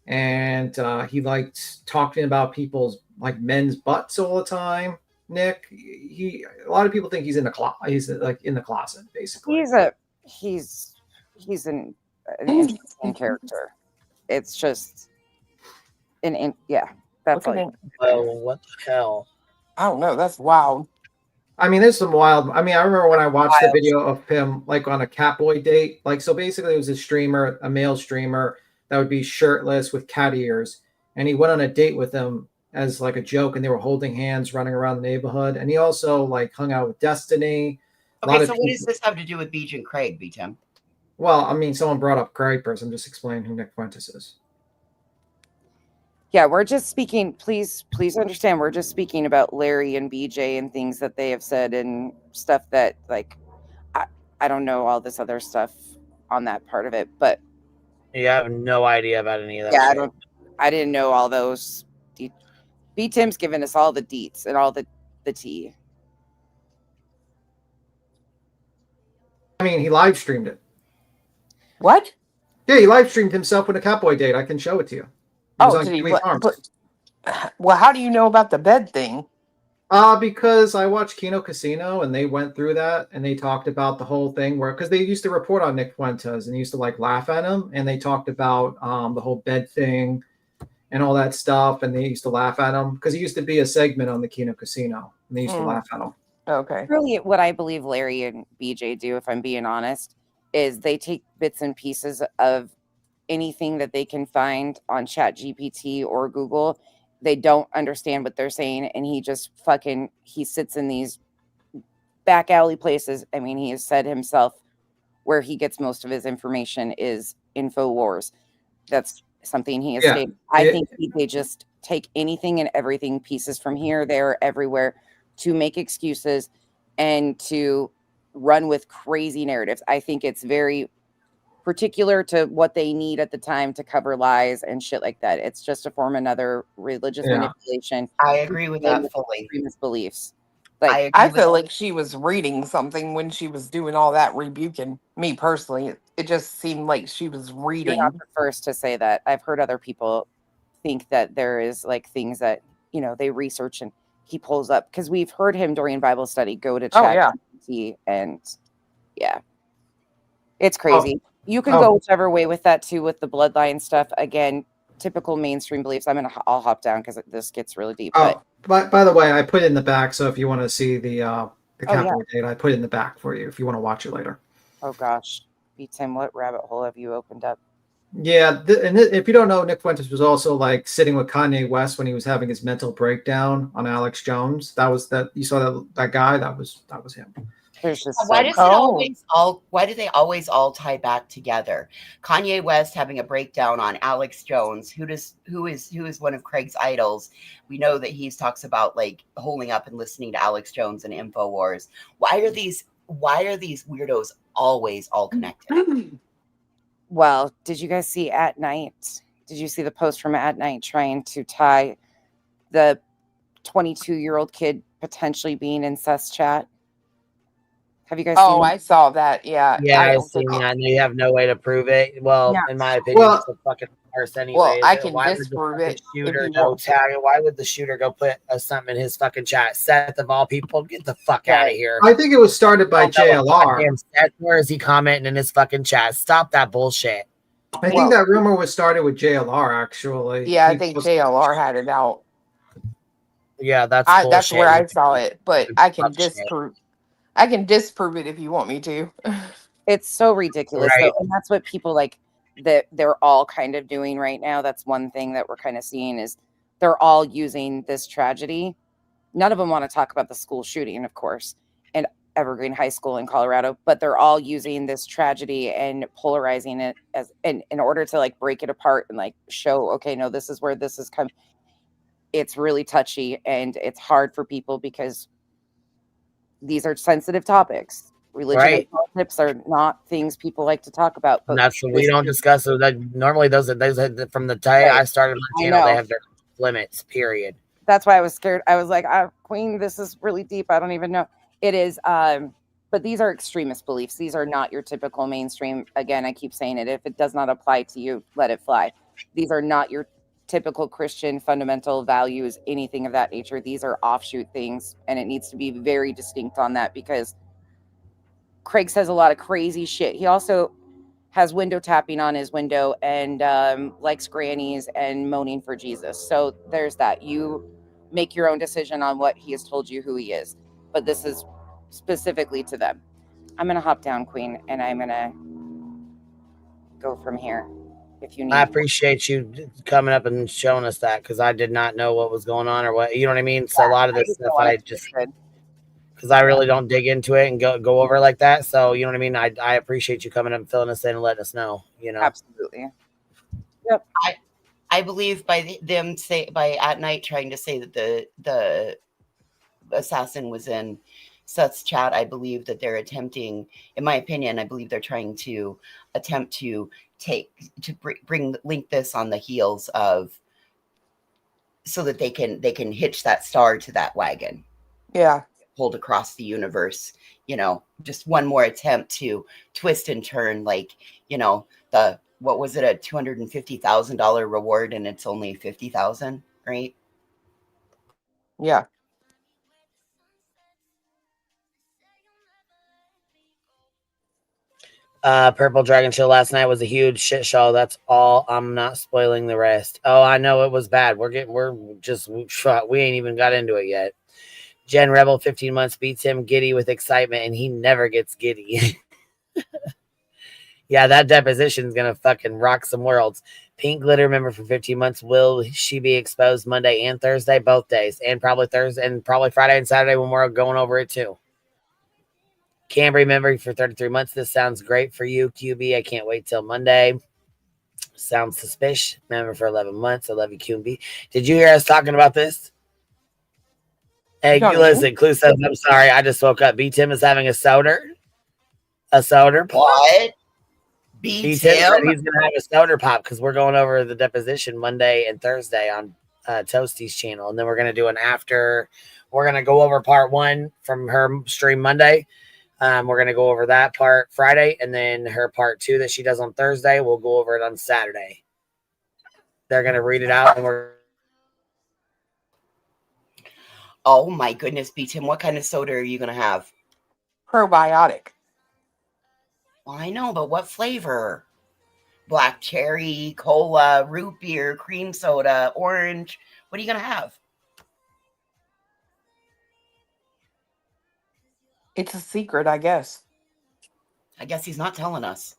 and he liked talking about people's like men's butts all the time. Nick, a lot of people think he's in the closet. He's like in the closet, basically. He's an interesting character. It's just that's like. Well, what the hell? I don't know. That's wild. I mean, there's some wild. I mean, I remember when I watched the video of him like on a catboy date. Like, so basically, it was a male streamer that would be shirtless with cat ears, and he went on a date with him as like a joke, and they were holding hands, running around the neighborhood. And he also like hung out with Destiny. Okay, so what does this have to do with Beach and Craig, B-Tim? Well, I mean, someone brought up Craig first. I'm just explaining who Nick Fuentes is. Yeah, we're just speaking. Please understand. We're just speaking about Larry and BJ and things that they have said and stuff that like I don't know all this other stuff on that part of it, but yeah, I have no idea about any of that. Yeah, I didn't know all those. B-Tim's given us all the deets and all the tea. I mean, he live streamed it. What? Yeah, he live streamed himself with a catboy date. I can show it to you. Well, how do you know about the bed thing? Because I watched Kino Casino and they went through that and they talked about the whole thing because they used to report on Nick Fuentes and used to like laugh at him, and they talked about the whole bed thing and all that stuff, and they used to laugh at him because he used to be a segment on the Kino Casino and they used to laugh at him. Okay. Really, what I believe Larry and BJ do, if I'm being honest, is they take bits and pieces of anything that they can find on ChatGPT or Google. They don't understand what they're saying, and he sits in these back alley places. I mean, he has said himself where he gets most of his information is InfoWars. That's something he has stated. I think they just take anything and everything, pieces from here, there, everywhere, to make excuses and to run with crazy narratives. I think it's very particular to what they need at the time to cover lies and shit like that. It's just to form another religious manipulation. I agree with that fully. Beliefs. Like, I feel like she was reading something when she was doing all that rebuking. Me personally, it just seemed like she was reading. You're not the first to say that. I've heard other people think that there is like things that, they research and he pulls up, because we've heard him during Bible study go to ChatGPT and it's crazy. You can go whichever way with that too, with the bloodline stuff. Again, typical mainstream beliefs. I'll hop down because this gets really deep. But by the way, I put it in the back, so if you want to see the catboy date, I put it in the back for you if you want to watch it later. Oh gosh, Tim, what rabbit hole have you opened up? Yeah, and if you don't know, Nick Fuentes was also like sitting with Kanye West when he was having his mental breakdown on Alex Jones. That was that. You saw that guy. That was him. Why do they always all tie back together? Kanye West having a breakdown on Alex Jones, who is one of Craig's idols. We know that he talks about like holding up and listening to Alex Jones and InfoWars. Why are these weirdos always all connected? Well, did you guys see At Night? Did you see the post from At Night trying to tie the 22-year-old kid potentially being in sus chat? Have you guys Oh, seen? I saw that. Yeah, Yeah, I I've don't seen think it. that. And you have no way to prove it. Well, Yeah. in my opinion, Well, it's a fucking farce Well, anyways. I can Why would the disprove fucking it if shooter you go want. tag? Why would the shooter go put something in his fucking chat? Seth of all people, get the fuck out of Right. here. I think it was started by Don't know a JLR. goddamn Seth. Where is he commenting in his fucking chat? Stop that bullshit. I think Well, that rumor was started with JLR. Actually, yeah, I He think posted- JLR had it out. Yeah, that's That's bullshit. where I saw it, but I can Fuck shit. disprove. It if you want me to. It's so ridiculous, Right. though, and that's what people like that they're all kind of doing right now. That's one thing that we're kind of seeing is they're all using this tragedy. None of them want to talk about the school shooting, of course, and Evergreen High School in Colorado, but they're all using this tragedy and polarizing it as in order to like break it apart and like show, okay, no, this is where this is coming. It's really touchy and it's hard for people because these are sensitive topics. Religion Right. and politics are not things people like to talk about. And But that's what we don't discuss. So that normally those from the day Right. I started my I channel, they know. have their limits. Period. That's why I was scared. I was like, Queen, this is really deep. I don't even know. It is. But these are extremist beliefs. These are not your typical mainstream. Again, I keep saying it. If it does not apply to you, let it fly. These are not your typical Christian fundamental values, anything of that nature. These are offshoot things. And it needs to be very distinct on that because Craig says a lot of crazy shit. He also has window tapping on his window and likes grannies and moaning for Jesus. So there's that. You make your own decision on what he has told you who he is. But this is specifically to them. I'm going to hop down, Queen, and I'm going to go from here if you need. I appreciate you coming up and showing us that because I did not know what was going on or what, you know what I mean? So a lot of this stuff I just, because I really don't dig into it and go over like that. So, you know what I mean? I appreciate you coming up and filling us in and letting us know, you know? Absolutely. Yep. I believe by them by at night trying to say that the assassin was in Seth's chat, I believe that they're attempting, in my opinion, I believe they're trying to attempt to link this on the heels of, so that they can hitch that star to that wagon. Yeah. Hold across the universe, you know, just one more attempt to twist and turn, like, you know, what was it, a $250,000 reward and it's only 50,000, right? Yeah. Purple Dragon show last night was a huge shit show. That's all. I'm not spoiling the rest. Oh, I know it was bad. We ain't even got into it yet. Jen Rebel 15 months beats him giddy with excitement, and he never gets giddy. Yeah, that deposition is gonna fucking rock some worlds. Pink Glitter member for 15 months. Will she be exposed Monday and Thursday? Both days, and probably Thursday, and probably Friday and Saturday when we're going over it too. Cambry member for 33 months. This sounds great for you, QB. I can't wait till Monday. Sounds suspicious. Member for 11 months. I love you, QB. Did you hear us talking about this? Hey, you listen. Clue says, I'm sorry. I just woke up. B Tim is having a soda. A soda pop. What? B Tim said he's going to have a soda pop because we're going over the deposition Monday and Thursday on Toasty's channel. And then we're going to do an after. We're going to go over part 1 from her stream Monday. We're going to go over that part Friday, and then her part 2 that she does on Thursday, we'll go over it on Saturday. They're going to read it out, and we're... Oh, my goodness, B. Tim, what kind of soda are you going to have? Probiotic. Well, I know, but what flavor? Black cherry, cola, root beer, cream soda, orange. What are you going to have? It's a secret, I guess. I guess he's not telling us.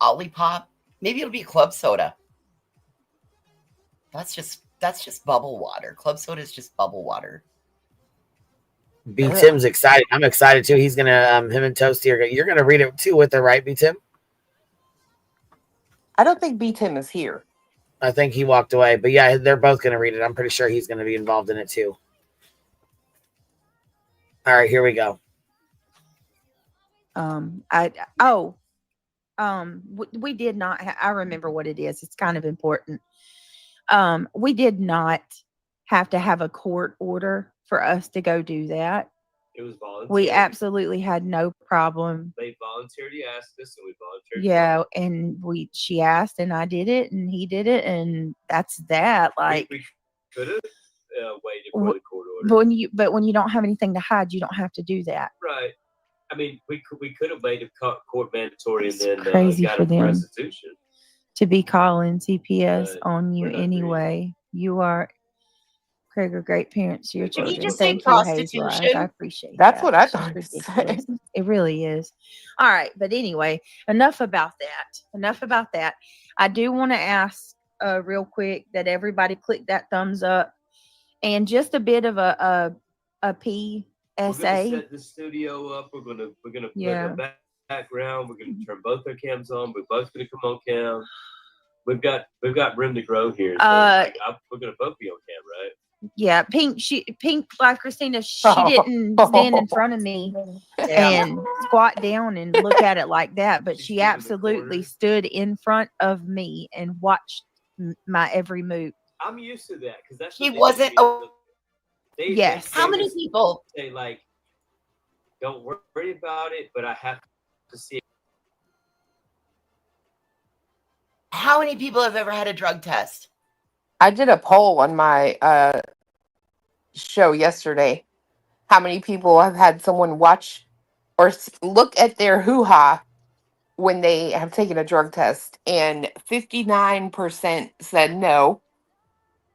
Olipop. Maybe it'll be club soda. That's just bubble water. Club soda is just bubble water. B Tim's excited. I'm excited too. He's gonna him and Toasty are. You're gonna read it too with her, right, B Tim? I don't think B Tim is here. I think he walked away, but yeah, they're both gonna read it. I'm pretty sure he's gonna be involved in it too. All right, here we go. We did not. I remember what it is. It's kind of important. We did not have to have a court order for us to go do that. It was voluntary. We absolutely had no problem. They voluntarily asked us, and we voluntarily. Yeah, and she asked, and I did it, and he did it, and that's that. Like we could have waited for the court order. But when you don't have anything to hide, you don't have to do that. Right. I mean, we could have made a court mandatory and then crazy got for a them restitution. To be calling CPS on you anyway. You are, Craig, are great parents to your children. Did you just Thank say you, prostitution? Hazel Eyes. I appreciate That's that. what I It's thought. ridiculous. It really is. All right, but anyway, enough about that. I do want to ask real quick that everybody click that thumbs up and just a bit of a PSA. We're gonna set the studio up. We're gonna put a background. We're gonna turn both our cams on. We're both gonna come on cam. We've got room to grow here. So we're gonna both be on cam, right? Yeah, Pink, like Christina, she didn't stand in front of me and squat down and look at it like that, but she absolutely stood in front of me and watched my every move. I'm used to that because that's. He wasn't. Yes. How many people say like, don't worry about it, but I have to see it. How many people have ever had a drug test? I did a poll on my show yesterday. How many people have had someone watch or look at their hoo-ha when they have taken a drug test? And 59% said no,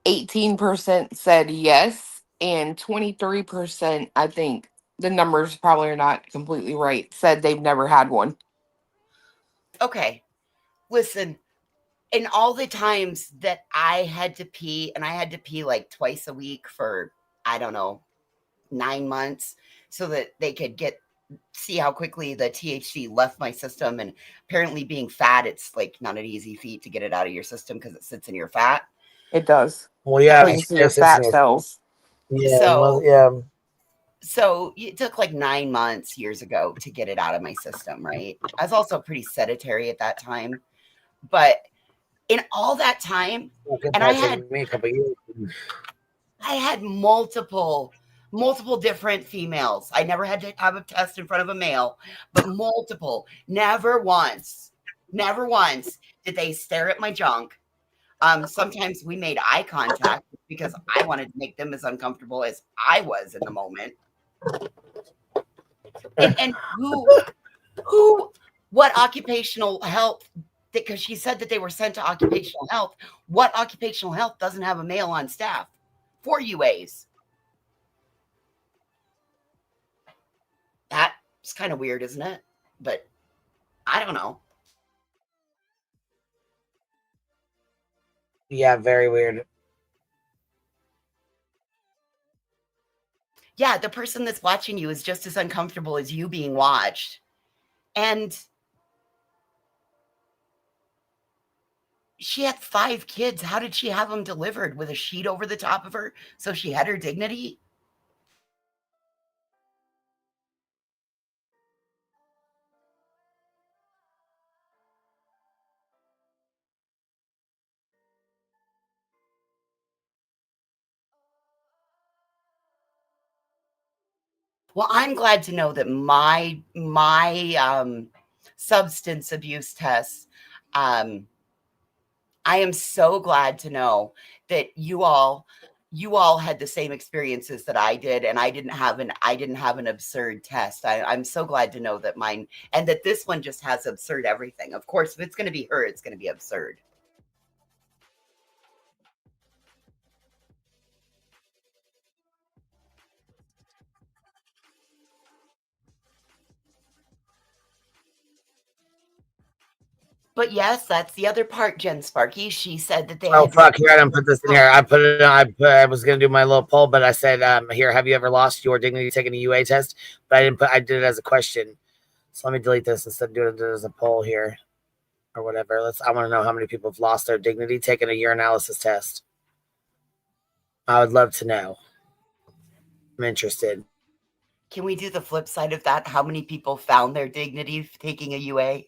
18% said yes, and 23%, I think the numbers probably are not completely right, said they've never had one. Okay, listen. In all the times that I had to pee, and I had to pee like twice a week for, I don't know, 9 months, so that they could see how quickly the THC left my system. And apparently being fat, it's like not an easy feat to get it out of your system because it sits in your fat. It does. Well, yeah, it's your fat cells. Yeah, So it took like 9 months years ago to get it out of my system, right? I was also pretty sedentary at that time, but in all that time, and I had multiple different females. I never had to have a test in front of a male, but multiple. Never once did they stare at my junk. Sometimes we made eye contact because I wanted to make them as uncomfortable as I was in the moment. And what occupational health? Because she said that they were sent to occupational health. What occupational health doesn't have a male on staff for UAs? That's kind of weird, isn't it? But I don't know. Yeah, very weird. Yeah, the person that's watching you is just as uncomfortable as you being watched. And she had 5 kids. How did she have them delivered? With a sheet over the top of her so she had her dignity? Well, I'm glad to know that my substance abuse tests, I am so glad to know that you all had the same experiences that I did, and I didn't have an absurd test. I'm so glad to know that mine, and that this one just has absurd everything. Of course, if it's going to be her, it's going to be absurd. But yes, that's the other part, Jen Sparky. She said that they. Oh fuck! Here, I didn't put this in here. I put it. I was gonna do my little poll, but I said, "Here, have you ever lost your dignity taking a UA test?" But I didn't put. I did it as a question. So let me delete this instead of doing it as a poll here, or whatever. I want to know how many people have lost their dignity taking a urinalysis test. I would love to know. I'm interested. Can we do the flip side of that? How many people found their dignity taking a UA?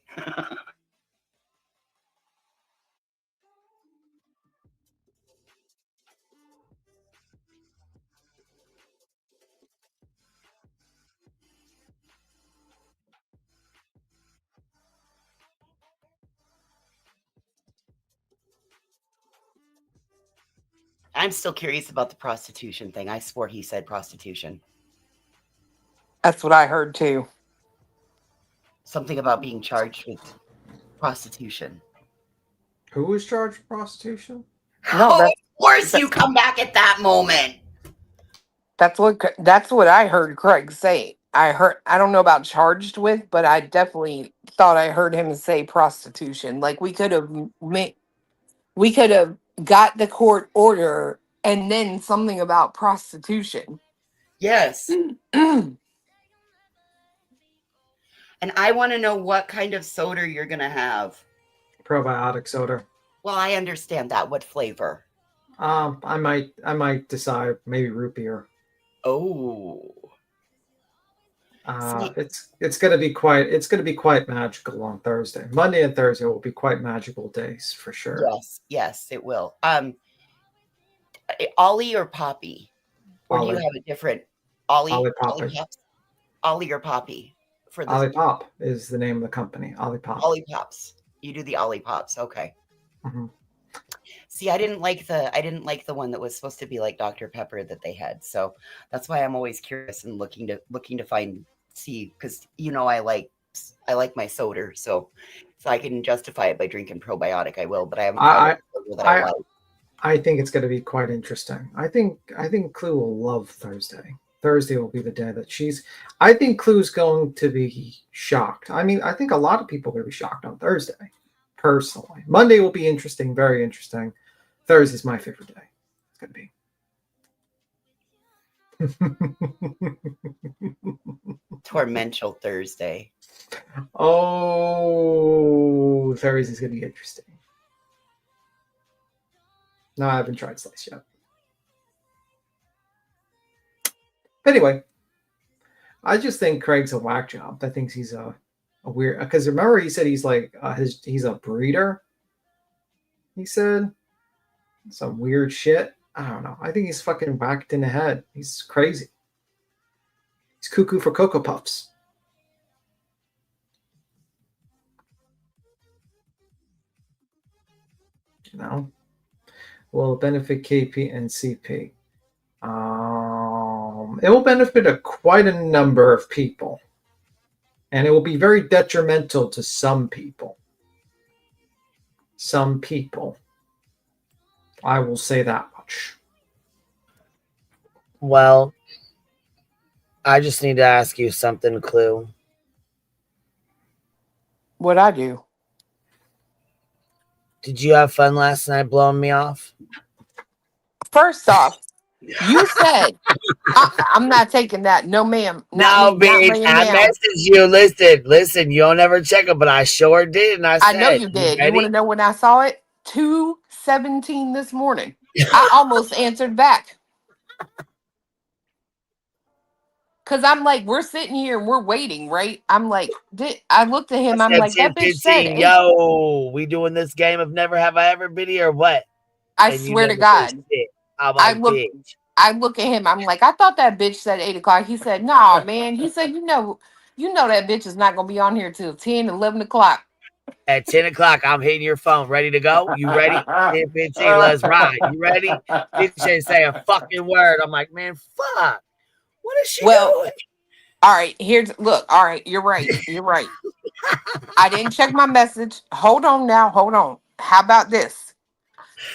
I'm still curious about the prostitution thing. I swore he said prostitution. That's what I heard too. Something about being charged with prostitution. Who was charged with prostitution? No, Oh, that's of course you come back at that moment. that's what I heard Craig say. I don't know about charged with, but I definitely thought I heard him say prostitution. Like we could have got the court order and then something about prostitution. Yes. And I want to know what kind of soda you're going to have. Probiotic soda. Well, I understand that. What flavor? I might decide maybe root beer. Oh. It's gonna be quite magical on Thursday. Monday and Thursday will be quite magical days for sure. Yes, it will. Ollie or Poppy? Or do you have a different Ollie Poppy. Ollie or Poppy for this? Ollie Pop is the name of the company. Ollie Pop. Ollie Pops. You do the Ollie Pops, okay. Mm-hmm. See, I didn't like the one that was supposed to be like Dr. Pepper that they had. So that's why I'm always curious and looking to see, because I like my soda, so I can justify it by drinking probiotic. I will, but I haven't tried soda that I like. I think it's going to be quite interesting. I think Clue will love Thursday. Thursday will be the day that I think Clue's going to be shocked. I mean, I think a lot of people are going to be shocked on Thursday. Personally, Monday will be interesting, very interesting. Thursday's my favorite day. It's going to be Tormential Thursday. Oh, Thursday's going to be interesting. No, I haven't tried Slice yet. Anyway, I just think Craig's a whack job. I think he's a weird, because remember he said he's like he's a breeder. He said some weird shit. I don't know. I think he's fucking whacked in the head. He's crazy. He's cuckoo for Cocoa Puffs. Will benefit KP and CP. It will benefit quite a number of people. And it will be very detrimental to some people. Some people. I will say that much. Well, I just need to ask you something, Clue. What'd I do? Did you have fun last night blowing me off? First off, you said I'm not taking that. No, ma'am. No, bitch. I messaged you. Listen. You don't ever check it, but I sure did. And I know you did. You want to know when I saw it? 2:17 this morning. I almost answered back. Because I'm like, we're sitting here and we're waiting, right? I'm like, I looked at him. I'm like, that bitch said, yo, we doing this game of Never Have I Ever Been Here or what? I swear to God. I look at him. I'm like, I thought that bitch said 8 o'clock. He said, no, man. He said, you know that bitch is not going to be on here till 10, 11 o'clock. At 10 o'clock, I'm hitting your phone. Ready to go? You ready? 10:15, let's ride. You ready? Bitch ain't say a fucking word. I'm like, man, fuck. What is she doing? All right, all right, you're right. I didn't check my message. Hold on now. How about this?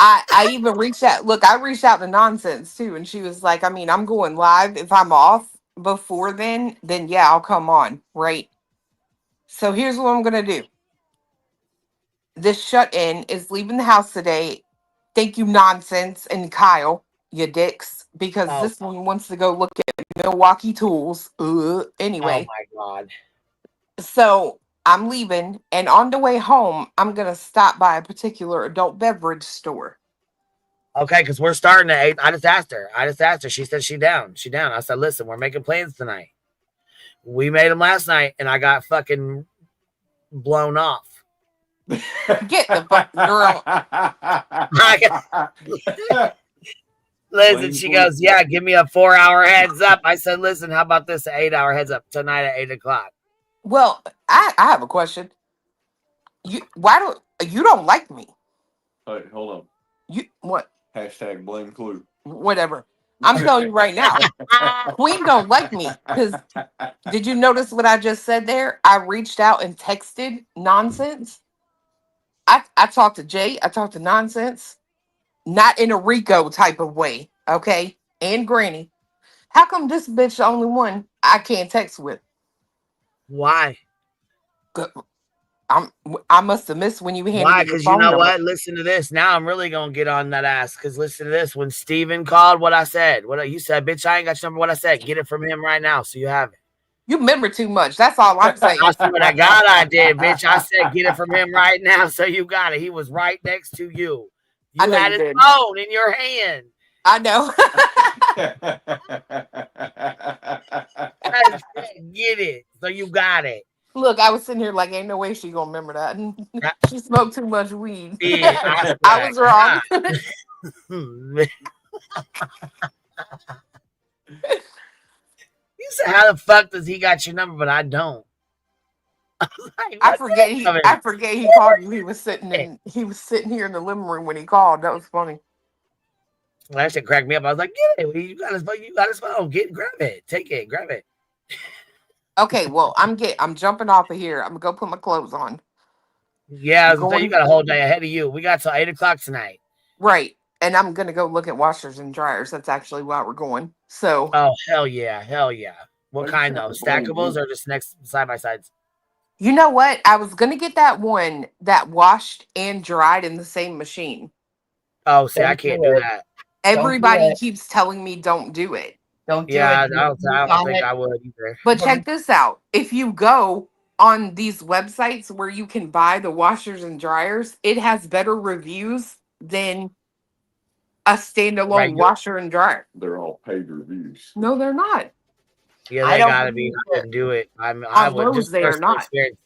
I even reached out. Look, I reached out to Nonsense too, and she was like, I mean, I'm going live. If I'm off before then yeah, I'll come on, right? So here's what I'm gonna do. This shut-in is leaving the house today. Thank you, Nonsense and Kyle, you dicks, because this one wants to go look at Milwaukee Tools. Anyway. Oh my God. So I'm leaving, and on the way home, I'm going to stop by a particular adult beverage store. Okay, because we're starting at 8. I just asked her. She said she down. I said, listen, we're making plans tonight. We made them last night, and I got fucking blown off. Get the fuck, girl. Listen, she goes, yeah, give me a 4-hour heads up. I said, listen, how about this 8-hour heads up tonight at 8 o'clock? Well, I have a question. You don't like me? Hey, hold on. You what? Hashtag blame Clue. Whatever. I'm telling you right now, Queen don't like me because did you notice what I just said there? I reached out and texted nonsense. I talked to Jay. I talked to nonsense, not in a Rico type of way, okay? And Granny. How come this bitch the only one I can't text with? Why? I must have missed when you handed Why? me your Because you phone know number. what? Listen to this. Now I'm really gonna get on that ass. Because listen to this. When Steven called, what I said, what you said, bitch, I ain't got your number. What I said, get it from him right now, so you have it. You remember too much. That's all I'm saying. I swear to God, I did, bitch. I said, get it from him right now, so you got it. He was right next to you. I You know had you his did. phone in your hand. I know. I said, get it, so you got it. Look, I was sitting here like, ain't no way she gonna remember that. She smoked too much weed. Yeah, I I was wrong. You said, how the fuck does he got your number, but I don't? Like, I forget he called you. He was sitting here in the living room when he called. That was funny. Well, that shit cracked me up. I was like, get it. You got his phone. Grab it. Take it. Grab it. Okay, well, I'm jumping off of here. I'm gonna go put my clothes on. Yeah, I was gonna say, you got a whole day ahead of you. We got till 8 o'clock tonight. Right. And I'm gonna go look at washers and dryers. That's actually why we're going. So Oh, hell yeah. Hell yeah. What kind though? Stackables or just next side by sides? you know what? I was gonna get that one that washed and dried in the same machine. Oh, see, I can't do that. Everybody keeps telling me don't do it. Don't do Yeah, it. I don't think I would either. But check this out. If you go on these websites where you can buy the washers and dryers, it has better reviews than a standalone washer and dryer. They're all paid reviews. No, they're not. Yeah, they gotta be. I wouldn't do it. I would just they are not. experience.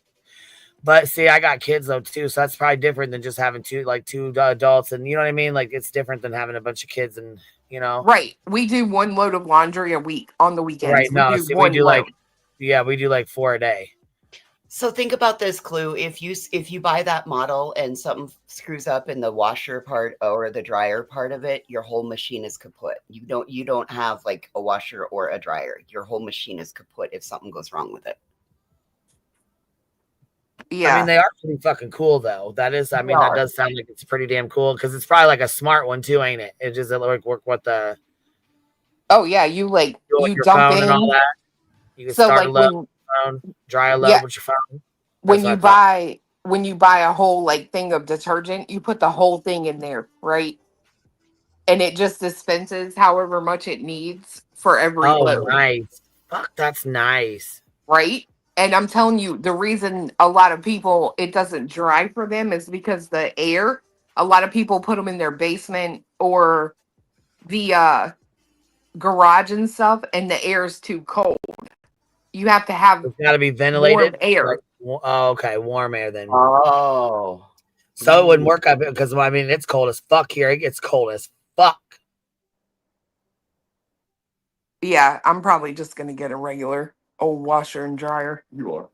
But see, I got kids though too, so that's probably different than just having two adults, and you know what I mean. Like it's different than having a bunch of kids, and you know. Right. We do one load of laundry a week on the weekends. Right. No, we do load. we do like 4 a day. So think about this, Clue. If you buy that model and something screws up in the washer part or the dryer part of it, your whole machine is kaput. You don't have like a washer or a dryer. Your whole machine is kaput if something goes wrong with it. Yeah. I mean, they are pretty fucking cool though. That is, I mean, that does sound like it's pretty damn cool because it's probably like a smart one too, ain't it? It just like work with the. Oh yeah, you your dump phone in and all that. You can so start like a load, phone, dry a load with your phone. When you buy a whole like thing of detergent, you put the whole thing in there, right? And it just dispenses however much it needs for every load. Nice. Fuck, that's nice. Right? And I'm telling you, the reason a lot of people it doesn't dry for them is because the air. A lot of people put them in their basement or the garage and stuff, and the air is too cold. You have to have it's got to be ventilated warm air. Like, oh, okay, warm air then. Oh, so it wouldn't work up because I mean it's cold as fuck here. It gets cold as fuck. Yeah, I'm probably just gonna get a regular old washer and dryer. You are.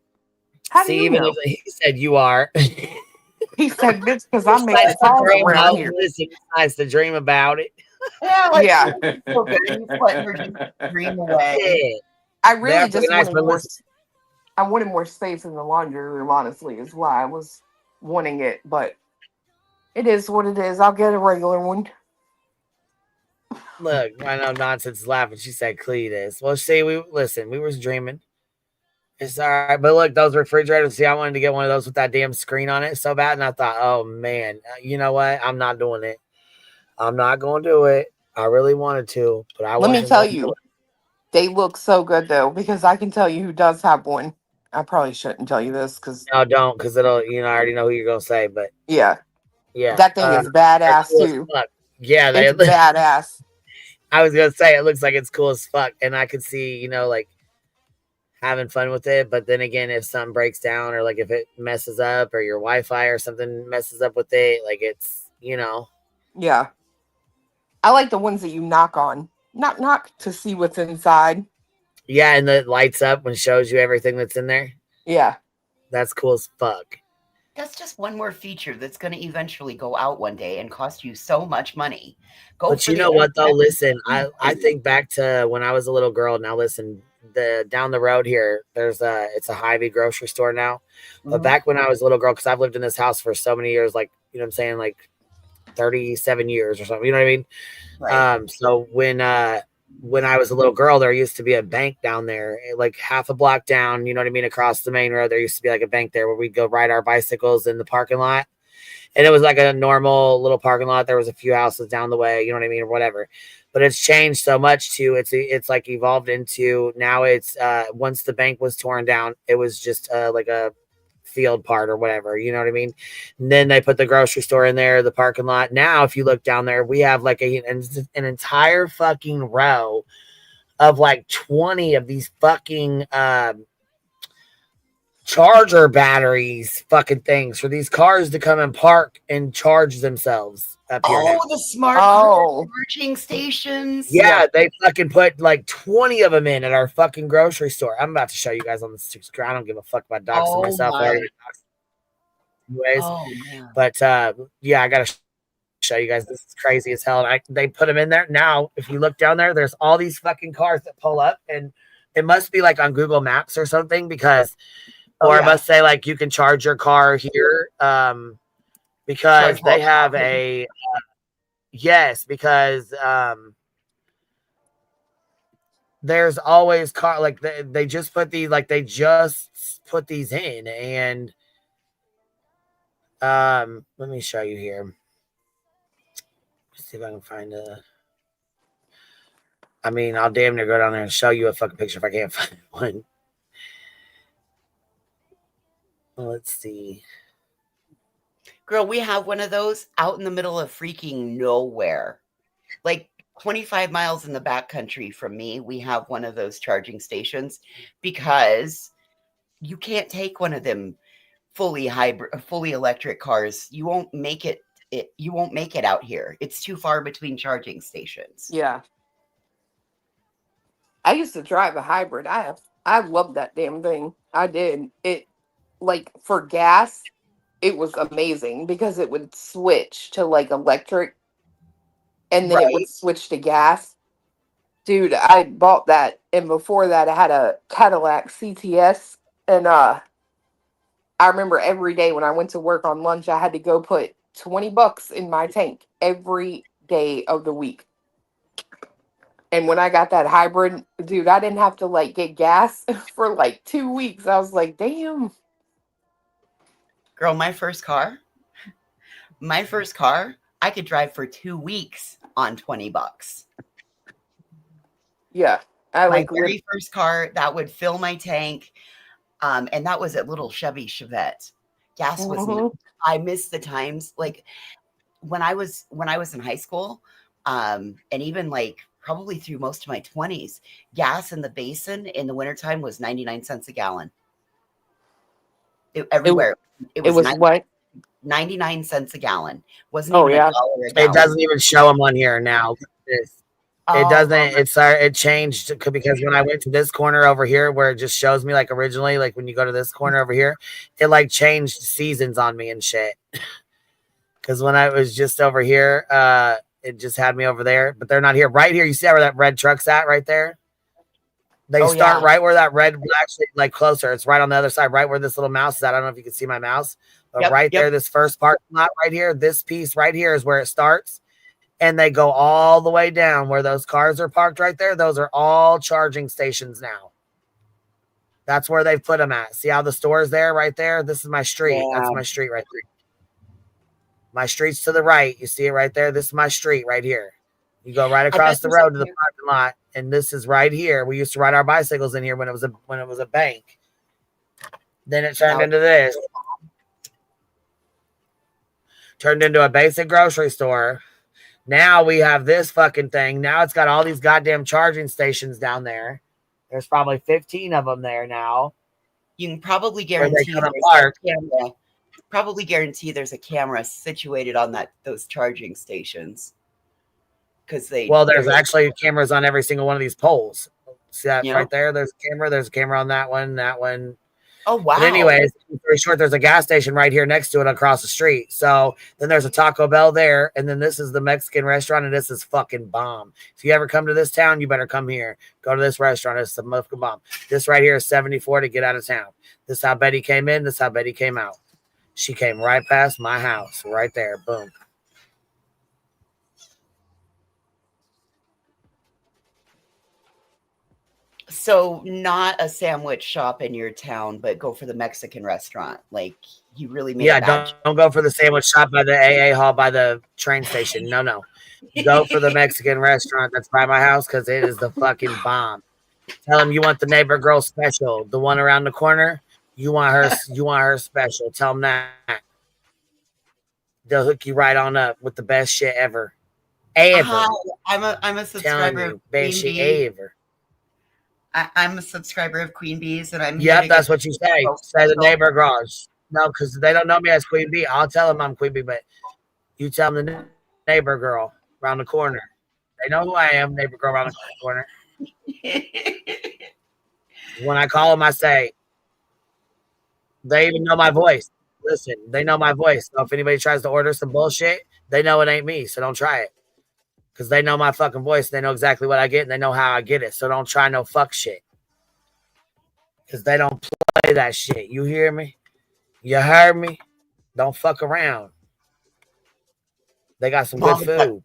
How do you know? He said you are. He said this because I'm making calls around here. Listen, it's nice to dream about it. Yeah, so good. He's letting her just dream away. I really just wanted more. I wanted more space in the laundry room. Honestly, is why I was wanting it. But it is what it is. I'll get a regular one. Look, I know nonsense is laughing. She said Cletus. Well, see, we was dreaming. It's all right. But look, those refrigerators, see, I wanted to get one of those with that damn screen on it so bad. And I thought, oh man, you know what? I'm not doing it. I'm not going to do it. I really wanted to, but Let me tell you, they look so good though, because I can tell you who does have one. I probably shouldn't tell you this because no, don't, because it'll, I already know who you're gonna say, but yeah, yeah, that thing is badass cool too. Yeah, it's badass. I was gonna say it looks like it's cool as fuck, and I could see, like having fun with it. But then again, if something breaks down or like if it messes up or your Wi-Fi or something messes up with it, like it's, you know. Yeah. I like the ones that you knock on. Knock to see what's inside. Yeah, and it lights up and shows you everything that's in there. Yeah. That's cool as fuck. That's just one more feature that's going to eventually go out one day and cost you so much money. Go But for you the know what though? internet. Listen, I think back to when I was a little girl. Now listen, down the road here, it's a Hy-Vee grocery store now. But Mhm. back when I was a little girl, because I've lived in this house for so many years, like, you know what I'm saying, like 37 years or something, you know what I mean? Right. So when I was a little girl, there used to be a bank down there, like half a block down, you know what I mean, across the main road. There used to be like a bank there where we'd go ride our bicycles in the parking lot. And it was like a normal little parking lot. There was a few houses down the way, you know what I mean, or whatever. But it's changed so much too. It's like evolved into now it's once the bank was torn down, it was just like a field part or whatever, you know what I mean? And then they put the grocery store in there, the parking lot. Now, if you look down there, we have like an entire fucking row of like 20 of these fucking charger batteries fucking things for these cars to come and park and charge themselves up here now. Oh, the smart car charging stations. Yeah, they fucking put like 20 of them in at our fucking grocery store. I'm about to show you guys on the screen. I don't give a fuck about doxing Oh myself. I my. already doxed anyways. Oh man. But yeah, I gotta show you guys. This is crazy as hell. And they put them in there. Now, if you look down there, there's all these fucking cars that pull up, and it must be like on Google Maps or something because it must say like you can charge your car here because they have a yes, because there's always car like they just put these in, and let me show you here. Let's see if I can find I mean, I'll damn near go down there and show you a fucking picture if I can't find one. Let's see. Girl, we have one of those out in the middle of freaking nowhere. Like 25 miles in the backcountry from me, we have one of those charging stations because you can't take one of them fully hybrid, fully electric cars. You won't make it. You won't make it out here. It's too far between charging stations. Yeah. I used to drive a hybrid. I loved that damn thing. I did. It like for gas, it was amazing because it would switch to like electric and then it would switch to gas. Dude, I bought that, and before that I had a Cadillac CTS, and I remember every day when I went to work on lunch I had to go put $20 in my tank every day of the week. And when I got that hybrid, dude, I didn't have to like get gas for like 2 weeks. I was like, damn. Girl, my first car, I could drive for 2 weeks on $20. Yeah. My very first car that would fill my tank. And that was a little Chevy Chevette. Gas was I miss the times like when I was in high school, and even like probably through most of my 20s, gas in the basin in the wintertime was 99 cents a gallon. Everywhere. It was what? 99 cents a gallon. Wasn't even $1 a gallon. It doesn't even show them on here now. It doesn't. It changed because when I went to this corner over here, where it just shows me like originally, like when you go to this corner over here, it like changed seasons on me and shit. Because when I was just over here, it just had me over there, but they're not here. Right here, you see where that red truck's at right there? They start right where that red, actually like closer. It's right on the other side, right where this little mouse is at. I don't know if you can see my mouse, but right there, this first parking lot right here, this piece right here is where it starts. And they go all the way down where those cars are parked right there. Those are all charging stations now. That's where they've put them at. See how the store is there right there? This is my street. Yeah. That's my street right there. My street's to the right. You see it right there? This is my street right here. You go right across the road to the parking lot, and this is right here. We used to ride our bicycles in here when it was a bank. Then it turned into this. Turned into a basic grocery store. Now we have this fucking thing. Now it's got all these goddamn charging stations down there. There's probably 15 of them there now. You can probably Where they guarantee come there's apart. a camera. Probably guarantee there's a camera situated on those charging stations. Because Well, there's actually cameras on every single one of these poles. See that Yeah. right there? There's a camera. There's a camera on that one. That one. Oh wow. But anyways, very short. There's a gas station right here next to it across the street. So then there's a Taco Bell there, and then this is the Mexican restaurant, and this is fucking bomb. If you ever come to this town, you better come here. Go to this restaurant. It's the fucking bomb. This right here is 74 to get out of town. This is how Betty came in. This is how Betty came out. She came right past my house, right there. Boom. So not a sandwich shop in your town, but go for the Mexican restaurant. Like you really made a bad don't go for the sandwich shop by the AA hall by the train station. No. Go for the Mexican restaurant that's by my house because it is the fucking bomb. Tell them you want the neighbor girl special, the one around the corner. You want her special. Tell them that. They'll hook you right on up with the best shit ever. Ever. I'm a subscriber of best Queen shit Bee. ever. I'm a subscriber of Queen Bees, and I'm Yep, that's what you say. Say the neighbor girls. No, because they don't know me as Queen Bee. I'll tell them I'm Queen Bee, but you tell them the neighbor girl around the corner. They know who I am, neighbor girl around the corner. When I call them, I say, they even know my voice. Listen, they know my voice. So if anybody tries to order some bullshit, they know it ain't me. So don't try it. Because they know my fucking voice. They know exactly what I get, and they know how I get it. So don't try no fuck shit. Because they don't play that shit. You hear me? You heard me? Don't fuck around. They got some good food.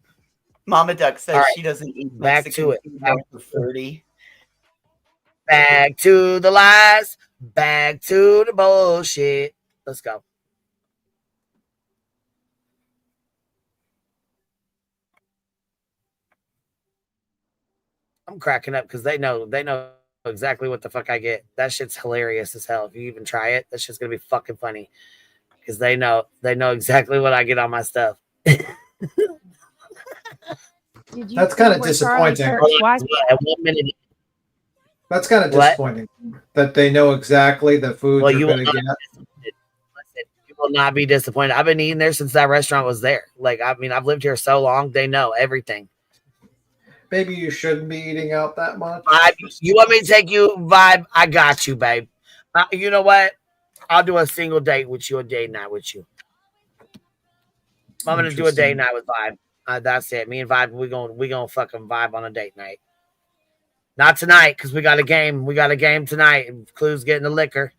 Mama Duck says Right. she doesn't eat Back Mexican to it. food after 30. Back to the lies. Back to the bullshit. Let's go. I'm cracking up because they know exactly what the fuck I get. That shit's hilarious as hell. If you even try it, that shit's gonna be fucking funny. Because they know exactly what I get on my stuff. That's kind of disappointing. That's kind of disappointing that they know exactly the food you're going to get. Listen, you will not be disappointed. I've been eating there since that restaurant was there. Like, I mean, I've lived here so long, they know everything. Maybe you shouldn't be eating out that much. You want me to take you, Vibe? I got you, babe. You know what? I'll do a single date with you, a date night with you. I'm gonna do a date night with Vibe. That's it. Me and Vibe, we gonna fucking vibe on a date night. Not tonight, because we got a game. We got a game tonight. Clue's getting the liquor.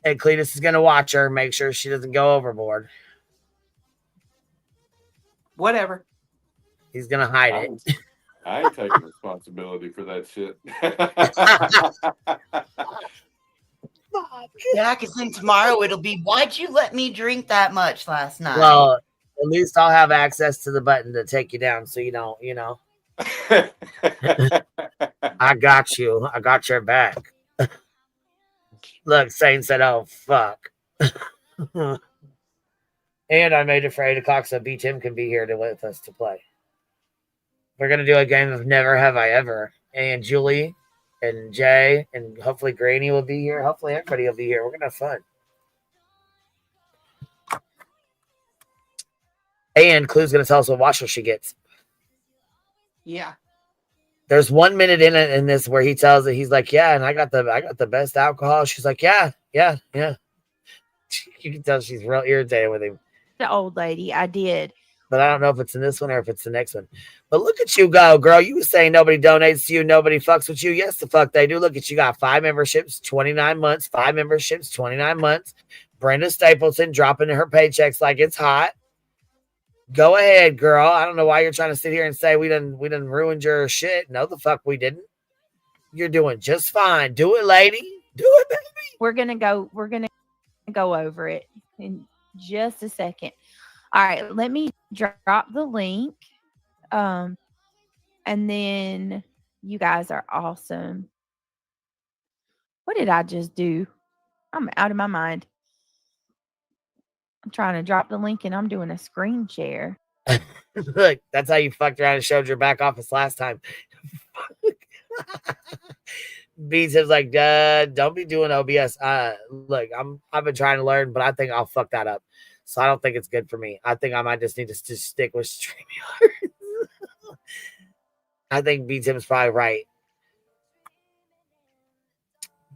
And Cletus is gonna watch her, make sure she doesn't go overboard. Whatever. He's gonna hide it. I ain't taking responsibility for that shit. Yeah, because then tomorrow it'll be, why'd you let me drink that much last night? Well, at least I'll have access to the button to take you down so you don't, I got you. I got your back. Look, Sane said, oh, fuck. And I made it for 8 o'clock so B. Tim can be here with us to play. We're going to do a game of Never Have I Ever. And Julie and Jay and hopefully Granny will be here. Hopefully everybody will be here. We're going to have fun. And Clue's going to tell us what washer she gets. Yeah. There's 1 minute in this where he tells it, he's like, yeah, and I got the best alcohol. She's like, yeah. You can tell she's real irritated with him. The old lady, I did. But I don't know if it's in this one or if it's the next one. But look at you go, girl. You were saying nobody donates to you, nobody fucks with you. Yes, the fuck they do. Look at you, got 5 memberships, 29 months, 5 memberships, 29 months. Brenda Stapleton dropping her paychecks like it's hot. Go ahead, girl. I don't know why you're trying to sit here and say we done ruined your shit. No, the fuck we didn't. You're doing just fine. Do it, lady. Do it, baby. We're gonna go over it in just a second. All right, let me drop the link. And then you guys are awesome. What did I just do? I'm out of my mind. I'm trying to drop the link and I'm doing a screen share. Look, that's how you fucked around and showed your back office last time. Beats is like, don't be doing OBS. Look, I've been trying to learn, but I think I'll fuck that up. So I don't think it's good for me. I think I might just need to just stick with StreamYard. I think B Tim's probably right.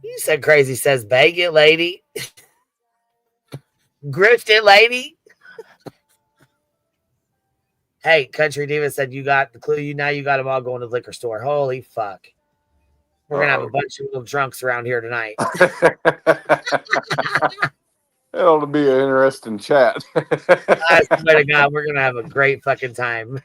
You said crazy says bag it, lady. Grift it, lady. Hey, Country Diva said you got the clue. You got them all going to the liquor store. Holy fuck. We're gonna have a bunch of little drunks around here tonight. It ought to be an interesting chat. I swear to God, we're gonna have a great fucking time.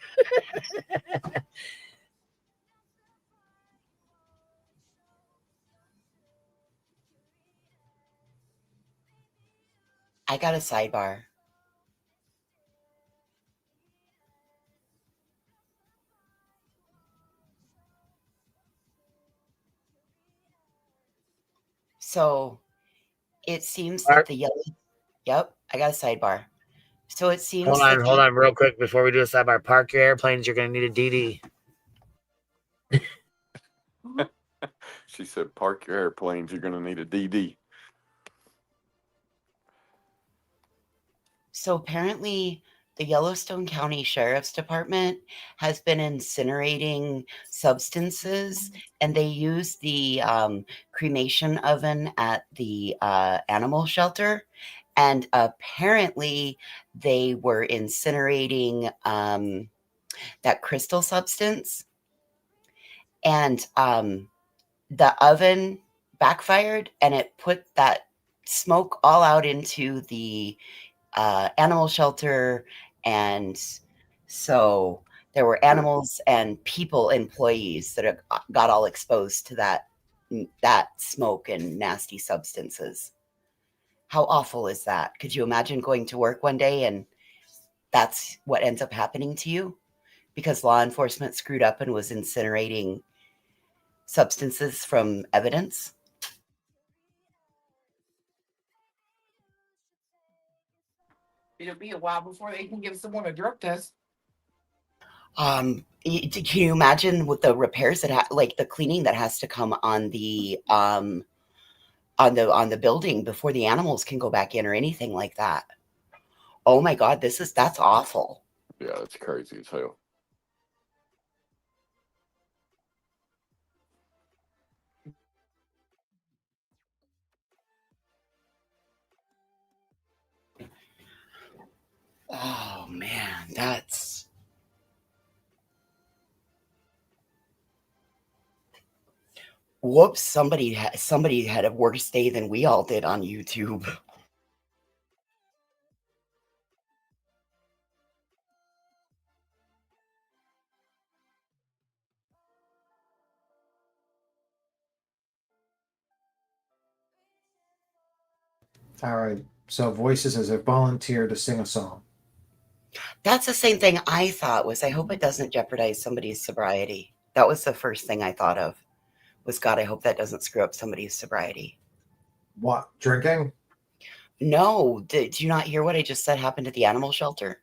I got a sidebar. So it seems that the yellow. Yep, I got a sidebar. So it seems. Hold on, real quick before we do a sidebar. Park your airplanes. You're gonna need a DD. She said, "Park your airplanes. You're gonna need a DD." So apparently, the Yellowstone County Sheriff's Department has been incinerating substances, and they use the cremation oven at the animal shelter. And apparently, they were incinerating that crystal substance. And the oven backfired, and it put that smoke all out into the animal shelter. And so there were animals and people, employees that got all exposed to that smoke and nasty substances. How awful is that? Could you imagine going to work one day and that's what ends up happening to you because law enforcement screwed up and was incinerating substances from evidence? It'll be a while before they can give someone a drug test. Can you imagine with the repairs that like the cleaning that has to come on the building before the animals can go back in or anything like that? Oh my God, that's awful. Yeah, that's crazy as hell. Oh man, that's whoops. Somebody had a worse day than we all did on YouTube. All right. So Voices as a volunteer to sing a song. That's the same thing I thought was, I hope it doesn't jeopardize somebody's sobriety. That was the first thing I thought of was, God, I hope that doesn't screw up somebody's sobriety. What? Drinking? No. Did you not hear what I just said happened at the animal shelter?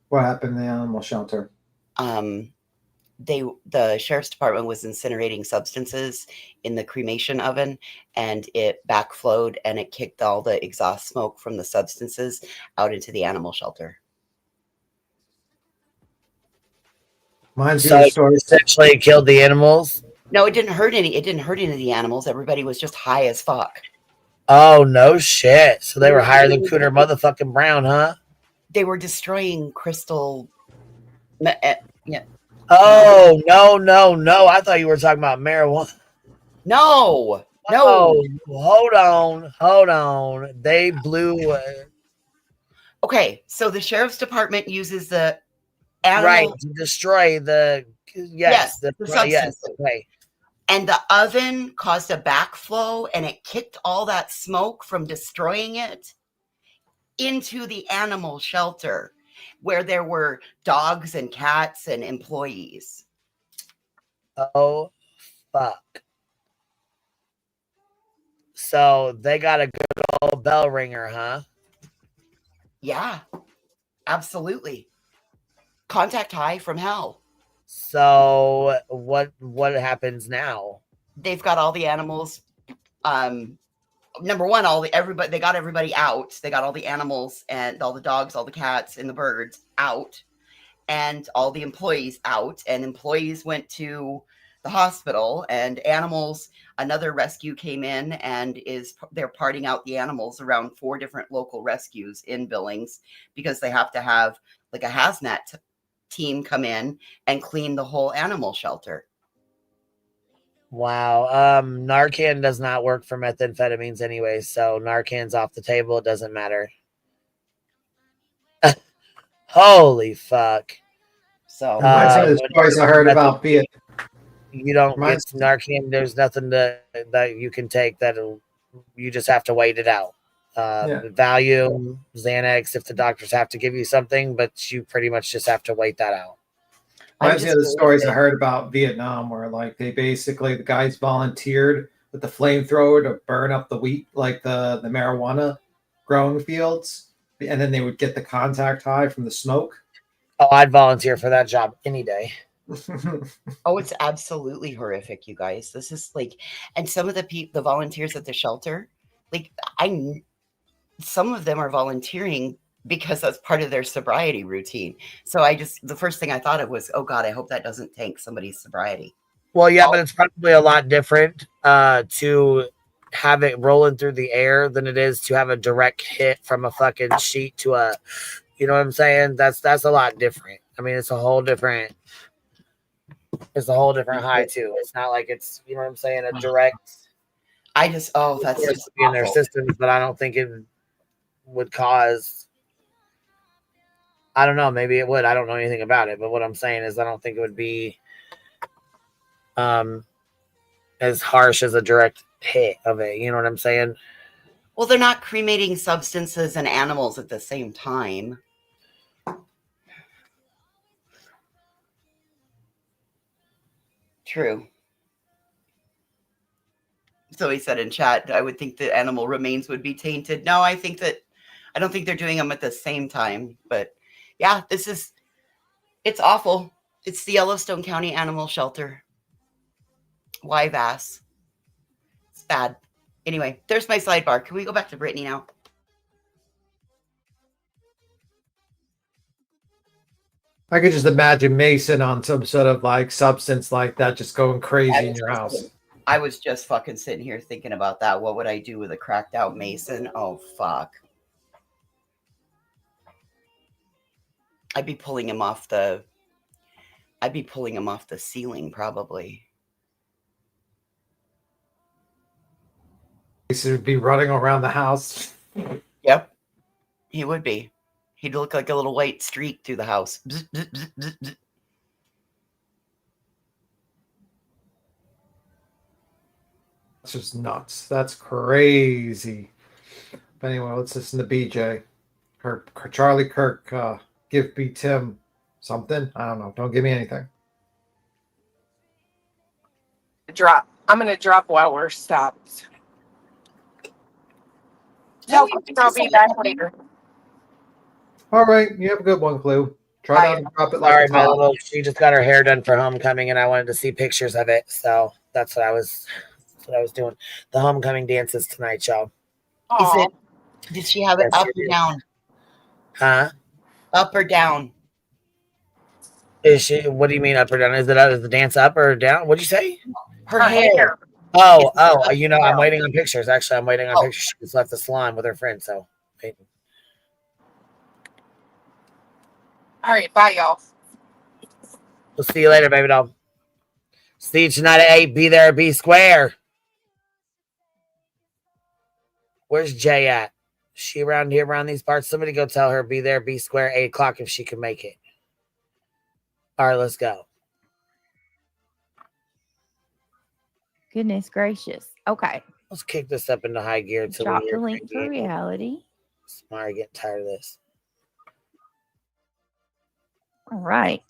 What happened in the animal shelter? The sheriff's department was incinerating substances in the cremation oven, and it backflowed and it kicked all the exhaust smoke from the substances out into the animal shelter. So it essentially killed the animals? No, it didn't hurt any. It didn't hurt any of the animals. Everybody was just high as fuck. Oh no shit! So they were higher than Cooter motherfucking Brown, huh? They were destroying crystal. Yeah. Oh no! I thought you were talking about marijuana. No. Oh, hold on. They blew. Okay, so the sheriff's department uses the animal, right, to destroy the the substances. Yes, okay. And the oven caused a backflow, and it kicked all that smoke from destroying it into the animal shelter where there were dogs and cats and employees. Oh, fuck. So they got a good old bell ringer, huh? Yeah, absolutely. Contact high from hell. So what happens now? They've got all the animals. Number one, they got everybody out. They got all the animals and all the dogs, all the cats, and the birds out, and all the employees out. And employees went to the hospital, and animals. Another rescue came in, and they're parting out the animals around 4 different local rescues in Billings because they have to have like a hazmat team come in and clean the whole animal shelter. Wow. Narcan does not work for methamphetamines anyway, so Narcan's off the table. It doesn't matter. Holy fuck. So Reminds me of the stories I heard about Viet. You don't get Narcan. There's nothing that you can take you just have to wait it out. Valium, Xanax, if the doctors have to give you something, but you pretty much just have to wait that out. Reminds me of the stories I heard about Vietnam, where like they basically the guys volunteered with the flamethrower to burn up the wheat, like the marijuana growing fields, and then they would get the contact high from the smoke. Oh, I'd volunteer for that job any day. Oh, it's absolutely horrific, you guys. This is like, and some of the volunteers at the shelter, like some of them are volunteering because that's part of their sobriety routine. So the first thing I thought of was, oh God, I hope that doesn't tank somebody's sobriety. Well, yeah, but it's probably a lot different to have it rolling through the air than it is to have a direct hit from a fucking sheet to a, you know what I'm saying? That's a lot different. I mean, it's a whole different high too. It's not like it's, you know what I'm saying, a direct. That's just in their systems, but I don't think it would cause. I don't know. Maybe it would. I don't know anything about it, but what I'm saying is, I don't think it would be as harsh as a direct hit of it. You know what I'm saying? Well, they're not cremating substances and animals at the same time. True. So he said in chat, I would think the animal remains would be tainted. No, I don't think they're doing them at the same time. But yeah, it's awful. It's the Yellowstone County Animal Shelter. YVAS. It's bad. Anyway, there's my sidebar. Can we go back to Brittany now? I could just imagine Mason on some sort of like substance like that, just going crazy in your house. I was just fucking sitting here thinking about that. What would I do with a cracked out Mason? Oh, fuck. I'd be pulling him off the ceiling, probably. Mason would be running around the house. Yep. He would be. He'd look like a little white streak through the house. Bzz, bzz, bzz, bzz, bzz. That's just nuts. That's crazy. But anyway, let's listen to BJ. Charlie Kirk, give B Tim something. I don't know. Don't give me anything. I'm gonna drop while we're stopped. No, I'll be back later. All right, you have a good one, Clue. Try not to drop it like Sorry, it's my hot. little. She just got her hair done for homecoming, and I wanted to see pictures of it, so that's what I was doing. The homecoming dances tonight, y'all. Did she have it up or down? Huh? Up or down? Is she? What do you mean up or down? Is the dance up or down? What'd you say? Her hair. Oh, you know, I'm waiting on pictures. Actually, I'm waiting on pictures. She just left the salon with her friend, so wait. All right, bye, y'all. We'll see you later, baby doll. See you tonight at 8. Be there, be square. Where's Jay at? She around here, around these parts? Somebody go tell her, be there, be square, 8 o'clock if she can make it. All right, let's go. Goodness gracious. Okay. Let's kick this up into high gear. Drop the link for reality. Smart, getting tired of this. All right.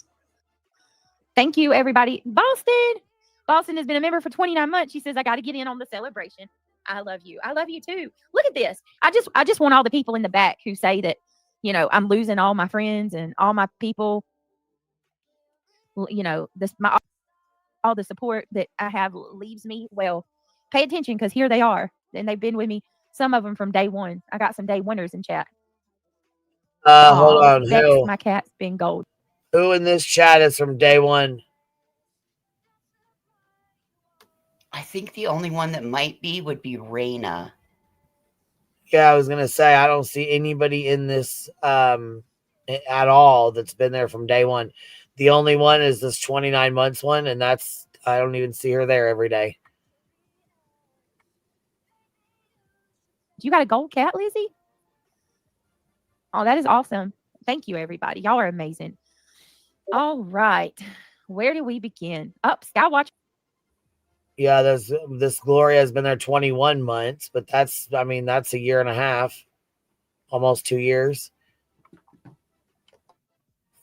Thank you, everybody. Boston has been a member for 29 months. She says, I got to get in on the celebration. I love you. I love you too. Look at this. I just want all the people in the back who say that, you know, I'm losing all my friends and all my people. this all the support that I have leaves me. Well, pay attention because here they are, and they've been with me. Some of them from day one. I got some day oneers in chat. Hold on. Bex, Who? my cat's been gold. Who in this chat is from day one? I think the only one that might be would be Raina. Yeah, I was gonna say I don't see anybody in this at all that's been there from day one. The only one is this 29 months one, and that's I don't even see her there every day. You got a gold cat, Lizzie? Oh, that is awesome. Thank you, everybody. Y'all are amazing. All right. Where do we begin? Up, Skywatch. Yeah, this Gloria has been there 21 months, but that's a year and a half, almost 2 years.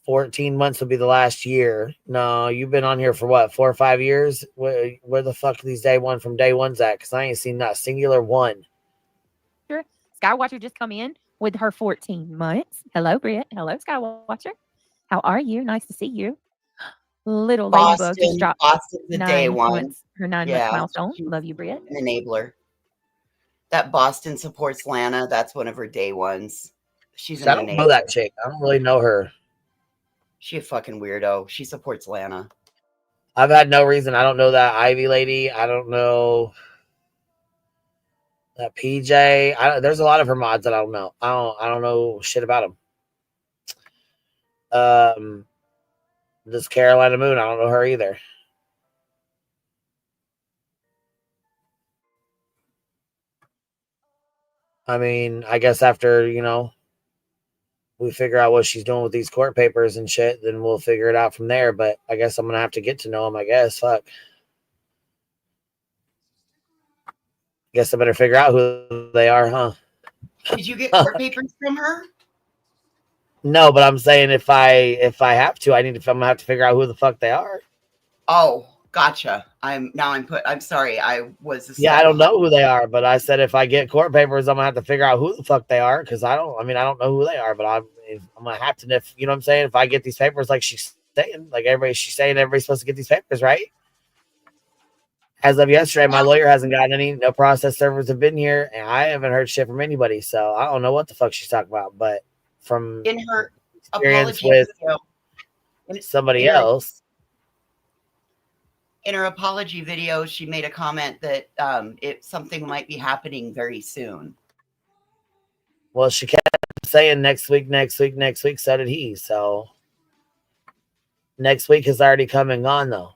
14 months would be the last year. No, you've been on here for what, 4 or 5 years? Where the fuck are these day one from day ones at? Because I ain't seen that singular one. Skywatcher just come in with her 14 months. Hello, Britt. Hello, Skywatcher. How are you? Nice to see you. Little Ladybug just dropped Boston's the 9 day one. months, her 9-month milestone. Love you, Britt. An enabler. That Boston supports Lana. That's one of her day ones. She's an I don't know that chick. I don't really know her. She a fucking weirdo. She supports Lana. I've had no reason. I don't know that Ivy lady. I don't know that PJ. There's a lot of her mods that I don't know. I don't know shit about them. This Carolina Moon, I don't know her either. I mean, I guess after, we figure out what she's doing with these court papers and shit, then we'll figure it out from there. But I guess I'm going to have to get to know them, I guess. Fuck. Guess I better figure out who they are, huh? Did you get court papers from her? No, but I'm saying if I have to, I'm gonna have to figure out who the fuck they are. Oh, gotcha. I'm sorry. I was I don't know who they are, but I said if I get court papers, I'm gonna have to figure out who the fuck they are because I don't know who they are, but I'm gonna have to. If you know what I'm saying, if I get these papers, like she's saying, she's saying everybody's supposed to get these papers, right? As of yesterday, my lawyer hasn't gotten any. No process servers have been here, and I haven't heard shit from anybody. So I don't know what the fuck she's talking about. But from in her experience apology with somebody else, in her apology video, she made a comment that something might be happening very soon. Well, she kept saying next week. So did he. So next week has already come and gone, though.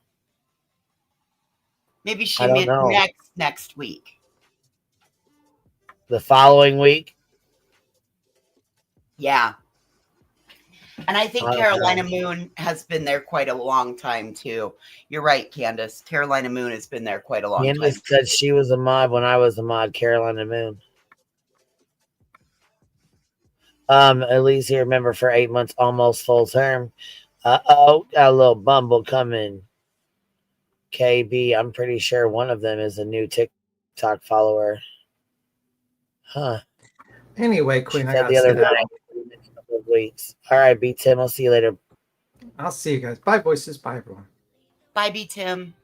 Maybe she meant next week. The following week? Yeah. And I think Carolina Moon has been there quite a long time, too. You're right, Candace. Carolina Moon has been there quite a long time. Candace said she was a mod when I was a mod, Carolina Moon. Elise here, member for 8 months, almost full term. Uh-oh, got a little bumble coming. KB, I'm pretty sure one of them is a new TikTok follower. Huh. Anyway, Queen, I got the other night. Couple of weeks. All right, B Tim. I'll see you later. I'll see you guys. Bye, voices. Bye, everyone. Bye, B Tim.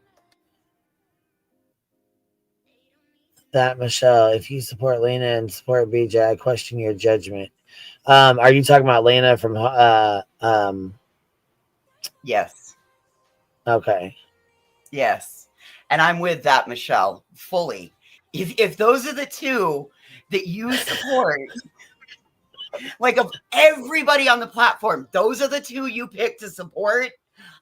That Michelle, if you support Lena and support BJ, I question your judgment. Are you talking about Lena from Yes. Okay. Yes. And I'm with that, Michelle, fully. If those are the two that you support, like of everybody on the platform, those are the two you pick to support,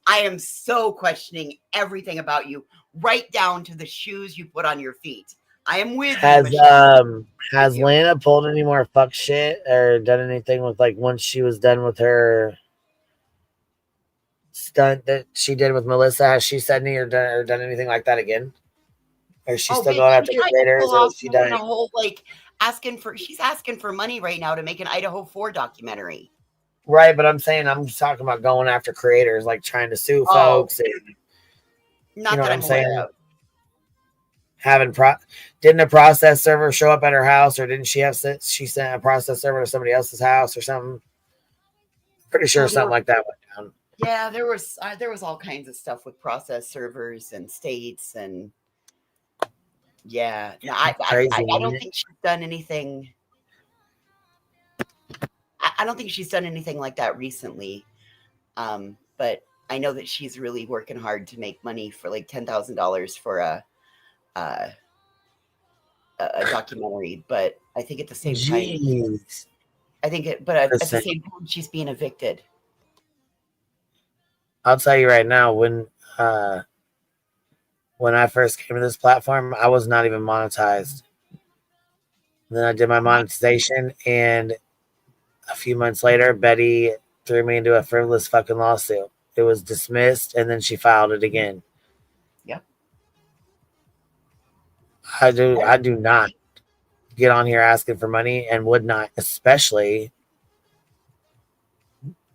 I am so questioning everything about you, right down to the shoes you put on your feet. I am with you, Michelle. Has Lena pulled any more fuck shit or done anything with, like, once she was done with her stunt that she did with Melissa? Has she said any or done anything like that again? Or is she still going after the creators? Or is she done? She's asking for money right now to make an Idaho 4 documentary. Right, but I'm talking about going after creators, like trying to sue folks. And, not that I'm aware of. Didn't a process server show up at her house, or didn't she sent a process server to somebody else's house or something? Pretty sure something like that went down. Yeah, there was all kinds of stuff with process servers and states and yeah. No, Crazy, I isn't don't it? think she's done anything. I don't think she's done anything like that recently. But I know that she's really working hard to make money for like $10,000 for a documentary. But I think at the same time, Jeez. but at the Listen, same time, she's being evicted. I'll tell you right now, when I first came to this platform, I was not even monetized. Then I did my monetization, and a few months later, Betty threw me into a frivolous fucking lawsuit. It was dismissed, and then she filed it again. Yep. I do not get on here asking for money, and would not, especially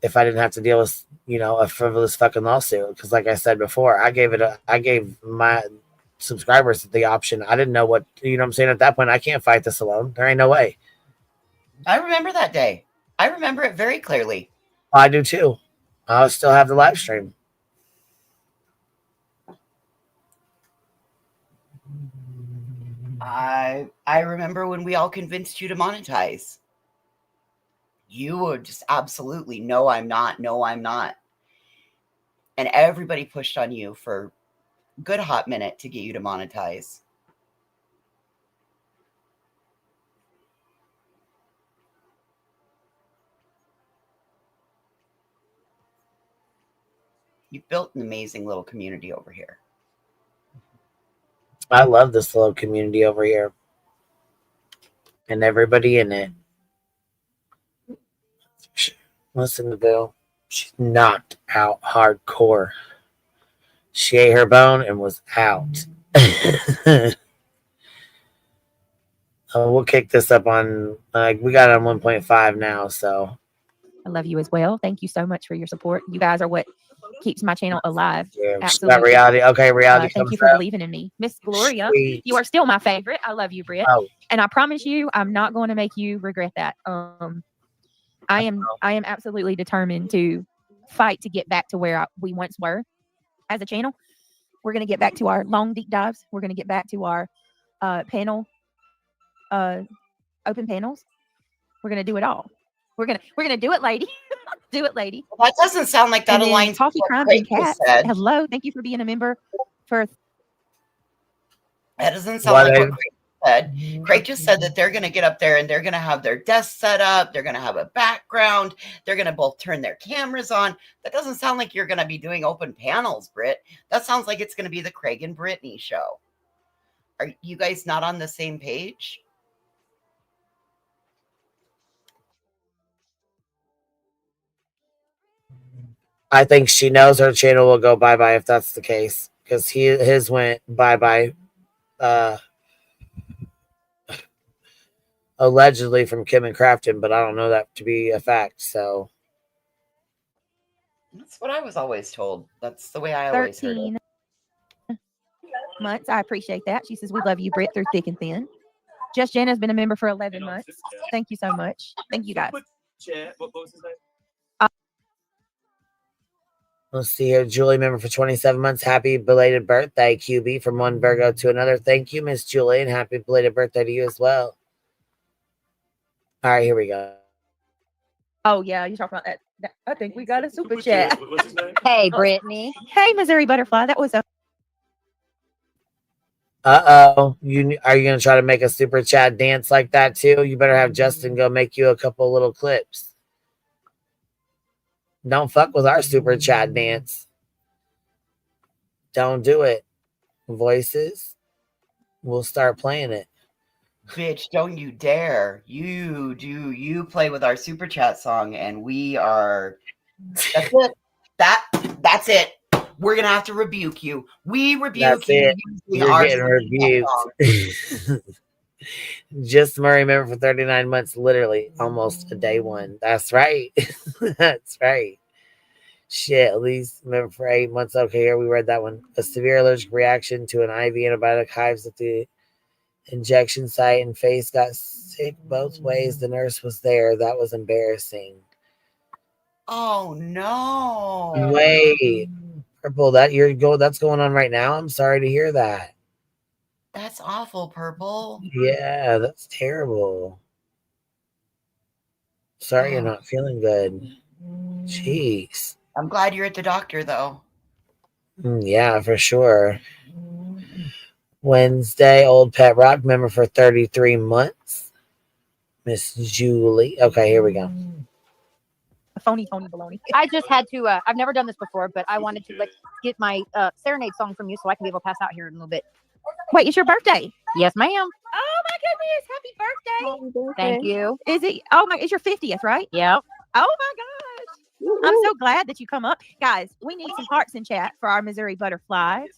if I didn't have to deal with, a frivolous fucking lawsuit. Because like I said before, I gave my subscribers the option. I didn't know what, I'm saying? At that point, I can't fight this alone. There ain't no way. I remember that day. I remember it very clearly. I do too. I'll still have the live stream. I remember when we all convinced you to monetize. You were just absolutely, no, I'm not. No, I'm not. And everybody pushed on you for a good hot minute to get you to monetize. You've built an amazing little community over here. I love this little community over here. And everybody in it. Listen to Bill. She's knocked out hardcore. She ate her bone and was out. We'll kick this up on, we got it on 1.5 now, so. I love you as well. Thank you so much for your support. You guys are what keeps my channel alive. Yeah, Absolutely. got reality. Okay, reality. Thank you for believing in me. Miss Gloria, Sweet. you are still my favorite. I love you, Britt. Oh. And I promise you, I'm not going to make you regret that. I am absolutely determined to fight to get back to where we once were as a channel. We're going to get back to our long deep dives. We're going to get back to our panel, open panels. We're going to do it all. We're gonna do it, lady. Do it, lady. Well, that doesn't sound like that aligns. Coffee, Crime, and Cats. Hello, thank you for being a member. That doesn't sound like what Craig said. Craig just said that they're going to get up there and they're going to have their desk set up. They're going to have a background. They're going to both turn their cameras on. That doesn't sound like you're going to be doing open panels, Britt. That sounds like it's going to be the Craig and Brittany show. Are you guys not on the same page? I think she knows her channel will go bye-bye if that's the case. Because his went bye-bye. Allegedly from Kim and Crafton, but I don't know that to be a fact. So that's what I was always told. That's the way I always heard it. 13 months. I appreciate that. She says we love you, Britt, through thick and thin. Just Jen has been a member for 11 months. Thank you so much. Thank you, guys. What was his name? Let's see here. Julie, member for 27 months. Happy belated birthday, QB, from one Virgo to another. Thank you, Miss Julie, and happy belated birthday to you as well. All right, here we go. Oh, yeah, you're talking about that. I think we got a super chat. What's his name? Hey, Brittany. Hey, Missouri Butterfly. That was a... Uh-oh. Are you going to try to make a super chat dance like that, too? You better have Justin go make you a couple little clips. Don't fuck with our super chat dance. Don't do it. Voices. We'll start playing it. Bitch, don't you dare. You play with our super chat song and we are... That's it. That's it. We're going to have to rebuke you. We rebuke you. You're getting rebuked. Just Murray, member for 39 months, literally almost a day one. That's right. That's right. Shit, at least member for 8 months. Okay, here we read that one. A severe allergic reaction to an IV antibiotic, hives at the injection site, and face got sick both ways. The nurse was there. That was embarrassing. Oh no. Wait, Purple, that's going on right now. I'm sorry to hear that. That's awful, Purple. Yeah, that's terrible. Sorry you're Oh, not feeling good. Jeez. I'm glad you're at the doctor though. Yeah, for sure. Wednesday, Old Pet Rock member for 33 months. Miss Julie. Okay, here we go. Phony Tony baloney. I just had to. I've never done this before, but I wanted to get my serenade song from you so I can be able to pass out here in a little bit. Wait, it's your birthday? Yes, ma'am. Oh my goodness! Happy birthday! Thank you. Is it? Oh my! It's your 50th, right? Yeah. Oh my gosh! I'm so glad that you come up, guys. We need some hearts in chat for our Missouri butterflies.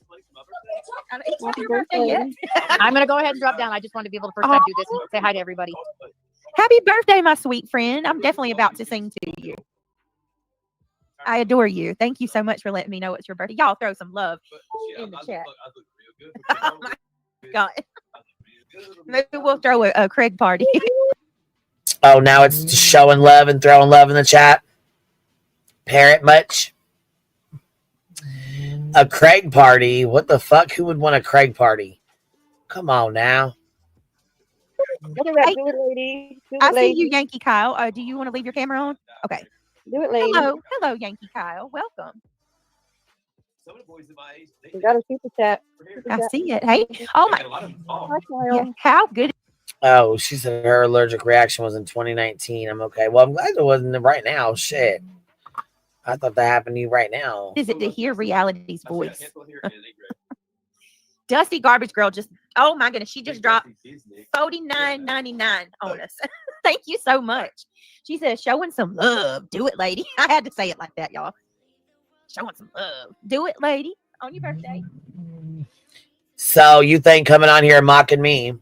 It's not your birthday yet. I'm gonna go ahead and drop down. I just wanted to be able to first time do this and say hi to everybody. Happy birthday, my sweet friend. I'm definitely about to sing to you. I adore you. Thank you so much for letting me know it's your birthday. Y'all throw some love in the chat. Oh my God. Maybe we'll throw a Craig party. Oh, now it's showing love and throwing love in the chat. Parrot much? A Craig party? What the fuck? Who would want a Craig party? Come on now. Look at that. Do it, lady. Do it, I lady. see you, Yankee Kyle. Do you want to leave your camera on? Okay. Do it, lady. Hello, Yankee Kyle. Welcome. We got a super chat. I see it. Hey, oh my. Hi, Kyle. Yeah, how good. Oh, she said her allergic reaction was in 2019. I'm okay. Well, I'm glad it wasn't right now. Shit. I thought that happened to you right now. Is it to hear reality's voice? Dusty Garbage Girl just, oh my goodness, she just dropped $49.99 on us. Thank you so much. She says, showing some love. Do it, lady. I had to say it like that, y'all. Showing some love. Do it, lady, on your birthday. So you think coming on here and mocking me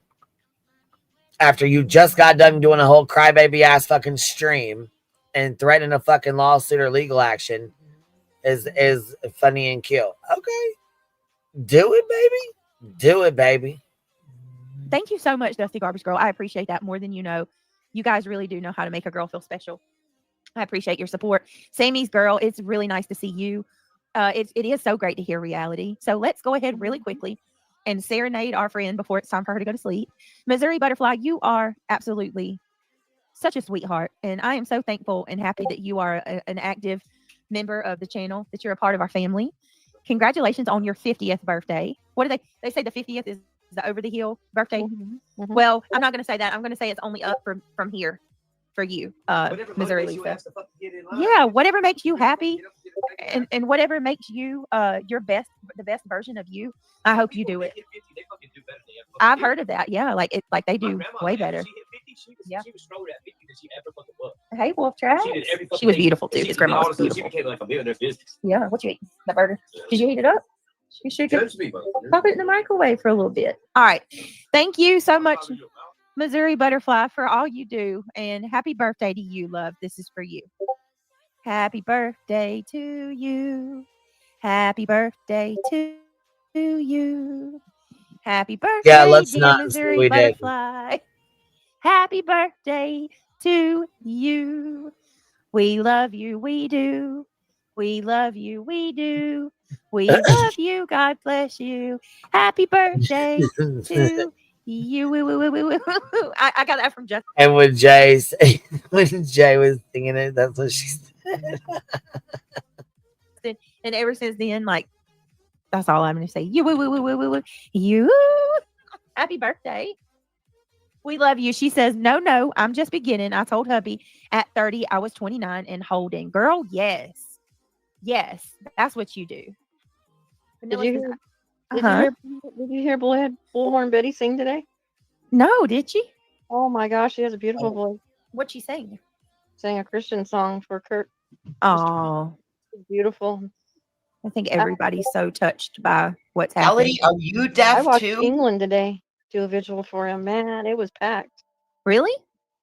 after you just got done doing a whole crybaby ass fucking stream and threatening a fucking lawsuit or legal action is funny and cute? Okay. Do it, baby. Do it, baby. Thank you so much, Dusty Garbage Girl. I appreciate that more than you know. You guys really do know how to make a girl feel special. I appreciate your support. Sammy's girl, it's really nice to see you. It is so great to hear reality. So let's go ahead really quickly and serenade our friend before it's time for her to go to sleep. Missouri Butterfly, you are absolutely such a sweetheart. And I am so thankful and happy that you are an active member of the channel, that you're a part of our family. Congratulations on your 50th birthday. What do they say the 50th is the over the hill birthday? Mm-hmm. Well, I'm not going to say that. I'm going to say it's only up from here for you, Missouri Lisa. Yeah, whatever makes you happy and whatever makes you the best version of you. I hope you do it. I've heard of that. Yeah, like they do way better. Yeah. Hey, Wolf Trap. She was beautiful too. His grandma was beautiful. Yeah. What you eat? The burger. Did you heat it up? You should pop it in the microwave for a little bit. All right. Thank you so much, Missouri Butterfly, for all you do. And happy birthday to you, love. This is for you. Happy birthday to you. Happy birthday to you. Happy birthday, Yeah, let's dear not. Missouri We did. Butterfly. Happy birthday to you. We love you. We do. We love you. We do. We love you. God bless you. Happy birthday to you. I got that from Justin. And when Jay was singing it, that's what she said. And ever since then, like, that's all I'm going to say. You. Happy birthday. We love you. She says, no, I'm just beginning. I told hubby at 30, I was 29 and holding. Girl, yes. Yes, that's what you do. Did you hear Bullhorn Betty sing today? No, did she? Oh my gosh, she has a beautiful voice. What'd she sing? Sang a Christian song for Kurt. Oh, beautiful. I think everybody's so touched by what's happening. Ellie, are you deaf I watched too? England today. Do a vigil for him. Man, it was packed. Really?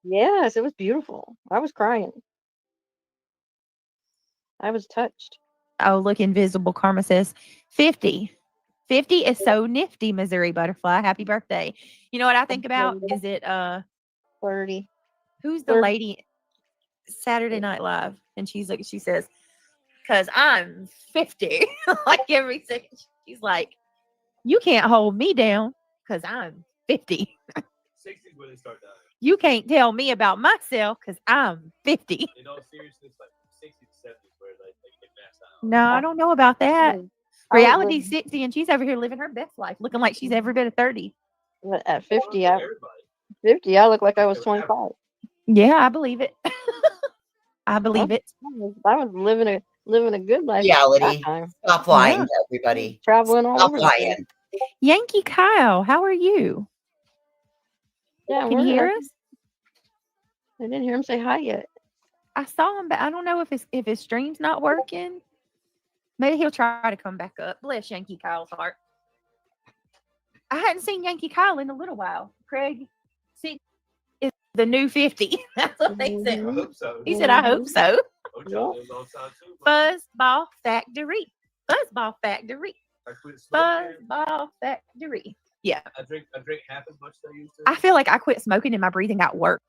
Yes, it was beautiful. I was crying. I was touched. Oh, look, Invisible Karma says 50. 50 is so nifty, Missouri Butterfly. Happy birthday. You know what I think about? Is it 30. Who's the lady Saturday Night Live And she says, because I'm 50. Like every second, she's like, you can't hold me down because I'm 50. 60s where they start dying. You can't tell me about myself because I'm 50. In all seriousness, like 60s to 70s where they get maxed out. No, I don't know about that. I was Reality's 60 and she's over here living her best life, looking like she's every bit of 30. But at 50, I look like I was 25. Yeah, I believe it. I believe it. I was living a good life. Reality. That time. Stop lying to everybody. Traveling all Stop over the place. lying. Yankee Kyle, how are you? Yeah, Can you hear us? I didn't hear him say hi yet. I saw him, but I don't know if his stream's not working. Maybe he'll try to come back up. Bless Yankee Kyle's heart. I hadn't seen Yankee Kyle in a little while. Craig, see, is the new 50. That's what they said. I hope so. He said, I hope so. Fuzzball Fuzzball Factory. Fuzzball Factory. Fuzzball Factory. Yeah. I drink half as much as I used to. I feel like I quit smoking and my breathing got worse.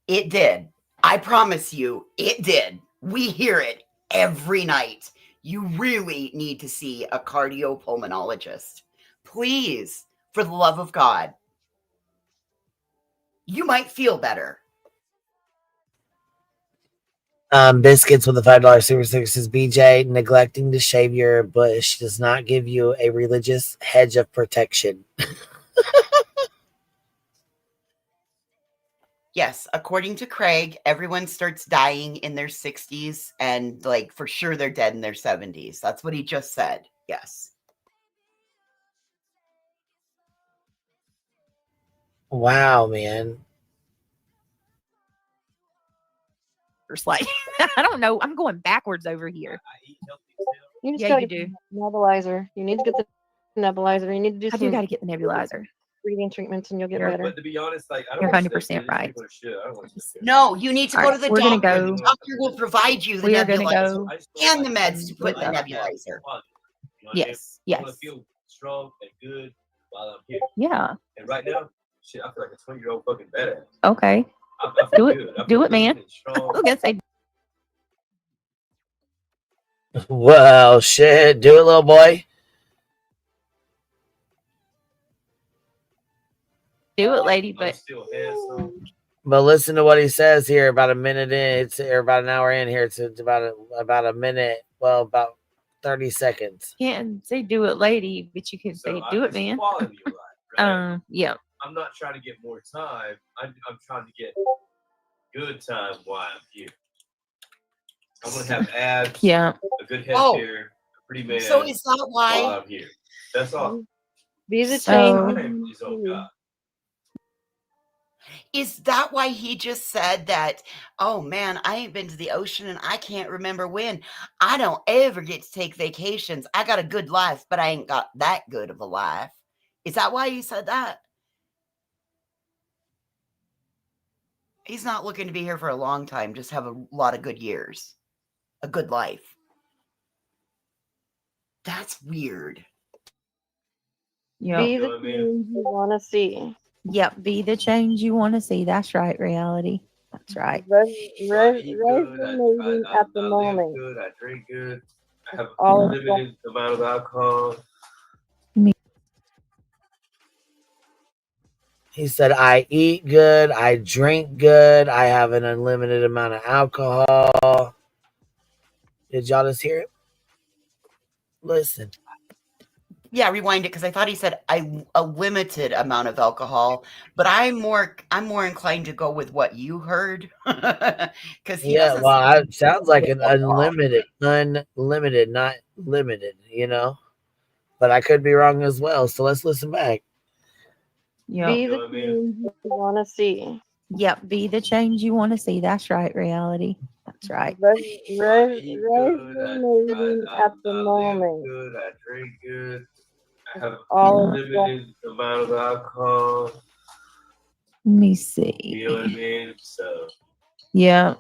It did. I promise you, it did. We hear it every night. You really need to see a cardiopulmonologist. Please, for the love of God. You might feel better. Biscuits with a $5 super sticker says, BJ, neglecting to shave your bush does not give you a religious hedge of protection. Yes, according to Craig, everyone starts dying in their 60s and like for sure they're dead in their 70s. That's what he just said. Yes. Wow, man. Like, I don't know. I'm going backwards over here. You just Yeah, gotta you get do. the nebulizer. You need to get the nebulizer. You need to do I some do got to get the nebulizer. breathing treatments and you'll get You're- better. But to be honest, like I don't You're want 100% right. No, you need to All go right, to the we're gonna doctor. go- The doctor will provide you the We are gonna nebulizer go- and the meds to put in the nebulizer. Yes, I want yes. to feel strong and good while I'm here. Yeah. And right now, shit, I feel like a 20-year-old fucking badass. Okay. I Do feel it. good. I Do feel it, man. good and strong. I was gonna say, Well, shit. Do it, little boy. do it, lady. I'm But still handsome. But listen to what he says here. About a minute in, or about an hour in here. It's about a minute. Well, about 30 seconds. can't say do it, lady. But you can say do it, it's man. quality of life, right? Yeah. I'm not trying to get more time. I'm trying to get good time while I'm here. I want to have abs, Yeah. a good head Oh. hair, a pretty man. So is that why? While I'm here. That's all. Be the So- change. Is on God. Is that why he just said that, oh man, I ain't been to the ocean and I can't remember when. I don't ever get to take vacations. I got a good life, but I ain't got that good of a life. Is that why he said that? He's not looking to be here for a long time, just have a lot of good years. A good life. That's weird. Yep. Be the change you want to see. Yep. Be the change you want to see. That's right, reality. That's right. Resonating at the I live moment. good. I drink good. I have a All is limited amount of alcohol. He said, I eat good. I drink good. I have an unlimited amount of alcohol. Did y'all just hear it? Listen. Yeah, rewind it because I thought he said a limited amount of alcohol, but I'm more inclined to go with what you heard because he Yeah, doesn't. well, it sounds like an unlimited, not limited, you know. But I could be wrong as well. So let's listen back. Be the change you want to see. Yep. Be the change you want to see. That's right, reality. That's right. Resonating at the moment. Good. I drink good. I have a All limited amount of alcohol. Let me see. You know what I mean? So Yeah.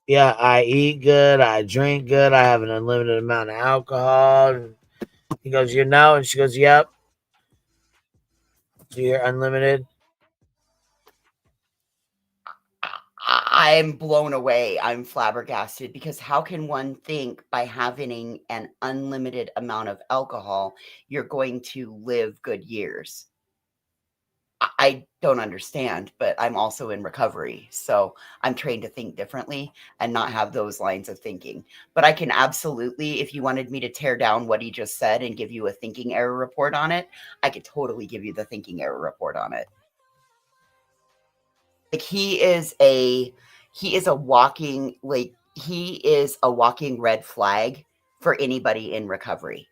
Yeah, I eat good. I drink good. I have an unlimited amount of alcohol. And he goes, you know? And she goes, yep. So you're unlimited? I'm blown away. I'm flabbergasted because how can one think by having an unlimited amount of alcohol, you're going to live good years? I don't understand, but I'm also in recovery. So I'm trained to think differently and not have those lines of thinking. But I can absolutely, if you wanted me to tear down what he just said and give you a thinking error report on it, I could totally give you the thinking error report on it. Like he is a walking, like he is a walking red flag for anybody in recovery.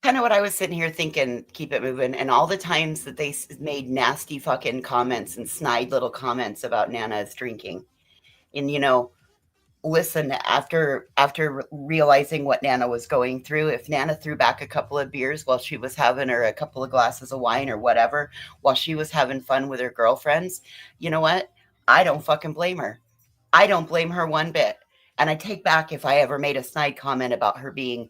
Kind of what I was sitting here thinking, keep it moving. And all the times that they made nasty fucking comments and snide little comments about Nana's drinking. And, you know, listen, after realizing what Nana was going through, if Nana threw back a couple of beers while she was having, or a couple of glasses of wine or whatever, while she was having fun with her girlfriends, you know what? I don't fucking blame her. I don't blame her one bit. And I take back if I ever made a snide comment about her being,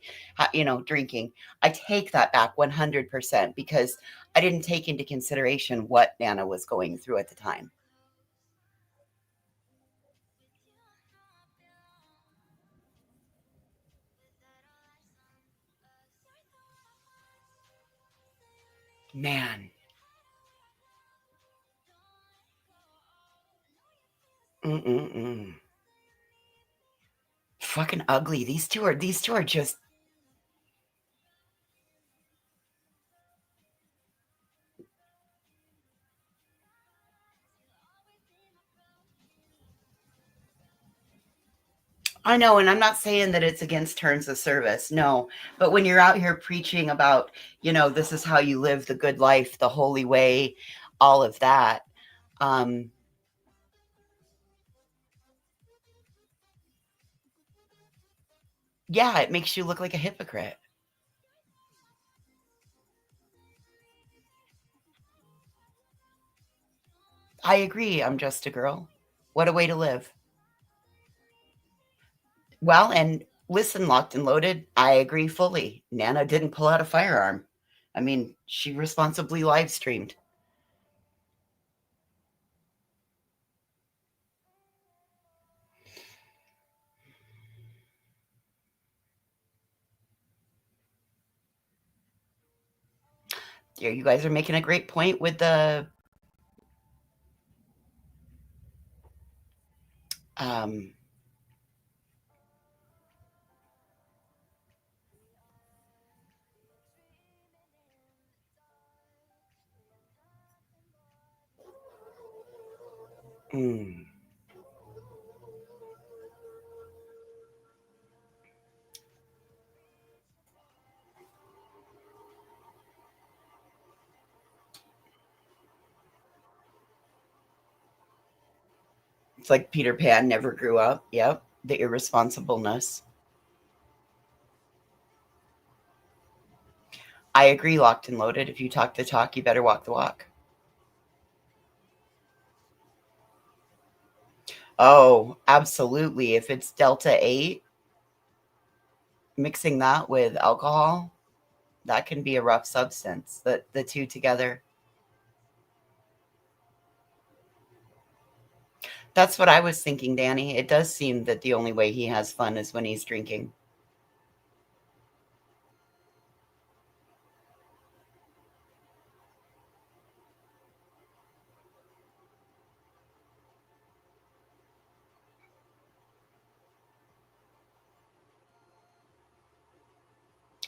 you know, drinking. I take that back 100% because I didn't take into consideration what Nana was going through at the time. Man. Fucking ugly. These two are just. I know, and I'm not saying that it's against terms of service. No, but when you're out here preaching about, you know, this is how you live the good life, the holy way, all of that, yeah, it makes you look like a hypocrite. I agree. I'm just a girl. What a way to live. Well, and listen, locked and loaded, I agree fully. Nana didn't pull out a firearm. I mean, she responsibly live streamed. Yeah, you guys are making a great point with the it's like Peter Pan never grew up. Yep, the irresponsibleness. I agree, locked and loaded. If you talk the talk, you better walk the walk. Oh, absolutely. If it's Delta 8, mixing that with alcohol, that can be a rough substance, the two together. That's what I was thinking, Danny. It does seem that the only way he has fun is when he's drinking.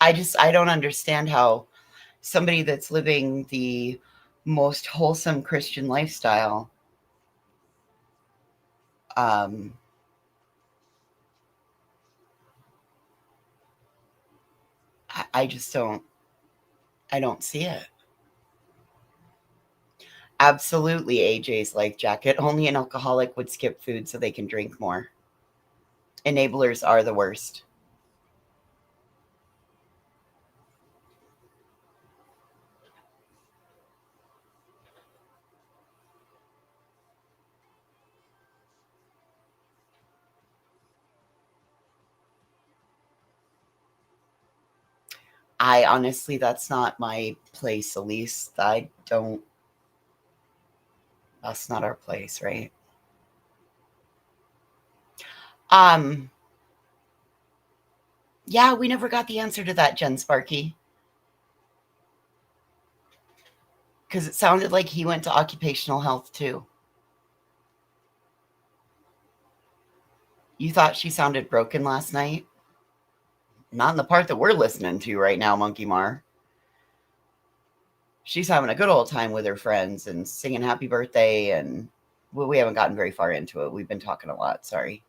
I don't understand how somebody that's living the most wholesome Christian lifestyle, I just don't, I don't see it. Absolutely, AJ's life jacket. Only an alcoholic would skip food so they can drink more. Enablers are the worst. I honestly, that's not my place, Elise. That's not our place, right? Yeah, we never got the answer to that, Jen Sparky. Because it sounded like he went to occupational health too. You thought she sounded broken last night? Not in the part that we're listening to right now, Monkey Mar. She's having a good old time with her friends and singing happy birthday, and well, we haven't gotten very far into it. We've been talking a lot, sorry.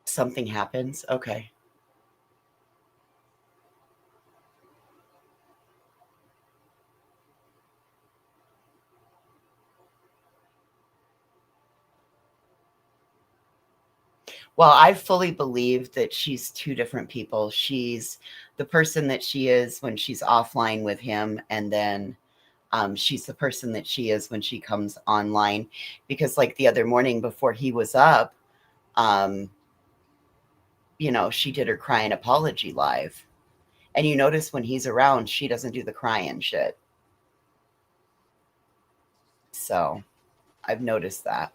Something happens? Okay. Well, I fully believe that she's two different people. She's the person that she is when she's offline with him, and then she's the person that she is when she comes online. Because like the other morning before he was up, you know, she did her crying apology live. And you notice when he's around, she doesn't do the crying shit. So I've noticed that.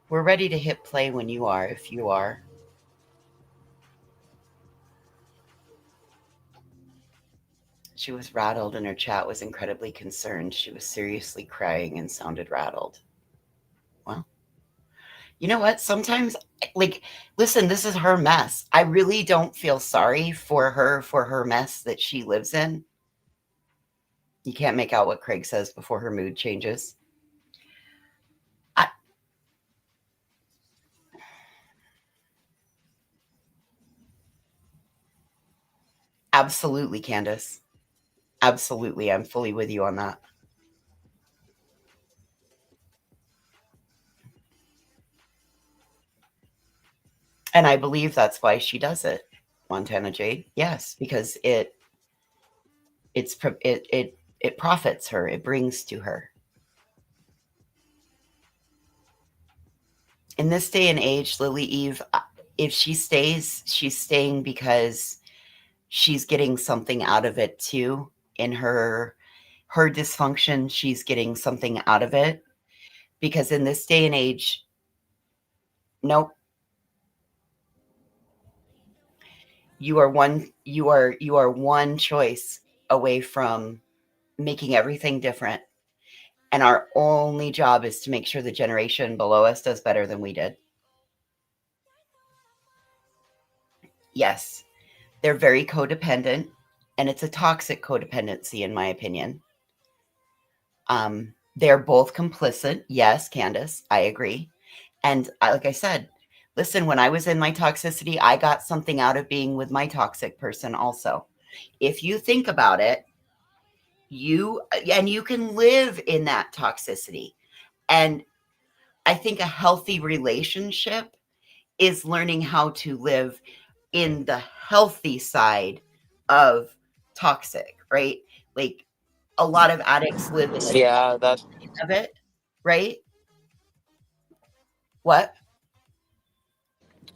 We're ready to hit play when you are, if you are. She was rattled and her chat was incredibly concerned. She was seriously crying and sounded rattled. Well, you know what? Sometimes, like, listen, this is her mess. I really don't feel sorry for her mess that she lives in. You can't make out what Craig says before her mood changes. Absolutely, Candace. Absolutely. I'm fully with you on that. And I believe that's why she does it, Montana Jade. Yes, because it profits her. It brings to her. In this day and age, Lily Eve, if she stays, she's staying because she's getting something out of it too. In her dysfunction, she's getting something out of it. Because in this day and age, nope. You are one choice away from making everything different. And our only job is to make sure the generation below us does better than we did. Yes, they're very codependent, and it's a toxic codependency, in my opinion. They're both complicit. Yes, Candace, I agree. And like I said, listen, when I was in my toxicity, I got something out of being with my toxic person also. If you think about it, you can live in that toxicity. And I think a healthy relationship is learning how to live in the healthy side of toxic, right? Like a lot of addicts live in the that's of it, right? What?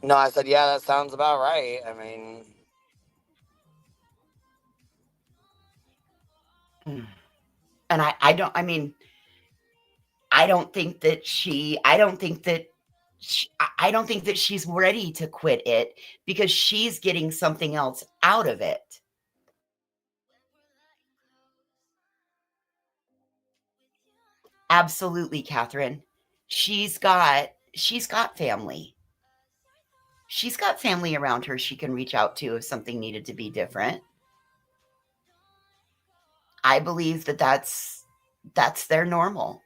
no, I said, yeah, that sounds about right. I mean, And I don't think that she's ready to quit it because she's getting something else out of it. Absolutely, Catherine. She's got family. She's got family around her she can reach out to if something needed to be different. I believe that that's their normal.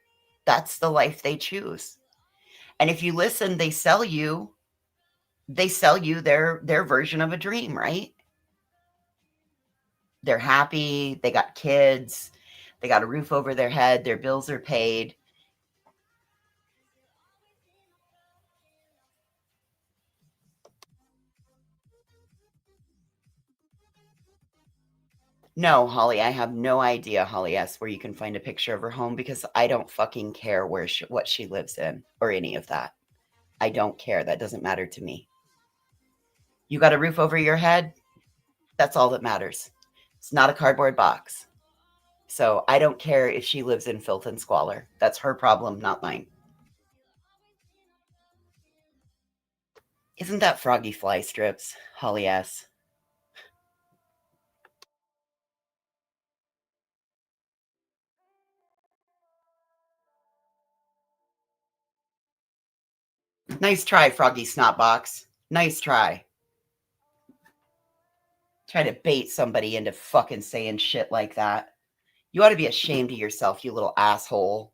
That's the life they choose. And if you listen, they sell you they sell you their version of a dream, right? They're happy, they got kids, they got a roof over their head, their bills are paid. No, Holly, I have no idea, Holly S., where you can find a picture of her home because I don't fucking care what she lives in or any of that. I don't care. That doesn't matter to me. You got a roof over your head? That's all that matters. It's not a cardboard box. So I don't care if she lives in filth and squalor. That's her problem, not mine. Isn't that Froggy Fly Strips, Holly S.? Nice try, Froggy Snotbox. Nice try. Try to bait somebody into fucking saying shit like that. You ought to be ashamed of yourself, you little asshole.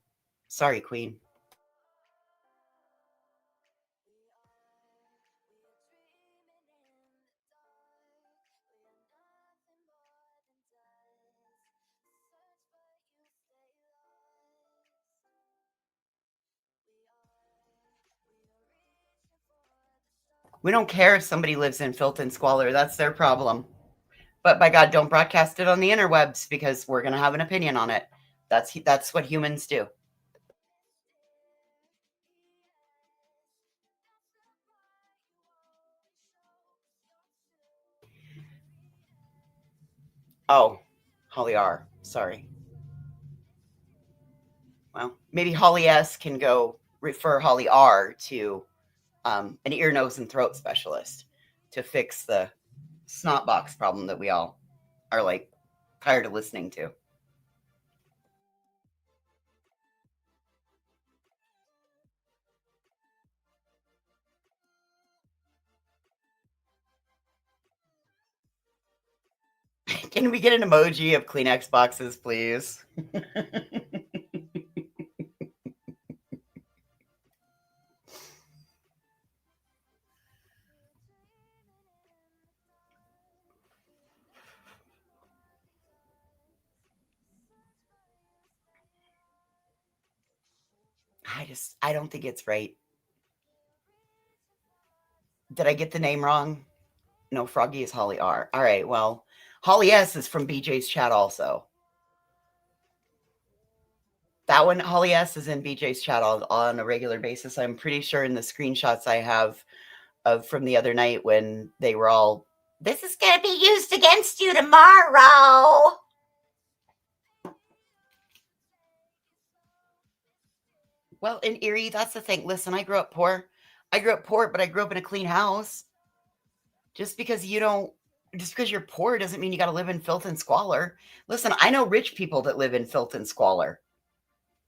Sorry, Queen. We don't care if somebody lives in filth and squalor. That's their problem. But by God, don't broadcast it on the interwebs because we're going to have an opinion on it. That's what humans do. Oh, Holly R. Sorry. Well, maybe Holly S. can go refer Holly R. to an ear, nose, and throat specialist to fix the snot box problem that we all are like tired of listening to. Can we get an emoji of Kleenex boxes, please? I don't think it's right. Did I get the name wrong? No, Froggy is Holly R. All right, well, Holly S is from BJ's chat also. That one, Holly S is in BJ's chat on a regular basis. I'm pretty sure in the screenshots I have from the other night when they were all, this is going to be used against you tomorrow. Well, in Erie, that's the thing. Listen, I grew up poor. But I grew up in a clean house. Just because you're poor doesn't mean you got to live in filth and squalor. Listen, I know rich people that live in filth and squalor.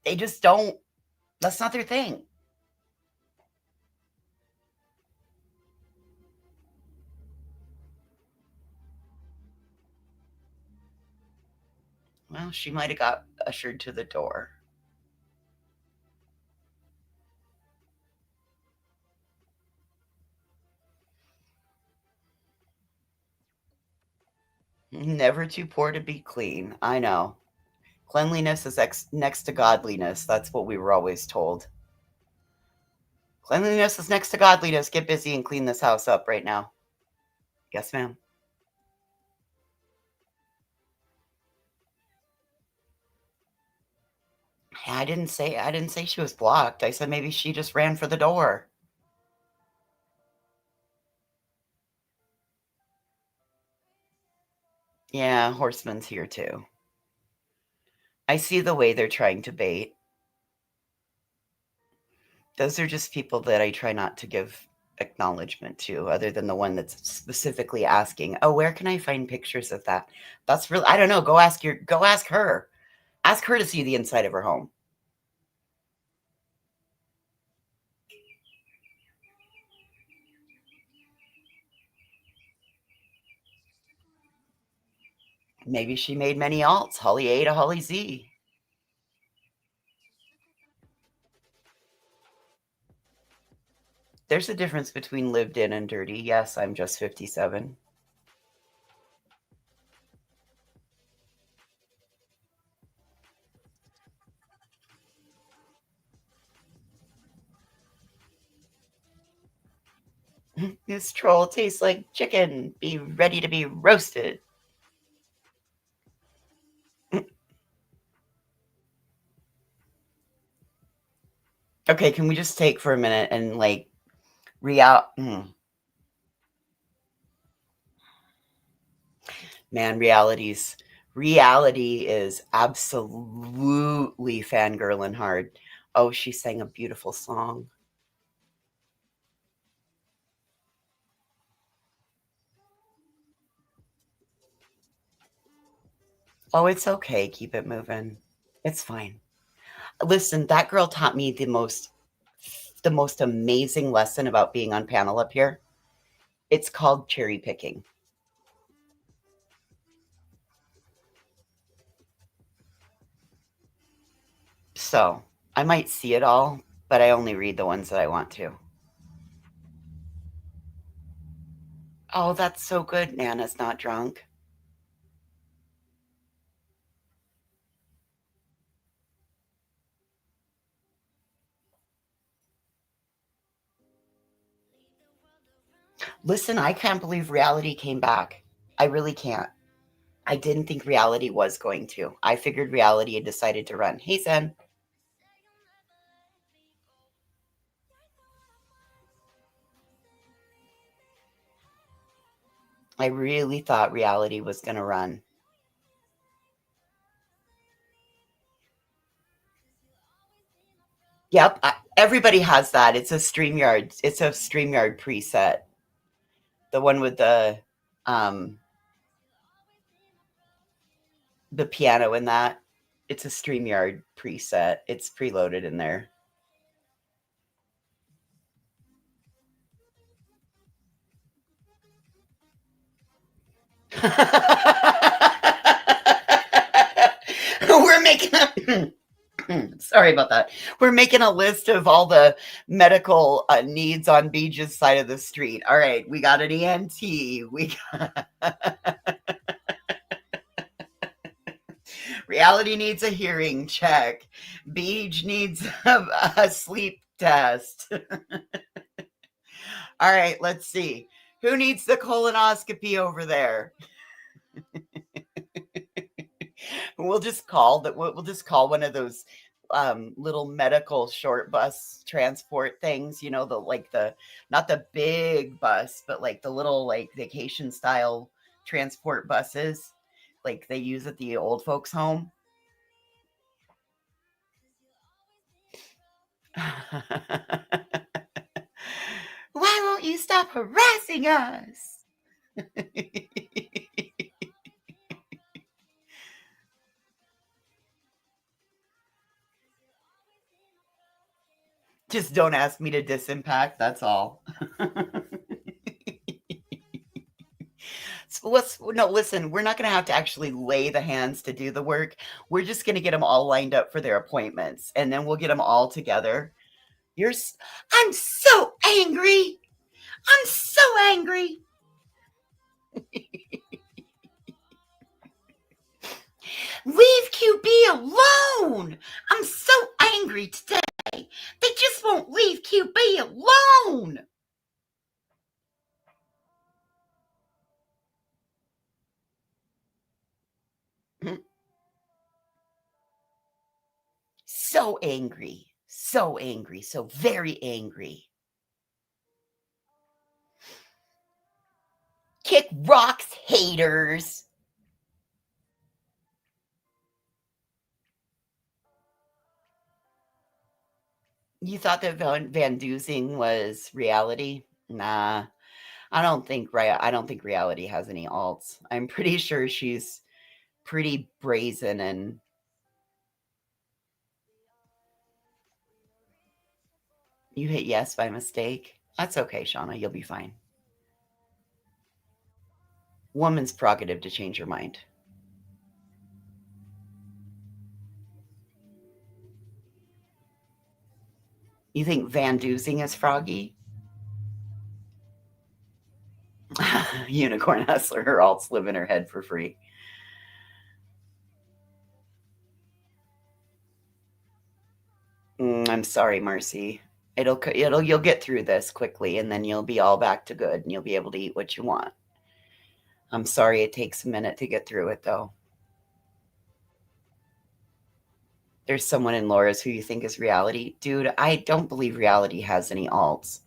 They just don't. That's not their thing. Well, she might have got ushered to the door. Never too poor to be clean. I know. Cleanliness is next to godliness. That's what we were always told. Cleanliness is next to godliness. Get busy and clean this house up right now. Yes, ma'am. I didn't say she was blocked. I said maybe she just ran for the door. Yeah, Horseman's here too. I see the way they're trying to bait. Those are just people that I try not to give acknowledgement to, other than the one that's specifically asking, oh, where can I find pictures of that? That's really, I don't know. Go ask her. Ask her to see the inside of her home. Maybe she made many alts. Holly A to Holly Z. There's a difference between lived in and dirty. Yes, I'm just 57. This troll tastes like chicken. Be ready to be roasted. Okay, can we just take for a minute and like Man, reality is absolutely fangirling hard. Oh, she sang a beautiful song. Oh, it's okay. Keep it moving. It's fine. Listen, that girl taught me the most amazing lesson about being on panel up here. It's called cherry picking. So I might see it all, but I only read the ones that I want to. Oh, that's so good. Nana's not drunk. Listen, I can't believe reality came back. I really can't. I didn't think reality was going to. I figured reality had decided to run. Hey, Zen. I really thought reality was going to run. Yep, everybody has that. It's a StreamYard. It's a StreamYard preset. The one with the piano in that. It's a StreamYard preset. It's preloaded in there. We're making a sorry about that. We're making a list of all the medical needs on Beach's side of the street. All right, we got an ENT. We got reality needs a hearing check. Beach needs a sleep test. All right, let's see. Who needs the colonoscopy over there? We'll just call one of those little medical short bus transport things, you know, not the big bus, but like the little like vacation style transport buses like they use at the old folks home. Why won't you stop harassing us? Just don't ask me to disimpact, that's all. So listen, we're not going to have to actually lay the hands to do the work. We're just going to get them all lined up for their appointments, and then we'll get them all together. I'm so angry. I'm so angry. Leave QB alone. I'm so angry today. They just won't leave QB alone. So angry. So angry. So very angry. Kick rocks, haters. You thought that Van Dusing was reality? Nah, I don't think reality has any alts. I'm pretty sure she's pretty brazen and you hit yes by mistake. That's okay, Shauna. You'll be fine. Woman's prerogative to change her mind. You think Van Dusing is froggy? Unicorn Hustler, her alts live in her head for free. I'm sorry, Marcy. You'll get through this quickly, and then you'll be all back to good, and you'll be able to eat what you want. I'm sorry it takes a minute to get through it, though. There's someone in Laura's who you think is reality. Dude, I don't believe reality has any alts.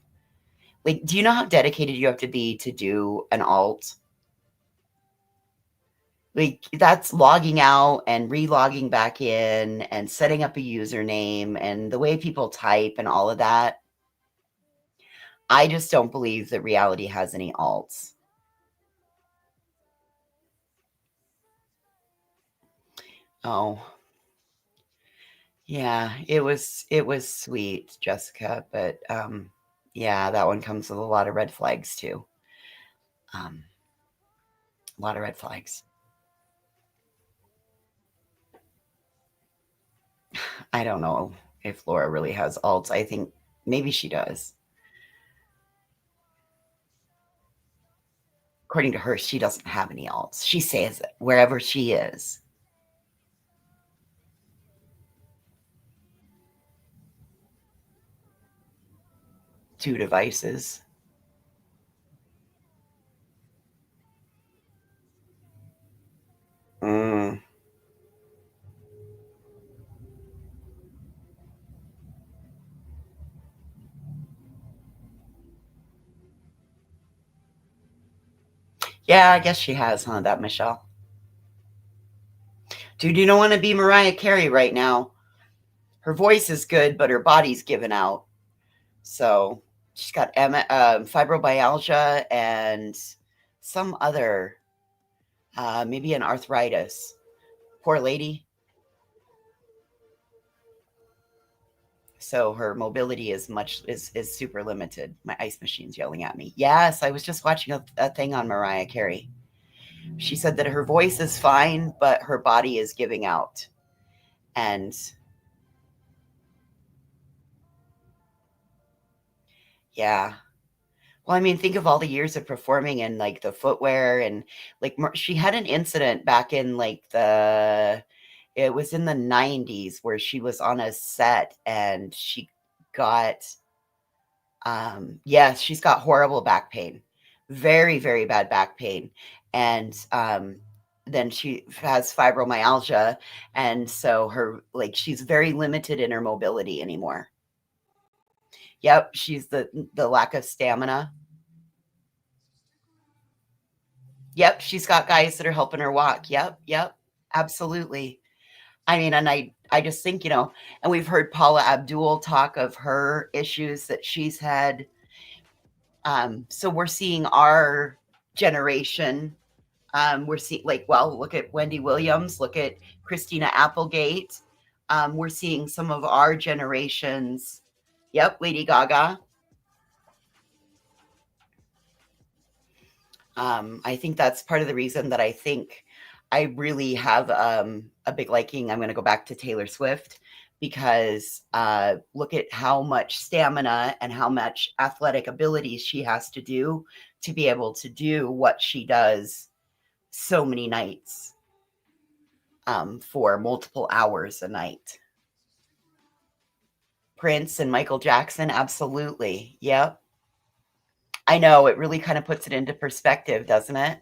Like, do you know how dedicated you have to be to do an alt? Like, that's logging out and re-logging back in and setting up a username and the way people type and all of that. I just don't believe that reality has any alts. Oh. Yeah, it was sweet, Jessica, but yeah, that one comes with a lot of red flags too. A lot of red flags. I don't know if Laura really has alts. I think maybe she does. According to her, she doesn't have any alts. She says it wherever she is. Two devices. Yeah, I guess she has, huh, that Michelle? Dude, you don't want to be Mariah Carey right now. Her voice is good, but her body's given out. So she's got fibromyalgia and some other, maybe an arthritis. Poor lady. So her mobility is super limited. My ice machine's yelling at me. Yes, I was just watching a thing on Mariah Carey. She said that her voice is fine, but her body is giving out. And yeah. Well, I mean, think of all the years of performing and like the footwear and like she had an incident back in like it was in the 90s where she was on a set and she got yes, she's got horrible back pain. Very, very bad back pain. And then she has fibromyalgia, and so she's very limited in her mobility anymore. Yep, she's the lack of stamina. Yep, she's got guys that are helping her walk. Yep, absolutely. I mean, and I just think, and we've heard Paula Abdul talk of her issues that she's had. So we're seeing our generation. We're seeing look at Wendy Williams, look at Christina Applegate. We're seeing some of our generations. Yep, Lady Gaga. I think that's part of the reason that I think I really have a big liking. I'm going to go back to Taylor Swift because look at how much stamina and how much athletic ability she has to do to be able to do what she does so many nights for multiple hours a night. Prince and Michael Jackson, absolutely. Yep. I know, it really kind of puts it into perspective, doesn't it?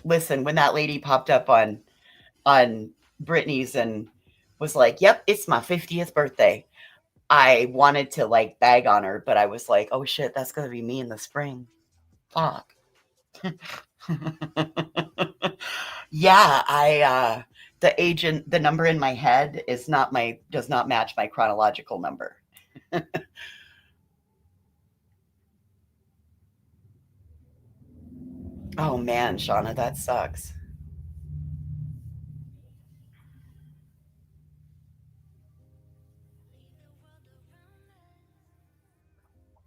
Listen, when that lady popped up on Britney's and was like, "Yep, it's my 50th birthday." I wanted to bag on her, but I was like, "Oh shit, that's going to be me in the spring." Fuck. Yeah, the number in my head does not match my chronological number. Oh man, Shauna, that sucks.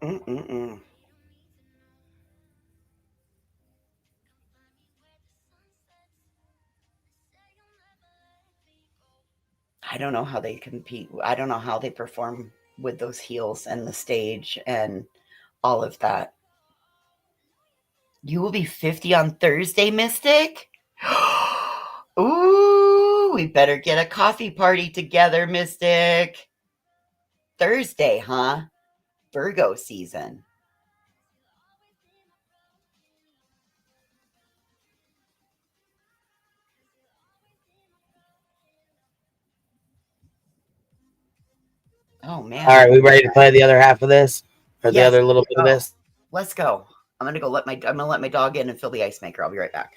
Mm-mm-mm. I don't know how they compete. I don't know how they perform with those heels and the stage and all of that. You will be 50 on Thursday, Mystic? Ooh, we better get a coffee party together, Mystic. Thursday, huh? Virgo season. Oh, man. All right, we ready to play the other half of this? Or the Yes, other little bit of this? Let's go. I'm gonna let my dog in and fill the ice maker. I'll be right back.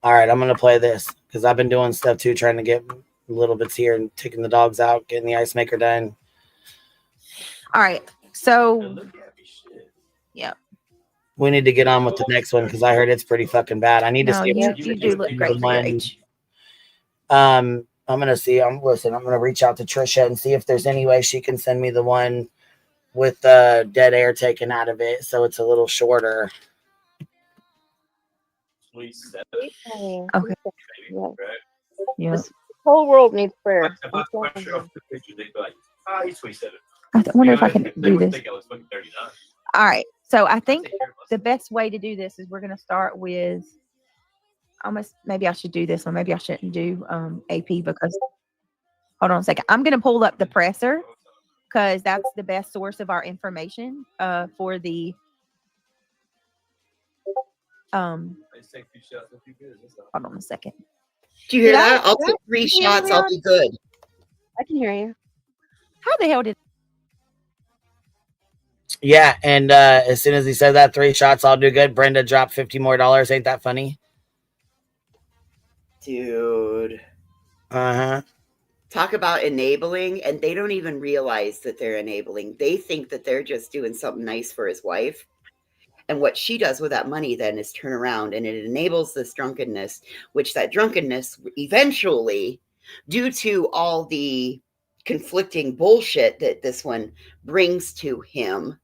All right, I'm gonna play this because I've been doing stuff too, trying to get little bits here and taking the dogs out, getting the ice maker done. All right. So, yeah. We need to get on with the next one because I heard it's pretty fucking bad. I need to No, see if you do look great for your age. I'm gonna see. I'm gonna reach out to Trisha and see if there's any way she can send me the one with the dead air taken out of it, so it's a little shorter. Okay. Yeah. This whole world needs prayer. I wonder if I can do this. All right. So I think the best way to do this is we're going to start with maybe I should do this one. Maybe I shouldn't do AP because hold on a second. I'm going to pull up the presser because that's the best source of our information for the hold on a second. Do you hear that? I'll take 3 shots. I'll be good. I can hear you. How the hell did? Yeah, and as soon as he said that, 3 shots, I'll do good. Brenda dropped $50 more. Ain't that funny? Dude. Uh-huh. Talk about enabling, and they don't even realize that they're enabling. They think that they're just doing something nice for his wife. And what she does with that money then is turn around and it enables this drunkenness, which that drunkenness eventually, due to all the conflicting bullshit that this one brings to him,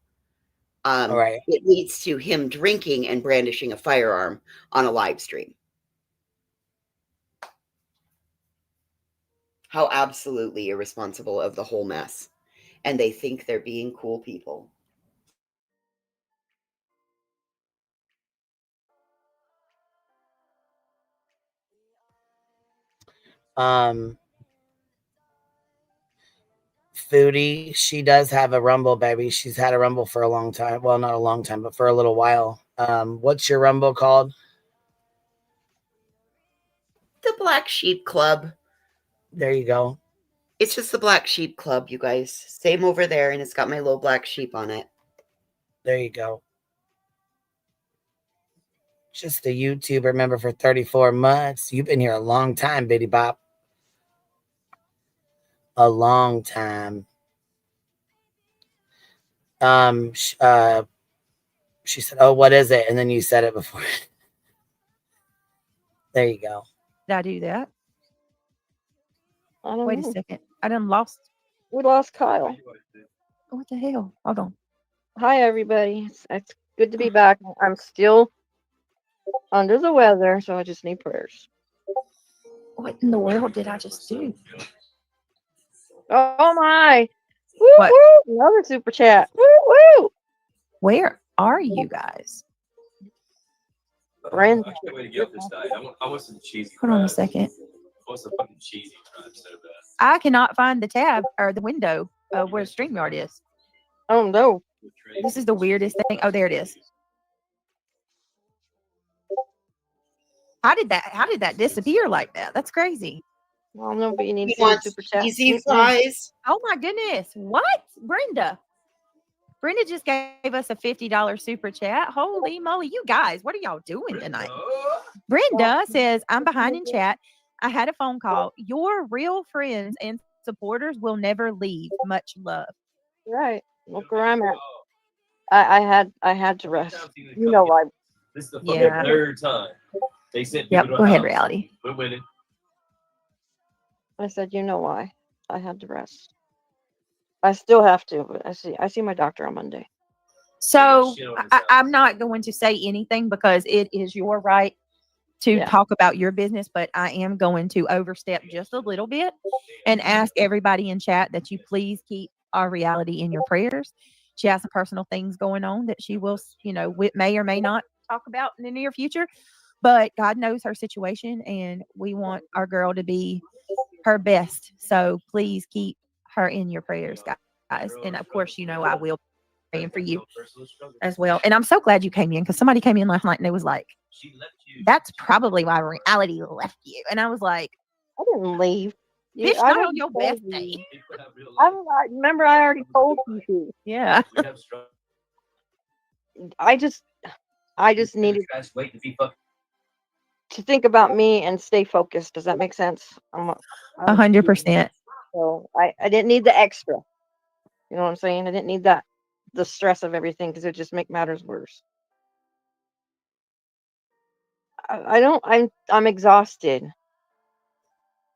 right. It leads to him drinking and brandishing a firearm on a live stream. How absolutely irresponsible of the whole mess. And they think they're being cool people. Foodie, she does have a Rumble, baby. She's had a Rumble for a long time. Well, not a long time, but for a little while. What's your Rumble called? The Black Sheep Club. There you go. It's just the Black Sheep Club, you guys. Same over there, and it's got my little black sheep on it. There you go. Just a YouTuber member for 34 months. You've been here a long time, Bitty Bop. A long time. She said, "Oh, what is it?" And then you said it before. There you go. Did I do that? I don't Wait know. a second. I done lost. We lost Kyle. What the hell? Hold on. Hi, everybody. It's good to be back. I'm still under the weather, so I just need prayers. What in the world did I just do? Oh my! Woo What? woo! Another super chat. Woo woo! Where are you guys? Brand. I can't wait to get off this diet. I want some cheesy. Hold on a second. I want some fucking cheesy fries so bad. I cannot find the tab or the window where StreamYard is. Oh no! This is the weirdest thing. Oh, there it is. How did that disappear like that? That's crazy. Well, no, but you need He to send wants super chat. cheesy fries. Oh my goodness. What? Brenda just gave us a $50 super chat. Holy moly, you guys, what are y'all doing tonight? Brenda says, I'm behind in chat. I had a phone call. Your real friends and supporters will never leave. Much love. Right. Look where I'm at. I had to rest. You know why? This is the fucking third time they sent Yep. people to Go a ahead, house. Reality. We're winning. I said, you know why? I had to rest. I still have to, but I see my doctor on Monday. So I'm not going to say anything because it is your right to talk about your business, but I am going to overstep just a little bit and ask everybody in chat that you please keep our reality in your prayers. She has some personal things going on that she will, may or may not talk about in the near future. But God knows her situation, and we want our girl to be her best. So please keep her in your prayers, guys. And of course, I will be praying for you as well. And I'm so glad you came in, because somebody came in last night and it was like, that's probably why reality left you. And I was like, I didn't leave. bitch, I not on already your told best you. day. I remember I already told you. Yeah. I just needed to think about me and stay focused. Does that make sense? I was 100%. So I didn't need the extra. You know what I'm saying? I didn't need the stress of everything, because it just make matters worse. I'm exhausted.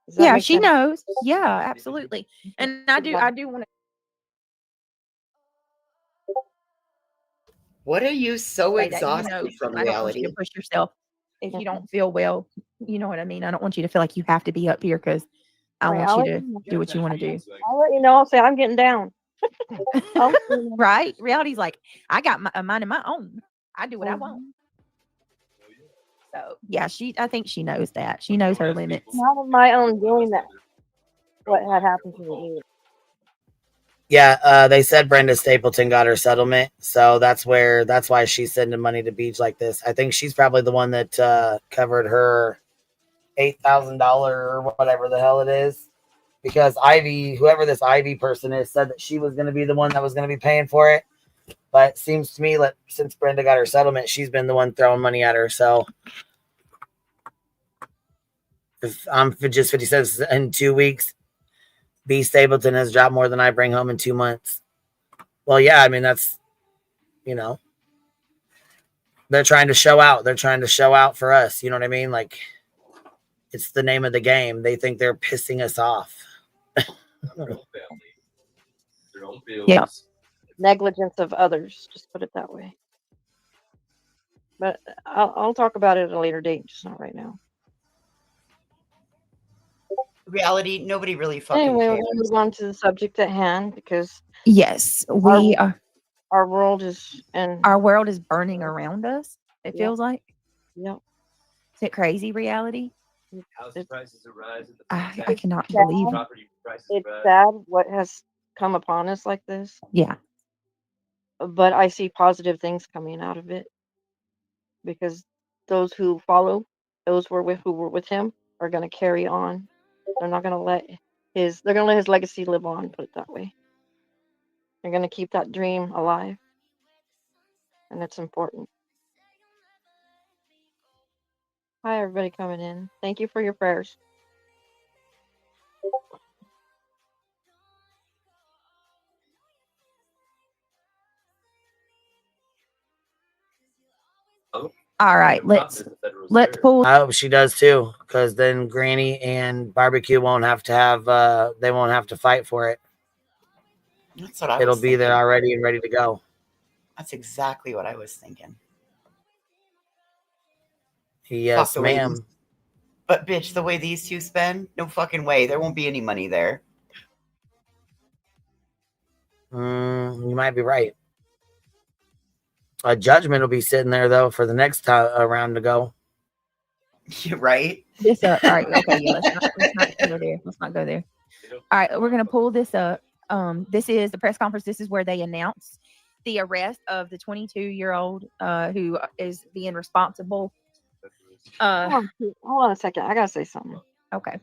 Does that Yeah, make she sense? knows. Yeah, absolutely. And I do want to. What are you so Say that, exhausted from, I don't want you reality? to push yourself if you don't feel well. You know what I mean? I don't want you to feel like you have to be up here, because I Right, want I'll you let to you know. do what you want to do. I'll let you know. I'll say I'm getting down. Right? Reality's like, I got a mind of my own. I do what I want. So yeah, I think she knows that. She knows her limits. Not of my own doing that. What had happened to me? Yeah, they said Brenda Stapleton got her settlement, so that's why she's sending money to Beach like this. I think she's probably the one that covered her $8,000 or whatever the hell it is, because Ivy, whoever this Ivy person is, said that she was going to be the one that was going to be paying for it. But it seems to me like since Brenda got her settlement, she's been the one throwing money at her. So if I'm just 50 cents in 2 weeks, B Stapleton has dropped more than I bring home in 2 months. Well, yeah, I mean, that's, they're trying to show out. They're trying to show out for us. You know what I mean? Like, it's the name of the game. They think they're pissing us off. Yeah. Negligence of others. Just put it that way. But I'll talk about it at a later date, just not right now. Reality, nobody really fucking Anyway, cares. we'll move on to the subject at hand, because yes, our world is burning around us. It feels like. Yep. Is it crazy, reality? House prices are rising. I cannot believe. It's sad what has come upon us like this. Yeah. But I see positive things coming out of it, because those who follow, those who were with him, are going to carry on. They're not going to let his legacy live on, put it that way. They're going to keep that dream alive. And that's important. Hi, everybody coming in. Thank you for your prayers. All right, let's pull. I hope she does too, because then Granny and Barbecue won't have to they won't have to fight for it. That's what It'll be there already and ready to go. That's exactly what I was thinking. Yes, ma'am. But bitch, the way these two spend, no fucking way. There won't be any money there. You might be right. A judgment will be sitting there though for the next round to go. You're right. This up. All right. Okay. Yeah. Let's not go there. Let's not go there. All right. We're gonna pull this up. This is the press conference. This is where they announce the arrest of the 22-year-old who is being responsible. Hold on a second. I gotta say something. Okay.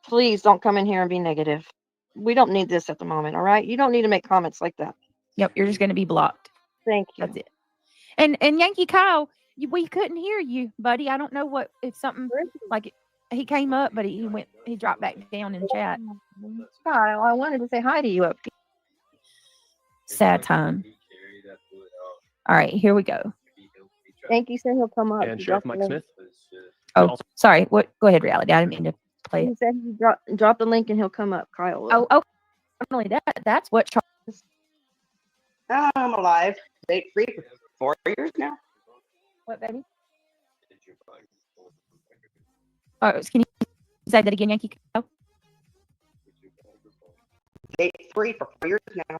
Please don't come in here and be negative. We don't need this at the moment. All right. You don't need to make comments like that. Yep. You're just gonna be blocked. Thank you. That's it. And Yankee Kyle, we couldn't hear you, buddy. I don't know if something like he came up, but he dropped back down in chat. Kyle, I wanted to say hi to you up here. Sad time. All right, here we go. Yankee said he'll come up. And Sheriff Mike Smith. Oh, sorry. What? Go ahead, reality. I didn't mean to play He it. said he drop the link and he'll come up, Kyle. Oh, not only that, that's what Charles. I'm alive. Date free for 4 years now. What, baby? Oh, can you say that again, Yankee? Oh. Date free for 4 years now.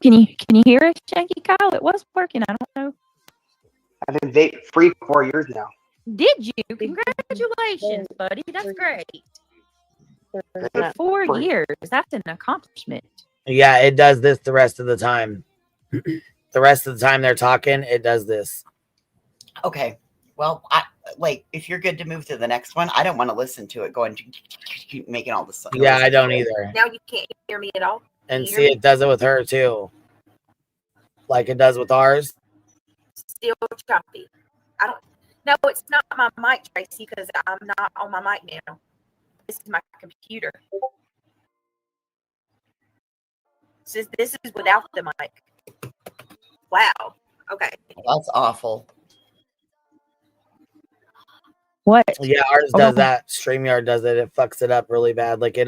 Can you hear us, Shanky Kyle? It was working. I don't know. I've been vape free for 4 years now. Did you? Congratulations, buddy. That's great. For 4 years, that's an accomplishment. Yeah, it does this the rest of the time. The rest of the time they're talking, it does this. Okay. Well, if you're good to move to the next one, I don't want to listen to it going making all this. Yeah, I don't either. Now you can't hear me at all. And see, it does it with her too, like it does with ours. Still choppy. I don't. No, it's not my mic, Tracy, because I'm not on my mic now. This is my computer. This is without the mic. Wow. Okay. That's awful. What? Yeah, ours does that. StreamYard does it. It fucks it up really bad. Like it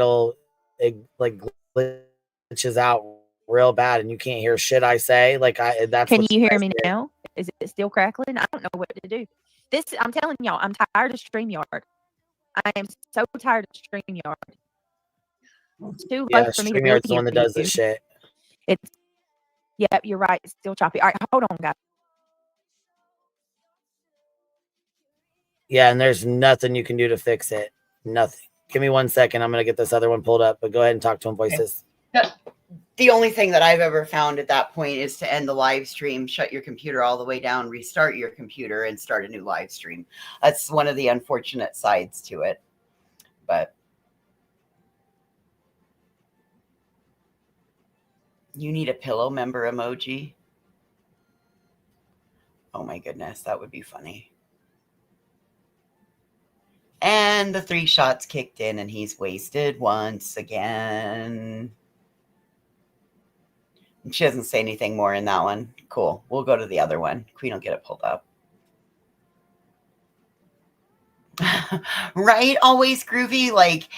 like glitches out real bad, and you can't hear shit I say. That's. Can you hear me now? Is it still crackling? I don't know what to do. I'm telling y'all, I'm tired of StreamYard. I am so tired of StreamYard. It's too low for me to really StreamYard's the one that does this shit. Yep, you're right. It's still choppy. All right, hold on, guys. Yeah, and there's nothing you can do to fix it. Nothing. Give me 1 second. I'm gonna get this other one pulled up, but go ahead and talk to him, voices. The only thing that I've ever found at that point is to end the live stream, shut your computer all the way down, restart your computer, and start a new live stream. That's one of the unfortunate sides to it. But you need a pillow member emoji. Oh my goodness, that would be funny. And the 3 shots kicked in, and he's wasted once again. And she doesn't say anything more in that one. Cool. We'll go to the other one. Queen will get it pulled up. Right? Always groovy. Like,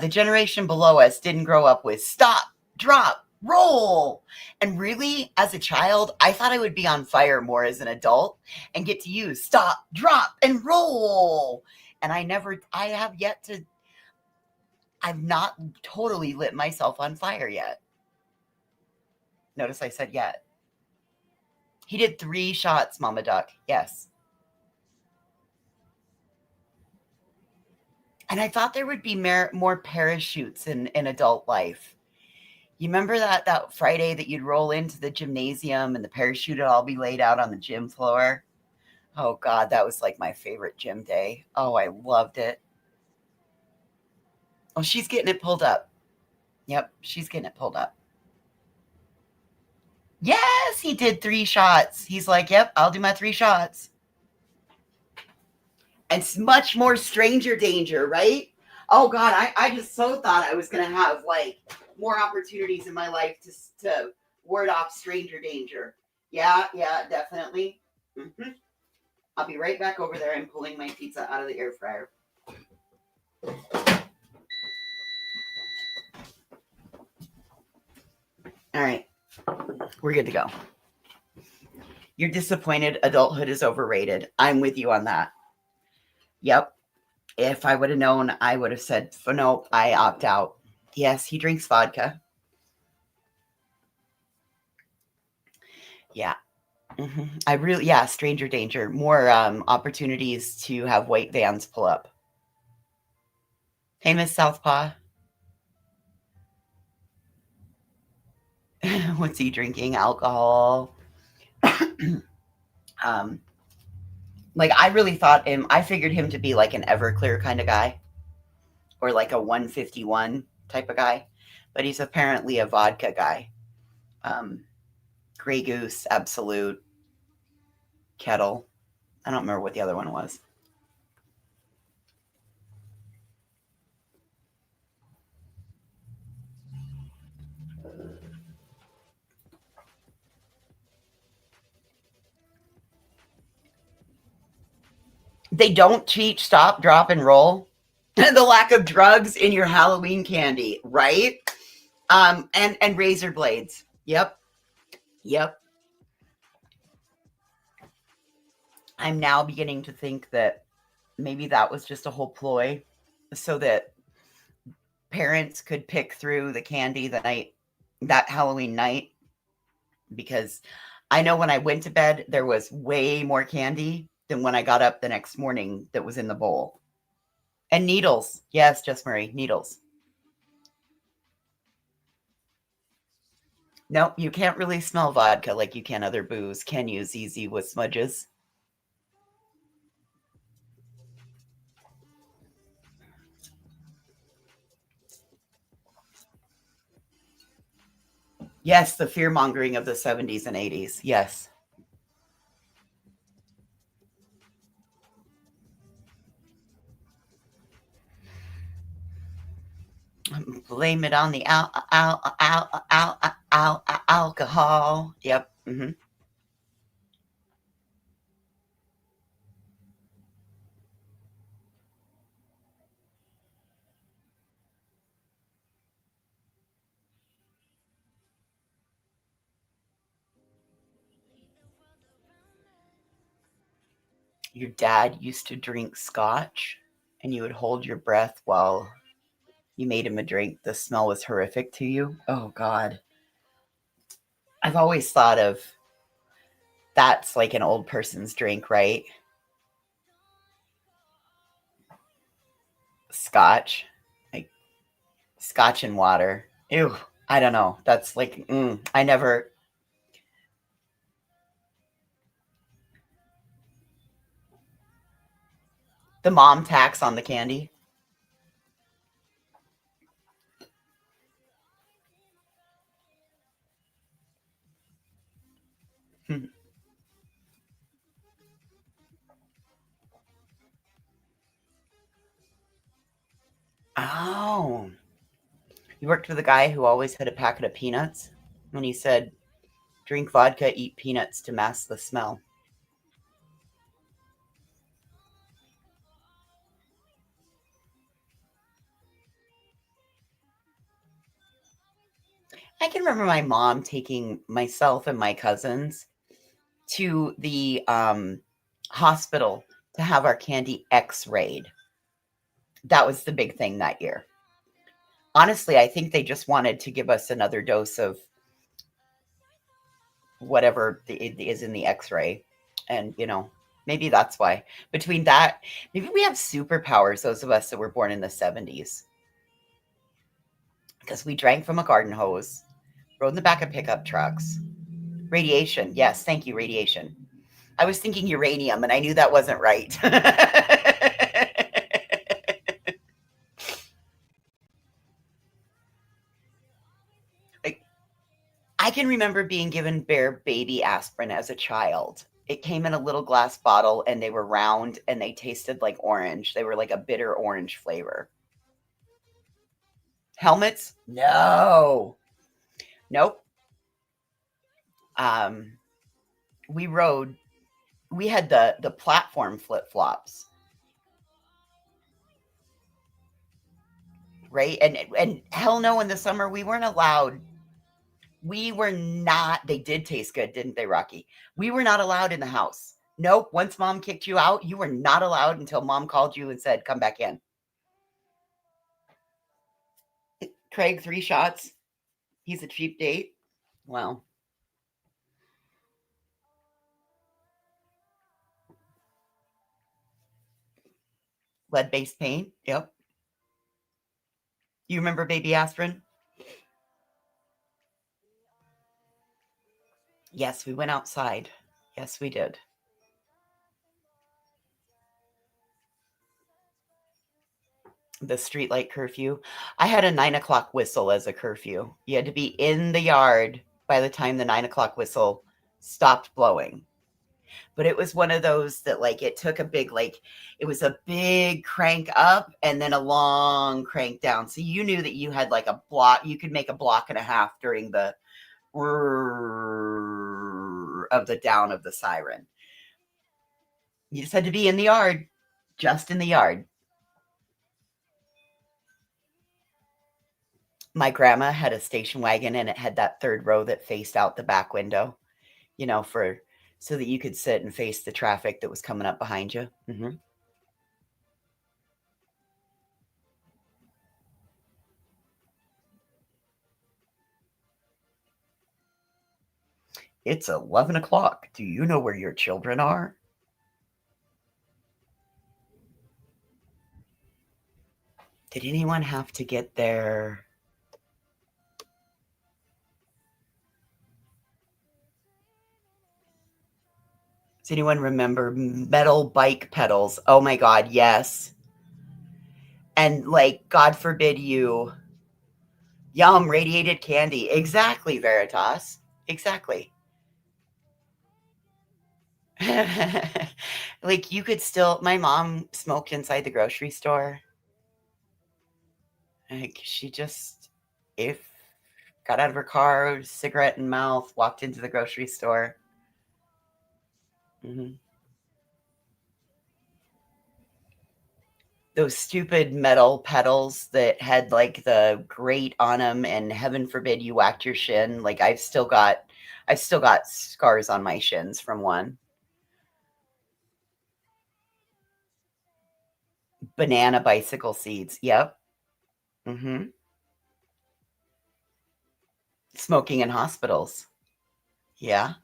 the generation below us didn't grow up with stop, drop, roll. And really, as a child, I thought I would be on fire more as an adult and get to use stop, drop, and roll. And I've not totally lit myself on fire yet. Notice I said yet. He did 3 shots, Mama Duck. Yes. And I thought there would be more parachutes in adult life. You remember that Friday that you'd roll into the gymnasium and the parachute would all be laid out on the gym floor? Oh, God, that was like my favorite gym day. Oh, I loved it. Oh, she's getting it pulled up. Yep, she's getting it pulled up. Yes, he did 3 shots. He's like, yep, I'll do my 3 shots. It's much more stranger danger, right? Oh, God, I just so thought I was going to have, more opportunities in my life to ward off stranger danger. Yeah, definitely. Mm-hmm. I'll be right back over there. I'm pulling my pizza out of the air fryer. All right. We're good to go. You're disappointed adulthood is overrated. I'm with you on that. Yep. If I would have known, I would have said, no, I opt out. Yes, he drinks vodka. Yeah. Mm-hmm. Stranger danger. More opportunities to have white vans pull up. Hey, Miss Southpaw. What's he drinking? Alcohol. I really thought I figured him to be like an Everclear kind of guy, or like a 151 type of guy, but he's apparently a vodka guy. Grey Goose, Absolute, Kettle. I don't remember what the other one was. They don't teach stop, drop, and roll. The lack of drugs in your Halloween candy, right? And razor blades. Yep. I'm now beginning to think that maybe that was just a whole ploy so that parents could pick through the candy that Halloween night because I know when I went to bed, there was way more candy than when I got up the next morning that was in the bowl. And needles. Yes, Just Marie, needles. No, you can't really smell vodka like you can other booze, can you, ZZ with smudges? Yes, the fear mongering of the 70s and 80s. Yes. Blame it on the alcohol. Yep. Mm-hmm. Your dad used to drink scotch, and you would hold your breath while you made him a drink. The smell was horrific to you. Oh, God. I've always thought of that's like an old person's drink, right? Scotch. Like scotch and water. Ew. I don't know. That's like, I never. The mom tax on the candy. Oh. You worked with a guy who always had a packet of peanuts, and he said, drink vodka, eat peanuts to mask the smell. I can remember my mom taking myself and my cousins to the hospital to have our candy x-rayed. That was the big thing that year. Honestly, I think they just wanted to give us another dose of whatever it is in the x-ray. And, maybe that's why. Between that, maybe we have superpowers, those of us that were born in the 70s. Because we drank from a garden hose, rode in the back of pickup trucks. Radiation. Yes, thank you, radiation. I was thinking uranium, and I knew that wasn't right. I can remember being given Bear baby aspirin as a child. It came in a little glass bottle, and they were round, and they tasted like orange. They were like a bitter orange flavor. Helmets? No. Nope. We rode. We had the platform flip-flops. Right? And hell no, in the summer, we weren't allowed. We were not. They did taste good, didn't they, Rocky? We were not allowed in the house. Nope. Once mom kicked you out, you were not allowed until mom called you and said, come back in. Craig, 3 shots. He's a cheap date. Well. Lead-based paint. Yep. You remember baby aspirin? Yes, we went outside. Yes, we did. The streetlight curfew. I had a 9 o'clock whistle as a curfew. You had to be in the yard by the time the 9 o'clock whistle stopped blowing. But it was one of those that it took a big, it was a big crank up and then a long crank down. So you knew that you had a block, you could make a block and a half during the of the down of the siren. You just had to be in the yard, just in the yard. My grandma had a station wagon, and it had that third row that faced out the back window, so that you could sit and face the traffic that was coming up behind you. Mm-hmm. It's 11 o'clock. Do you know where your children are? Did anyone have to get their... Does anyone remember metal bike pedals? Oh my God, yes. And like, God forbid you... Yum, radiated candy. Exactly, Veritas. Exactly. Like, you could still... My mom smoked inside the grocery store. Like, she just... got out of her car, cigarette in mouth, walked into the grocery store. Mm-hmm. Those stupid metal pedals that had like the grate on them, and heaven forbid you whacked your shin. Like, I've still got scars on my shins from one. Banana bicycle seats. Yep. Mm-hmm. Smoking in hospitals. Yeah.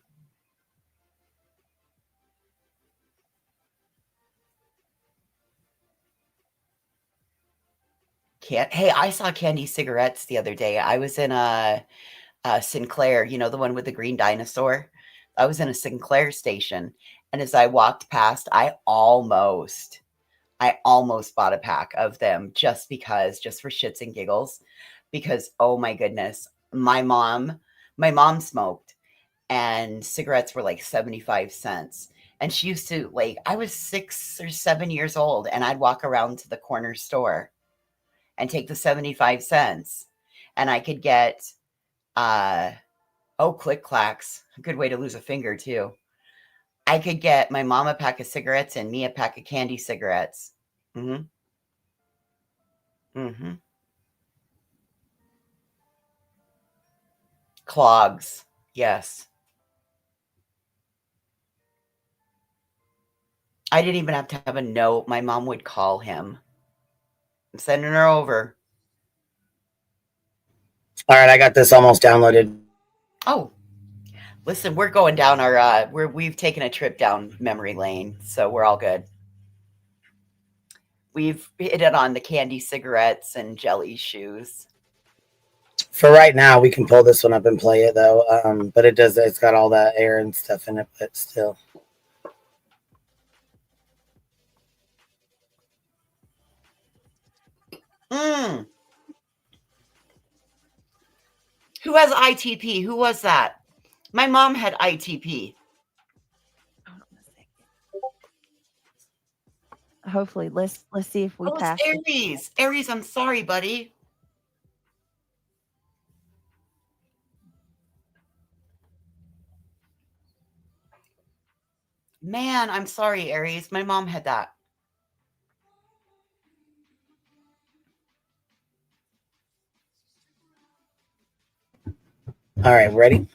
Hey, I saw candy cigarettes the other day. I was in a Sinclair, you know, the one with the green dinosaur. I was in a Sinclair station, and as I walked past, I almost bought a pack of them just for shits and giggles, because oh my goodness, my mom smoked, and cigarettes were like 75 cents. And she used to, like, I was 6 or 7 years old, and I'd walk around to the corner store and take the 75 cents, and I could get click clacks, a good way to lose a finger too. I could get my mom a pack of cigarettes and me a pack of candy cigarettes. Mm-hmm. Mm-hmm. Clogs. Yes. I didn't even have to have a note. My mom would call him. I'm sending her over. All right, I got this almost downloaded. Oh, listen, we're going down our we've taken a trip down memory lane, so we're all good. We've hit it on the candy cigarettes and jelly shoes. For right now, we can pull this one up and play it though. But it's got all that air and stuff in it, but still. Who has ITP? Who was that? My mom had ITP. Hopefully, let's see if we pass. It's Aries, I'm sorry, buddy. Man, I'm sorry, Aries. My mom had that. All right, ready?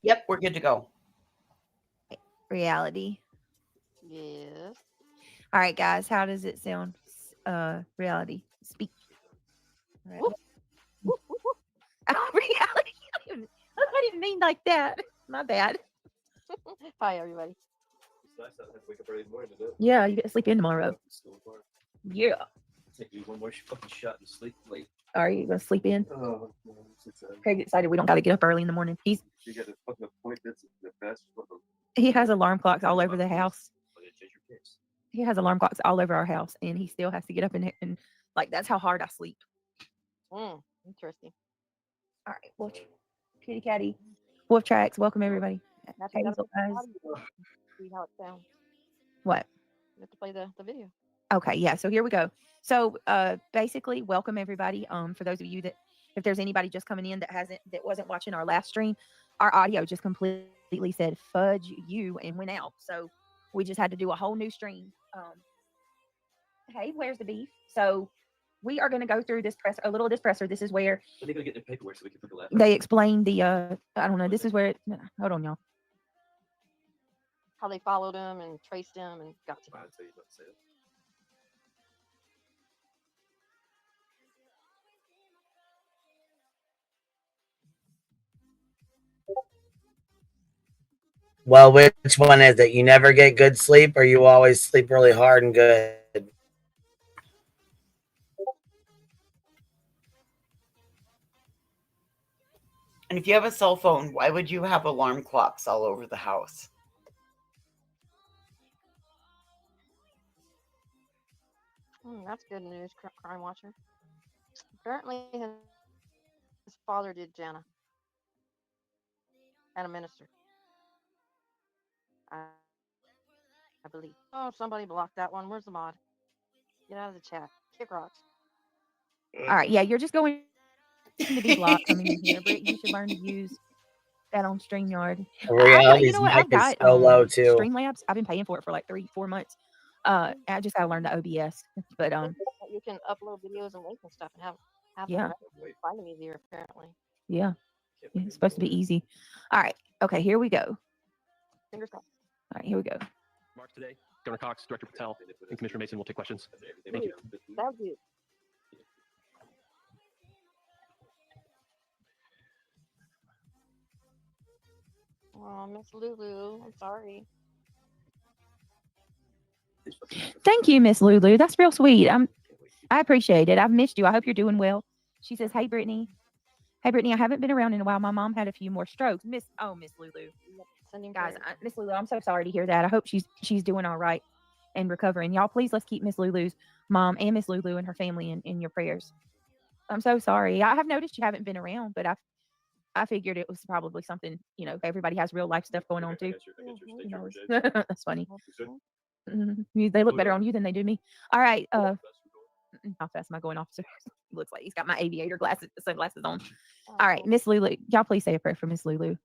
Yep, we're good to go. Reality. Yes. All right, guys. How does it sound? Reality. Speak. Right. Reality. I didn't mean like that. My bad. Hi, everybody. Yeah, you get to sleep in tomorrow. Yeah. Take you one more fucking shot and sleep late. Are you gonna sleep in? Oh, Craig excited. We don't got to get up early in the morning. You got a fucking appointment in the best. He has alarm clocks all over the house. He has alarm clocks all over our house, and he still has to get up and like that's how hard I sleep. Interesting. All right, well, kitty catty, wolf tracks. Welcome everybody. Now Hey, you gotta guys. see how it sounds. What? You have to play the video. Okay, yeah. So here we go. So basically, welcome everybody. For those of you that, if there's anybody just coming in that wasn't watching our last stream, our audio just completely said fudge you and went out. So we just had to do a whole new stream. Hey, where's the beef? So we are going to go through this a little presser. This is where They're gonna get their paperwork so we can put the laptop. they explain the I don't know. This is where hold on, y'all. How they followed him and traced him and got to him. I'll tell you about it. Well, which one is it? You never get good sleep, or you always sleep really hard and good? And if you have a cell phone, why would you have alarm clocks all over the house? That's good news, Crime Watcher. Apparently, his father did Jana and a minister. I believe. Oh, somebody blocked that one. Where's the mod? Get out of the chat. Kick rocks. All right, yeah, you're just going to be blocked coming in here. Britt, you should learn to use that on StreamYard. You know what? I've got so low too. Streamlabs. I've been paying for it for like 3-4 months. I just gotta learn the OBS. But you can upload videos and links and stuff and have yeah. them find them easier apparently. Yeah. It's supposed to be easy. All right. Okay, here we go. Fingers crossed. All right, here we go. Marks today. Governor Cox, Director Patel, and Commissioner Mason will take questions. Thank you. Thank you. Oh, Miss Lulu, I'm sorry. Thank you, Miss Lulu. That's real sweet. I appreciate it. I've missed you. I hope you're doing well. She says, "Hey, Brittany. Hey, Brittany. I haven't been around in a while. My mom had a few more strokes." Miss Lulu. Guys, Miss Lulu, I'm so sorry to hear that. I hope she's doing all right and recovering. Y'all, please let's keep Miss Lulu's mom and Miss Lulu and her family in your prayers. I'm so sorry. I have noticed you haven't been around, but I figured it was probably something, everybody has real life stuff going on too. That's funny. They look better on you than they do me. All right. How fast am I going, officer? Looks like he's got my aviator sunglasses on. All right, Miss Lulu. Y'all please say a prayer for Miss Lulu.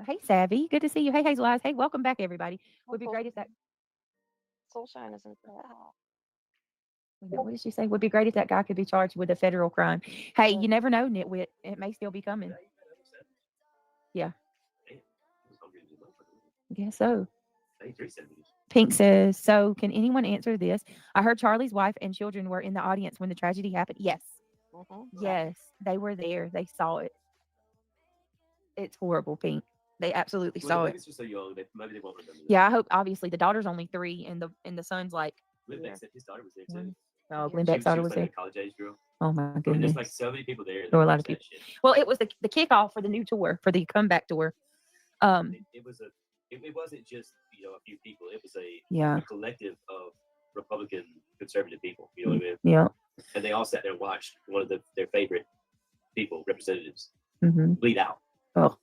Hey, Savvy. Good to see you. Hey, Hazel Eyes. Hey, welcome back, everybody. Would be great if that Soulshine isn't there. What did she say? Would be great if that guy could be charged with a federal crime. Hey, you never know, Nitwit. It may still be coming. Yeah. I guess so. Pink says, "So can anyone answer this? I heard Charlie's wife and children were in the audience when the tragedy happened." Yes. Yes. They were there. They saw it. It's horrible, Pink. They absolutely saw it. So young, maybe they won't remember. Yeah, I hope obviously the daughter's only 3 and the son's like Glenn Beck said his daughter was there too. Oh, Glenn Beck's daughter was like there. a college age girl. Oh my I mean, goodness. there's like so many people there. There were a lot of people. Well, it was the kickoff for the new tour, for the comeback tour. It wasn't just a few people. It was a collective of Republican conservative people. You know what I mean? Yeah. And they all sat there and watched one of their favorite people, representatives, Mm-hmm. bleed out. Oh.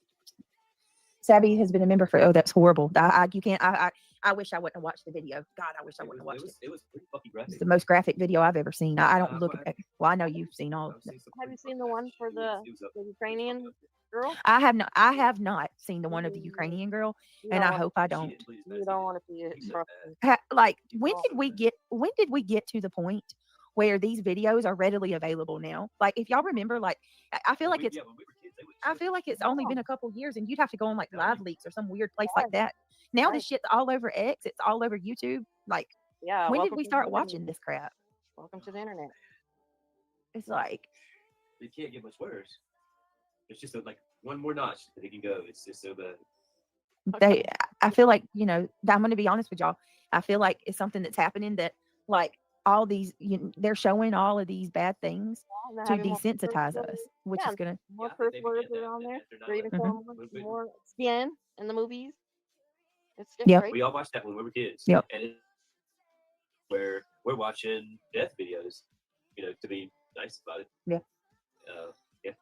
Sabby has been a member for. Oh, that's horrible. You can't. I wish I wouldn't have watched the video. God, I wish I wouldn't have watched it. It was pretty fucking graphic. It's the most graphic video I've ever seen. I don't look at. Well, I know you've seen all of them. Have you seen the one for the Ukrainian girl? I have not. I have not seen the one of the Ukrainian girl, and I hope I don't. You don't want to see it. Like, when did we get to the point where these videos are readily available now? Like, if y'all remember, like, I feel like it's. I feel like it's only been a couple years, and you'd have to go on like Live Leaks or some weird place like that. Now this shit's all over X. It's all over YouTube. Like, when did we start watching this crap? Welcome to the internet. It's like it can't get much worse. It's just like one more notch that it can go. It's just so bad. I feel like I'm going to be honest with y'all. I feel like it's something that's happening that like all these they're showing all of these bad things to desensitize us, which is gonna more curse words are on there. They're even showing more skin in the movies. It's great. We all watched that when we were kids. Yep. And where we're watching death videos, to be nice about it. Yeah. Yeah.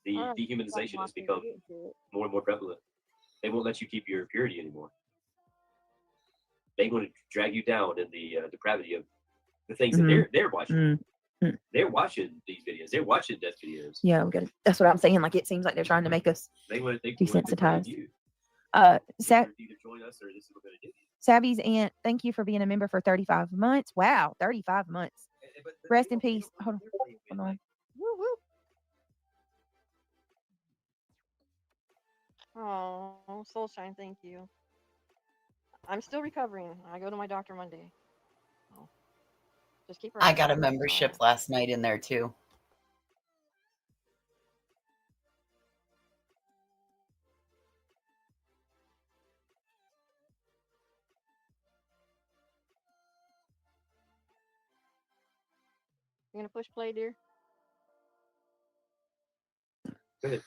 The dehumanization has become more and more prevalent. They won't let you keep your purity anymore. They want to drag you down in the depravity of the things that they're watching. Mm-hmm. They're watching these videos. They're watching death videos. Yeah, that's what I'm saying. Like, it seems like they're trying to make us desensitized. Savvy's aunt, thank you for being a member for 35 months. Wow, 35 months. Rest in peace. Hold on. Woo woo. Oh, Soulshine, thank you. I'm still recovering. I go to my doctor Monday. Oh. Just keep. I got a membership last night in there too. gonna push play, dear? Go ahead.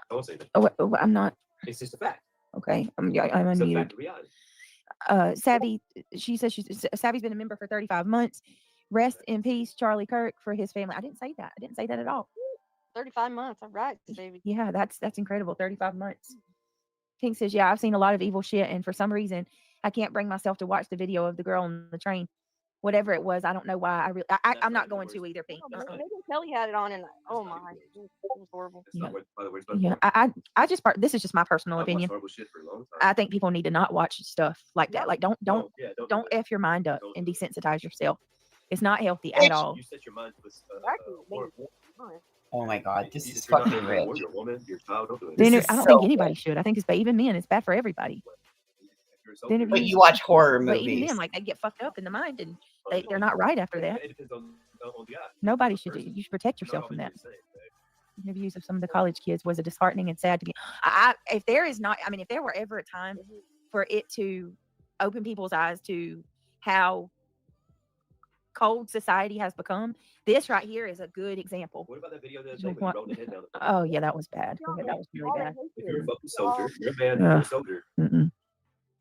I won't say that. Oh, I'm not. It's just a fact. Okay, I'm It's a unmuted. fact of reality. Savvy, she says Savvy's been a member for 35 months. Rest in peace, Charlie Kirk, for his family. I didn't say that. I didn't say that at all. 35 months. All right, baby. Yeah, that's incredible. 35 months. King says, yeah, I've seen a lot of evil shit, and for some reason, I can't bring myself to watch the video of the girl on the train. Whatever it was, I don't know why. I'm not going to either, Pink. Maybe Kelly had it on, and oh my, it was horrible. Yeah, I just this is just my personal opinion. I think people need to not watch stuff like that. Like don't F your mind up and desensitize yourself. It's not healthy at all. You set your mind to this. Oh my God, this is fucking rich. I don't think anybody should. I think it's bad. Even men, it's bad for everybody. But you watch horror But even movies. them, like they get fucked up in the mind, and they're not right after that. Nobody should. You should protect yourself from that. Interviews of some of the college kids was a disheartening and sad to me. If there were ever a time for it to open people's eyes to how cold society has become, this right here is a good example. What about that video the other day when you rolled the head down? Oh yeah, that was bad. That was really bad. If you're a fucking soldier, you're a man, you're a soldier.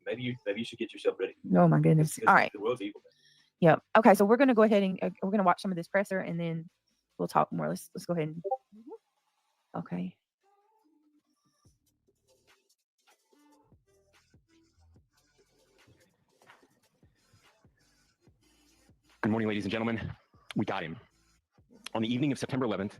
Maybe you should get yourself ready. Oh my goodness. All right. The world's evil. Yeah. Okay. So we're gonna go ahead and we're gonna watch some of this presser, and then we'll talk more. Let's go ahead and. Okay. Good morning, ladies and gentlemen. We got him. On the evening of September 11th,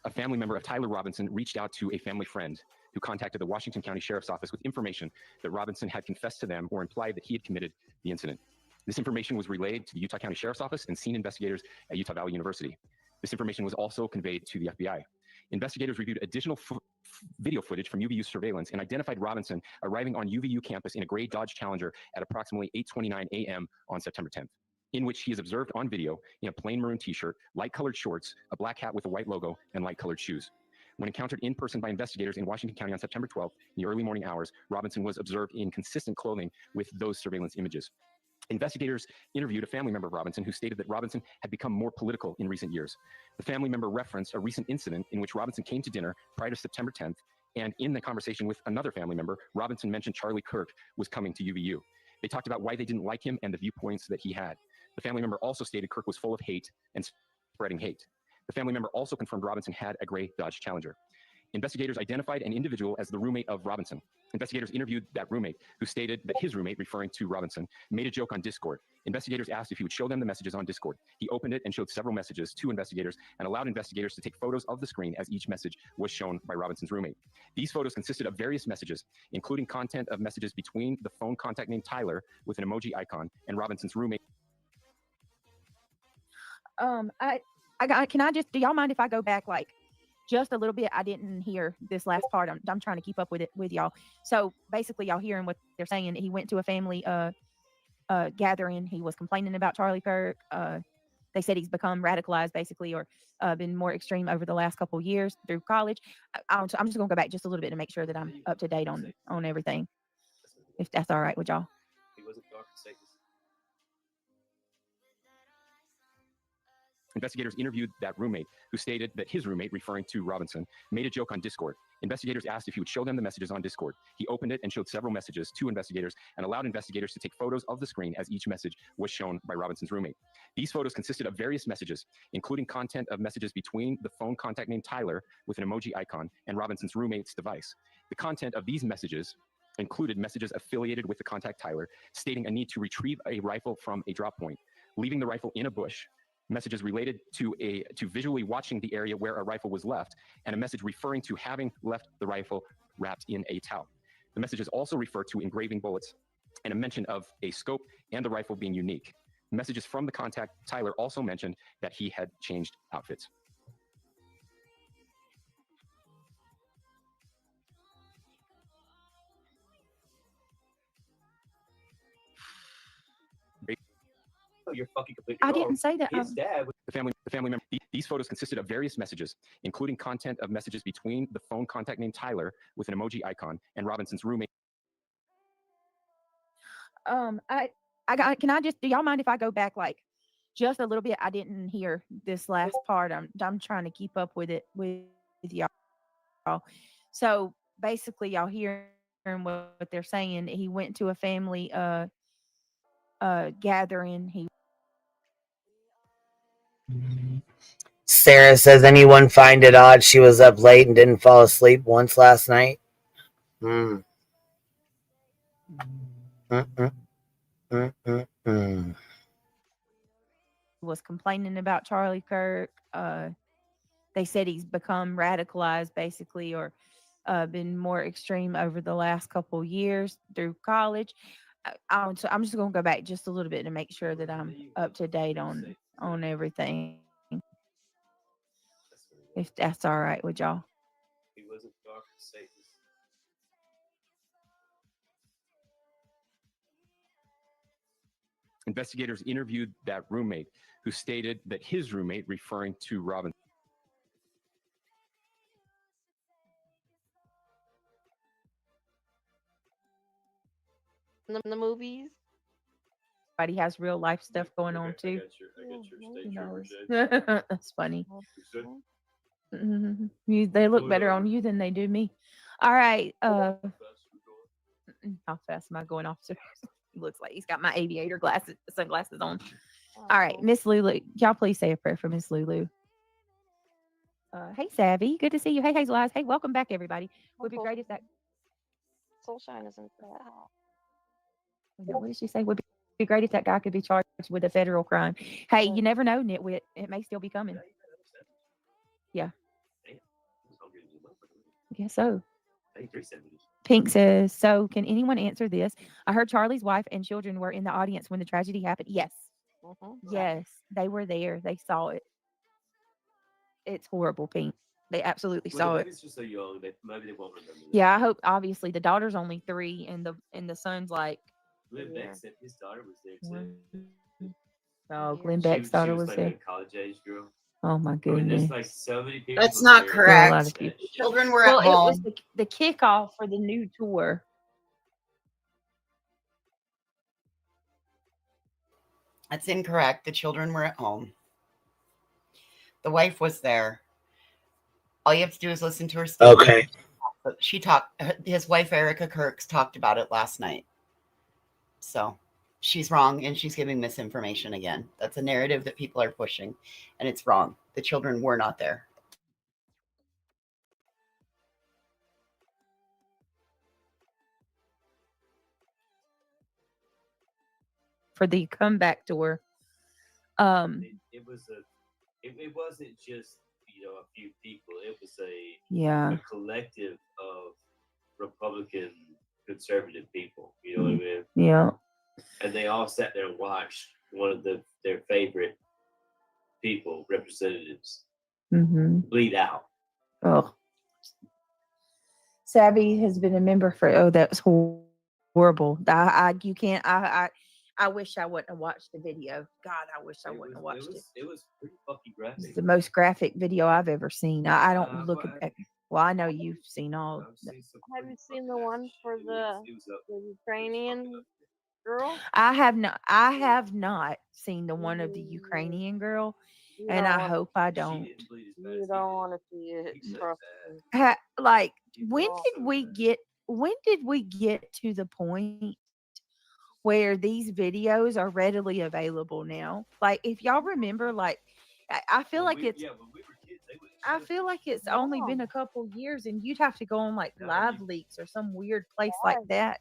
a family member of Tyler Robinson reached out to a family friend who contacted the Washington County Sheriff's Office with information that Robinson had confessed to them or implied that he had committed the incident. This information was relayed to the Utah County Sheriff's Office and scene investigators at Utah Valley University. This information was also conveyed to the FBI. Investigators reviewed additional video footage from UVU surveillance and identified Robinson arriving on UVU campus in a gray Dodge Challenger at approximately 8:29 a.m. on September 10th, in which he is observed on video in a plain maroon t-shirt, light-colored shorts, a black hat with a white logo, and light-colored shoes. When encountered in person by investigators in Washington County on September 12th, in the early morning hours, Robinson was observed in consistent clothing with those surveillance images. Investigators interviewed a family member of Robinson who stated that Robinson had become more political in recent years. The family member referenced a recent incident in which Robinson came to dinner prior to September 10th, and in the conversation with another family member, Robinson mentioned Charlie Kirk was coming to UVU. They talked about why they didn't like him and the viewpoints that he had. The family member also stated Kirk was full of hate and spreading hate. The family member also confirmed Robinson had a gray Dodge Challenger. Investigators identified an individual as the roommate of Robinson. Investigators interviewed that roommate, who stated that his roommate, referring to Robinson, made a joke on Discord. Investigators asked if he would show them the messages on Discord. He opened it and showed several messages to investigators and allowed investigators to take photos of the screen as each message was shown by Robinson's roommate. These photos consisted of various messages, including content of messages between the phone contact named Tyler with an emoji icon and Robinson's roommate. Can I just, do y'all mind if I go back like just a little bit? I didn't hear this last part. I'm trying to keep up with it with y'all. So basically y'all hearing what they're saying. He went to a family gathering. He was complaining about Charlie Kirk. They said he's become radicalized basically, or been more extreme over the last couple of years through college. I'm just gonna go back just a little bit to make sure that I'm up to date on everything, if that's all right with y'all. Investigators interviewed that roommate, who stated that his roommate, referring to Robinson, made a joke on Discord. Investigators asked if he would show them the messages on Discord. He opened it and showed several messages to investigators and allowed investigators to take photos of the screen as each message was shown by Robinson's roommate. These photos consisted of various messages, including content of messages between the phone contact named Tyler with an emoji icon and Robinson's roommate's device. The content of these messages included messages affiliated with the contact Tyler, stating a need to retrieve a rifle from a drop point, leaving the rifle in a bush, messages related to visually watching the area where a rifle was left, and a message referring to having left the rifle wrapped in a towel. The messages also refer to engraving bullets and a mention of a scope and the rifle being unique. Messages from the contact Tyler also mentioned that he had changed outfits. You're fucking completely I wrong. didn't say that. His dad was The family member. These photos consisted of various messages, including content of messages between the phone contact named Tyler with an emoji icon and Robinson's roommate. Can I just, do y'all mind if I go back like just a little bit. I didn't hear this last part. I'm trying to keep up with it with y'all. So basically, y'all hearing what they're saying. He went to a family gathering. He Sarah says, anyone find it odd she was up late and didn't fall asleep once last night? Mm. was complaining about Charlie Kirk. They said he's become radicalized, basically, or been more extreme over the last couple years through college. So I'm just going to go back just a little bit to make sure that I'm up to date on everything. If that's all right with y'all. He wasn't dark and Satan. Investigators interviewed that roommate, who stated that his roommate, referring to Robinson, In the movies. But he has real life stuff going on too. That's funny. They look better on you than they do me. All right. How fast am I going off? He looks like he's got my aviator sunglasses on. All right, Miss Lulu, y'all please say a prayer for Miss Lulu. Hey, Savvy, good to see you. Hey, Hazel Eyes. Hey, welcome back, everybody. Would be great if that Soulshine isn't that. What did she say? Would be great if that guy could be charged with a federal crime. Hey, you never know, Nitwit. It may still be coming. Yeah. I guess so. Pink says, so can anyone answer this? I heard Charlie's wife and children were in the audience when the tragedy happened. Yes. Yes, they were there. They saw it. It's horrible, Pink. They absolutely saw it. It's just so young. Maybe they won't remember. Yeah, I hope. Obviously, the daughter's only 3, and the son's like. Glenn Beck said his daughter was there too. Oh, Glenn Beck's daughter was like there. a college age girl. Oh my I mean, goodness. there's like so many people. That's not there. correct. A lot of people. Children were Well, at it was home. the kickoff for the new tour. That's incorrect. The children were at home. The wife was there. All you have to do is listen to her statement. Okay. She talked. His wife Erica Kirks talked about it last night. So she's wrong, and she's giving misinformation again. That's a narrative that people are pushing, and it's wrong. The children were not there. For the comeback tour. It wasn't just a few people. It was a collective of Republican conservative people. You know what I mean? Yeah. And they all sat there and watched one of their favorite people, representatives, bleed out. Oh. Savvy has been a member for. That's horrible. You can't. I wish I wouldn't have watched the video. God, I wish I wouldn't have watched it. It was pretty fucking graphic. It's the most graphic video I've ever seen. I don't look at. Well, I know you've seen all. Have you seen the one for the Ukrainian girl? I have not seen the one of the Ukrainian girl, and I hope I don't. You don't want to see it. Trust me. Like, when did we get to the point where these videos are readily available now? Like, if y'all remember, like, I feel like it's. I feel like it's only been a couple years, and you'd have to go on like Live Leaks or some weird place like that.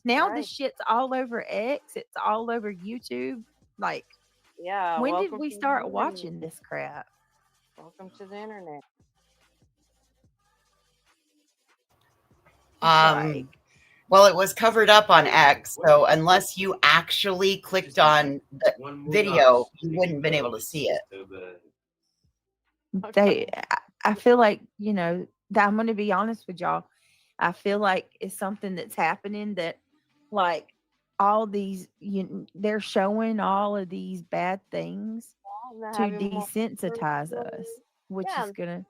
Now this shit's all over X. It's all over YouTube. Like, yeah. When did we start watching this crap? Welcome to the internet. Well, it was covered up on X, so unless you actually clicked on the video, you wouldn't have been able to see it. I feel like, that I'm going to be honest with y'all. I feel like it's something that's happening that, like, all these, they're showing all of these bad things to desensitize us, which is going to.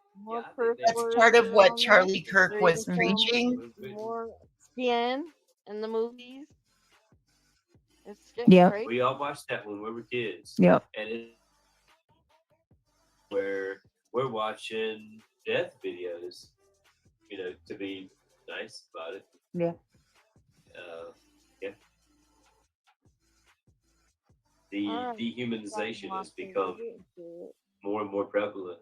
That's part of what Charlie Kirk was preaching. More skin in the movies. It's getting Yep. crazy. We all watched that when we were kids. Yep. And where we're watching death videos, to be nice about it. Yeah. Yeah. The dehumanization has become more and more prevalent.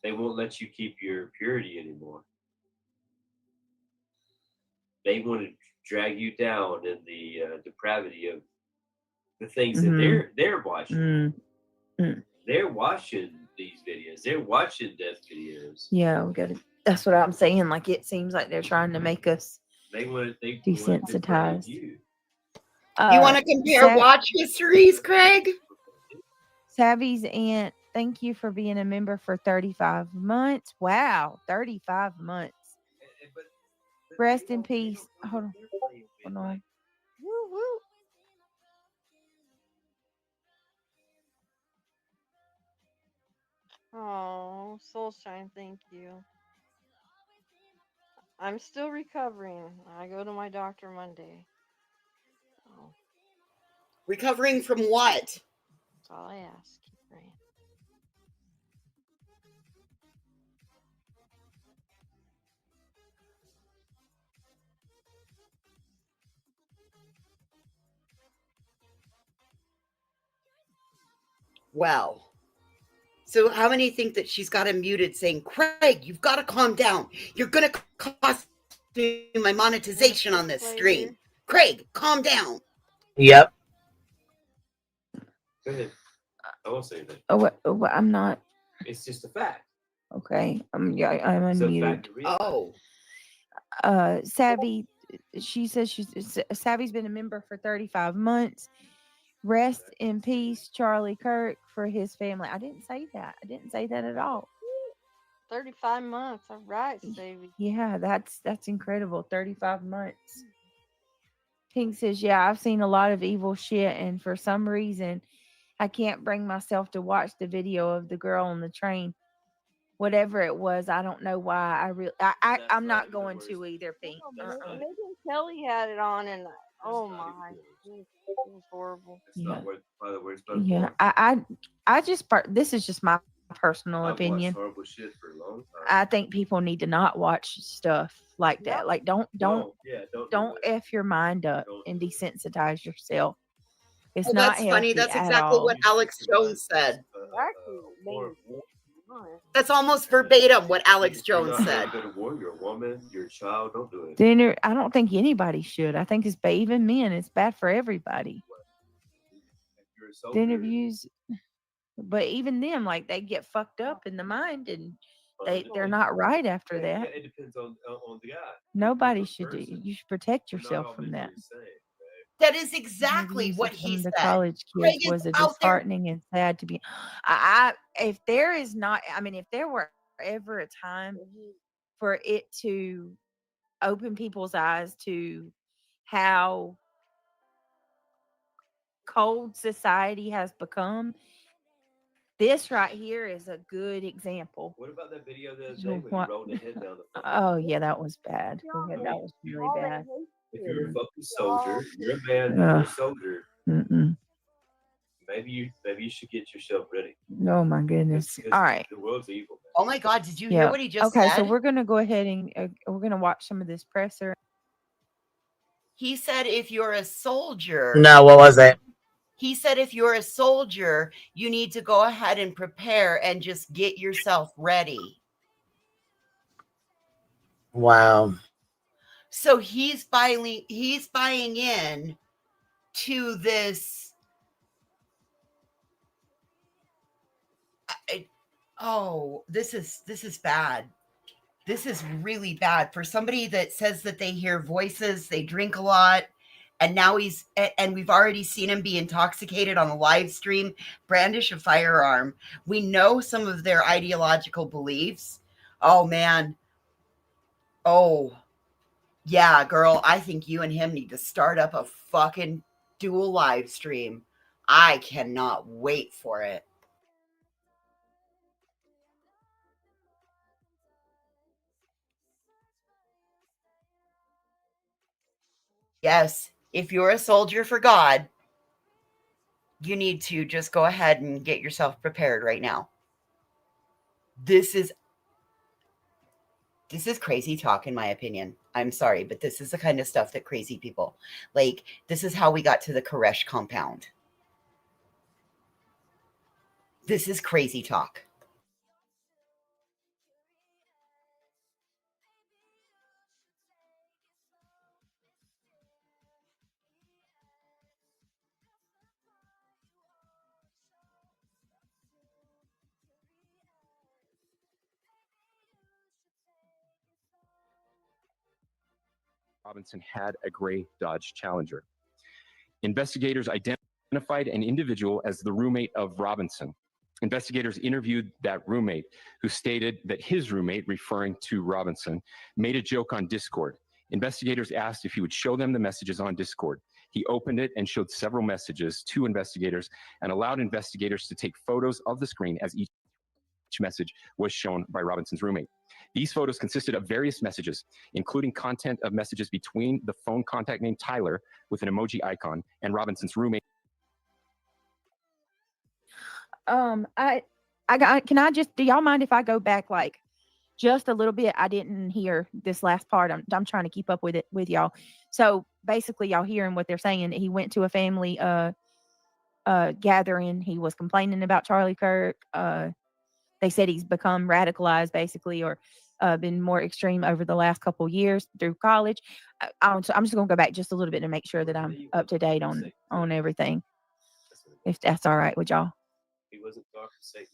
They won't let you keep your purity anymore. They want to drag you down in the depravity of the things that they're watching. They're watching these videos. They're watching death videos. Yeah, we got to. That's what I'm saying. Like it seems like they're trying to make us They want to desensitized. you. You want to compare watch histories, Craig? Savvy's aunt, thank you for being a member for 35 months. Wow, 35 months. Rest in peace. Hold on. Hold on. Woo woo. Oh, Soulshine, thank you. I'm still recovering. I go to my doctor Monday. Oh, Recovering from what? that's all I ask. Keep praying. Well, so how many think that she's got him muted saying, Craig, you've got to calm down. You're going to cost me my monetization on this stream. Craig, calm down. Yep. Go ahead. I won't say that. Oh, I'm not. It's just a fact. Okay. I'm unmuted. Savvy, she says Savvy's been a member for 35 months. Rest in peace, Charlie Kirk, for his family. I didn't say that. I didn't say that at all. 35 months. All right, Savvy. Yeah, that's incredible. 35 months. Pink says, yeah, I've seen a lot of evil shit, and for some reason, I can't bring myself to watch the video of the girl on the train. Whatever it was, I don't know why. I'm not going to either, Pink. Megan Kelly had it on, and oh my, it was horrible. Not by the words. Yeah, I just this is just my personal opinion. I've watched horrible shit for a long time. I think people need to not watch stuff like that. Like don't F your mind up and desensitize yourself. It's not that's funny. healthy That's at exactly all. what Alex Jones said. Exactly. That's almost verbatim what Alex You're Jones not said. a good warrior, a woman, you're a child. Don't do it. Dinner, I don't think anybody should. I think it's bad, even men. It's bad for everybody. The interviews, but even them, like they get fucked up in the mind, and they're not right after that. It depends on the guy. Nobody should do. You should protect yourself from that. That is exactly what he The said. college Craig kids is was a out there. disheartening and sad to be. If there is not, I mean, if there were ever a time for it to open people's eyes to how cold society has become, this right here is a good example. What about that video the other day when you rolled the head down the Oh yeah, that was bad. That was really bad. If you're a fucking soldier, you're a man, you're a soldier. Maybe you should get yourself ready. Oh my goodness. All right. The world's evil. Man. Oh my God, did you hear what he just said? Okay, so we're gonna go ahead and we're gonna watch some of this presser. He said if you're a soldier. No, what was it? He said if you're a soldier, you need to go ahead and prepare and just get yourself ready. Wow. So he's buying in to this. This is bad. This is really bad for somebody that says that they hear voices, they drink a lot, and now we've already seen him be intoxicated on a live stream, brandish a firearm. We know some of their ideological beliefs. Oh man. Oh, yeah, girl, I think you and him need to start up a fucking dual live stream. I cannot wait for it. Yes, if you're a soldier for God, you need to just go ahead and get yourself prepared right now. This is crazy talk, in my opinion. I'm sorry, but this is the kind of stuff that crazy people like. This is how we got to the Koresh compound. This is crazy talk. Robinson had a gray Dodge Challenger. Investigators identified an individual as the roommate of Robinson. Investigators interviewed that roommate, who stated that his roommate, referring to Robinson, made a joke on Discord. Investigators asked if he would show them the messages on Discord. He opened it and showed several messages to investigators and allowed investigators to take photos of the screen as each message was shown by Robinson's roommate. These photos consisted of various messages, including content of messages between the phone contact named Tyler with an emoji icon and Robinson's roommate. Can I just, do y'all mind if I go back like just a little bit? I didn't hear this last part. I'm trying to keep up with it with y'all. So basically y'all hearing what they're saying. He went to a family gathering. He was complaining about Charlie Kirk. They said he's become radicalized basically, or been more extreme over the last couple years through college. I'm just going to go back just a little bit to make sure that I'm up to date on everything, if that's all right with y'all. He wasn't talking Satan.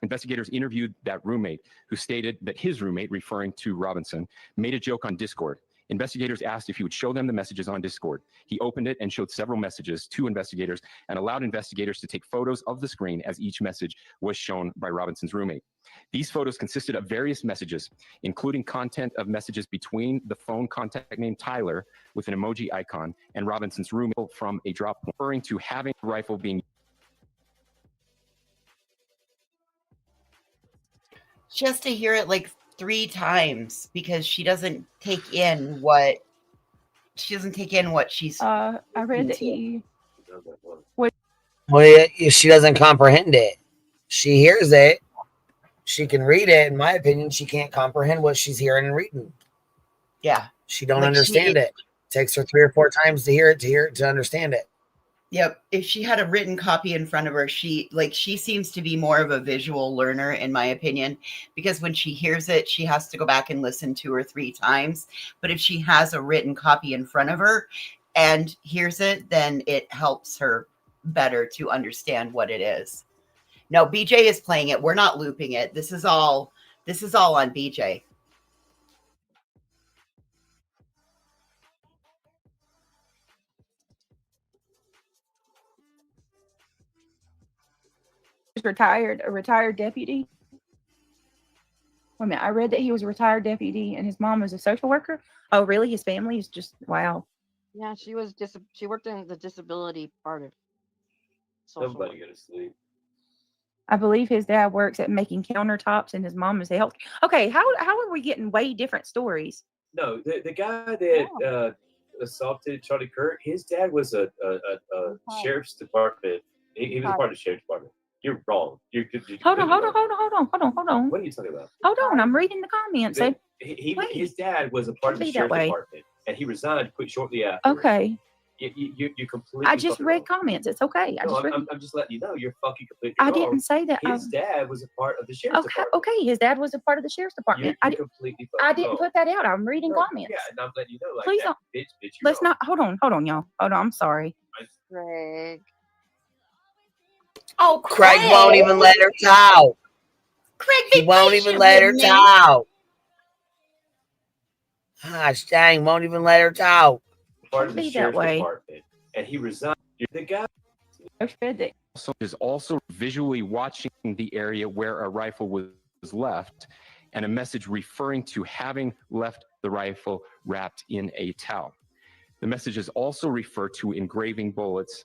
Investigators interviewed that roommate, who stated that his roommate, referring to Robinson, made a joke on Discord. Investigators asked if he would show them the messages on Discord. He opened it and showed several messages to investigators and allowed investigators to take photos of the screen as each message was shown by Robinson's roommate. These photos consisted of various messages, including content of messages between the phone contact named Tyler with an emoji icon and Robinson's roommate from a drop point, referring to having a rifle being Just to hear it like 3 times, because she doesn't take in what she's I read that he Well, yeah, she doesn't comprehend it. She hears it. She can read it. In my opinion, she can't comprehend what she's hearing and reading. Yeah. She don't understand it. Takes her 3 or 4 times to hear it, to understand it. Yep. If she had a written copy in front of her, she seems to be more of a visual learner, in my opinion, because when she hears it, she has to go back and listen 2 or 3 times. But if she has a written copy in front of her and hears it, then it helps her better to understand what it is. No, BJ is playing it. We're not looping it. This is all on BJ. a retired deputy. Wait a minute, I read that he was a retired deputy and his mom was a social worker. Oh, really? His family is just, wow. Yeah, she worked in the disability part of Somebody go to sleep. I believe his dad works at making countertops and his mom is a health. Okay, how are we getting way different stories? No, the guy that assaulted Charlie Kirk, his dad was a sheriff's department. He was a part of the sheriff's department. You're wrong. Hold on. What are you talking about? Hold on, I'm reading the comments. His dad was a part of the sheriff's department, and he resigned quite shortly after. Okay. You completely. I just read comments. It's okay. I'm just letting you know you're fucking completely I wrong. didn't say that. His dad was a part of the sheriff's department. Okay, his dad was a part of the sheriff's department. You're completely I didn't put that out. I'm reading comments. Yeah, and I'm letting you know. Like, Please that, don't. bitch, Let's not. Hold on, y'all. Hold on. I'm sorry. Greg. Oh, Craig won't even let her talk. Craig, he won't even let her talk. Gosh dang, won't even let her talk. Part of the sheriff's department, and he resigned. The guy is also visually watching the area where a rifle was left, and a message referring to having left the rifle wrapped in a towel. The messages also refer to engraving bullets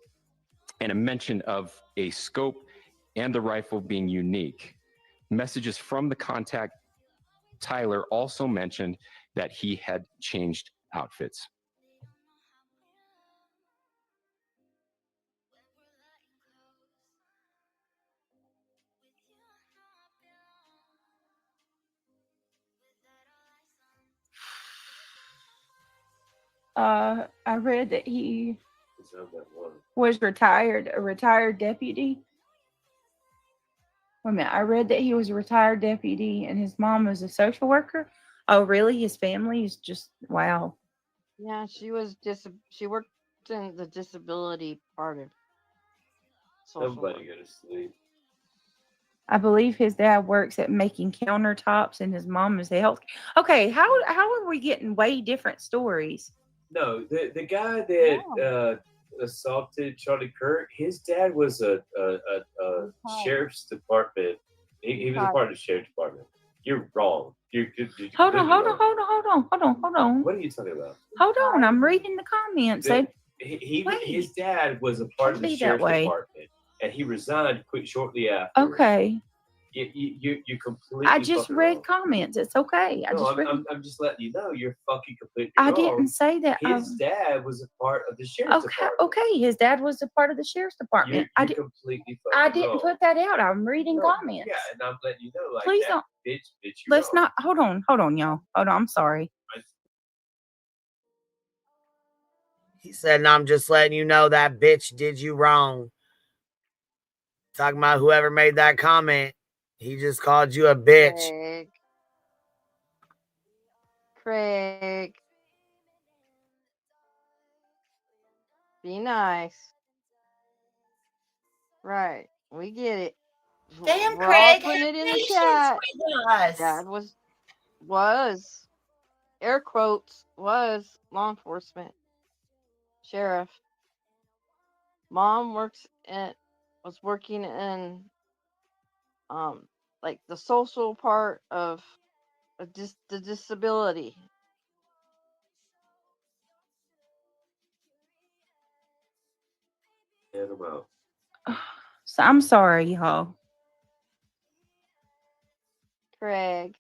and a mention of a scope and the rifle being unique. Messages from the contact Tyler also mentioned that he had changed outfits. I read that he was retired, a retired deputy. Wait a minute. I read that he was a retired deputy and his mom was a social worker. Oh, really? His family is just wow. Yeah, she worked in the disability part of social work. Somebody go to sleep. I believe his dad works at making countertops and his mom is a health. Okay, how are we getting way different stories? No, the guy that assaulted Charlie Kirk, his dad was a sheriff's department. He was a part of the sheriff's department. You're wrong. You're Hold on. What are you talking about? Hold on. I'm reading the comments. His dad was a part of the Be that sheriff's way. department, and he resigned quick shortly after. Okay. You completely. I just fucking read wrong. comments. It's okay. I'm just letting you know you're fucking completely I wrong. didn't say that. His dad was a part of the sheriff's department. Okay. His dad was a part of the sheriff's department. You're completely fucking I didn't wrong. put that out. I'm reading comments. Yeah, and I'm letting you know, like, Please that don't. bitch, you're Let's wrong. not. Hold on, y'all. Hold on. I'm sorry. He said, "No, I'm just letting you know that bitch did you wrong." Talking about whoever made that comment. He just called you a bitch. Craig. Be nice. Right. We get it. Damn, We're all Craig, putting have it in the patience chat. with us. Dad was air quotes was law enforcement sheriff. Mom was working in like the social part of the disability. Yeah, well. So I'm sorry, y'all. Craig.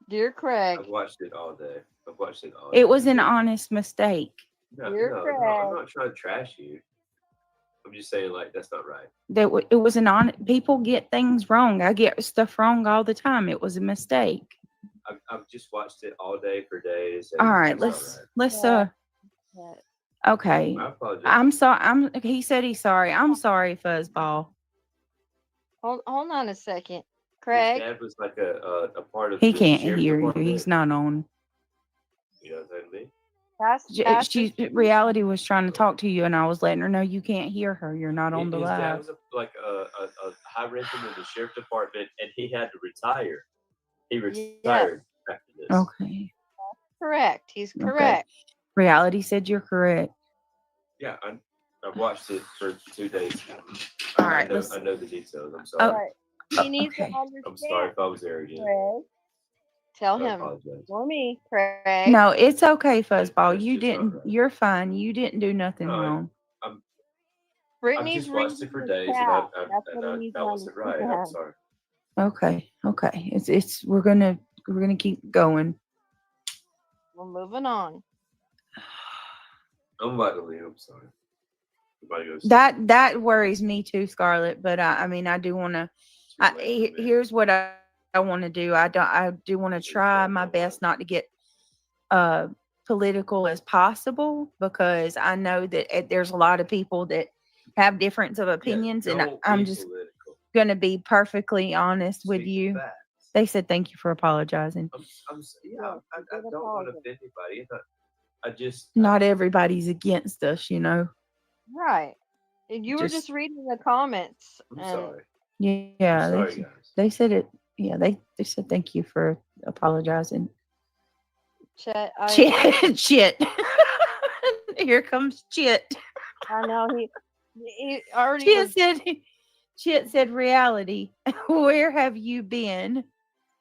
Dear Craig. I've watched it all day. It was an honest mistake. No, Dear I'm Craig. not trying to trash you. I'm just saying, like, that's not right. It was an honest. People get things wrong. I get stuff wrong all the time. It was a mistake. I've just watched it all day for days. All right, that's let's not right. Okay. I apologize. I'm sorry. He said he's sorry. I'm sorry, Fuzzball. Hold on a second. His Craig. dad was like a part of He the can't sheriff's hear you. department. He's not on. You know what I mean? Reality was trying to talk to you, and I was letting her know you can't hear her. You're not on the His dad live. was a high ranking in the sheriff's department, and he had to retire. He retired after this. Okay. Correct. He's Okay. correct. Reality said you're correct. Yeah, I've watched it for 2 days now. All right, I know the details. I'm sorry. He needs to understand. I'm sorry if I was arrogant. Craig. Tell I him apologize. for me, Craig. No, it's okay, Fuzzball. You didn't. You're fine. You didn't do nothing wrong. I've Brittany's just watched reading it for the days, chat. and That's what he needs that to wasn't right. I'm understand. sorry. Okay. It's we're gonna keep going. We're moving on. I'm about to leave. I'm sorry. That worries me too, Scarlett. But I mean, I do want to. Here's what I want to do. I do want to try my best not to get political as possible, because I know that there's a lot of people that have difference of opinions, and I'm just going to be perfectly honest with you. They said thank you for apologizing. I don't want to offend anybody. I just Not everybody's against us, you know. Right. And you were just reading the comments. I'm sorry. Yeah, I'm sorry, guys. they said it. Yeah, they said thank you for apologizing. Chet. Chit. Here comes Chit. I know he already. Chit said reality. Where have you been?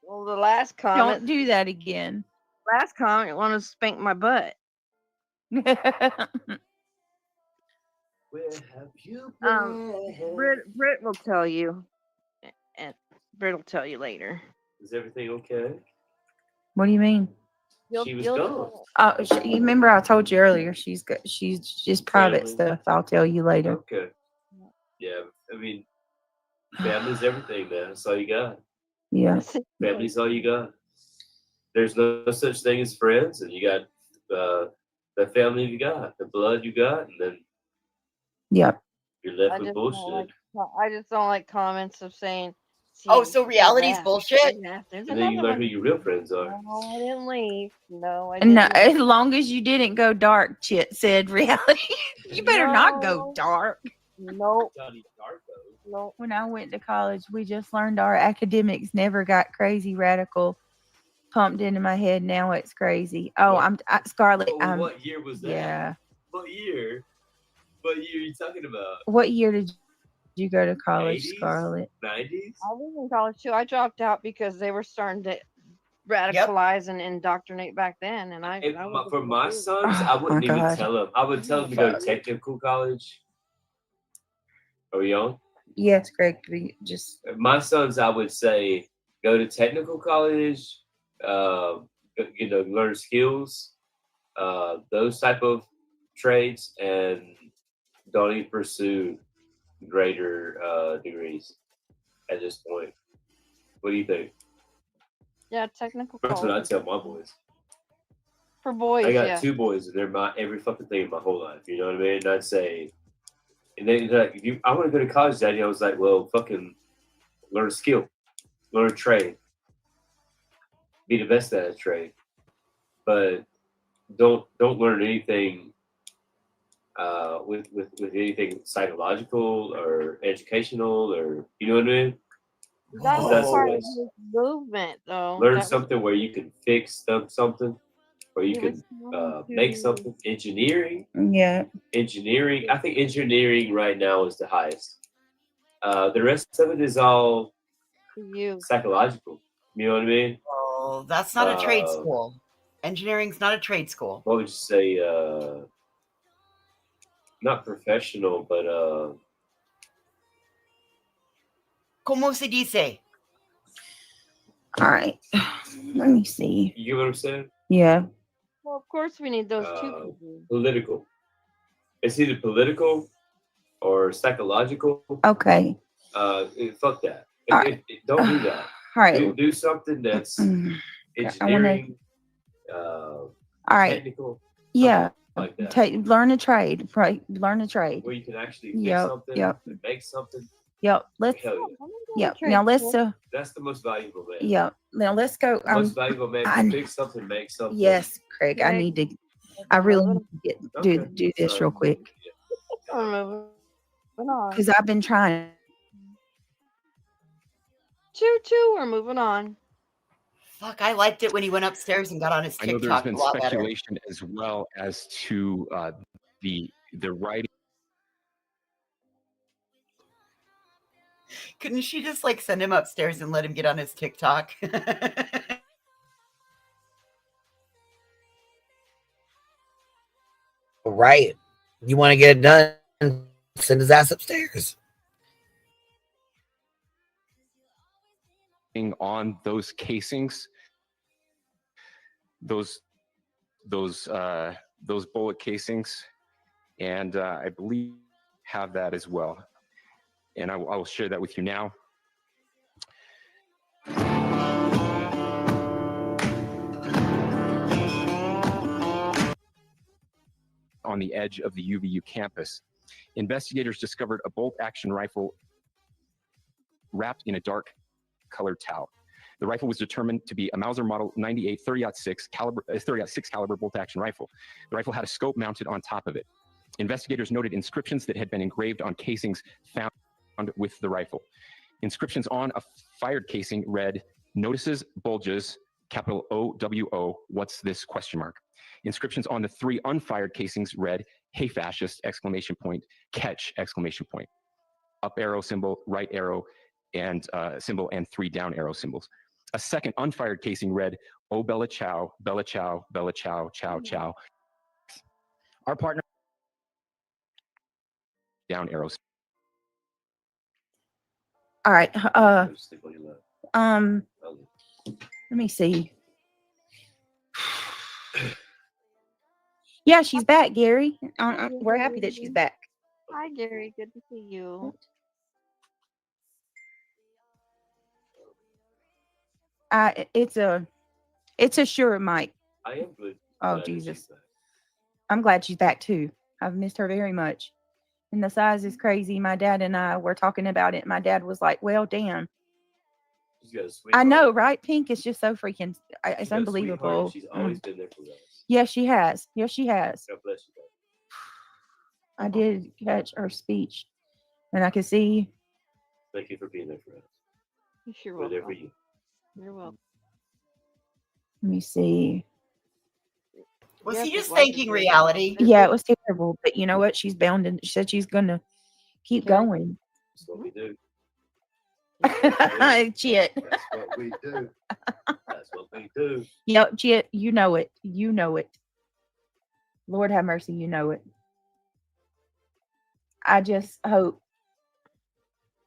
Well, the last comment. Don't do that again. Last comment wanted to spank my butt. Where have you been? Britt will tell you, and Britt will tell you later. Is everything okay? What do you mean? She was gone. You remember I told you earlier she's just private Family. stuff. I'll tell you later. Okay. Yeah, I mean, family's everything, man. That's all you got. Yeah. Family's all you got. There's no such thing as friends, and you got the family you got, the blood you got, and then Yep. you're left I with just bullshit. I just don't like comments of saying. Oh, "See, so there's reality's that, bullshit? there's that, there's And then you another learn one." who your real friends are. No, I didn't leave. No, I No, didn't. as long as you didn't go dark, Chit said reality. You better not go No. dark. Nope. Johnny Darko. Nope. When I went to college, we just learned our academics never got crazy radical pumped into my head. Now it's crazy. Oh, Scarlett. Oh, what year was that? Yeah. What year? What year are you talking about? What year did you go to college, 80s? Scarlett? 90s? I was in college too. I dropped out because they were starting to radicalize and indoctrinate back then, and I wasn't For gonna my do it. sons, Oh, I wouldn't my even God. tell them. I would tell them to go to technical college. Are we on? Yes, Greg. We just My sons, I would say, go to technical college, learn skills, those type of trades, and don't even pursue greater degrees at this point. What do you think? Yeah, technical That's what I college. tell my boys. For boys, I got yeah. 2 boys, and they're my every fucking thing in my whole life. You know what I mean? And I'd say, and they're like, I want to go to college, Daddy. I was like, well, fucking learn a skill, learn a trade, be the best at a trade, but don't learn anything with anything psychological or educational, or you know what I mean? That was That's part the of best. his movement, though. Learn That was something where you can fix something, or you he was can trying make to. something. Engineering. yeah. Engineering. I think engineering right now is the highest. The rest of it is all You. psychological. You know what I mean? Oh, that's not a trade school. Engineering's not a trade school. What would you say? Not professional, but ¿Cómo se dice? All right. Let me see. you get what I'm saying? Yeah. Well, of course we need those two people. Political. It's either political or psychological. Okay. Fuck that. All right. Don't do that. All right. Do something that's engineering, all right. technical. Yeah. Like that. Learn a trade. Right. Learn a trade. Where you can actually fix something, and make something. Yep. Let's. Hell Yep. Now let's. That's the most valuable man. Yep. Now let's go. The most valuable man can fix something, make something. Yes, Craig. I need to. I really need to do this real quick because I've been trying. 2-2. We're moving on. Fuck, I liked it when he went upstairs and got on his I know there's TikTok been a lot better. speculation as well as to the writing. Couldn't she just like send him upstairs and let him get on his TikTok? Right. You want to get it done, send his ass upstairs. On those casings, those bullet casings, and I believe have that as well. And I will share that with you now. On the edge of the UVU campus, investigators discovered a bolt-action rifle wrapped in a dark colored towel. The rifle was determined to be a Mauser Model 98 30-06 caliber bolt-action rifle. The rifle had a scope mounted on top of it. Investigators noted inscriptions that had been engraved on casings found with the rifle. Inscriptions on a fired casing read, "Notices bulges, capital OWO, what's this, question mark." Inscriptions on the 3 unfired casings read, "Hey fascist, exclamation point, catch, exclamation point." Up arrow symbol, right arrow and symbol, and 3 down arrow symbols. A second unfired casing read, "Oh Bella Chow, Bella Chow, Bella Chow, Chow, Chow." Our partner, down arrows. All right. Let me see. Yeah, she's back, Gary. We're happy that she's back. Hi, Gary. Good to see you. It's a sure mic. I am good. Oh, Jesus. I'm glad she's back too. I've missed her very much. And the size is crazy. My dad and I were talking about it. My dad was like, well, damn. I know, right? Pink is just so freaking, it's unbelievable. She's always been there for us. Yes, she has. Yes, she has. God bless you. I did catch her speech. And I could see. Thank you for being there for us. You're We're there welcome. for you. You're welcome. Let me see. Was he just thanking reality? Yeah, it was terrible. But you know what? She's bound and she said she's going to keep going. That's what we do. Chit. That's what we do. That's what we do. Yep, Chit, you know it. You know it. Lord have mercy, you know it. I just hope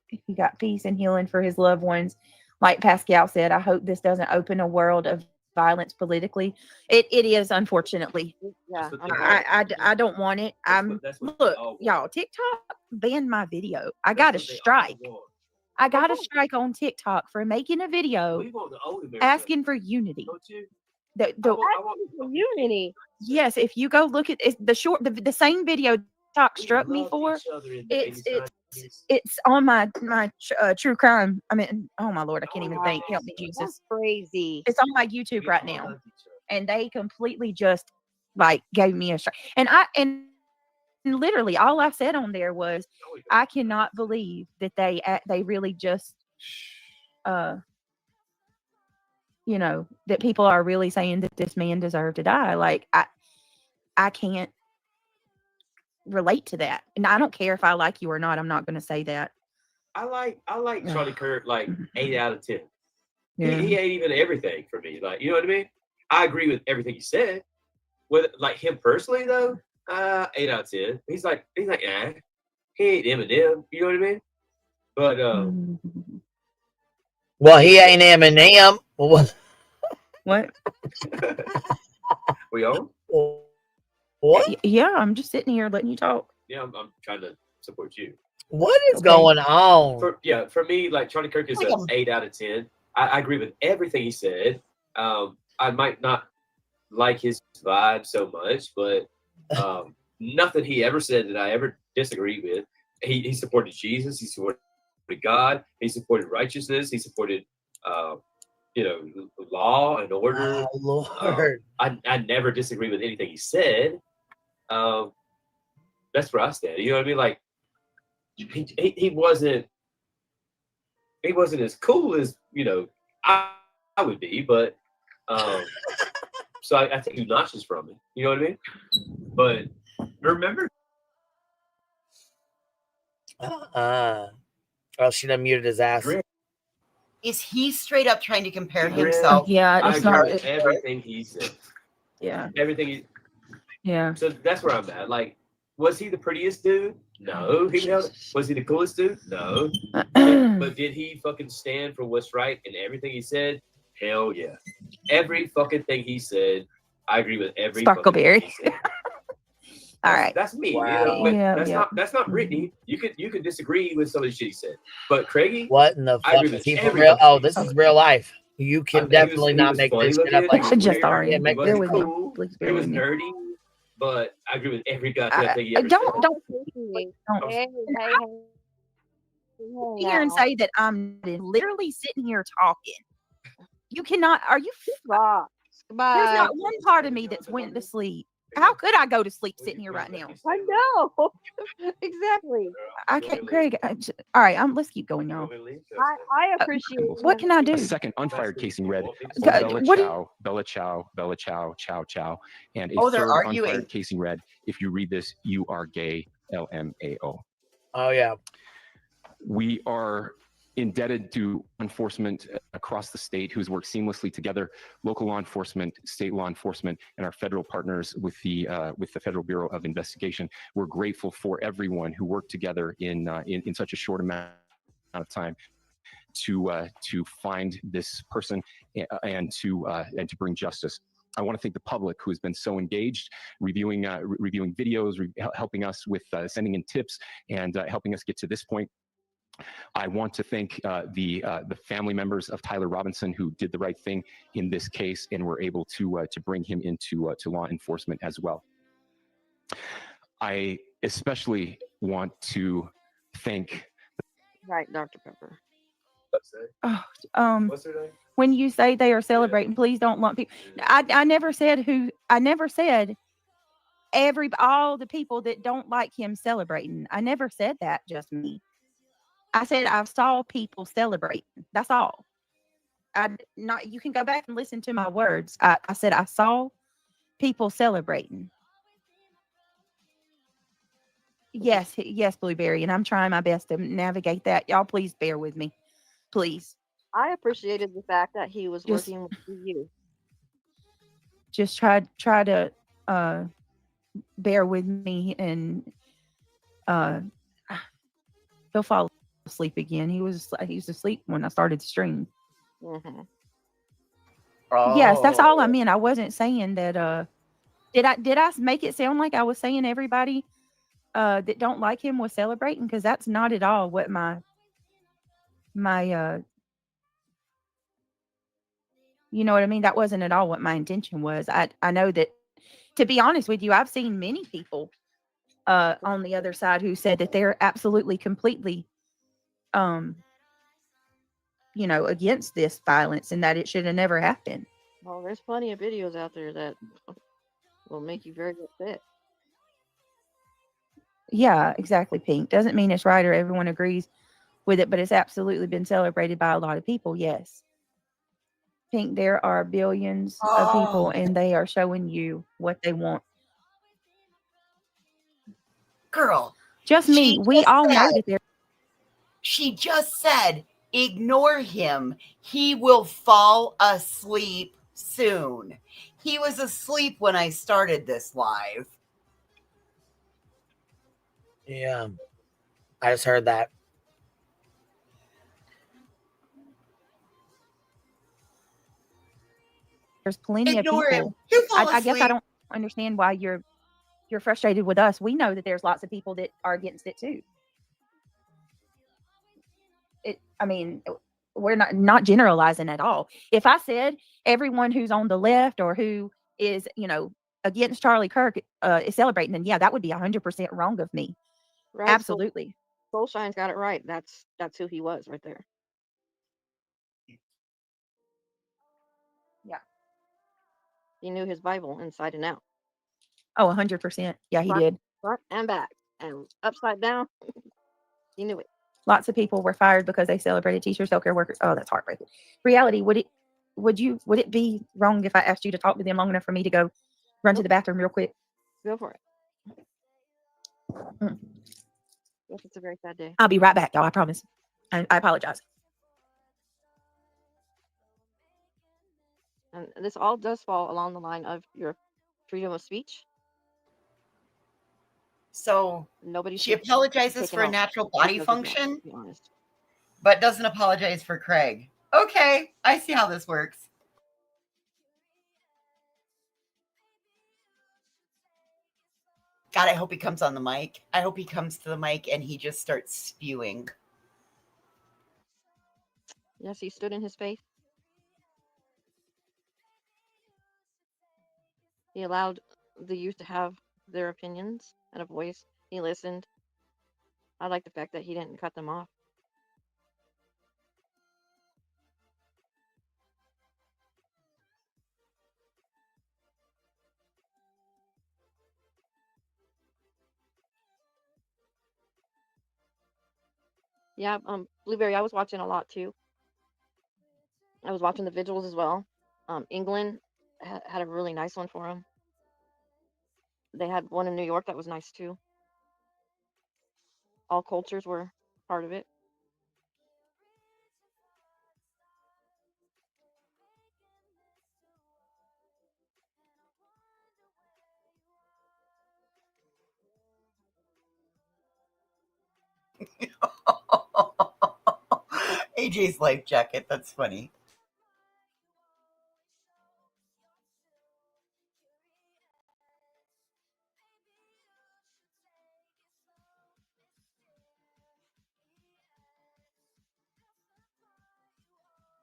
he got peace and healing for his loved ones. Like Pascal said, I hope this doesn't open a world of violence politically. It is, unfortunately. Yeah, I don't want it. Look, y'all, TikTok banned my video. I got a strike. I got a strike on TikTok for making a video asking for unity. Unity. Yes, if you go look at the same video TikTok struck me for, it's on my true crime. I mean, oh my Lord, I can't even think. Help me, Jesus. That's crazy. It's on my YouTube right now, and they completely just like gave me a strike. And literally all I said on there was, I cannot believe that they really just, you know, that people are really saying that this man deserved to die. Like I can't relate to that, and I don't care if I like you or not. I'm not going to say that. I like Charlie Kirk like 8 out of 10. Yeah. He ain't even everything for me. Like, you know what I mean? I agree with everything he said. With like him personally though, 8 out of 10. He's like, he ain't Eminem. You know what I mean? But well, he ain't Eminem. What? We on? What? Yeah, I'm just sitting here letting you talk. Yeah, I'm trying to support you. What is going on? For me, like Charlie Kirk is an 8 out of 10. I agree with everything he said. I might not like his vibe so much, but nothing he ever said that I ever disagreed with. He supported Jesus. He supported God. He supported righteousness. He supported, law and order. Oh, Lord. I never disagree with anything he said. That's where I stand. You know what I mean? Like he wasn't as cool as I would be, but so I take 2 notches from it. You know what I mean? But remember. Oh, she done muted his ass. Is he straight up trying to compare himself? Yeah, I it's agree not. with everything he said. Yeah. Everything. Yeah. So that's where I'm at. Like, was he the prettiest dude? No. Was he the coolest dude? No. But did he fucking stand for what's right and everything he said? Hell yeah. Every fucking thing he said, I agree with every Sparkleberry. fucking thing he said. All right. That's me. Wow. But Yeah, that's not Brittany. You could disagree with some of the shit he said. But Craigie, What in the I fuck agree is with he for everything real? Oh, he this said. is real life. You can definitely he not was make funny this shit up looking, like he was Just weird, Ari. Yeah, make he Bear was with me. cool. Please He bear was with me. nerdy, but I agree with every goddamn thing he ever Don't Hey, sit here and say that I'm literally sitting here talking. You cannot. Are you? Stop. There's not one part of me that's went to sleep. How could I go to sleep sitting here right now? I know. Exactly. I can't, Craig. All right, let's keep going, y'all. I appreciate What can I do? A second unfired case in red. God, Bella what do Chow, Bella Chow, Bella Chow, Chow Chow, and a Oh, they're third arguing. unfired case in red. If you read this, you are gay. LMAO. Oh yeah. We are indebted to enforcement across the state who's worked seamlessly together, local law enforcement, state law enforcement, and our federal partners with the Federal Bureau of Investigation. We're grateful for everyone who worked together in such a short amount of time to find this person and to bring justice. I want to thank the public who has been so engaged, reviewing videos, helping us with sending in tips, and helping us get to this point. I want to thank the family members of Tyler Robinson who did the right thing in this case and were able to bring him into to law enforcement as well. I especially want to thank. Right, Dr. Pepper. Oh, What's her name? when you say they are celebrating, please don't lump people. I never said who. I never said all the people that don't like him celebrating. I never said that. Just me. I said I saw people celebrating. That's all. You can go back and listen to my words. I said I saw people celebrating. Yes, Blueberry, and I'm trying my best to navigate that. Y'all, please bear with me, please. I appreciated the fact that he was Just- working with you. Just try to bear with me, and he'll fall asleep again. He was asleep when I started the stream. Mm-hmm. Yes, that's all I Oh. meant. I wasn't saying that. Did I make it sound like I was saying everybody that don't like him was celebrating? Because that's not at all what my you know what I mean? That wasn't at all what my intention was. I know that, to be honest with you, I've seen many people on the other side who said that they're absolutely completely against this violence and that it should have never happened. Well, there's plenty of videos out there that will make you very upset. Yeah, exactly, Pink. Doesn't mean it's right or everyone agrees with it, but it's absolutely been celebrated by a lot of people, yes. Pink, there are billions of people and they are showing you what they want. Girl. Just me. We all know that they're. She just said, ignore him. He will fall asleep soon. He was asleep when I started this live. Yeah. I just heard that. There's plenty Ignore of him. people. He'll fall I guess I asleep. don't understand why you're frustrated with us. We know that there's lots of people that are against it too. We're not generalizing at all. If I said everyone who's on the left or who is, against Charlie Kirk is celebrating, then yeah, that would be 100% wrong of me. Right? Absolutely. Soulshine's got it right. That's who he was right there. Yeah. He knew his Bible inside and out. Oh, 100%. Yeah, he did. Front and back and upside down. He knew it. Lots of people were fired because they celebrated teachers, healthcare workers. Oh, that's heartbreaking. Reality, would it be wrong if I asked you to talk to them long enough for me to go run to the bathroom real quick? Go for it. Yes, it's a very sad day. I'll be right back, y'all. I promise. I apologize. And this all does fall along the line of your freedom of speech. So she apologizes for a natural body function, but doesn't apologize for Craig. Okay, I see how this works. God, I hope he comes on the mic. I hope he comes to the mic and he just starts spewing. Yes, he stood in his faith. He allowed the youth to have their opinions and a voice. He listened. I like the fact that he didn't cut them off. Yeah, Blueberry, I was watching a lot too. I was watching the vigils as well. England had a really nice one for him. They had one in New York that was nice too. All cultures were part of it. AJ's life jacket. That's funny.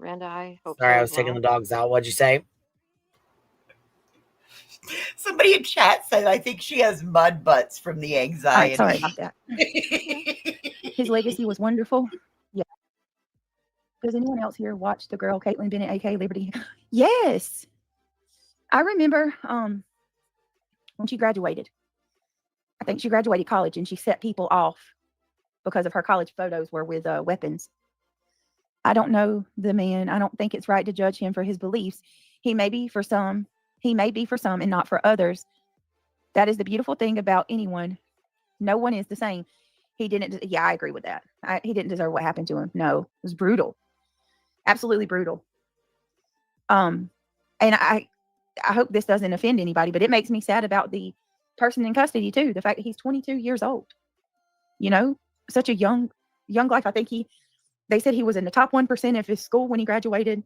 Miranda, I hope Sorry, so I as was taking well. the dogs out. What'd you say? Somebody in chat said, I think she has mud butts from the All right, anxiety. sorry about that. His legacy was wonderful. Yeah. Does anyone else here watch the girl Caitlin Bennett, aka Liberty? Yes. I remember when she graduated. I think she graduated college and she set people off because of her college photos were with weapons. I don't know the man. I don't think it's right to judge him for his beliefs. He may be for some and not for others. That is the beautiful thing about anyone. No one is the same. He didn't. Yeah, I agree with that. He didn't deserve what happened to him. No, it was brutal. Absolutely brutal. And I hope this doesn't offend anybody, but it makes me sad about the person in custody too. The fact that he's 22 years old. You know, such a young life. I think they said he was in the top 1% of his school when he graduated.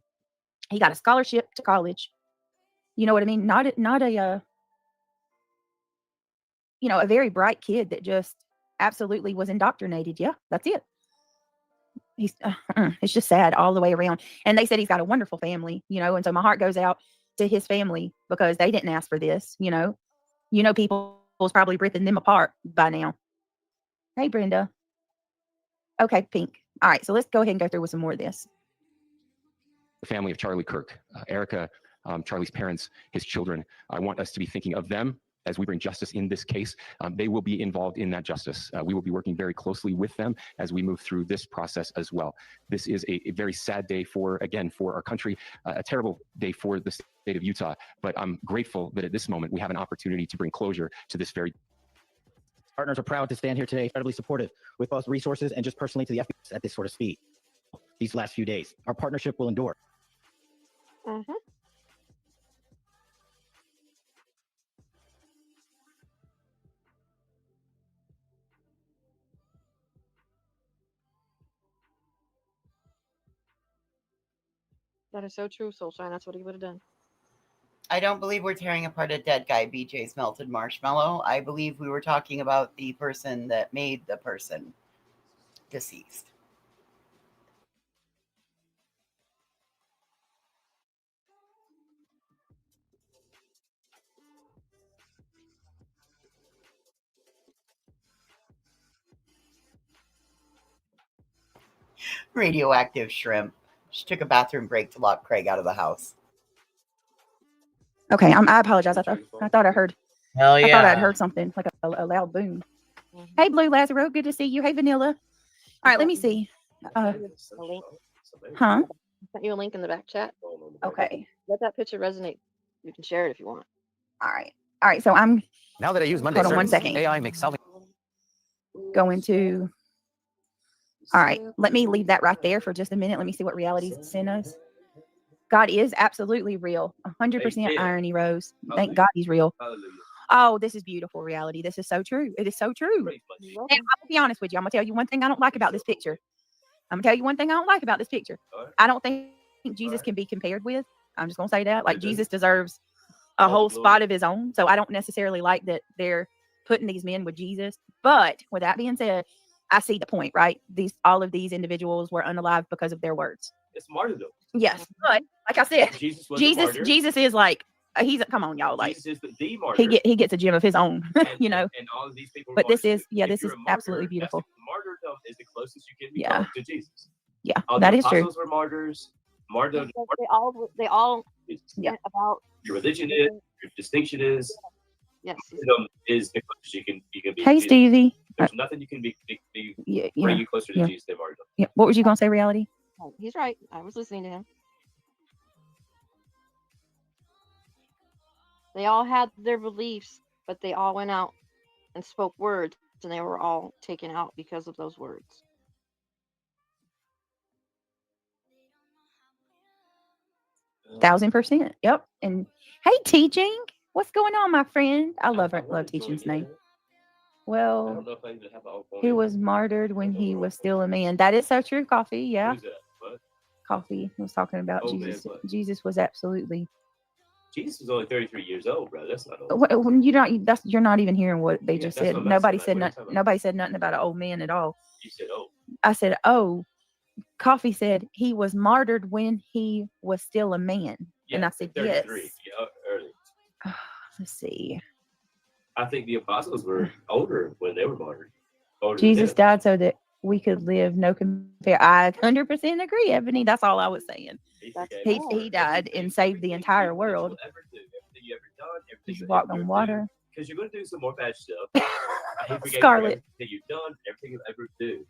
He got a scholarship to college. You know what I mean? Not a a very bright kid that just absolutely was indoctrinated. Yeah, that's it. It's just sad all the way around. And they said he's got a wonderful family, and so my heart goes out to his family because they didn't ask for this, people's probably ripping them apart by now. Hey, Brenda. Okay, Pink. All right, so let's go ahead and go through with some more of this. The family of Charlie Kirk, Erica, Charlie's parents, his children. I want us to be thinking of them as we bring justice in this case. They will be involved in that justice. We will be working very closely with them as we move through this process as well. This is a very sad day for our country, a terrible day for the state of Utah, but I'm grateful that at this moment we have an opportunity to bring closure to this very. Partners are proud to stand here today, incredibly supportive with both resources and just personally to the FBI at this sort of speed. These last few days, our partnership will endure. Mm-hmm. That is so true, Soulshine. That's what he would have done. I don't believe we're tearing apart a dead guy, BJ's melted marshmallow. I believe we were talking about the person that made the person deceased. Radioactive shrimp. She took a bathroom break to lock Craig out of the house. Okay, I apologize. I thought I heard. Hell yeah. I thought I'd heard something like a loud boom. Hey, Blue Lazaro, good to see you. Hey, Vanilla. All right, let me see. A link. Huh? I sent you a link in the back chat. Okay. Let that picture resonate. You can share it if you want. All right. So I'm. Now that I use Monday, hold on one second. AI makes solving. Going to. All right, let me leave that right there for just a minute. Let me see what reality sent us. God is absolutely real. 100% irony, Rose. Thank God he's real. Oh, this is beautiful reality. This is so true. It is so true. And I'm going to be honest with you. I'm going to tell you one thing I don't like about this picture. I don't think Jesus can be compared with. I'm just going to say that. Like, Jesus deserves a whole spot of his own. So I don't necessarily like that they're putting these men with Jesus. But with that being said, I see the point, right? All of these individuals were unalived because of their words. It's martyrdom. Yes, but like I said, Jesus is like come on, y'all. Like Jesus is the martyr. He gets a gym of his own, And all of these people. But this is If this is you're a martyr, absolutely beautiful. Martyrdom is the closest you can be Yeah. to Jesus. Yeah, All that the is true. apostles were martyrs. Martyrdom. They all yeah. about Your religion is. Your distinction is. Yes. Martyrdom is the closest you can be. Hey, to Jesus. Stevie. There's nothing you can be Yeah, bring you closer to yeah. Jesus than martyrdom. Yeah. What was you gonna say, reality? Oh, he's right. I was listening to him. They all had their beliefs, but they all went out and spoke words, and they were all taken out because of those words. Uh, 1000%. Yep. And hey, teaching. What's going on, my friend? I love teaching's name. I Well, don't know if I even have all. he was martyred when he was still a man. That is so true, Coffee. Yeah. Who's that? What? Coffee was talking about Oh, man, Jesus. what? Jesus was absolutely. Jesus was only 33 years old, bro. That's not old. When you're not even hearing what they just that's said. what I'm Nobody saying. said Like, what are you talking about? nobody said nothing about an old man at all. You said, oh. I said, oh, Coffee said he was martyred when he was still a man. Yeah, And I said, yes. 33. Yeah, early. Let's see. I think the apostles were older when they were martyred. Older Jesus than him. died so that we could live. No compare. I 100% agree, Ebony. That's all I was saying. He died and saved the entire world. Everything you ever done, everything He's you walked ever on do, water. because you're going to do some more bad stuff. He forgave you for Scarlet. everything you've done, everything you'll ever do,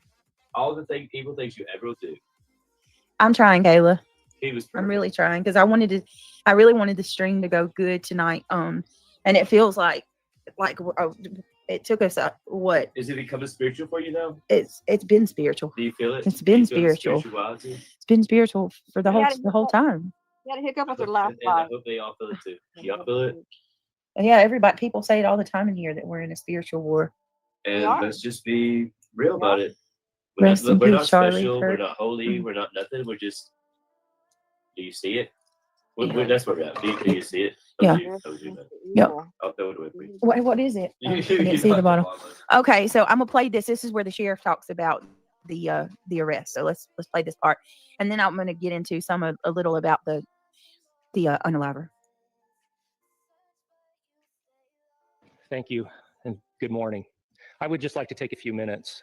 all the evil things you ever will do. I'm trying, Kayla. He was. I'm really trying because I really wanted the stream to go good tonight. And it feels like it took us what? Is it becoming spiritual for you now? It's been spiritual. Do you feel it? It's been Do you feel the spiritual. spirituality? It's been spiritual for the Yeah, whole time. You had a hiccup with I her last hope, and I live. hope they all feel it too. Y'all feel it? Yeah, people say it all the time in here that we're in a spiritual war. And let's just be real about it. Rest in We're peace, not Charlie special. We're Kirk. not holy. We're not nothing. We're just. Do you see it? Yeah. That's where we're at. Do you see it? Yeah. Yep. I'll throw it away for you. What is it? I didn't see the bottom. Okay, so I'm gonna play this. This is where the sheriff talks about the arrest. So let's play this part, and then I'm gonna get into a little about the unaliver. Thank you, and good morning. I would just like to take a few minutes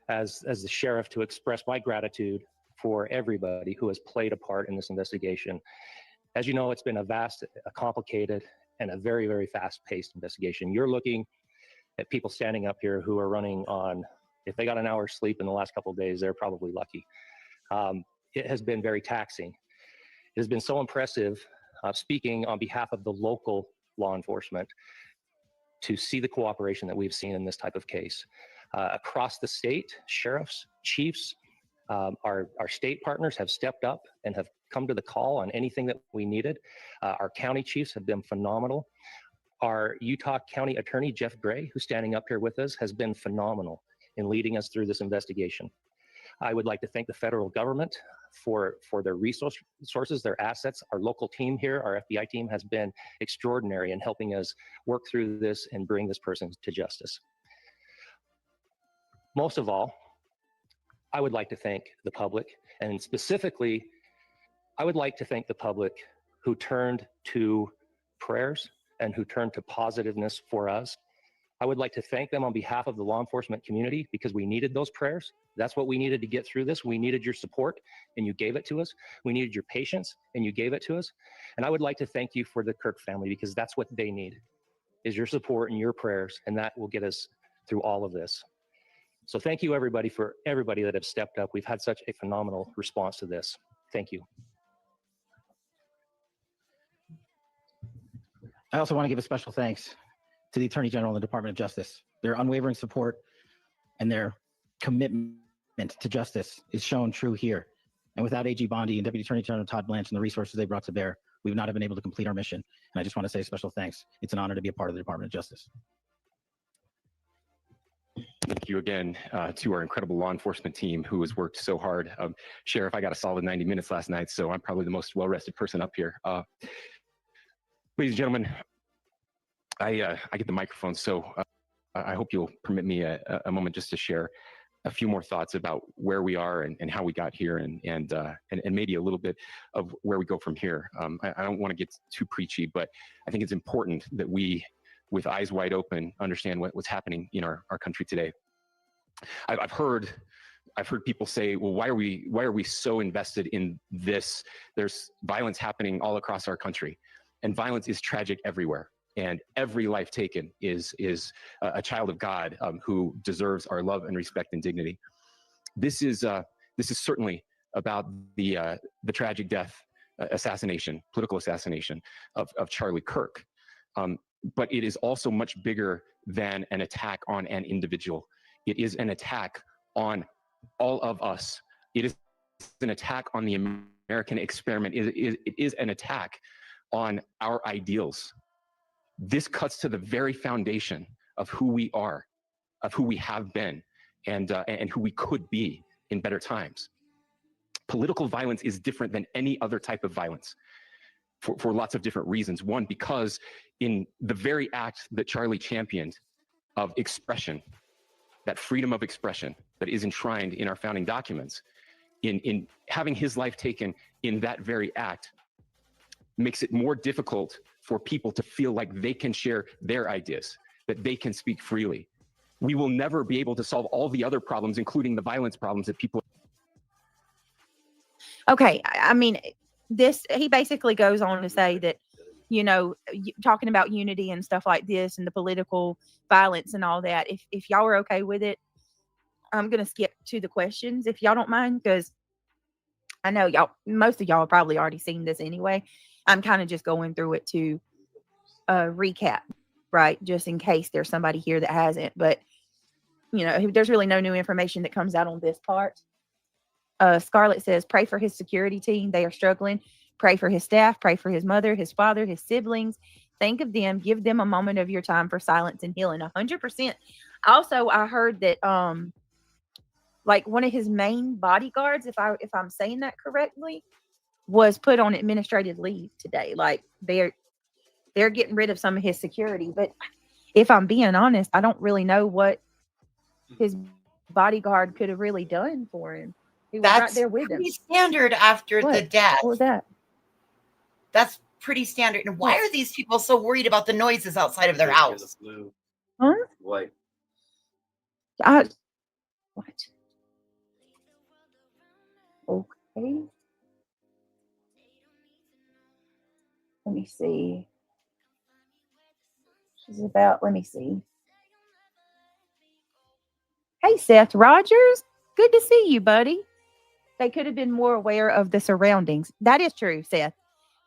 as the sheriff to express my gratitude for everybody who has played a part in this investigation. As you know, it's been a complicated, and a very, very fast-paced investigation. You're looking at people standing up here who are running on, if they got an hour's sleep in the last couple of days, they're probably lucky. It has been very taxing. It has been so impressive, speaking on behalf of the local law enforcement, to see the cooperation that we've seen in this type of case. Across the state, sheriffs, chiefs, our state partners have stepped up and have come to the call on anything that we needed. Our county chiefs have been phenomenal. Our Utah County Attorney, Jeff Gray, who's standing up here with us, has been phenomenal in leading us through this investigation. I would like to thank the federal government for their resources, their assets. Our local team here, our FBI team, has been extraordinary in helping us work through this and bring this person to justice. Most of all, I would like to thank the public, and specifically, I would like to thank the public who turned to prayers and who turned to positiveness for us. I would like to thank them on behalf of the law enforcement community, because we needed those prayers. That's what we needed to get through this. We needed your support, and you gave it to us. We needed your patience, and you gave it to us. And I would like to thank you for the Kirk family, because that's what they need, is your support and your prayers, and that will get us through all of this. So thank you, everybody, for everybody that have stepped up. We've had such a phenomenal response to this. Thank you. I also want to give a special thanks to the Attorney General and the Department of Justice. Their unwavering support and their commitment to justice is shown true here. And without AG Bondi and Deputy Attorney General Todd Blanche and the resources they brought to bear, we would not have been able to complete our mission. And I just want to say a special thanks. It's an honor to be a part of the Department of Justice. Thank you again to our incredible law enforcement team who has worked so hard. Sheriff, I got a solid 90 minutes last night, so I'm probably the most well-rested person up here. Ladies and gentlemen, I get the microphone, so I hope you'll permit me a moment just to share a few more thoughts about where we are and how we got here, and maybe a little bit of where we go from here. I don't want to get too preachy, but I think it's important that we, with eyes wide open, understand what's happening in our country today. I've heard people say, well, why are we so invested in this? There's violence happening all across our country, and violence is tragic everywhere. And every life taken is a child of God who deserves our love and respect and dignity. This is certainly about the tragic death, political assassination of Charlie Kirk. But it is also much bigger than an attack on an individual. It is an attack on all of us. It is an attack on the American experiment. It is an attack on our ideals. This cuts to the very foundation of who we are, of who we have been, and who we could be in better times. Political violence is different than any other type of violence for lots of different reasons. One, because in the very act that Charlie championed of expression, that freedom of expression that is enshrined in our founding documents, in having his life taken in that very act makes it more difficult for people to feel like they can share their ideas, that they can speak freely. We will never be able to solve all the other problems, including the violence problems that people. Okay, I mean, he basically goes on to say that, you know, talking about unity and stuff like this and the political violence and all that. If y'all are okay with it, I'm gonna skip to the questions if y'all don't mind, because I know most of y'all have probably already seen this anyway. I'm kind of just going through it to recap, right? Just in case there's somebody here that hasn't. But, you know, there's really no new information that comes out on this part. Scarlett says, pray for his security team. They are struggling. Pray for his staff. Pray for his mother, his father, his siblings. Think of them. Give them a moment of your time for silence and healing. 100%. Also, I heard that like one of his main bodyguards, if I'm saying that correctly, was put on administrative leave today. Like they're getting rid of some of his security. But if I'm being honest, I don't really know what his bodyguard could have really done for him. He was right there with him. Pretty standard after the death. What was that? That's pretty standard. And why are these people so worried about the noises outside of their house? Huh? White. What? Okay. Let me see. She's about, let me see. Hey, Seth Rogers. Good to see you, buddy. They could have been more aware of the surroundings. That is true, Seth.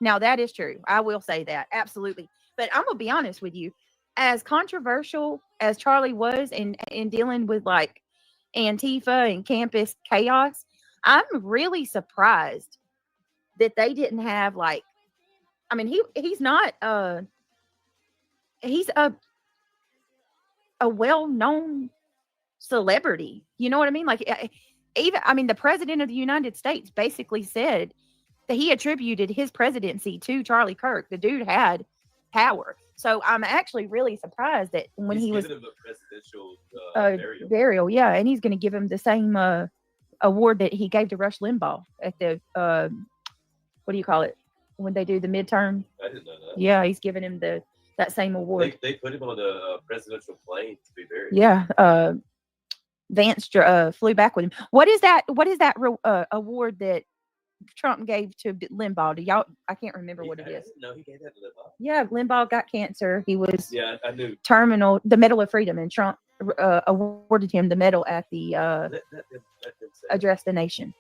Now, that is true. I will say that. Absolutely. But I'm going to be honest with you. As controversial as Charlie was in dealing with like Antifa and campus chaos, I'm really surprised that they didn't have like, I mean, he's not he's a well-known celebrity. You know what I mean? Like the president of the United States basically said that he attributed his presidency to Charlie Kirk. The dude had power. So I'm actually really surprised that when he was giving him a presidential burial, yeah, and he's going to give him the same award that he gave to Rush Limbaugh at the what do you call it when they do the midterm? I didn't know that. Yeah, he's giving him that same award. They put him on a presidential plane to be buried. Yeah, Vance flew back with him. What is that award that Trump gave to Limbaugh? Do y'all? I can't remember what it is. No, he gave that to Limbaugh. Yeah, Limbaugh got cancer. He was I knew. terminal. The Medal of Freedom, and Trump awarded him the medal at the Address the Nation.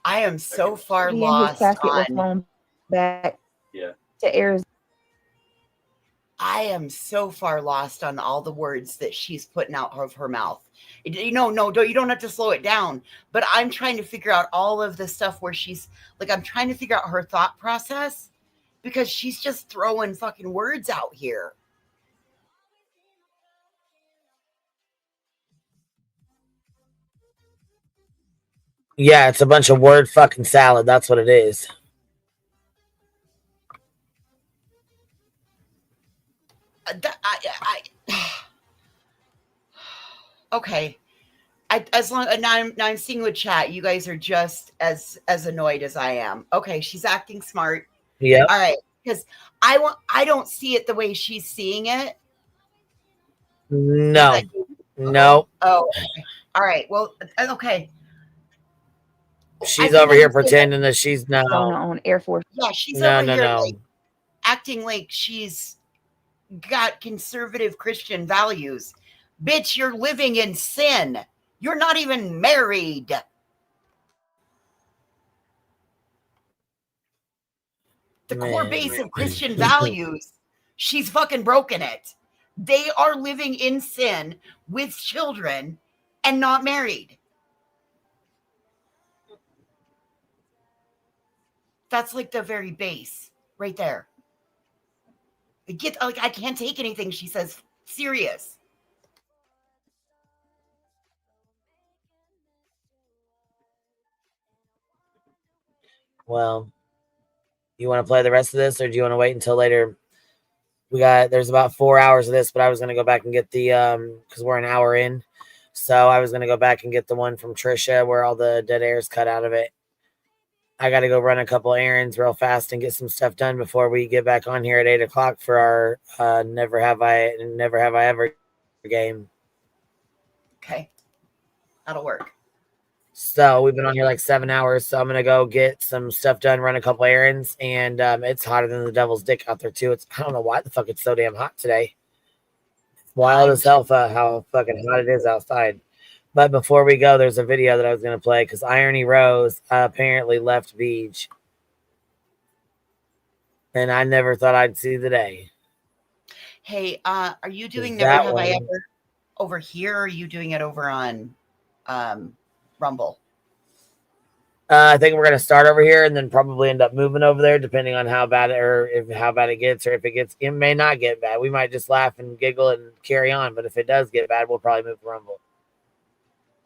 I am so far His lost casket was on. flown back Yeah. to Arizona. I am so far lost on all the words that she's putting out of her mouth. You don't have to slow it down. But I'm trying to figure out all of the stuff where she's like, I'm trying to figure out her thought process because she's just throwing fucking words out here. Yeah, it's a bunch of word fucking salad. That's what it is. Okay. Now I'm seeing with chat, you guys are just as annoyed as I am. Okay, she's acting smart. Yeah. All right, because I don't see it the way she's seeing it. No. No. Oh, okay. All right. Well, okay. She's over here pretending that she's no. On Air Force. Yeah, she's No, over no, here no. like acting like she's got conservative Christian values. Bitch, you're living in sin. You're not even married. The core base of Christian values, she's fucking broken it. They are living in sin with children and not married. That's like the very base right there. I can't take anything she says serious. Well, you want to play the rest of this, or do you want to wait until later? There's about 4 hours of this, but I was going to go back and get the, because we're an hour in. So I was going to go back and get the one from Trisha where all the dead air is cut out of it. I got to go run a couple errands real fast and get some stuff done before we get back on here at 8 o'clock for our Never Have I Ever game. Okay. That'll work. So we've been on here like 7 hours. So I'm going to go get some stuff done, run a couple errands. And it's hotter than the devil's dick out there too. I don't know why the fuck it's so damn hot today. It's wild as hell how fucking hot it is outside. But before we go, there's a video that I was going to play because Irony Rose apparently left Beach. And I never thought I'd see the day. Hey, are you doing Is Never that Have I one? Ever over here, or are you doing it over on Rumble? I think we're going to start over here and then probably end up moving over there, depending on how bad it gets, or if it gets, it may not get bad. We might just laugh and giggle and carry on. But if it does get bad, we'll probably move to Rumble.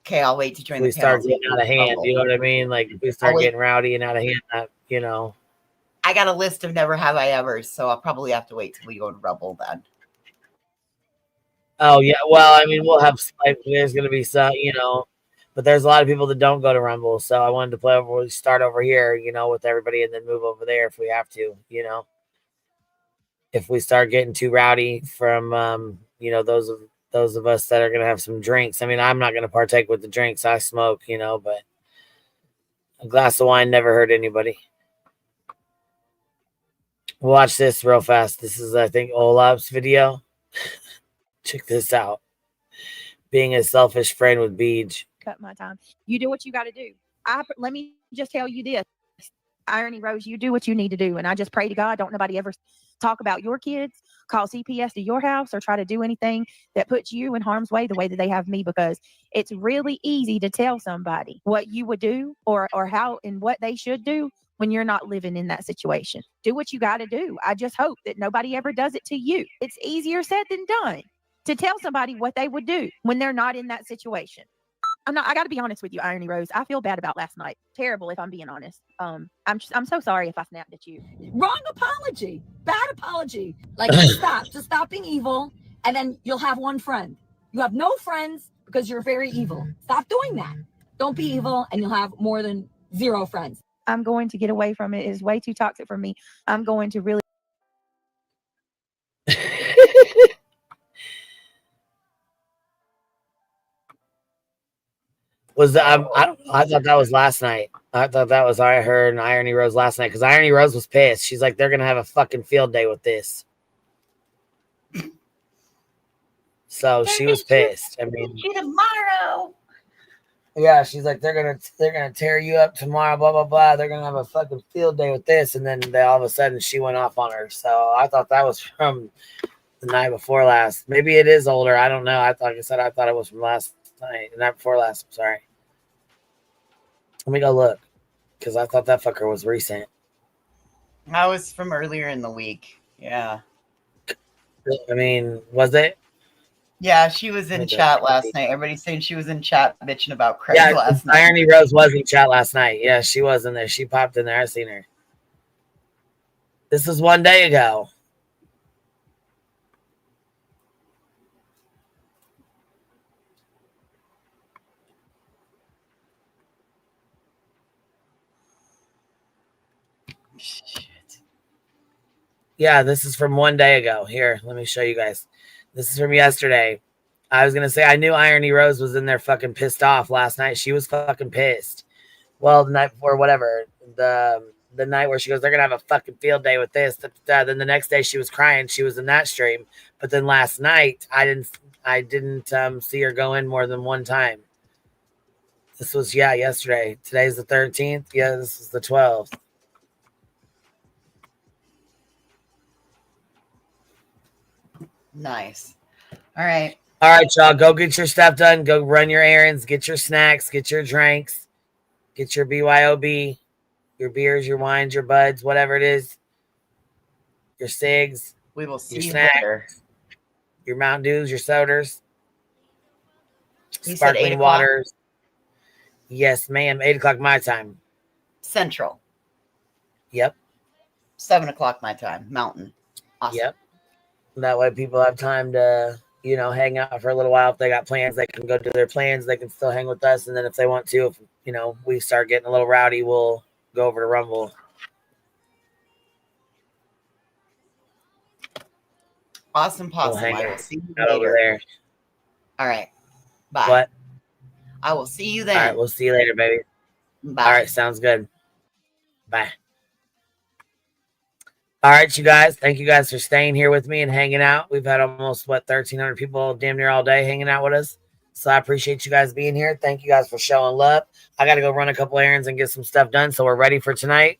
Okay, I'll wait to join If we the start panel. getting out of hand, you know what I mean? Like if we start getting rowdy and out of hand, you know. I got a list of Never Have I Evers, so I'll probably have to wait till we go to Rumble then. Oh yeah, well, I mean, we'll have there's going to be some, you know, but there's a lot of people that don't go to Rumble, so I wanted to play over. We start over here, you know, with everybody, and then move over there if we have to, you know. If we start getting too rowdy from, you know, those of us that are going to have some drinks. I mean, I'm not going to partake with the drinks. I smoke, you know, but a glass of wine never hurt anybody. Watch this real fast. This is, I think, Olaf's video. Check this out. Being a selfish friend with Beej. Cut my time. You do what you got to do. Let me just tell you this. Irony Rose, you do what you need to do. And I just pray to God, don't nobody ever talk about your kids, call CPS to your house, or try to do anything that puts you in harm's way the way that they have me, because it's really easy to tell somebody what you would do or how and what they should do when you're not living in that situation. Do what you got to do. I just hope that nobody ever does it to you. It's easier said than done to tell somebody what they would do when they're not in that situation. I got to be honest with you, Irony Rose. I feel bad about last night. Terrible, if I'm being honest. I'm so sorry if I snapped at you. Wrong apology. Bad apology. Like, just stop being evil, and then you'll have one friend. You have no friends because you're very evil. Stop doing that. Don't be evil, and you'll have more than 0 friends. I'm going to get away from it. It's way too toxic for me. I'm going to really. I thought that was last night. I thought that was I heard Irony Rose last night because Irony Rose was pissed. She's like, they're gonna have a fucking field day with this. So she was pissed. I mean, tomorrow. Yeah, she's like, they're gonna tear you up tomorrow, blah blah blah. They're gonna have a fucking field day with this, and then all of a sudden she went off on her. So I thought that was from the night before last. Maybe it is older. I don't know. I thought it was from last night, the night before last. I'm sorry. Let me go look because I thought that fucker was recent. That was from earlier in the week. Yeah. I mean, was it? Yeah, she was in chat last night. Everybody's saying she was in chat bitching about Craig last night. Irony Rose was in chat last night. Yeah, she was in there. She popped in there. I seen her. This was 1 day ago. Shit. Yeah, this is from 1 day ago. Here, let me show you guys. This is from yesterday. I was going to say, I knew Irony Rose was in there fucking pissed off last night. She was fucking pissed. Well, the night before, whatever. The night where she goes, they're going to have a fucking field day with this. Then the next day she was crying. She was in that stream. But then last night, I didn't see her go in more than one time. This was, yesterday. Today's the 13th. Yeah, this is the 12th. Nice. All right. All right, y'all. Go get your stuff done. Go run your errands. Get your snacks. Get your drinks. Get your BYOB. Your beers, your wines, your buds, whatever it is. Your cigs. We will see your you snacks, later. Your Mountain Dews, your sodas. You said 8 sparkling o'clock? waters. Yes, ma'am. 8 o'clock my time. Central. Yep. 7 o'clock my time. Mountain. Awesome. Yep. That way people have time to you know, hang out for a little while. If they got plans, they can go do their plans. They can still hang with us. And then if they want to, if, you know, we start getting a little rowdy, we'll go over to Rumble. Awesome We'll possum. hang I will out see you over later. there. All right. Bye. What? I will see you All then. right, we'll see you later, baby. Bye. All right, sounds good. Bye. All right, you guys. Thank you guys for staying here with me and hanging out. We've had almost, 1,300 people damn near all day hanging out with us. So I appreciate you guys being here. Thank you guys for showing love. I got to go run a couple errands and get some stuff done. So we're ready for tonight.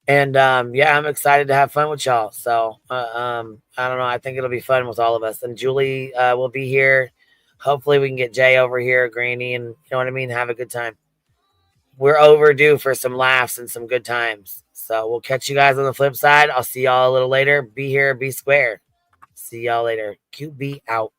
And yeah, I'm excited to have fun with y'all. So I don't know. I think it'll be fun with all of us. And Julie will be here. Hopefully we can get Jay over here, Granny, and you know what I mean? Have a good time. We're overdue for some laughs and some good times. So we'll catch you guys on the flip side. I'll see y'all a little later. Be here, be square. See y'all later. QB out.